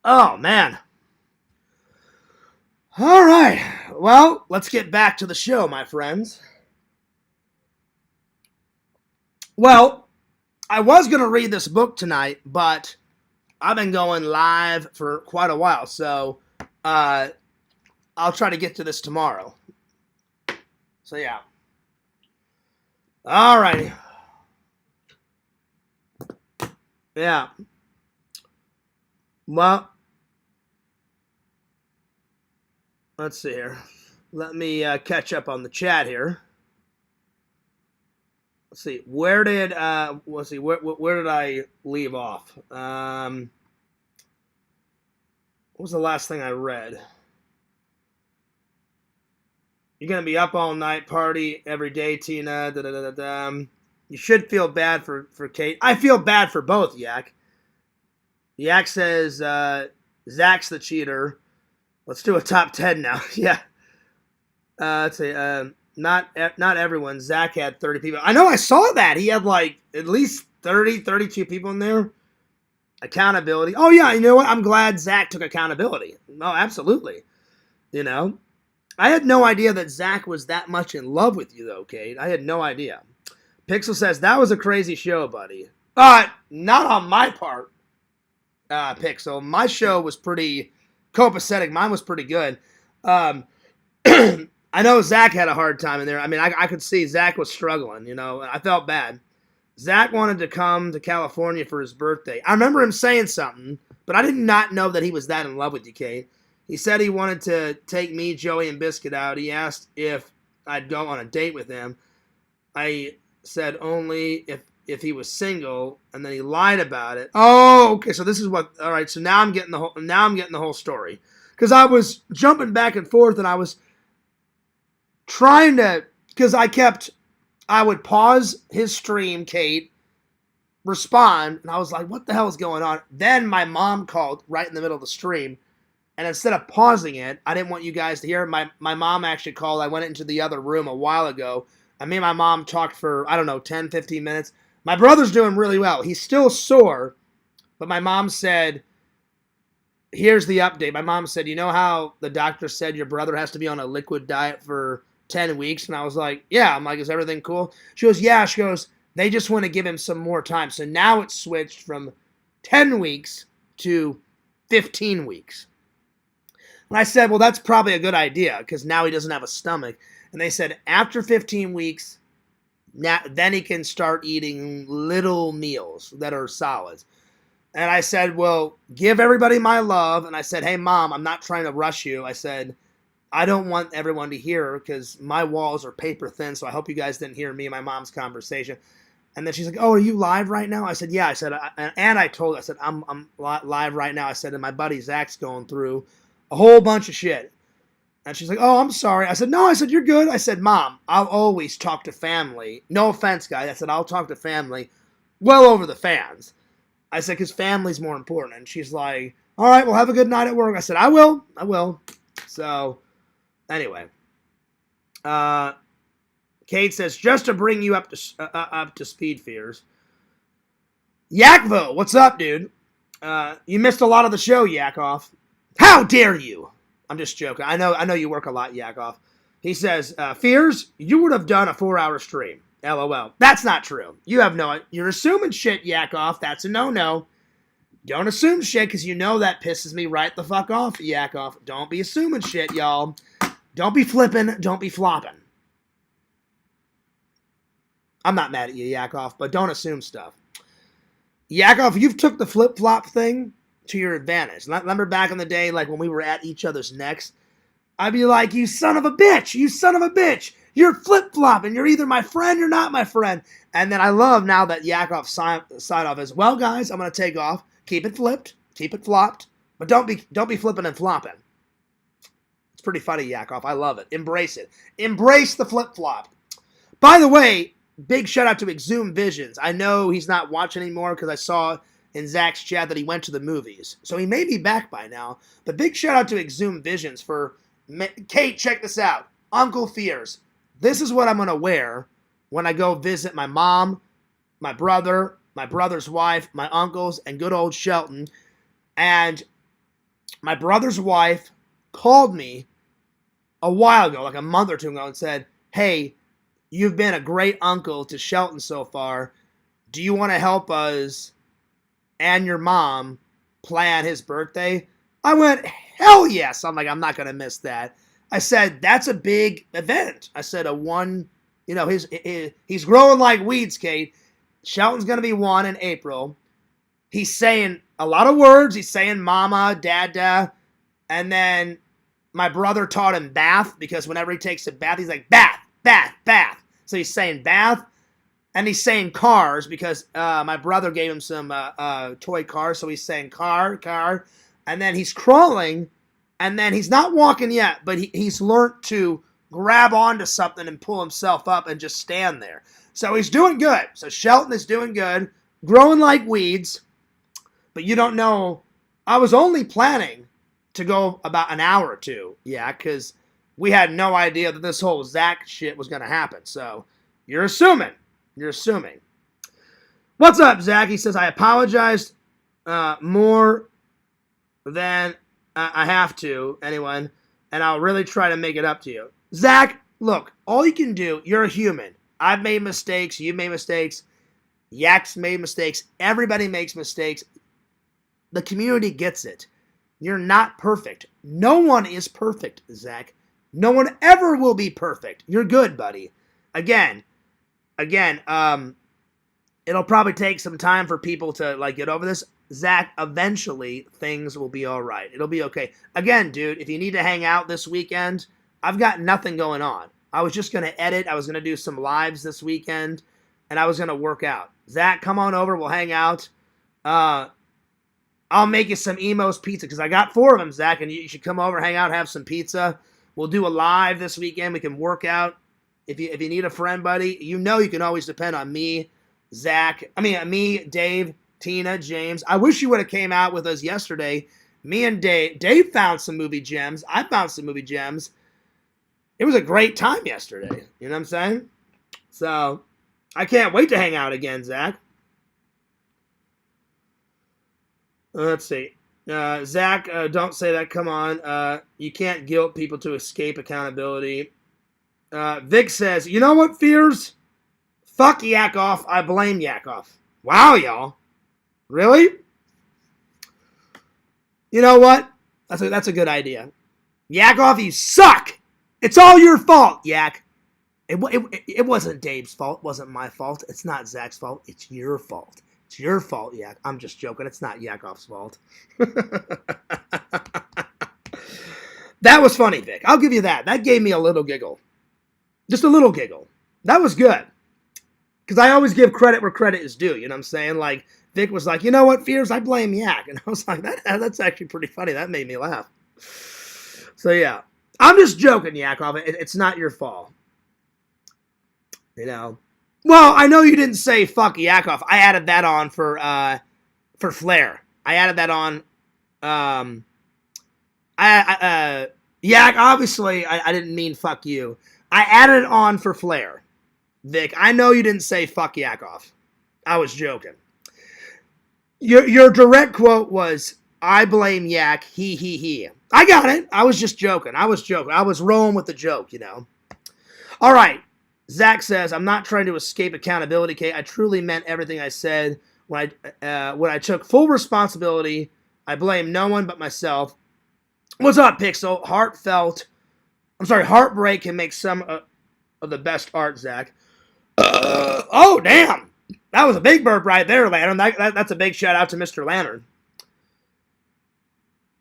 Oh, man. All right. Well, let's get back to the show, my friends. Well, I was going to read this book tonight, but I've been going live for quite a while, so I'll try to get to this tomorrow. So, yeah. Alrighty. Yeah. Well, let's see here. Let me catch up on the chat here. Let's see. Where did where did I leave off? What was the last thing I read? You're gonna be up all night, party every day, Tina. Da, da, da, da, da. You should feel bad for Kate. I feel bad for both, Yak. Yak says Zach's the cheater. Let's do a top 10 now. Yeah. Let's see. Not everyone. Zach had 30 people. I know, I saw that. He had like at least 30, 32 people in there. Accountability. Oh, yeah, you know what? I'm glad Zach took accountability. Oh, absolutely. You know? I had no idea that Zach was that much in love with you, though, Kate. I had no idea. Pixel says, that was a crazy show, buddy. Not on my part, Pixel. My show was pretty copacetic. Mine was pretty good. I know Zach had a hard time in there. I mean, I could see Zach was struggling, you know. I felt bad. Zach wanted to come to California for his birthday. I remember him saying something, but I did not know that he was that in love with you, Kate. He said he wanted to take me, Joey, and Biscuit out. He asked if I'd go on a date with him. I said only if he was single, and then he lied about it. Oh, okay. So this is what. All right. So now I'm getting the whole story, because I was jumping back and forth, and I was trying to, because I would pause his stream, Kate, respond, and I was like, what the hell is going on? Then my mom called right in the middle of the stream. And instead of pausing it, I didn't want you guys to hear it. My mom actually called. I went into the other room a while ago. And me and my mom talked for, 10, 15 minutes. My brother's doing really well. He's still sore. But my mom said, here's the update. My mom said, you know how the doctor said your brother has to be on a liquid diet for 10 weeks? And I was like, yeah. I'm like, is everything cool? She goes, yeah. She goes, they just want to give him some more time. So now it's switched from 10 weeks to 15 weeks. And I said, well, that's probably a good idea, because now he doesn't have a stomach. And they said after 15 weeks, then he can start eating little meals that are solids. And I said, well, give everybody my love. And I said, hey, Mom, I'm not trying to rush you. I said, I don't want everyone to hear, because my walls are paper thin, so I hope you guys didn't hear me and my mom's conversation. And then she's like, oh, are you live right now? I said, yeah. I said, and I told her, I said, I'm live right now. I said, and my buddy Zach's going through a whole bunch of shit. And she's like, oh, I'm sorry. I said, no. I said, you're good. I said, Mom, I'll always talk to family. No offense, guys. I said, I'll talk to family well over the fans. I said, because family's more important. And she's like, all right, well, have a good night at work. I said, I will. So, anyway. Kate says, just to bring you up to speed, Fears. Yakvo, what's up, dude? You missed a lot of the show, Yakoff. How dare you? I'm just joking. I know you work a lot, Yakov. He says, Fears, you would have done a 4-hour stream. LOL. That's not true. You're assuming shit, Yakov. That's a no-no. Don't assume shit, because you know that pisses me right the fuck off, Yakov. Don't be assuming shit, y'all. Don't be flipping. Don't be flopping. I'm not mad at you, Yakov, but don't assume stuff. Yakov, you've took the flip-flop thing to your advantage. Remember back in the day, like when we were at each other's necks, I'd be like, you son of a bitch, you're flip-flopping, you're either my friend or not my friend. And then I love now that Yakov's sign off is, well, guys, I'm going to take off, keep it flipped, keep it flopped, but don't be flipping and flopping. It's pretty funny, Yakov. I love it. Embrace it. Embrace the flip-flop. By the way, big shout out to Exhumed Visions. I know he's not watching anymore, because I saw in Zach's chat that he went to the movies. So he may be back by now. But big shout out to Exhumed Visions for... Kate, check this out. Uncle Fears. This is what I'm going to wear when I go visit my mom, my brother, my brother's wife, my uncles, and good old Shelton. And my brother's wife called me a while ago, like a month or two ago, and said, hey, you've been a great uncle to Shelton so far. do you want to help us and your mom plan his birthday? I went, hell yes. I'm like, I'm not going to miss that. I said, that's a big event. I said, he's growing like weeds, Kate. Shelton's going to be 1 in April. He's saying a lot of words. He's saying mama, dada. And then my brother taught him bath, because whenever he takes a bath, he's like, bath, bath, bath. So he's saying bath. And he's saying cars, because my brother gave him some toy cars. So he's saying car. And then he's crawling. And then he's not walking yet, but he's learned to grab onto something and pull himself up and just stand there. So he's doing good. So Shelton is doing good. Growing like weeds. But you don't know. I was only planning to go about an hour or two. Yeah, because we had no idea that this whole Zach shit was going to happen. So you're assuming. What's up, Zach? He says, I apologized more than I have to, anyone, and I'll really try to make it up to you. Zach, look, all you can do, you're a human. I've made mistakes. You've made mistakes. Yak's made mistakes. Everybody makes mistakes. The community gets it. You're not perfect. No one is perfect, Zach. No one ever will be perfect. You're good, buddy. Again, it'll probably take some time for people to get over this. Zach, eventually things will be all right. It'll be okay. Again, dude, if you need to hang out this weekend, I've got nothing going on. I was just going to edit. I was going to do some lives this weekend, and I was going to work out. Zach, come on over. We'll hang out. I'll make you some Emo's pizza, because I got 4 of them, Zach, and you should come over, hang out, have some pizza. We'll do a live this weekend. We can work out. If you need a friend, buddy, you can always depend on me, me, Dave, Tina, James. I wish you would have came out with us yesterday. Me and Dave found some movie gems. I found some movie gems. It was a great time yesterday. You know what I'm saying? So, I can't wait to hang out again, Zach. Let's see. Zach, don't say that. Come on. You can't guilt people to escape accountability. Vic says, you know what, Fears? Fuck Yakov. I blame Yakov. Wow, y'all. Really? You know what? That's a good idea. Yakov, you suck. It's all your fault, Yak. It wasn't Dave's fault. It wasn't my fault. It's not Zach's fault. It's your fault. It's your fault, Yak. I'm just joking. It's not Yakov's fault. That was funny, Vic. I'll give you that. That gave me a little giggle. Just a little giggle. That was good. Because I always give credit where credit is due. You know what I'm saying? Like, Vic was like, you know what, Fears? I blame Yak. And I was like, that's actually pretty funny. That made me laugh. So, yeah. I'm just joking, Yakov. It's not your fault. You know. Well, I know you didn't say fuck Yakov. I added that on for flair. I added that on. Yak, obviously, I didn't mean fuck you. I added it on for flair. Vic, I know you didn't say fuck Yakov. I was joking. Your direct quote was, I blame Yak, he. I got it. I was just joking. I was rolling with the joke, you know. All right. Zach says, I'm not trying to escape accountability, Kate. I truly meant everything I said. When I took full responsibility, I blame no one but myself. What's up, Pixel? Heartbreak can make some of the best art, Zach. Oh, damn. That was a big burp right there, Lantern. That's a big shout out to Mr. Lantern.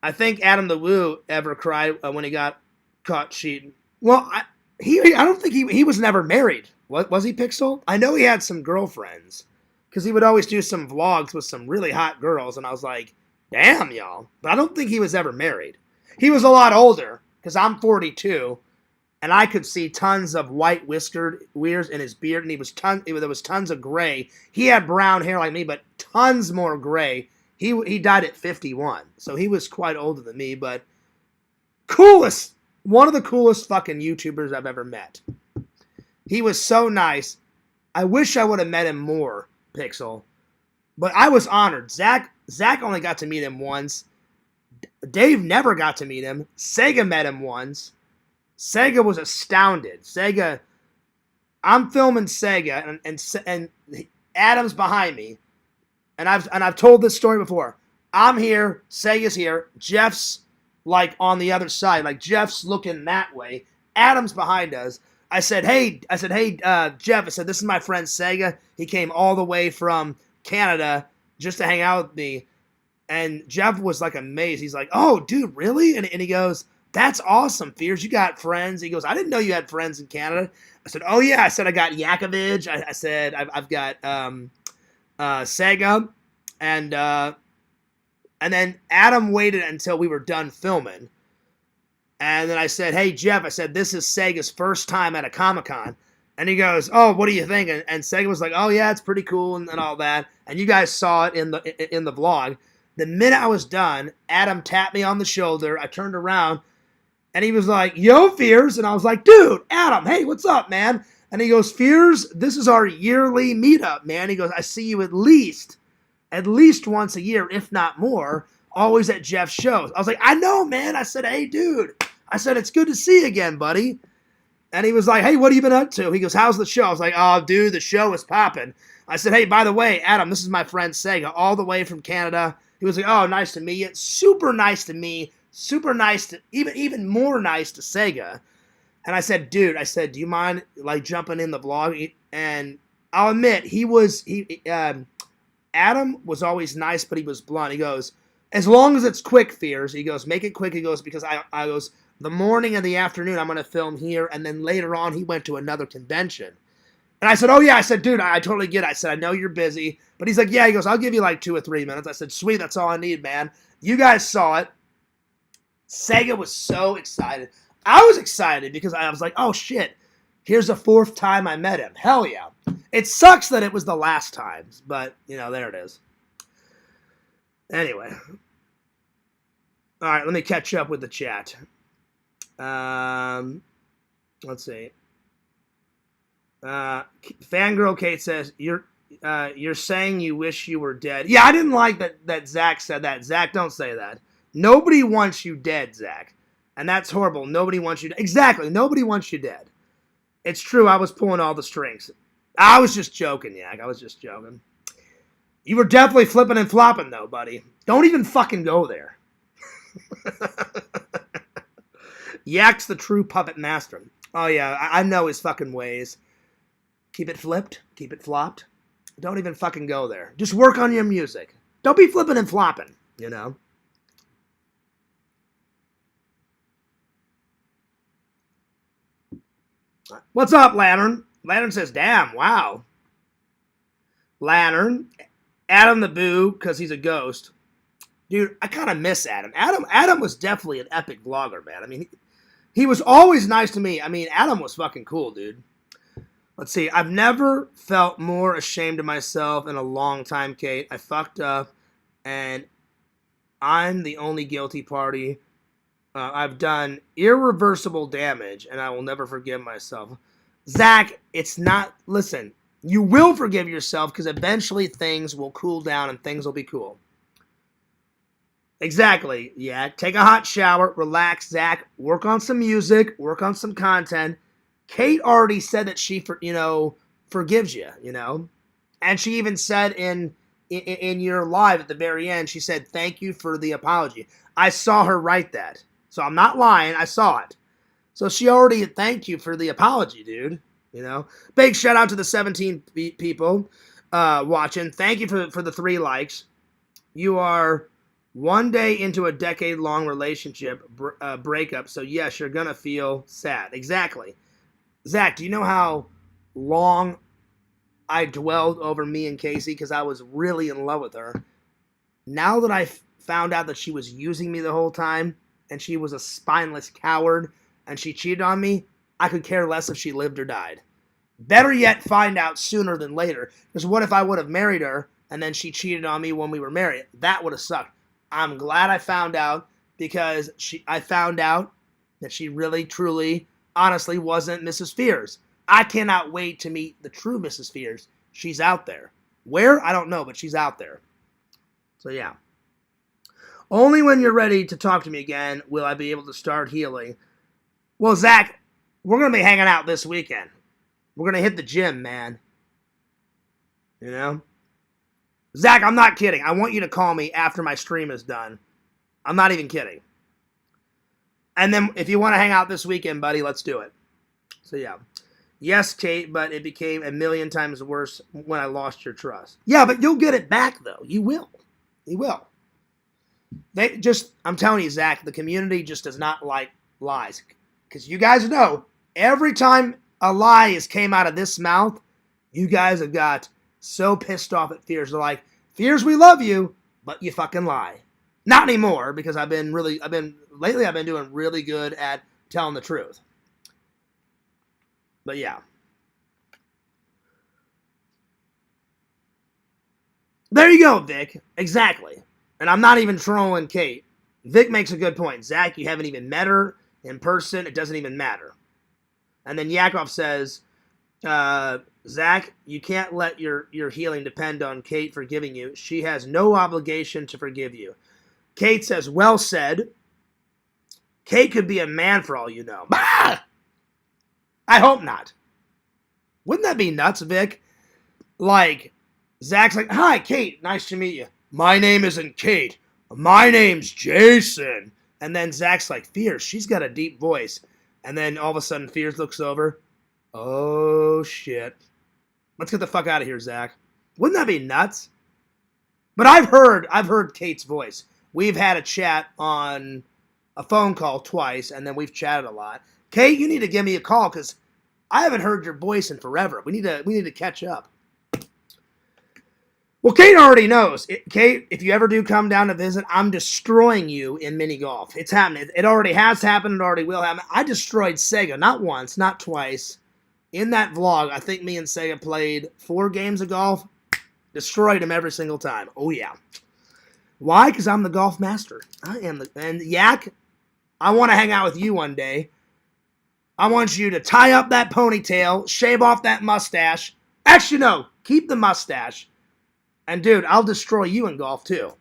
I think Adam the Woo ever cried when he got caught cheating. Well, I don't think he was never married. Was he, Pixel? I know he had some girlfriends, because he would always do some vlogs with some really hot girls, and I was like, damn, y'all. But I don't think he was ever married. He was a lot older, because I'm 42, and I could see tons of white whiskered ears in his beard, and there was tons of gray. He had brown hair like me, but tons more gray. He died at 51, so he was quite older than me, but one of the coolest fucking YouTubers I've ever met. He was so nice. I wish I would have met him more, Pixel, but I was honored. Zach only got to meet him once. Dave never got to meet him. Sega met him once. Sega was astounded. I'm filming Sega, and Adam's behind me, and I've told this story before. I'm here, Sega's here, Jeff's like on the other side, like Jeff's looking that way. Adam's behind us. I said, hey, Jeff, I said, this is my friend Sega. He came all the way from Canada just to hang out with me. And Jeff was like amazed. He's like, oh, dude, really? And he goes, that's awesome, Fears. You got friends. He goes, I didn't know you had friends in Canada. I said, oh, yeah. I said, I got Yakovich. I said, I've got Sega. And then Adam waited until we were done filming. And then I said, hey, Jeff, I said, this is Sega's first time at a Comic-Con. And he goes, oh, what do you think? And Sega was like, oh, yeah, it's pretty cool and all that. And you guys saw it in the vlog. The minute I was done, Adam tapped me on the shoulder. I turned around, and he was like, yo, Fears. And I was like, dude, Adam, hey, what's up, man? And he goes, Fears, this is our yearly meetup, man. He goes, I see you at least once a year, if not more, always at Jeff's shows. I was like, I know, man. I said, hey, dude. I said, it's good to see you again, buddy. And he was like, hey, what have you been up to? He goes, how's the show? I was like, oh, dude, the show is popping. I said, hey, by the way, Adam, this is my friend Sega, all the way from Canada. He was like, oh, nice to meet you. Super nice to me. Super nice to, even more nice to Sega. And I said, dude, do you mind like jumping in the vlog? And I'll admit, Adam was always nice, but he was blunt. He goes, as long as it's quick, Fears. He goes, make it quick. He goes, because I goes, the morning and the afternoon I'm going to film here. And then later on, he went to another convention. And I said, oh, yeah. I said, dude, I totally get it. I said, I know you're busy. But he's like, yeah. He goes, I'll give you like 2 or 3 minutes. I said, sweet. That's all I need, man. You guys saw it. Sega was so excited. I was excited because I was like, oh, shit. Here's the 4th time I met him. Hell yeah. It sucks that it was the last time. But, there it is. Anyway. All right, let me catch up with the chat. Let's see. Fangirl Kate says, you're saying you wish you were dead. Yeah, I didn't like that Zach said that. Zach, don't say that. Nobody wants you dead, Zach. And that's horrible. Nobody wants you dead. Exactly. Nobody wants you dead. It's true. I was pulling all the strings. I was just joking, Yak. I was just joking. You were definitely flipping and flopping, though, buddy. Don't even fucking go there. Yak's the true puppet master. Oh, yeah. I know his fucking ways. Keep it flipped. Keep it flopped. Don't even fucking go there. Just work on your music. Don't be flipping and flopping, What's up, Lantern? Lantern says, damn, wow. Lantern. Adam the Boo, because he's a ghost. Dude, I kind of miss Adam. Adam was definitely an epic vlogger, man. I mean, he was always nice to me. I mean, Adam was fucking cool, dude. Let's see. I've never felt more ashamed of myself in a long time, Kate. I fucked up, and I'm the only guilty party. I've done irreversible damage, and I will never forgive myself. Zach, it's not... Listen, you will forgive yourself, because eventually things will cool down, and things will be cool. Exactly, yeah. Take a hot shower, relax, Zach. Work on some music, work on some content. Kate already said that she, forgives you, And she even said in your live at the very end, she said, thank you for the apology. I saw her write that. So I'm not lying. I saw it. So she already thanked you for the apology, dude. Big shout out to the 17 people watching. Thank you for the 3 likes. You are 1 day into a decade-long relationship breakup. So yes, you're going to feel sad. Exactly. Zach, do you know how long I dwelled over me and Casey because I was really in love with her? Now that I found out that she was using me the whole time and she was a spineless coward and she cheated on me, I could care less if she lived or died. Better yet, find out sooner than later. Because what if I would have married her and then she cheated on me when we were married? That would have sucked. I'm glad I found out because I found out that she really, truly... honestly wasn't Mrs. Fears. I cannot wait to meet the true Mrs. Fears. She's out there. Where? I don't know, but she's out there. So yeah. Only when you're ready to talk to me again will I be able to start healing. Well, Zach, we're going to be hanging out this weekend. We're going to hit the gym, man. You know? Zach, I'm not kidding. I want you to call me after my stream is done. I'm not even kidding. And then if you want to hang out this weekend, buddy, let's do it. So, yeah. Yes, Kate, but it became a million times worse when I lost your trust. Yeah, but you'll get it back, though. You will. You will. I'm telling you, Zach, the community just does not like lies. Because you guys know, every time a lie came out of this mouth, you guys have got so pissed off at Fears. They're like, Fears, we love you, but you fucking lie. Not anymore, because lately I've been doing really good at telling the truth. But yeah. There you go, Vic. Exactly. And I'm not even trolling Kate. Vic makes a good point. Zach, you haven't even met her in person. It doesn't even matter. And then Yakov says, Zach, you can't let your healing depend on Kate forgiving you. She has no obligation to forgive you. Kate says, well said. Kate could be a man for all you know. Bah! I hope not. Wouldn't that be nuts, Vic? Like, Zach's like, hi, Kate, nice to meet you. My name isn't Kate. My name's Jason. And then Zach's like, Fears, she's got a deep voice. And then all of a sudden, Fears looks over. Oh, shit. Let's get the fuck out of here, Zach. Wouldn't that be nuts? But I've heard Kate's voice. We've had a chat on a phone call twice, and then we've chatted a lot. Kate, you need to give me a call, because I haven't heard your voice in forever. We need to catch up. Well, Kate already knows. Kate, if you ever do come down to visit, I'm destroying you in mini golf. It's happening. It already has happened. It already will happen. I destroyed Sega, not once, not twice. In that vlog, I think me and Sega played 4 games of golf. Destroyed him every single time. Oh, yeah. Why? Because I'm the golf master. I am and Yak, I want to hang out with you one day. I want you to tie up that ponytail, shave off that mustache. Actually, no. Keep the mustache. And, dude, I'll destroy you in golf, too.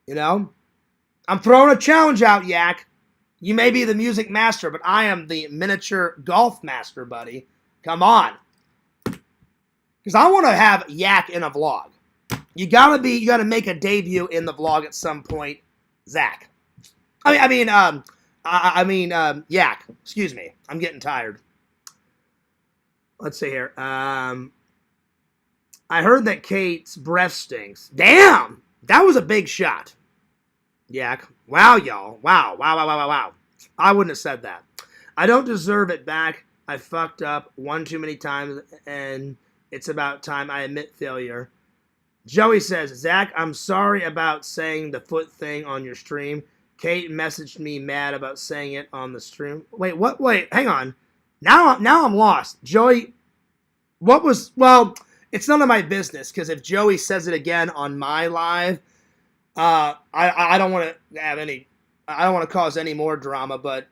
You know? I'm throwing a challenge out, Yak. You may be the music master, but I am the miniature golf master, buddy. Come on. Because I want to have Yak in a vlog. You gotta make a debut in the vlog at some point, Zach. Yak. Excuse me. I'm getting tired. Let's see here. I heard that Kate's breath stinks. Damn! That was a big shot. Yak. Wow, y'all. Wow. I wouldn't have said that. I don't deserve it back. I fucked up one too many times, and it's about time I admit failure. Joey says, Zach, I'm sorry about saying the foot thing on your stream. Kate messaged me mad about saying it on the stream. Wait, what? Wait, hang on. Now I'm lost. Joey, what was... Well, it's none of my business, because if Joey says it again on my live, I don't want to have any... I don't want to cause any more drama, but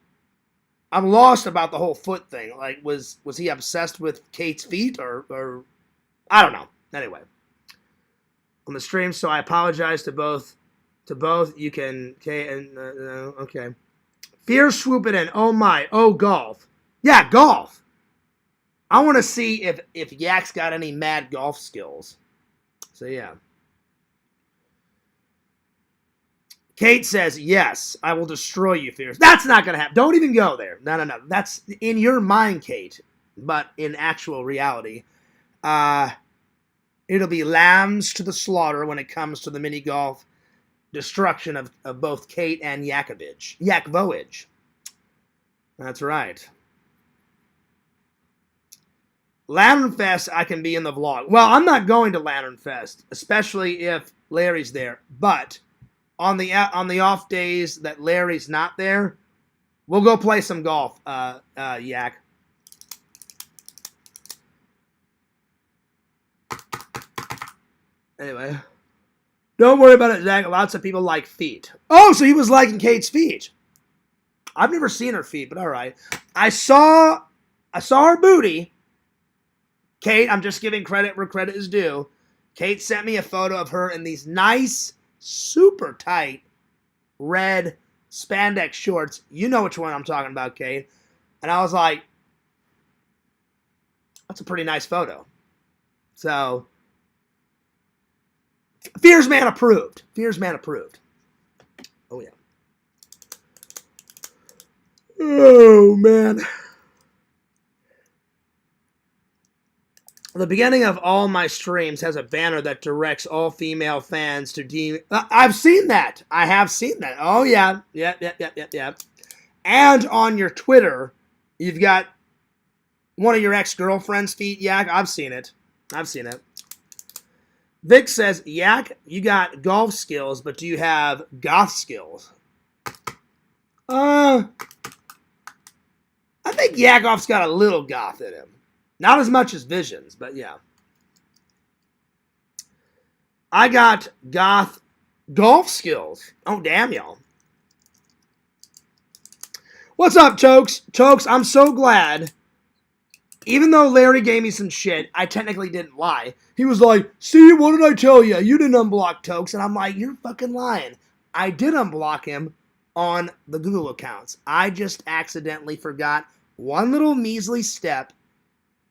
I'm lost about the whole foot thing. Like, was he obsessed with Kate's feet, or I don't know. Anyway, on the stream, so I apologize to both. You can, okay, and okay. Fear swooping in. Oh my. Oh, golf. Yeah, golf. I want to see if Yak's got any mad golf skills. So yeah. Kate says, yes, I will destroy you, Fears. That's not going to happen. Don't even go there. No. That's in your mind, Kate. But in actual reality, it'll be lambs to the slaughter when it comes to the mini golf destruction of both Kate and Yakovovich. That's right. Lantern Fest, I can be in the vlog. Well, I'm not going to Lantern Fest, especially if Larry's there. But on the off days that Larry's not there, we'll go play some golf, Yak. Anyway, don't worry about it, Zach. Lots of people like feet. Oh, so he was liking Kate's feet. I've never seen her feet, but all right. I saw her booty. Kate, I'm just giving credit where credit is due. Kate sent me a photo of her in these nice, super tight, red spandex shorts. You know which one I'm talking about, Kate. And I was like, that's a pretty nice photo. So, Fears Man approved. Fears Man approved. Oh, yeah. Oh, man. The beginning of all my streams has a banner that directs all female fans to DM. I've seen that. I have seen that. Oh, yeah. Yep. And on your Twitter, you've got one of your ex-girlfriend's feet. Yak, I've seen it. Vic says, Yak, you got golf skills, but do you have goth skills? I think Yakoff's got a little goth in him. Not as much as Visions, but yeah. I got goth golf skills. Oh, damn, y'all. What's up, Chokes? Chokes, I'm so glad. Even though Larry gave me some shit, I technically didn't lie. He was like, see, what did I tell you? You didn't unblock Tokes. And I'm like, you're fucking lying. I did unblock him on the Google accounts. I just accidentally forgot one little measly step.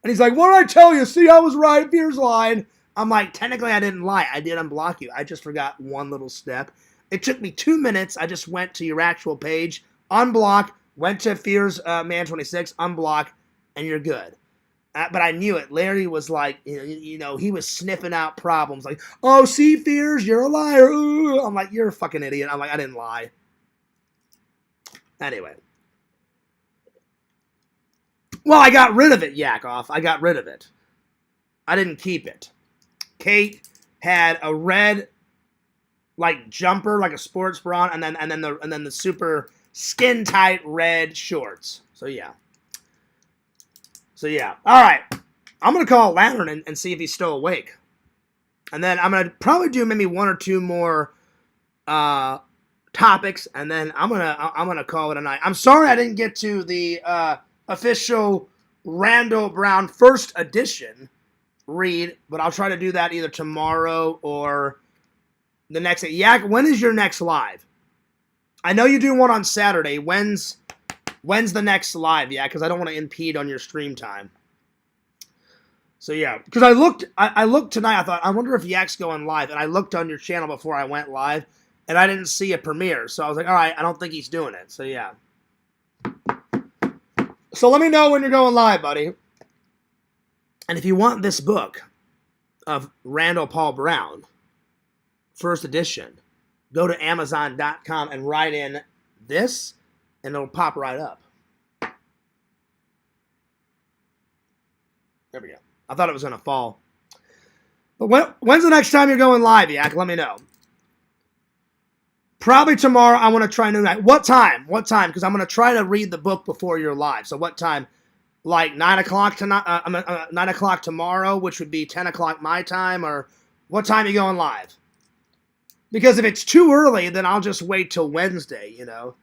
And he's like, what did I tell you? See, I was right. Fear's lying. I'm like, technically, I didn't lie. I did unblock you. I just forgot one little step. It took me 2 minutes. I just went to your actual page, unblock, went to Fear's Man 26, unblock, and you're good. But I knew it. Larry was like, you know, he was sniffing out problems. Like, oh, see, Fears, you're a liar. Ooh. I'm like, you're a fucking idiot. I'm like, I didn't lie. Anyway. Well, I got rid of it, Yakoff. I got rid of it. I didn't keep it. Kate had a red, like, jumper, like a sports bra, and then the super skin tight red shorts. So yeah. All right. I'm gonna call Lantern and see if he's still awake, and then I'm gonna probably do maybe one or two more topics, and then I'm gonna call it a night. I'm sorry I didn't get to the official Randall Brown first edition read, but I'll try to do that either tomorrow or the next day. Yak, when is your next live? I know you do one on Saturday. When's the next live? Yeah, because I don't want to impede on your stream time. So yeah, because I looked tonight. I thought, I wonder if Yak's going live, and I looked on your channel before I went live, and I didn't see a premiere. So I was like, all right, I don't think he's doing it. So yeah. So let me know when you're going live, buddy. And if you want this book of Randall Paul Brown, first edition, go to Amazon.com and write in this, and it'll pop right up. There we go. I thought it was going to fall. But when's the next time you're going live, Yak? Let me know. Probably tomorrow. I want to try noon night. What time? Because I'm going to try to read the book before you're live. So what time? Like 9 o'clock tonight? 9 o'clock tomorrow, which would be 10 o'clock my time, or what time are you going live? Because if it's too early, then I'll just wait till Wednesday, you know.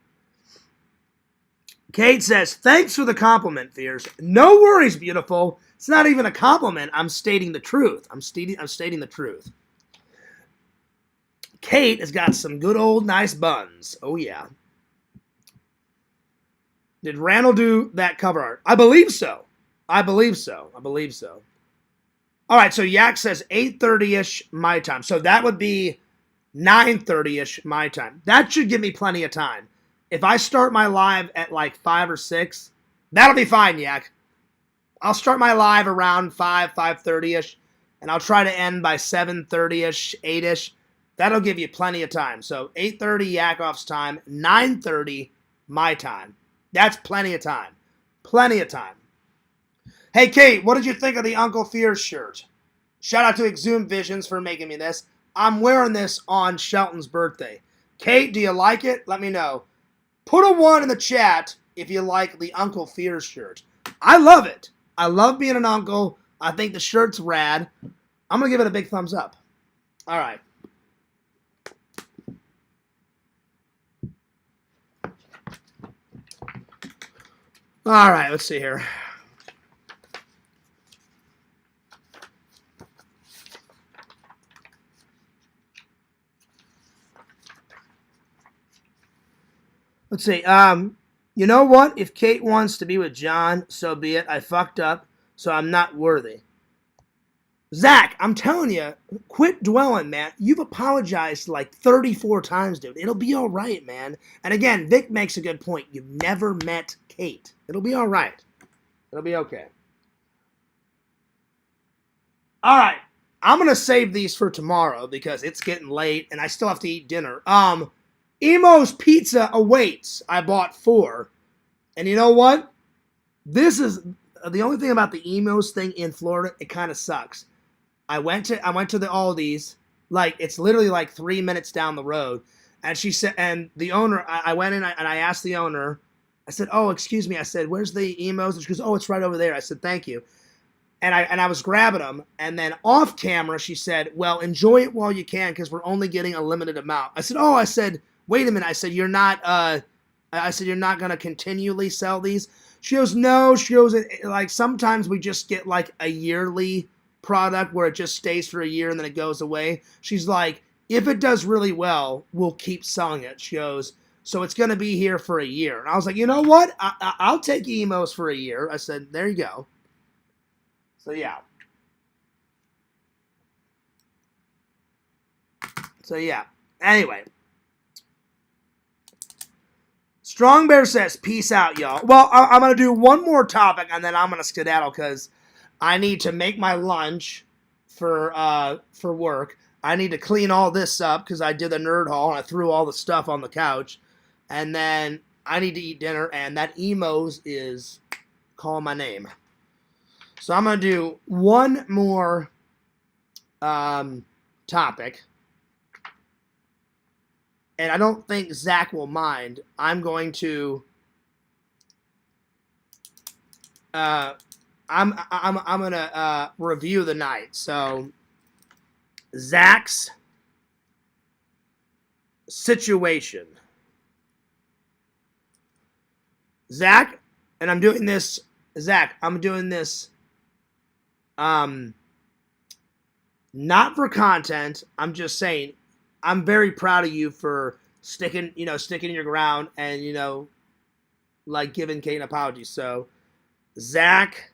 Kate says, thanks for the compliment, Fears. No worries, beautiful. It's not even a compliment. I'm stating the truth. I'm stating the truth. Kate has got some good old nice buns. Oh, yeah. Did Randall do that cover art? I believe so. All right, so Yak says 8:30-ish my time. So that would be 9:30-ish my time. That should give me plenty of time. If I start my live at like 5 or 6, that'll be fine, Yak. I'll start my live around 5:30-ish, and I'll try to end by 7:30-ish, 8-ish. That'll give you plenty of time. So 8:30 Yakoff's time, 9:30 my time. That's plenty of time. Plenty of time. Hey, Kate, what did you think of the Uncle Fears shirt? Shout out to Exhumed Visions for making me this. I'm wearing this on Shelton's birthday. Kate, do you like it? Let me know. Put a 1 in the chat if you like the Uncle Fears shirt. I love it. I love being an uncle. I think the shirt's rad. I'm going to give it a big thumbs up. All right. All right, let's see here. Let's see. You know what? If Kate wants to be with John, so be it. I fucked up, so I'm not worthy. Zach, I'm telling you, quit dwelling, man. You've apologized like 34 times, dude. It'll be all right, man. And again, Vic makes a good point. You've never met Kate. It'll be all right. It'll be okay. All right. I'm going to save these for tomorrow because it's getting late and I still have to eat dinner. Emo's Pizza awaits. I bought 4. And you know what? This is the only thing about the Emo's thing in Florida. It kind of sucks. I went to the Aldi's, like it's literally like 3 minutes down the road, and she said, and the owner, I went in and I asked the owner, I said, "Oh, excuse me," I said, "Where's the Emos?" And she goes, "Oh, it's right over there." I said, "Thank you," and I was grabbing them, and then off camera she said, "Well, enjoy it while you can, because we're only getting a limited amount." I said, "Oh," I said, "Wait a minute," I said, "You're not," I said, "You're not gonna continually sell these?" She goes, "No," she goes, "Like sometimes we just get like a yearly product where it just stays for a year and then it goes away." She's like, "If it does really well, we'll keep selling it." She goes, "So it's going to be here for a year." And I was like, "You know what? I'll take Emos for a year." I said, "There you go." So yeah. Anyway. Strong Bear says, "Peace out, y'all." Well, I'm going to do one more topic and then I'm going to skedaddle because I need to make my lunch for work. I need to clean all this up because I did the nerd haul and I threw all the stuff on the couch. And then I need to eat dinner, and that Emos is calling my name. So I'm going to do one more topic. And I don't think Zach will mind. I'm going to I'm gonna review the night. So Zach's situation. Zach, and I'm doing this. Zach, I'm doing this. Not for content. I'm just saying. I'm very proud of you for sticking your ground and like giving Kate an apology. So Zach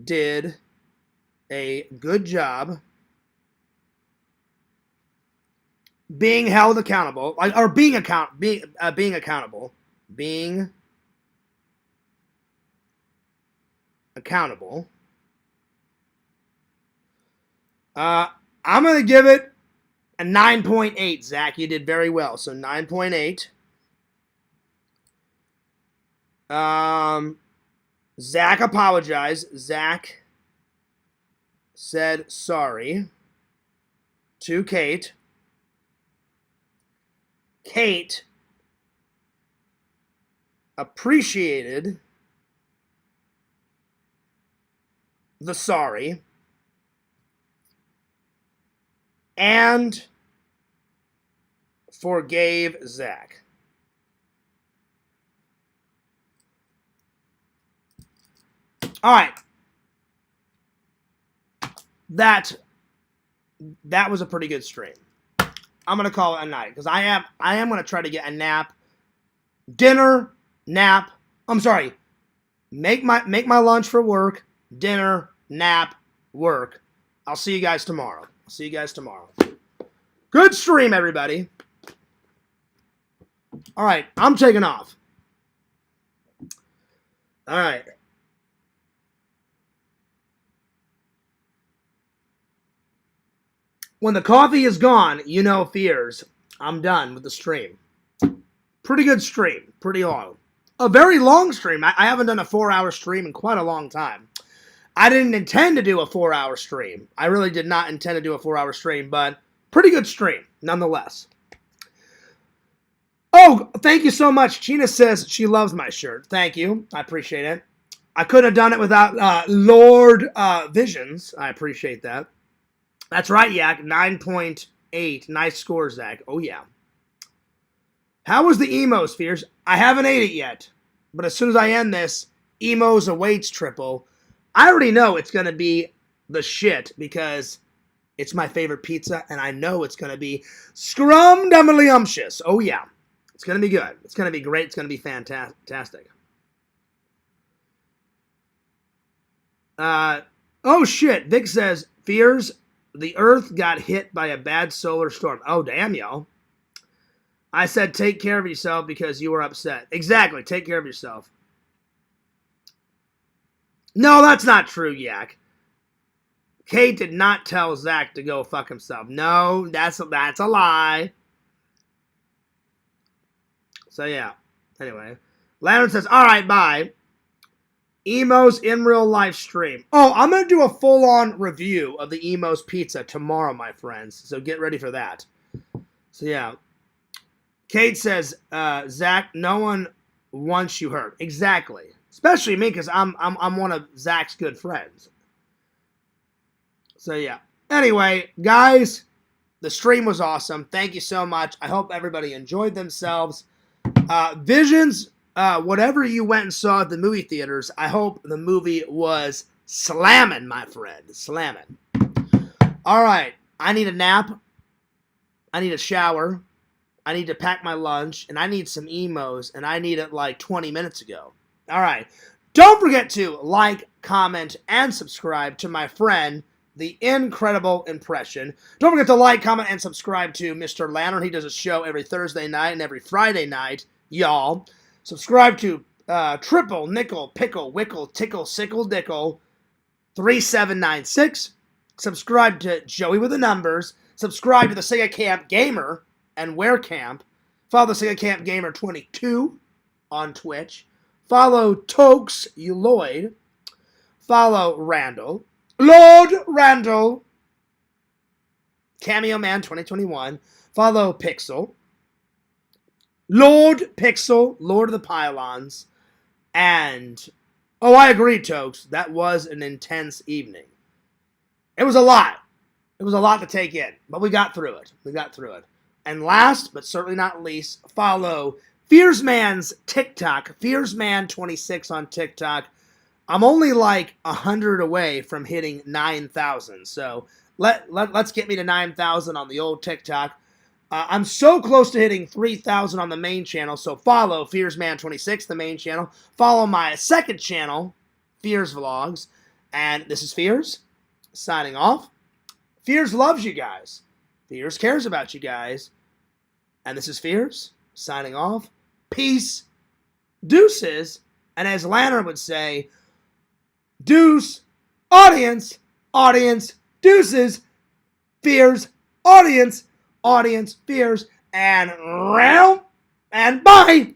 did a good job being held accountable, or being accountable. I'm gonna give it a 9.8, Zach. You did very well. So 9.8. Zach apologized. Zach said sorry to Kate. Kate appreciated the sorry and forgave Zach. All right. That was a pretty good stream. I'm going to call it a night because I am going to try to get a nap. Dinner, nap. I'm sorry. Make my lunch for work, dinner, nap, work. I'll see you guys tomorrow. Good stream, everybody. All right, I'm taking off. All right. When the coffee is gone, you know fears. I'm done with the stream. Pretty good stream. Pretty long. A very long stream. I haven't done a 4-hour stream in quite a long time. I didn't intend to do a 4-hour stream. I really did not intend to do a 4-hour stream, but pretty good stream, nonetheless. Oh, thank you so much. Gina says she loves my shirt. Thank you. I appreciate it. I couldn't have done it without Lord Visions. I appreciate that. That's right, Yak. 9.8. Nice score, Zach. Oh, yeah. How was the Emo Spheres? I haven't ate it yet. But as soon as I end this, Emo's awaits triple. I already know it's going to be the shit because it's my favorite pizza, and I know it's going to be scrum-dumbly-umptious. Oh, yeah. It's going to be good. It's going to be great. It's going to be fantastic. Oh, shit. Vic says, Fears the Earth got hit by a bad solar storm. Oh, damn, y'all. I said take care of yourself because you were upset. Exactly. Take care of yourself. No, that's not true, Yak. Kate did not tell Zach to go fuck himself. No, that's a lie. So, yeah. Anyway. Lantern says, all right, bye. Emo's in real life stream. Oh, I'm going to do a full-on review of the Emo's pizza tomorrow, my friends. So get ready for that. So, yeah. Kate says, Zach, no one wants you hurt. Exactly. Especially me, because I'm one of Zach's good friends. So, yeah. Anyway, guys, the stream was awesome. Thank you so much. I hope everybody enjoyed themselves. Visions, whatever you went and saw at the movie theaters, I hope the movie was slamming, my friend. Slamming. All right. I need a nap. I need a shower. I need to pack my lunch. And I need some emos. And I need it like 20 minutes ago. All right. Don't forget to like, comment, and subscribe to my friend, The Incredible Impression. Don't forget to like, comment, and subscribe to Mr. Lantern. He does a show every Thursday night and every Friday night. Y'all. Subscribe to Triple, Nickel, Pickle, Wickle, Tickle, Sickle, Dickle, 3796. Subscribe to Joey with the Numbers. Subscribe to the Sega Camp Gamer and Wear Camp. Follow the Sega Camp Gamer 22 on Twitch. Follow Tokes Lloyd. Follow Randall. Lord Randall. Cameo Man 2021. Follow Pixel. Lord Pixel. Lord of the Pylons. And, oh, I agree, Tokes. That was an intense evening. It was a lot. It was a lot to take in. But we got through it. We got through it. And last, but certainly not least, follow Fearsman's TikTok. Fearsman26 on TikTok. I'm only like 100 away from hitting 9,000. So let's get me to 9,000 on the old TikTok. I'm so close to hitting 3,000 on the main channel. So follow Fearsman26, the main channel. Follow my second channel, Fears Vlogs. And this is Fears, signing off. Fears loves you guys. Fears cares about you guys. And this is Fears, signing off. Peace. Deuces. And as Lantern would say, deuce, audience, audience, deuces, Fears, audience, audience, Fears, and round, and bye.